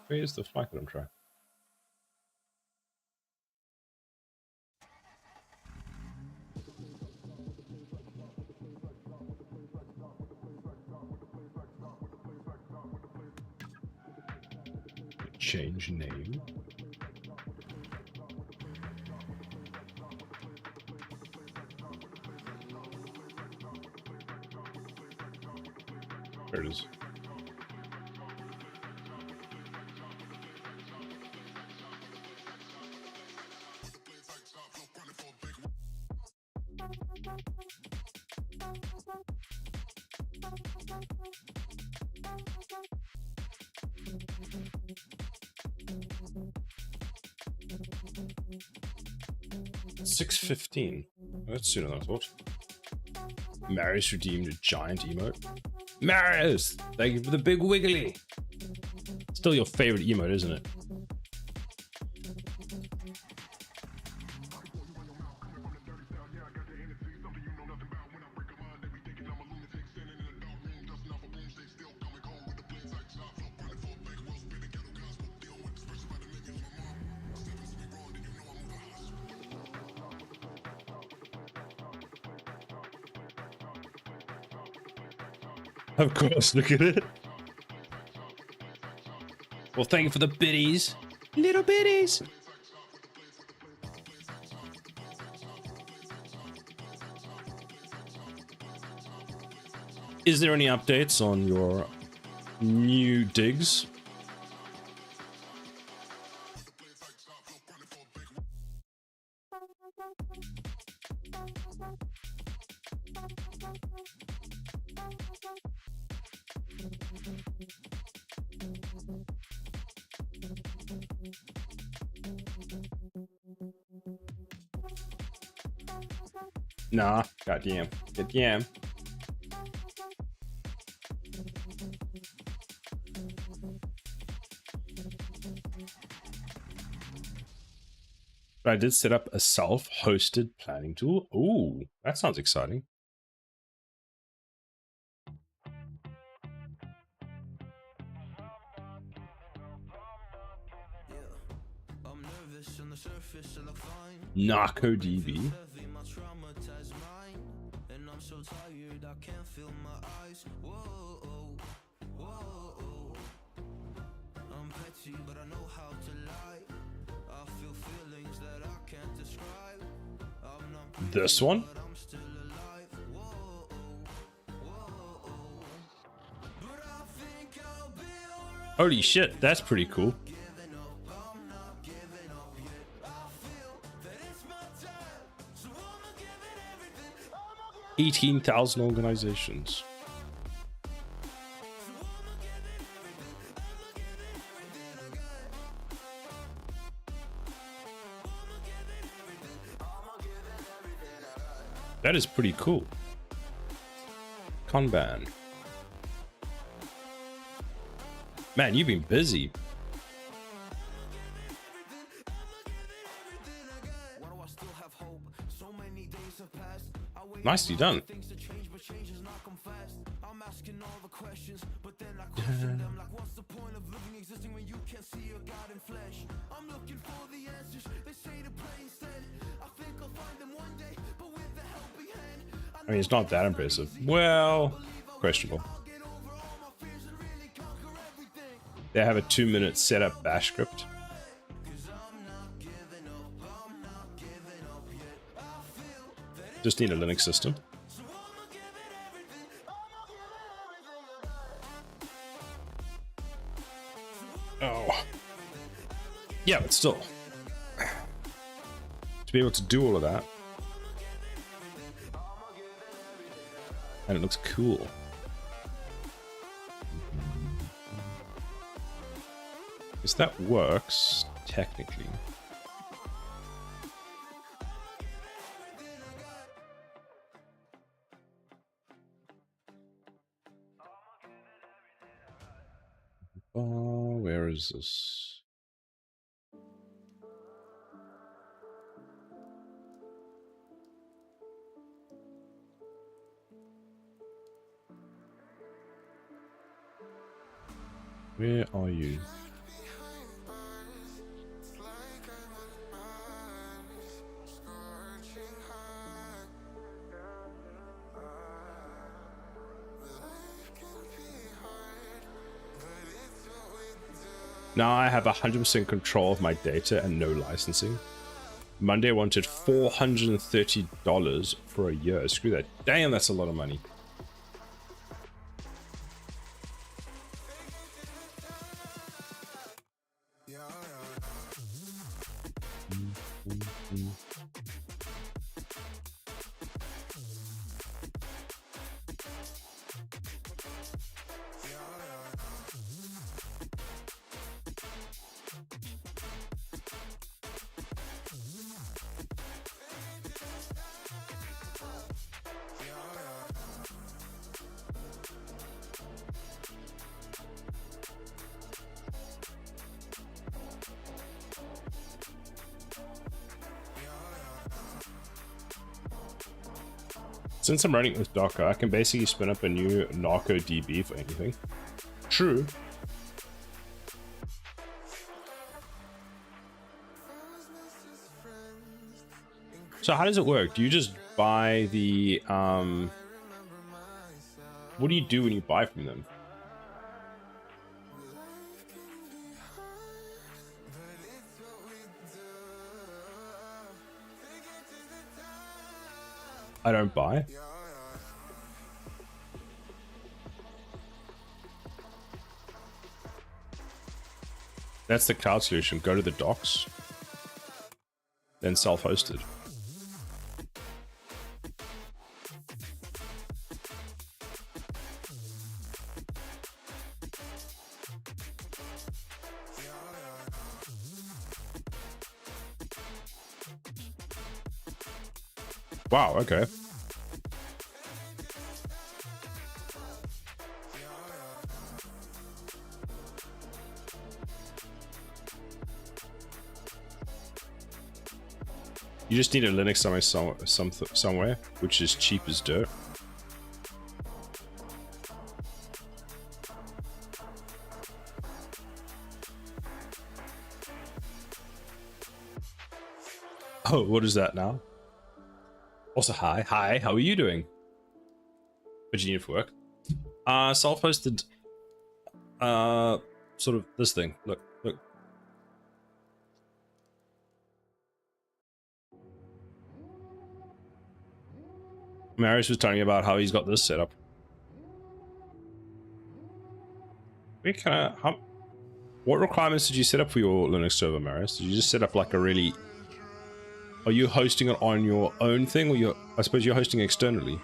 Where's the flight on track? Change name. There it is. $6.15. That's sooner than I thought. Marius redeemed a giant emote. Marius! Thank you for the big wiggly. Still your favorite emote, isn't it? Of course, look at it. Well, thank you for the biddies. Little biddies. Is there any updates on your new digs? Nah, goddamn. Goddamn. But I did set up a self-hosted planning tool. Ooh, that sounds exciting. NarcoDB. This one? Holy shit, that's pretty cool. 18,000 organizations. That is pretty cool. Kanban. Man, you've been busy. Nicely done. I mean, it's not that impressive. Well, questionable. They have a 2-minute setup bash script. Just need a Linux system. Oh. Yeah, but still. To be able to do all of that. And it looks cool. Because that works, technically. Oh, where is this? Where are you? Now I have 100% control of my data and no licensing. Monday wanted $430 for a year. Screw that. Damn, that's a lot of money. Since I'm running with Docker, I can basically spin up a new Narco DB for anything. True. So how does it work? Do you just buy the what do you do when you buy from them? I don't buy. That's the cloud solution. Go to the docs, then self-hosted. Wow, okay. You just need a Linux somewhere, which is cheap as dirt. Oh, what is that now? Also, hi, how are you doing? What do you need for work? Self-hosted, sort of this thing. Look. Marius was telling me about how he's got this set up. We kind of, What requirements did you set up for your Linux server, Marius? Did you just set up like a really... Are you hosting it on your own thing, or I suppose you're hosting externally?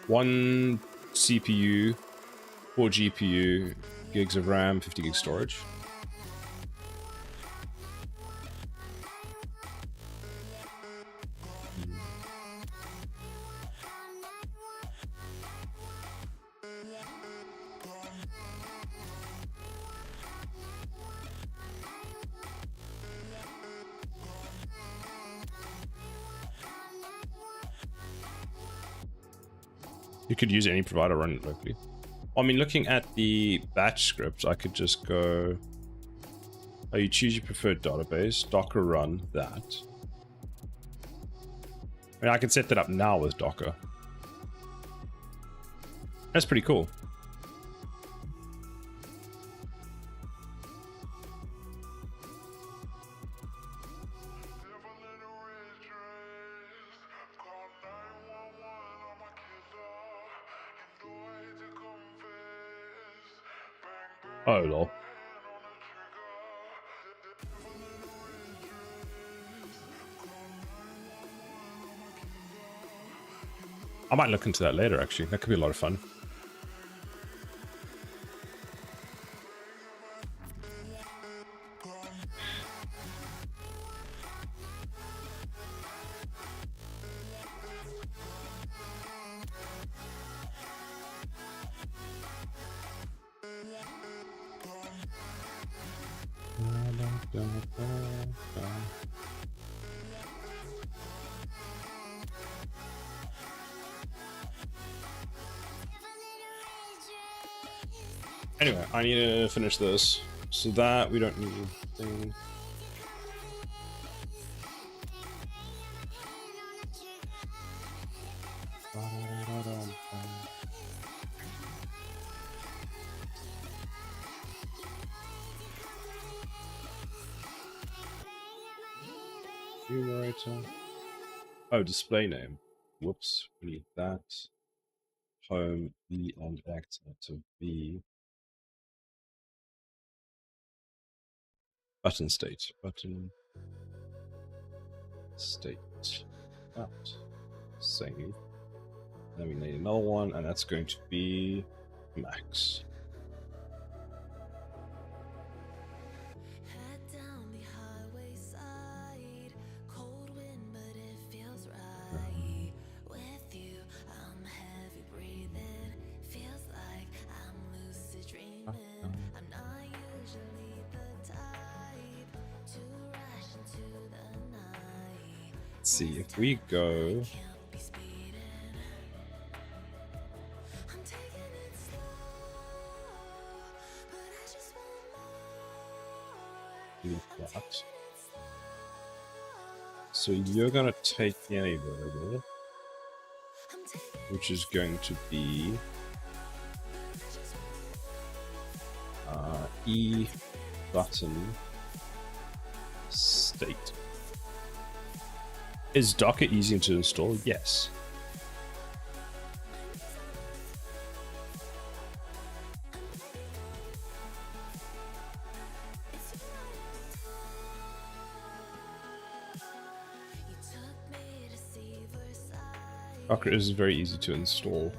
One CPU, 4 GPU, gigs of RAM, 50 gig storage. You could use any provider, run it locally. I mean, looking at the batch script, I could just go... Oh, you choose your preferred database, Docker run that. I mean, I can set that up now with Docker. That's pretty cool. Oh, lol. I might look into that later, actually. That could be a lot of fun. Anyway, I need to finish this. So that we don't need anything. Numerator. Oh, display name. Whoops, we need that. Home, E and X to B. Button state. Button state. That. Save. Then we need another one, and that's going to be max. Head down the highway side, cold wind, but it feels right. With you, I'm heavy breathing. Feels like I'm lucid dreaming. I'm not usually the type to rush into the night. Let's see if we go. Can't be speeding. I'm taking it slow, but I just want more. Do that. So you're gonna take any variable, which is going to be E button state. Is Docker easy to install? Yes. Docker is very easy to install.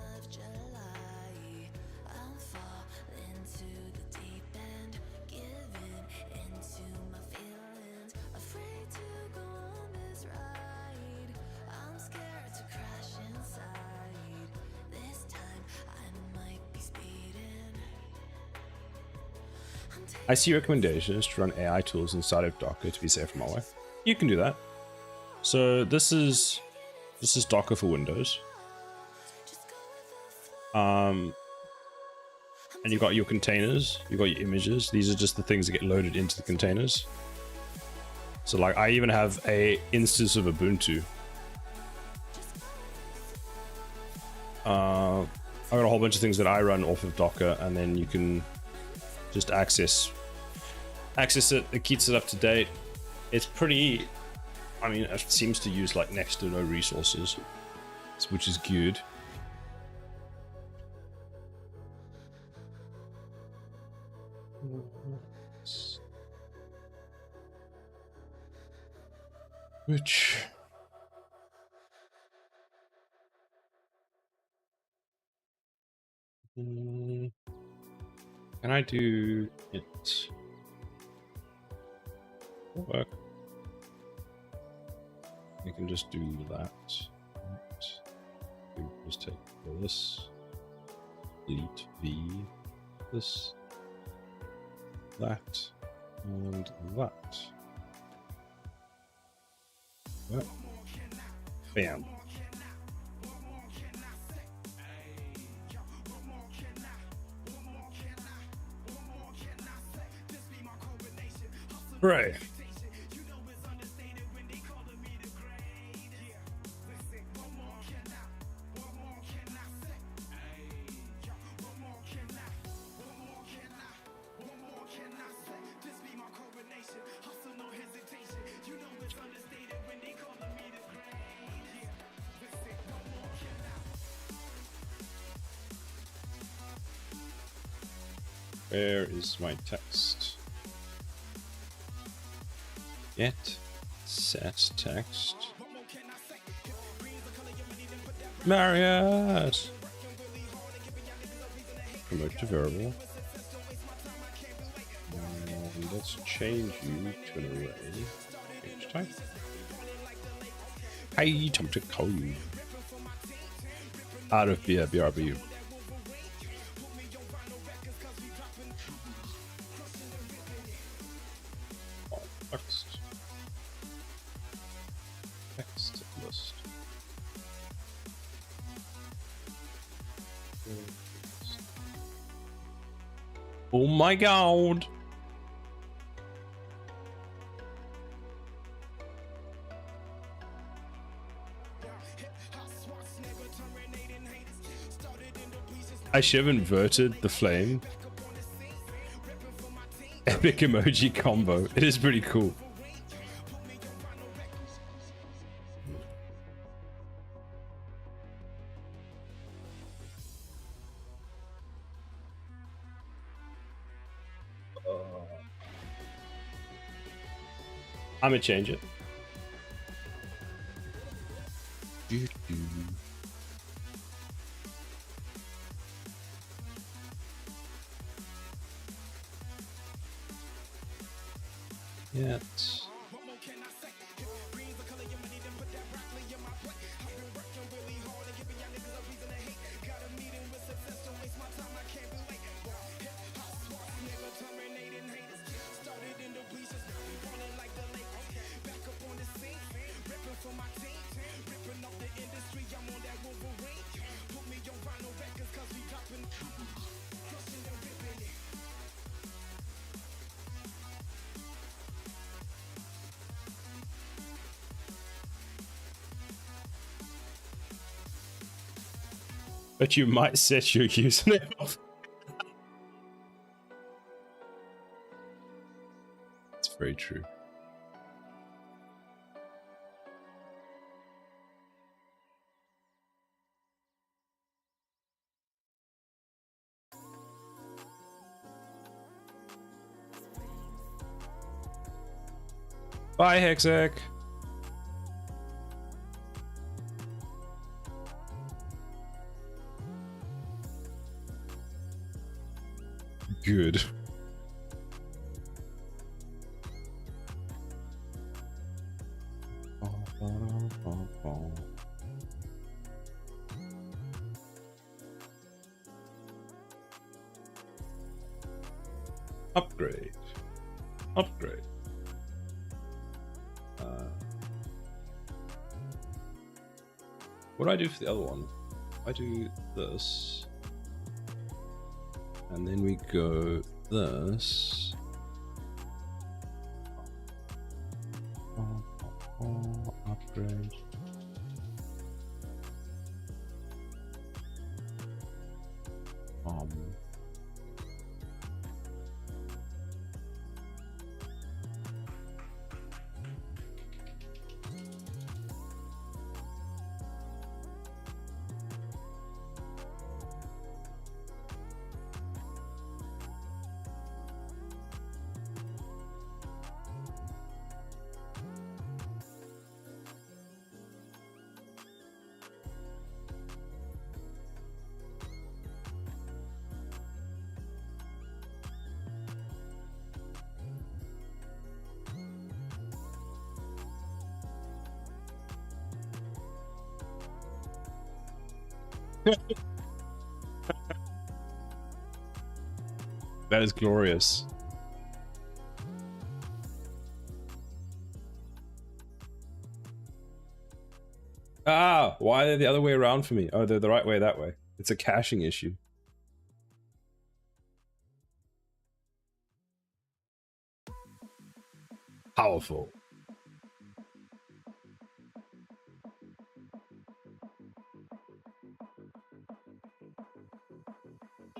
I see recommendations to run AI tools inside of Docker to be safe from malware. You can do that. So this is Docker for Windows. And you've got your containers, you've got your images. These are just the things that get loaded into the containers. So like I even have a instance of Ubuntu. I've got a whole bunch of things that I run off of Docker, and then you can just access it. It keeps it up to date. It's pretty. I mean, it seems to use like next to no resources, which is good. Which can I do it? Will work. You can just do that. You just take this, delete V, this, that, and that. Yep. Bam. Right. Where is my text? Get set text. Marriott. Promote to variable. And let's change you to an array. Change type. Hey, time to call you. Out of BRB. Text list. Oh my god. I should have inverted the flame. Epic emoji combo. It is pretty cool. I'm gonna change it. Yet. But you might set your username off. It's very true. Bye, Hexec. Good. Upgrade. Upgrade. What do I do for the other one? I do this. And then we go this. Upgrade. That is glorious. Ah, why are they the other way around for me? Oh, they're the right way that way. It's a caching issue. Powerful.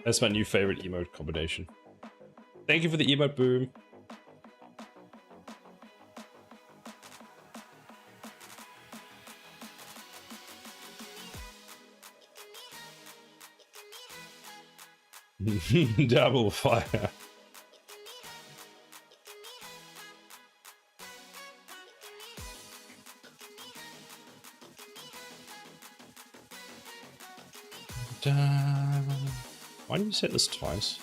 That's my new favorite emote combination. Thank you for the emote boom. Double fire. Why did you set this twice?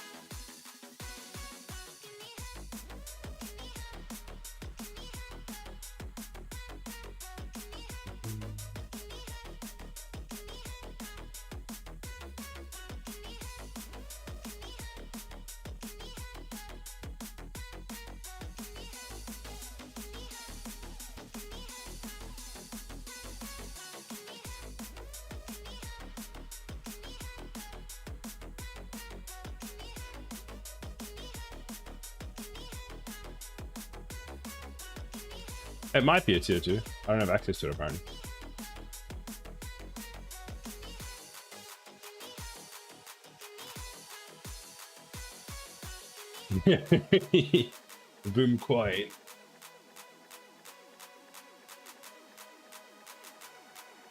It might be a tier 2. I don't have access to it apparently. Boom quiet.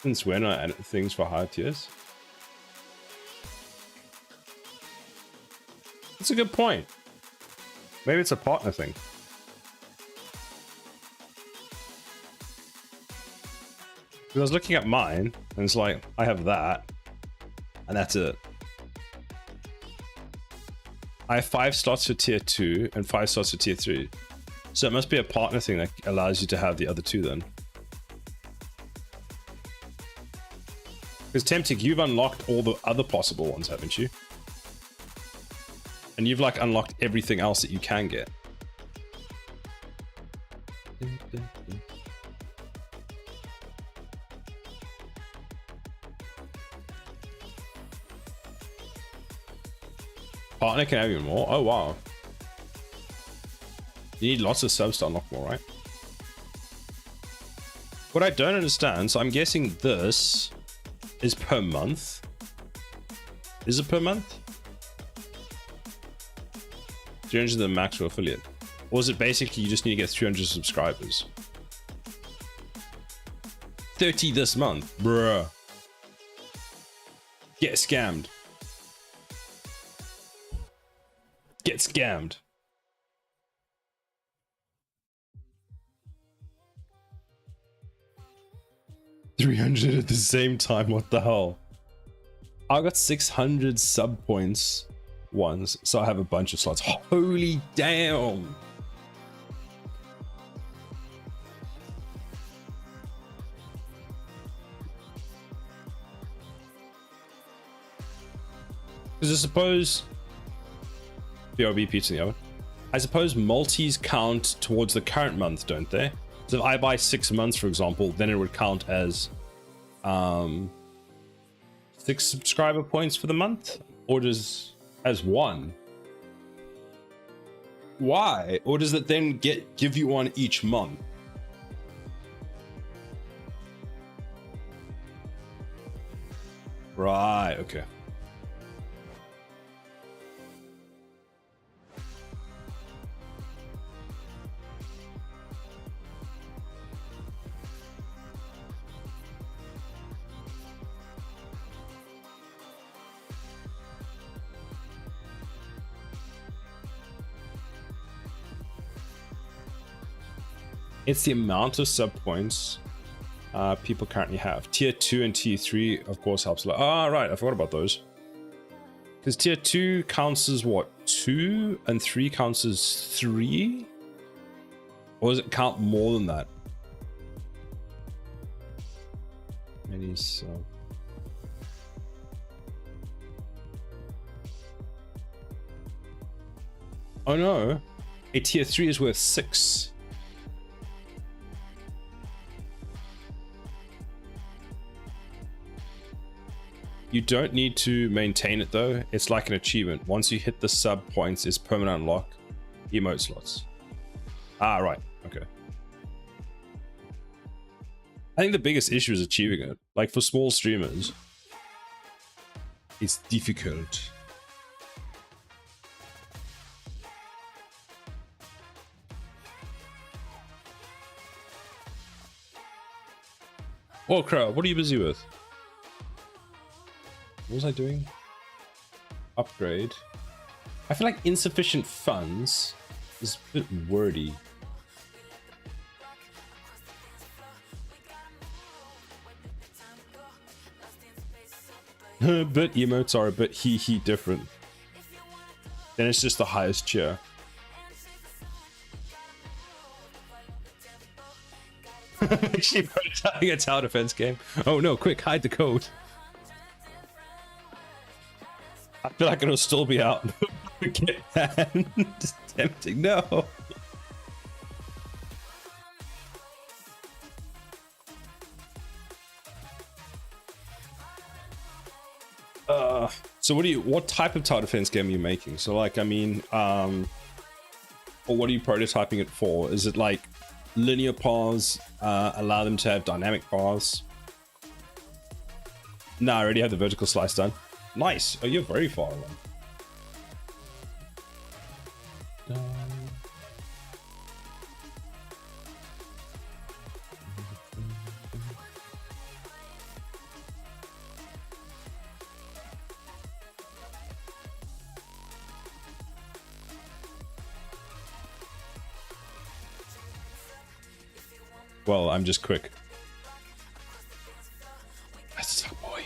Since when I edit things for higher tiers? That's a good point. Maybe it's a partner thing. I was looking at mine, and it's like, I have that, and that's it. I have 5 slots for tier 2 and 5 slots for tier 3. So it must be a partner thing that allows you to have the other 2 then. Because Tempting, you've unlocked all the other possible ones, haven't you? And you've like unlocked everything else that you can get. Partner can have even more? Oh wow. You need lots of subs to unlock more, right? What I don't understand, so I'm guessing this is per month. Is it per month? 300 is the max for affiliate. Or is it basically you just need to get 300 subscribers? 30 this month, bruh. Get scammed. Get scammed. $300 at the same time, what the hell? I got 600 sub points once, so I have a bunch of slots. Holy damn! Because I suppose BRB pizza in the oven. I suppose multis count towards the current month, don't they? So if I buy 6 months, for example, then it would count as 6 subscriber points for the month, or does as 1? Why? Or does it then give you one each month? Right, okay. It's the amount of sub points people currently have. Tier 2 and tier 3, of course, helps a lot. Ah, right, I forgot about those. Because tier 2 counts as what? 2 and 3 counts as 3? Or does it count more than that? Many sub. Oh no, a tier 3 is worth 6. You don't need to maintain it though. It's like an achievement. Once you hit the sub points, it's permanent unlock emote slots. Ah, right. Okay. I think the biggest issue is achieving it. Like for small streamers, it's difficult. Oh, crap. What are you busy with? What was I doing? Upgrade. I feel like insufficient funds is a bit wordy. But emotes are a bit hee different. Then it's just the highest tier. Actually, prototyping a tower defense game. Oh no, quick, hide the code. I feel like it'll still be out. Get banned. Tempting, no. So what type of tower defense game are you making? So like, I mean, or what are you prototyping it for? Is it like linear paths, allow them to have dynamic paths? Nah, I already have the vertical slice done. Nice. Oh, you're very far along. Well, I'm just quick. That's a boy.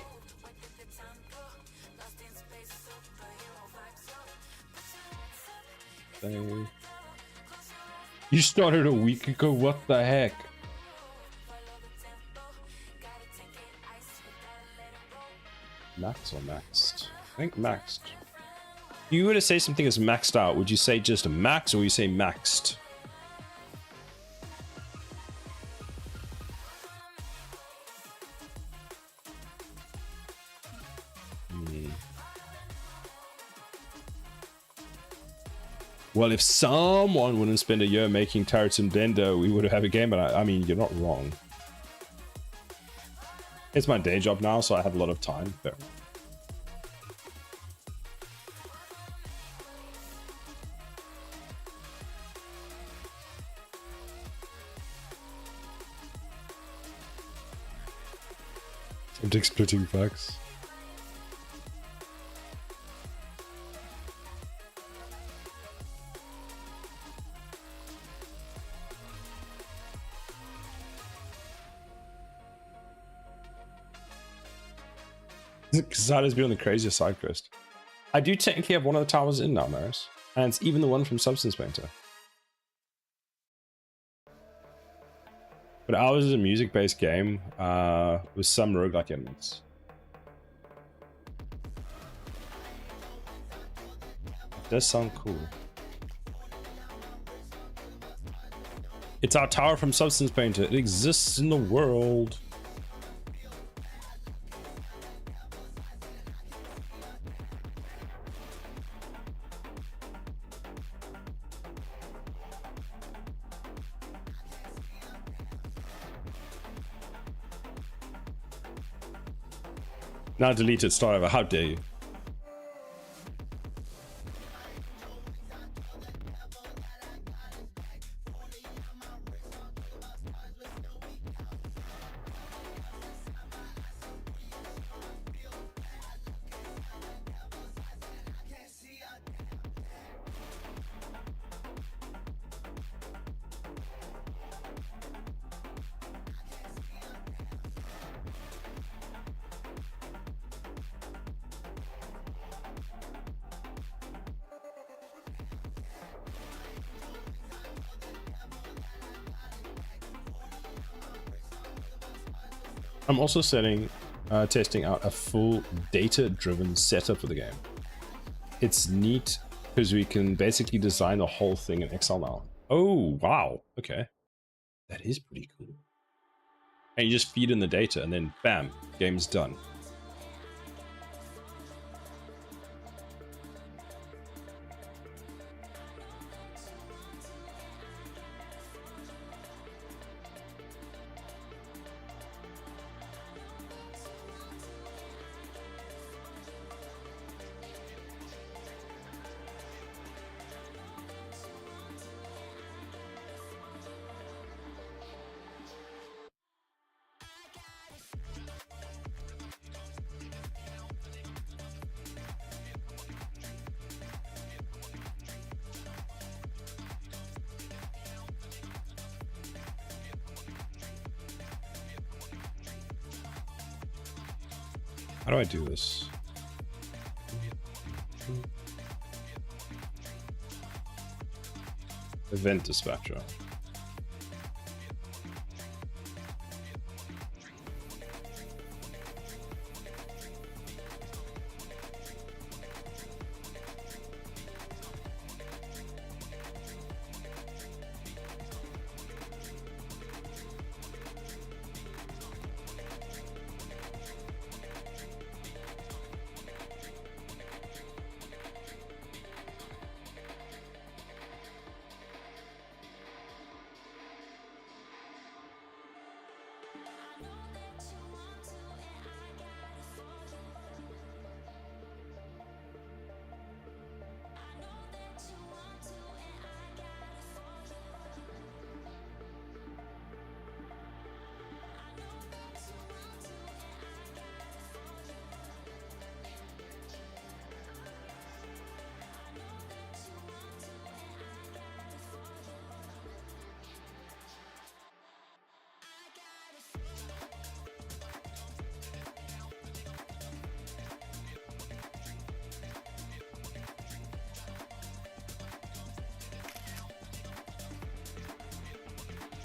You started a week ago, what the heck? Max or maxed? I think maxed. If you were to say something as maxed out, would you say just max or would you say maxed? Well, if someone wouldn't spend a year making turrets in Blender, we would have a game, but I mean, you're not wrong. It's my day job now, so I have a lot of time. But... I'm dick splitting facts. Casada's been on the craziest side quest. I do technically have one of the towers in now, Maris. And it's even the one from Substance Painter. But ours is a music-based game with some roguelike elements. It does sound cool. It's our tower from Substance Painter. It exists in the world. Now delete it, start over. How dare you? I'm also testing out a full data-driven setup for the game. It's neat because we can basically design the whole thing in Excel now. Oh, wow. Okay. That is pretty cool. And you just feed in the data and then bam, game's done. How do I do this? Event dispatcher.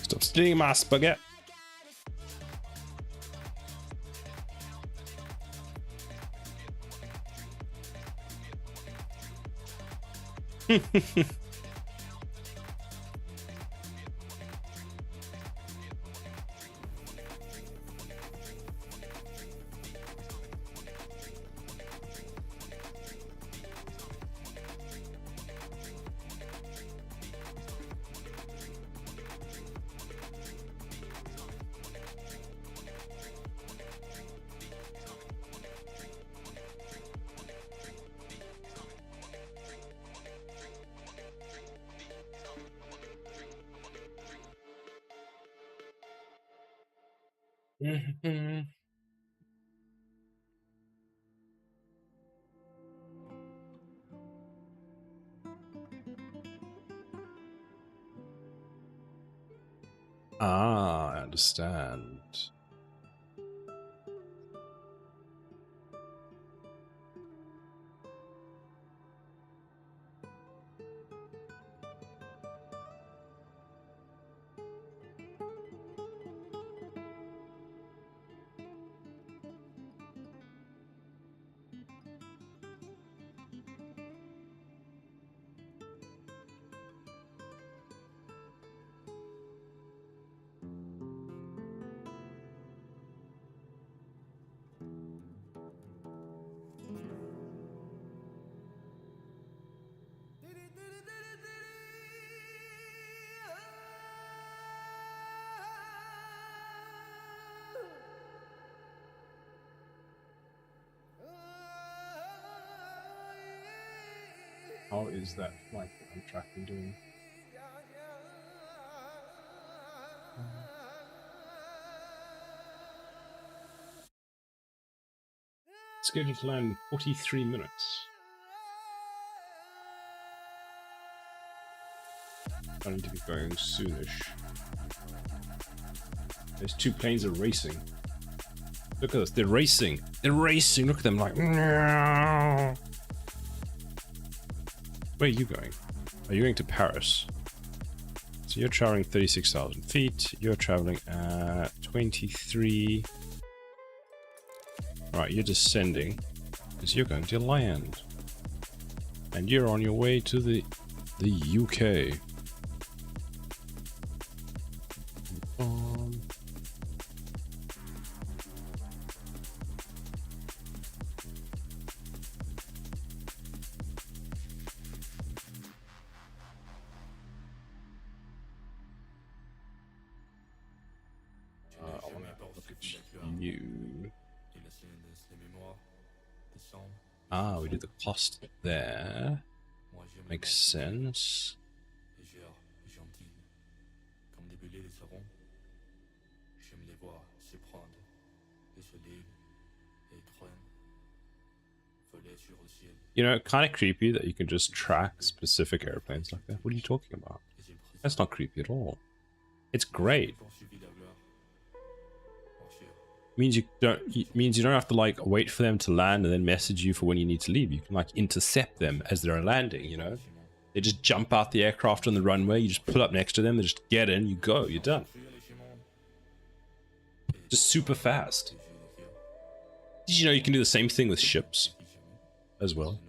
Stop stealing my spaghetti. Ah, I understand. How is that flight that I'm tracking doing? Scheduled to land in 43 minutes. I need to be going soonish. Those two planes are racing. Look at this, they're racing. They're racing. Look at them like. Where are you going? Are you going to Paris? So you're traveling 36,000 feet. You're traveling at 23. Right, you're descending because you're going to land. And you're on your way to the UK. I want to look at you. Ah, we do the cost there. Makes sense. You know, kind of creepy that you can just track specific airplanes like that. What are you talking about? That's not creepy at all. It's great. Means you don't have to like wait for them to land and then message you for when you need to leave. You can like intercept them as they're landing, you know? They just jump out the aircraft on the runway, you just pull up next to them, they just get in, you go, you're done. Just super fast. Did you know you can do the same thing with ships as well?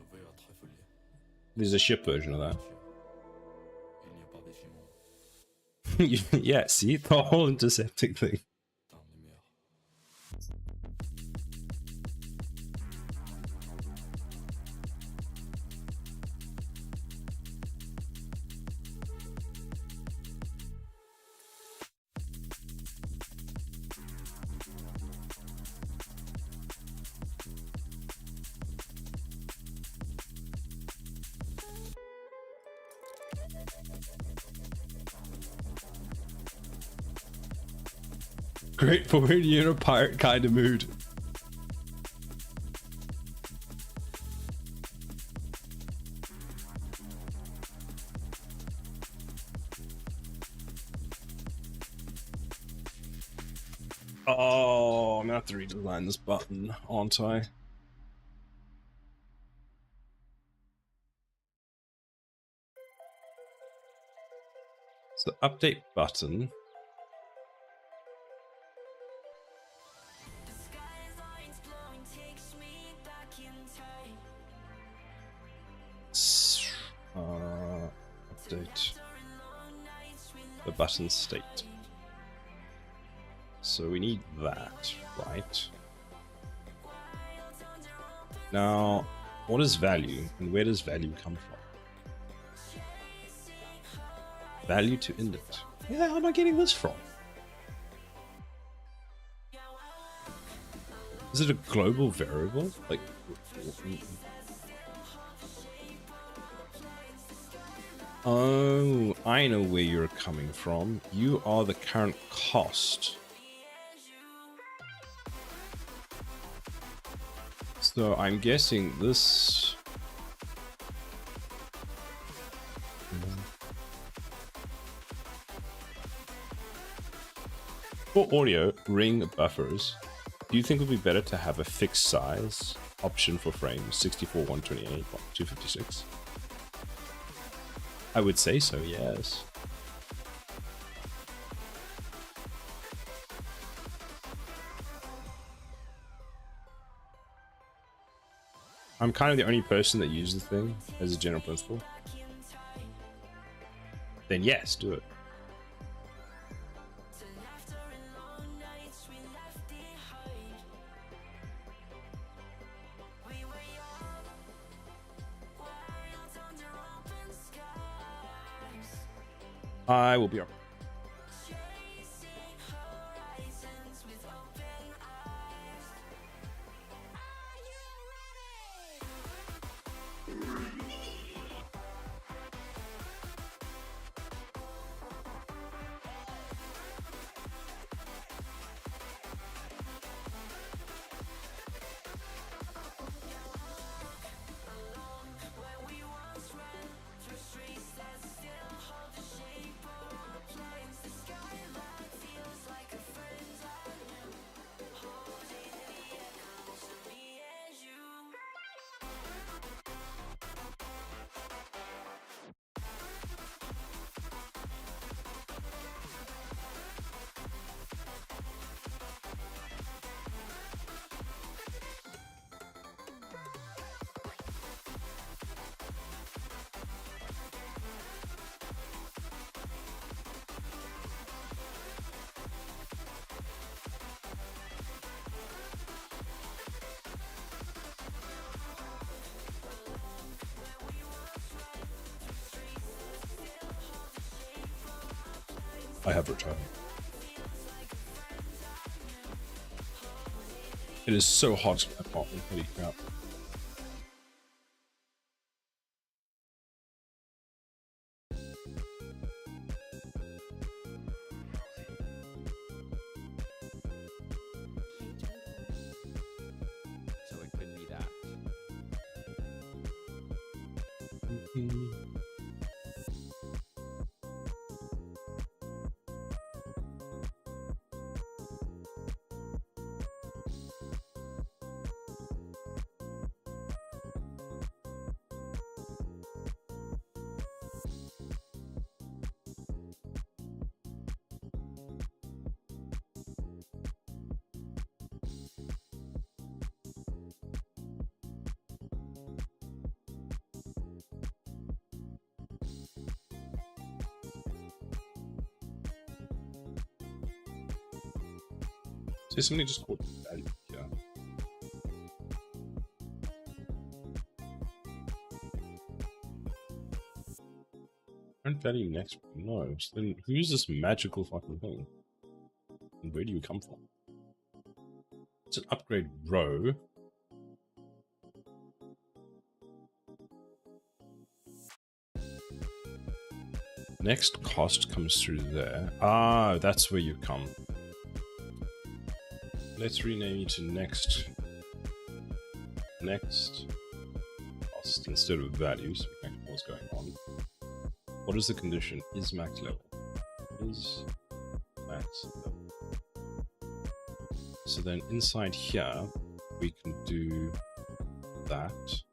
There's a ship version of that. Yeah, see? The whole intercepting thing. Great for when you're in a pirate kind of mood. Oh, I'm gonna have to redesign this button, aren't I? So the update button. Update the button state. So we need that, right? Now, what is value and where does value come from? Value to indent. Where the hell am I getting this from? Is it a global variable? Like, oh, I know where you're coming from. You are the current cost. So I'm guessing this... For audio, ring buffers, do you think it would be better to have a fixed size option for frames, 64, 128, 256? I would say so, yes. I'm kind of the only person that uses the thing as a general principle. Then yes, do it. I will be up. I have returned. It is so hot in my apartment. Holy crap. So it could be that. So somebody just called value here. Current value next. No. So then who's this magical fucking thing? And where do you come from? It's an upgrade row. Next cost comes through there. Ah, that's where you come. Let's rename you to next cost instead of value, so we can know what's going on. What is the condition? Is max level. Is max level. So then inside here, we can do that.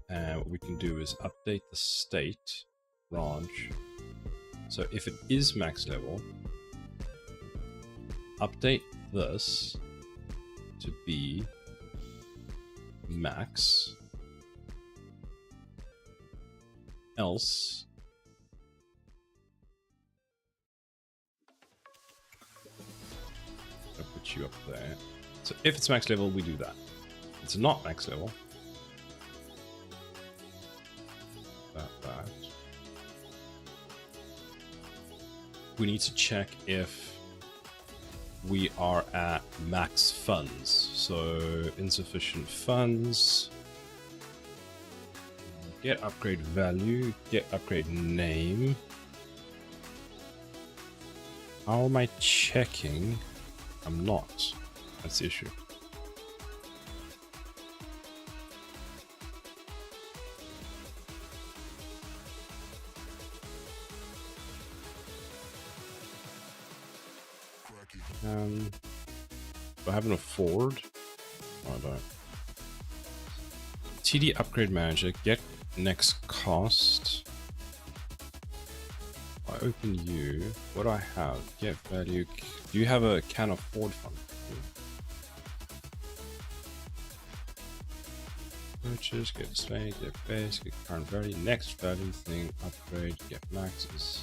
And what we can do is update the state branch. So if it is max level, update this to be max, else I'll put you up there. So if it's max level, we do that. If it's not max level, that. We need to check if we are at max funds. So insufficient funds, get upgrade value, get upgrade name. How am I checking? I'm not. That's the issue. Do I have an afford? Oh, I don't. TD upgrade manager, get next cost. I open you. What do I have? Get value. Do you have a can afford fund? Purchase, get display, get base, get current value, next value thing, upgrade, get maxes.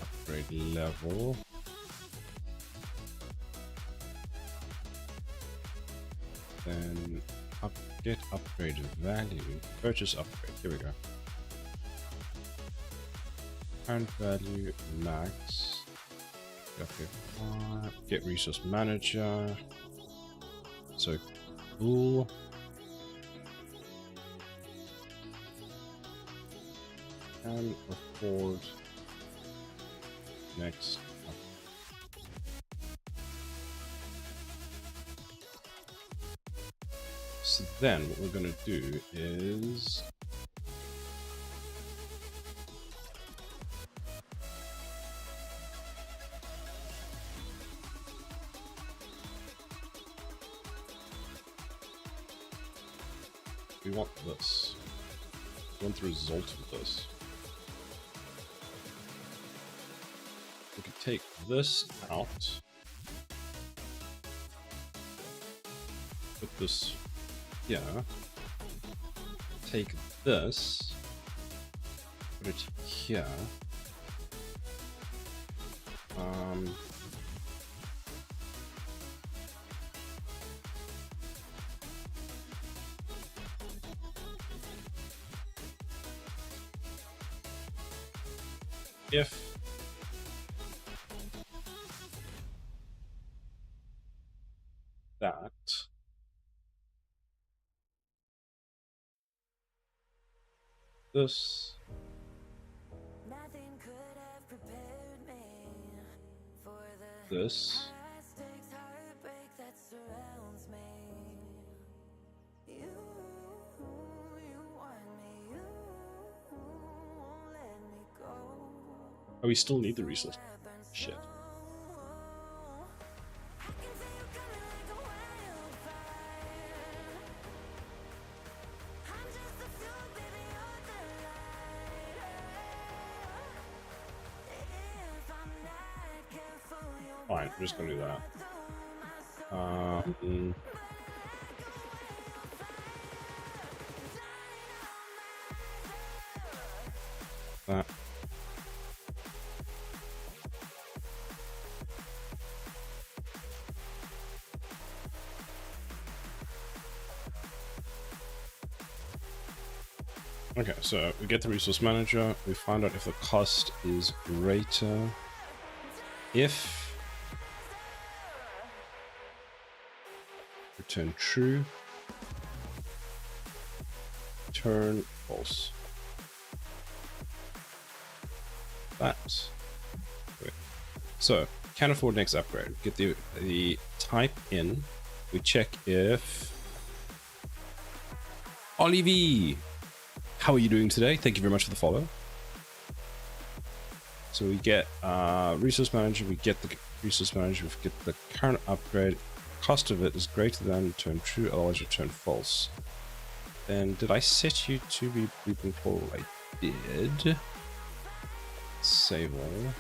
Upgrade level. Then get upgraded value, purchase upgrade, here we go. Current value, max, get resource manager, so cool. Can afford next. So then what we're going to do is we want this. We want the result of this. We could take this out, put this here, take this, put it here, if this. Nothing could have prepared me for the This. high stakes heartbreak that surrounds me. You want me, you won't let me go. Oh, we still need the resource. Shit. I can see you coming like a wildfire. I'm just the fuel, baby, you're the light. If I'm not careful, you'll Fine, I'm just gonna do that. That. Okay, so we get the resource manager, we find out if the cost is greater. If return true, turn false. That. Okay. So, can afford next upgrade. Get the type in. We check if Olivie, how are you doing today? Thank you very much for the follow. So we get resource manager, we get the resource manager, we get the current upgrade. Cost of it is greater than return true, otherwise return false. Then did I set you to be bleeping full? I did. Save all.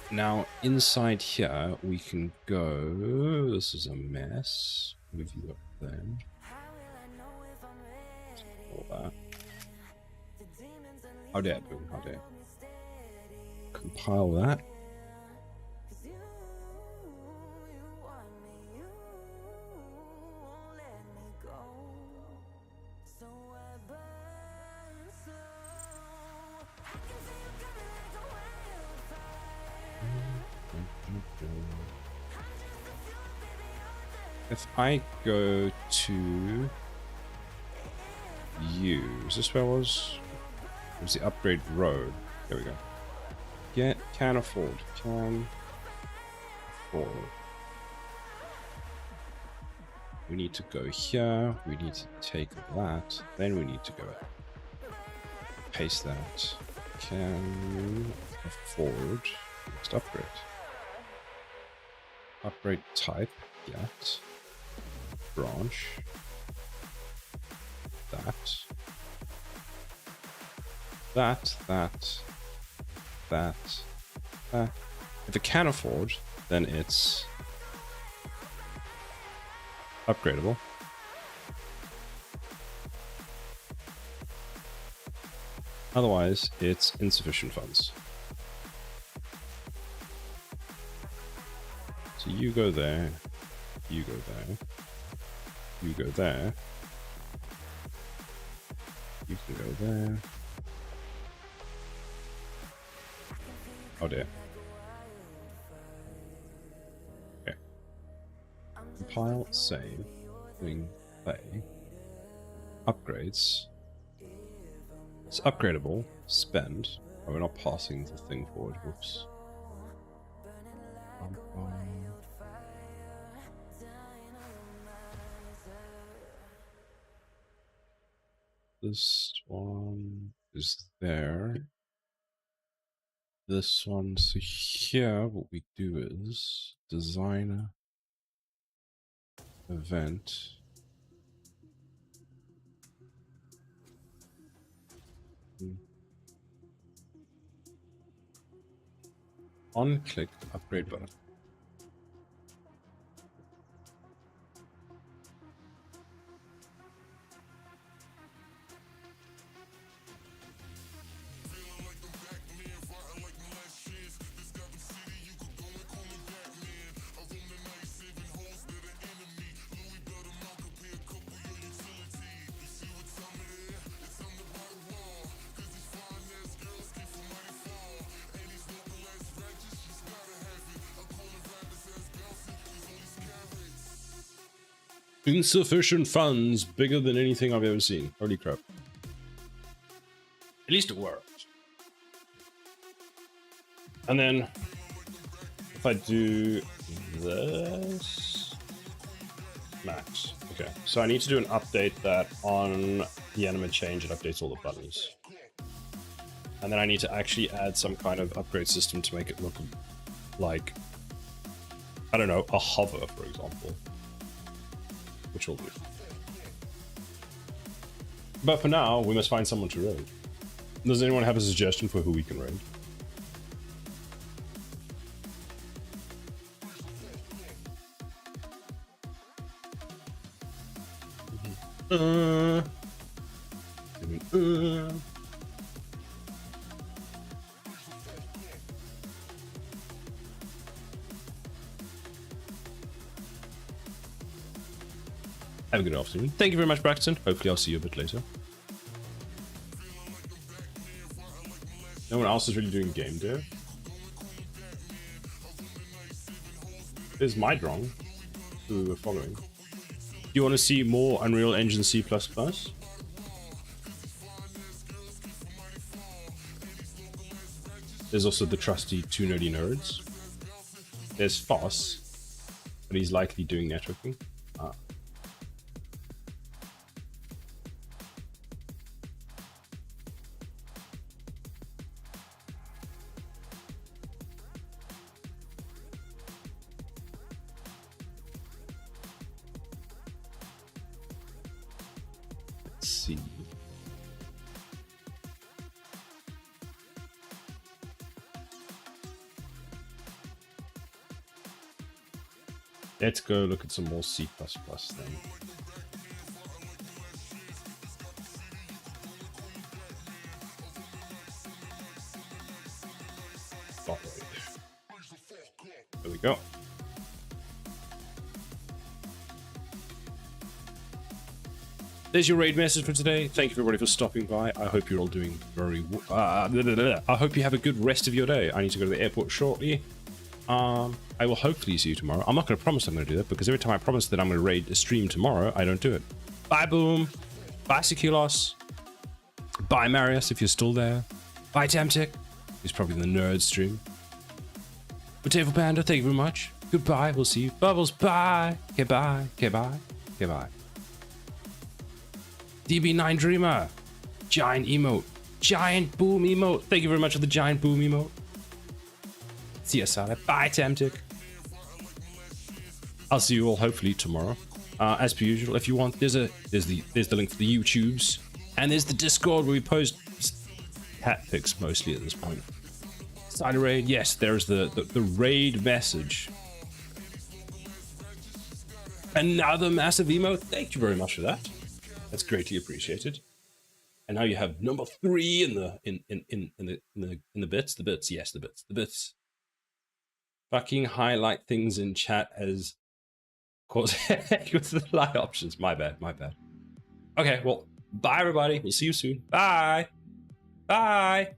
Now inside here we can go. This is a mess. Move you up there. All that. How dare do? How dare? Compile that. If I go to you, is this where I was? It was the upgrade road. There we go. Can afford. Can afford. We need to go here. We need to take that. Then we need to go paste that. Can afford. Next upgrade. Upgrade type. Yet. Branch. That. If it can afford, then it's upgradable. Otherwise, it's insufficient funds. So you go there, you go there, you go there, you can go there. Oh dear. Okay. Compile, save, thing, play. Upgrades. It's upgradable. Spend. Oh, we're not passing the thing forward. Whoops. This one is there. This one, so here what we do is designer event. On-click upgrade button. Insufficient funds, bigger than anything I've ever seen. Holy crap. At least it worked. And then if I do this, max. Okay, so I need to do an update that on the animate change, it updates all the buttons. And then I need to actually add some kind of upgrade system to make it look like, I don't know, a hover, for example. Which will do. But for now, we must find someone to raid. Does anyone have a suggestion for who we can raid? Have a good afternoon. Thank you very much, Braxton. Hopefully I'll see you a bit later. No one else is really doing game dev. There's Mydrong, who we're following. Do you want to see more Unreal Engine C++? There's also the trusty Two Nerdy Nerds. There's Foss, but he's likely doing networking. Let's see. Let's go look at some more C++ then. There we go. There's your raid message for today. Thank you everybody for stopping by. I hope you're all doing very I hope you have a good rest of your day. I need to go to the airport shortly. I will hopefully see you tomorrow. I'm not going to promise I'm going to do that because every time I promise that I'm going to raid a stream tomorrow, I don't do it. Bye, Boom. Bye, Seculos. Bye, Marius, if you're still there. Bye, Tamtic. He's probably in the nerd stream. Potato Panda, thank you very much. Goodbye. We'll see you. Bubbles, bye. Okay, bye. Okay, bye. Okay, bye. DB9 Dreamer. Giant emote. Giant boom emote. Thank you very much for the giant boom emote. See you, Sada. Bye, Tamtic. I'll see you all hopefully tomorrow. As per usual, if you want, there's the link for the YouTubes, and there's the Discord where we post hat pics mostly at this point. Side raid, yes, there's the raid message. Another massive emote. Thank you very much for that. That's greatly appreciated. And now you have number 3 in the bits. The bits, yes, the bits. Fucking highlight things in chat as cause with the light options. My bad. Okay, well, bye everybody. We'll see you soon. Bye. Bye.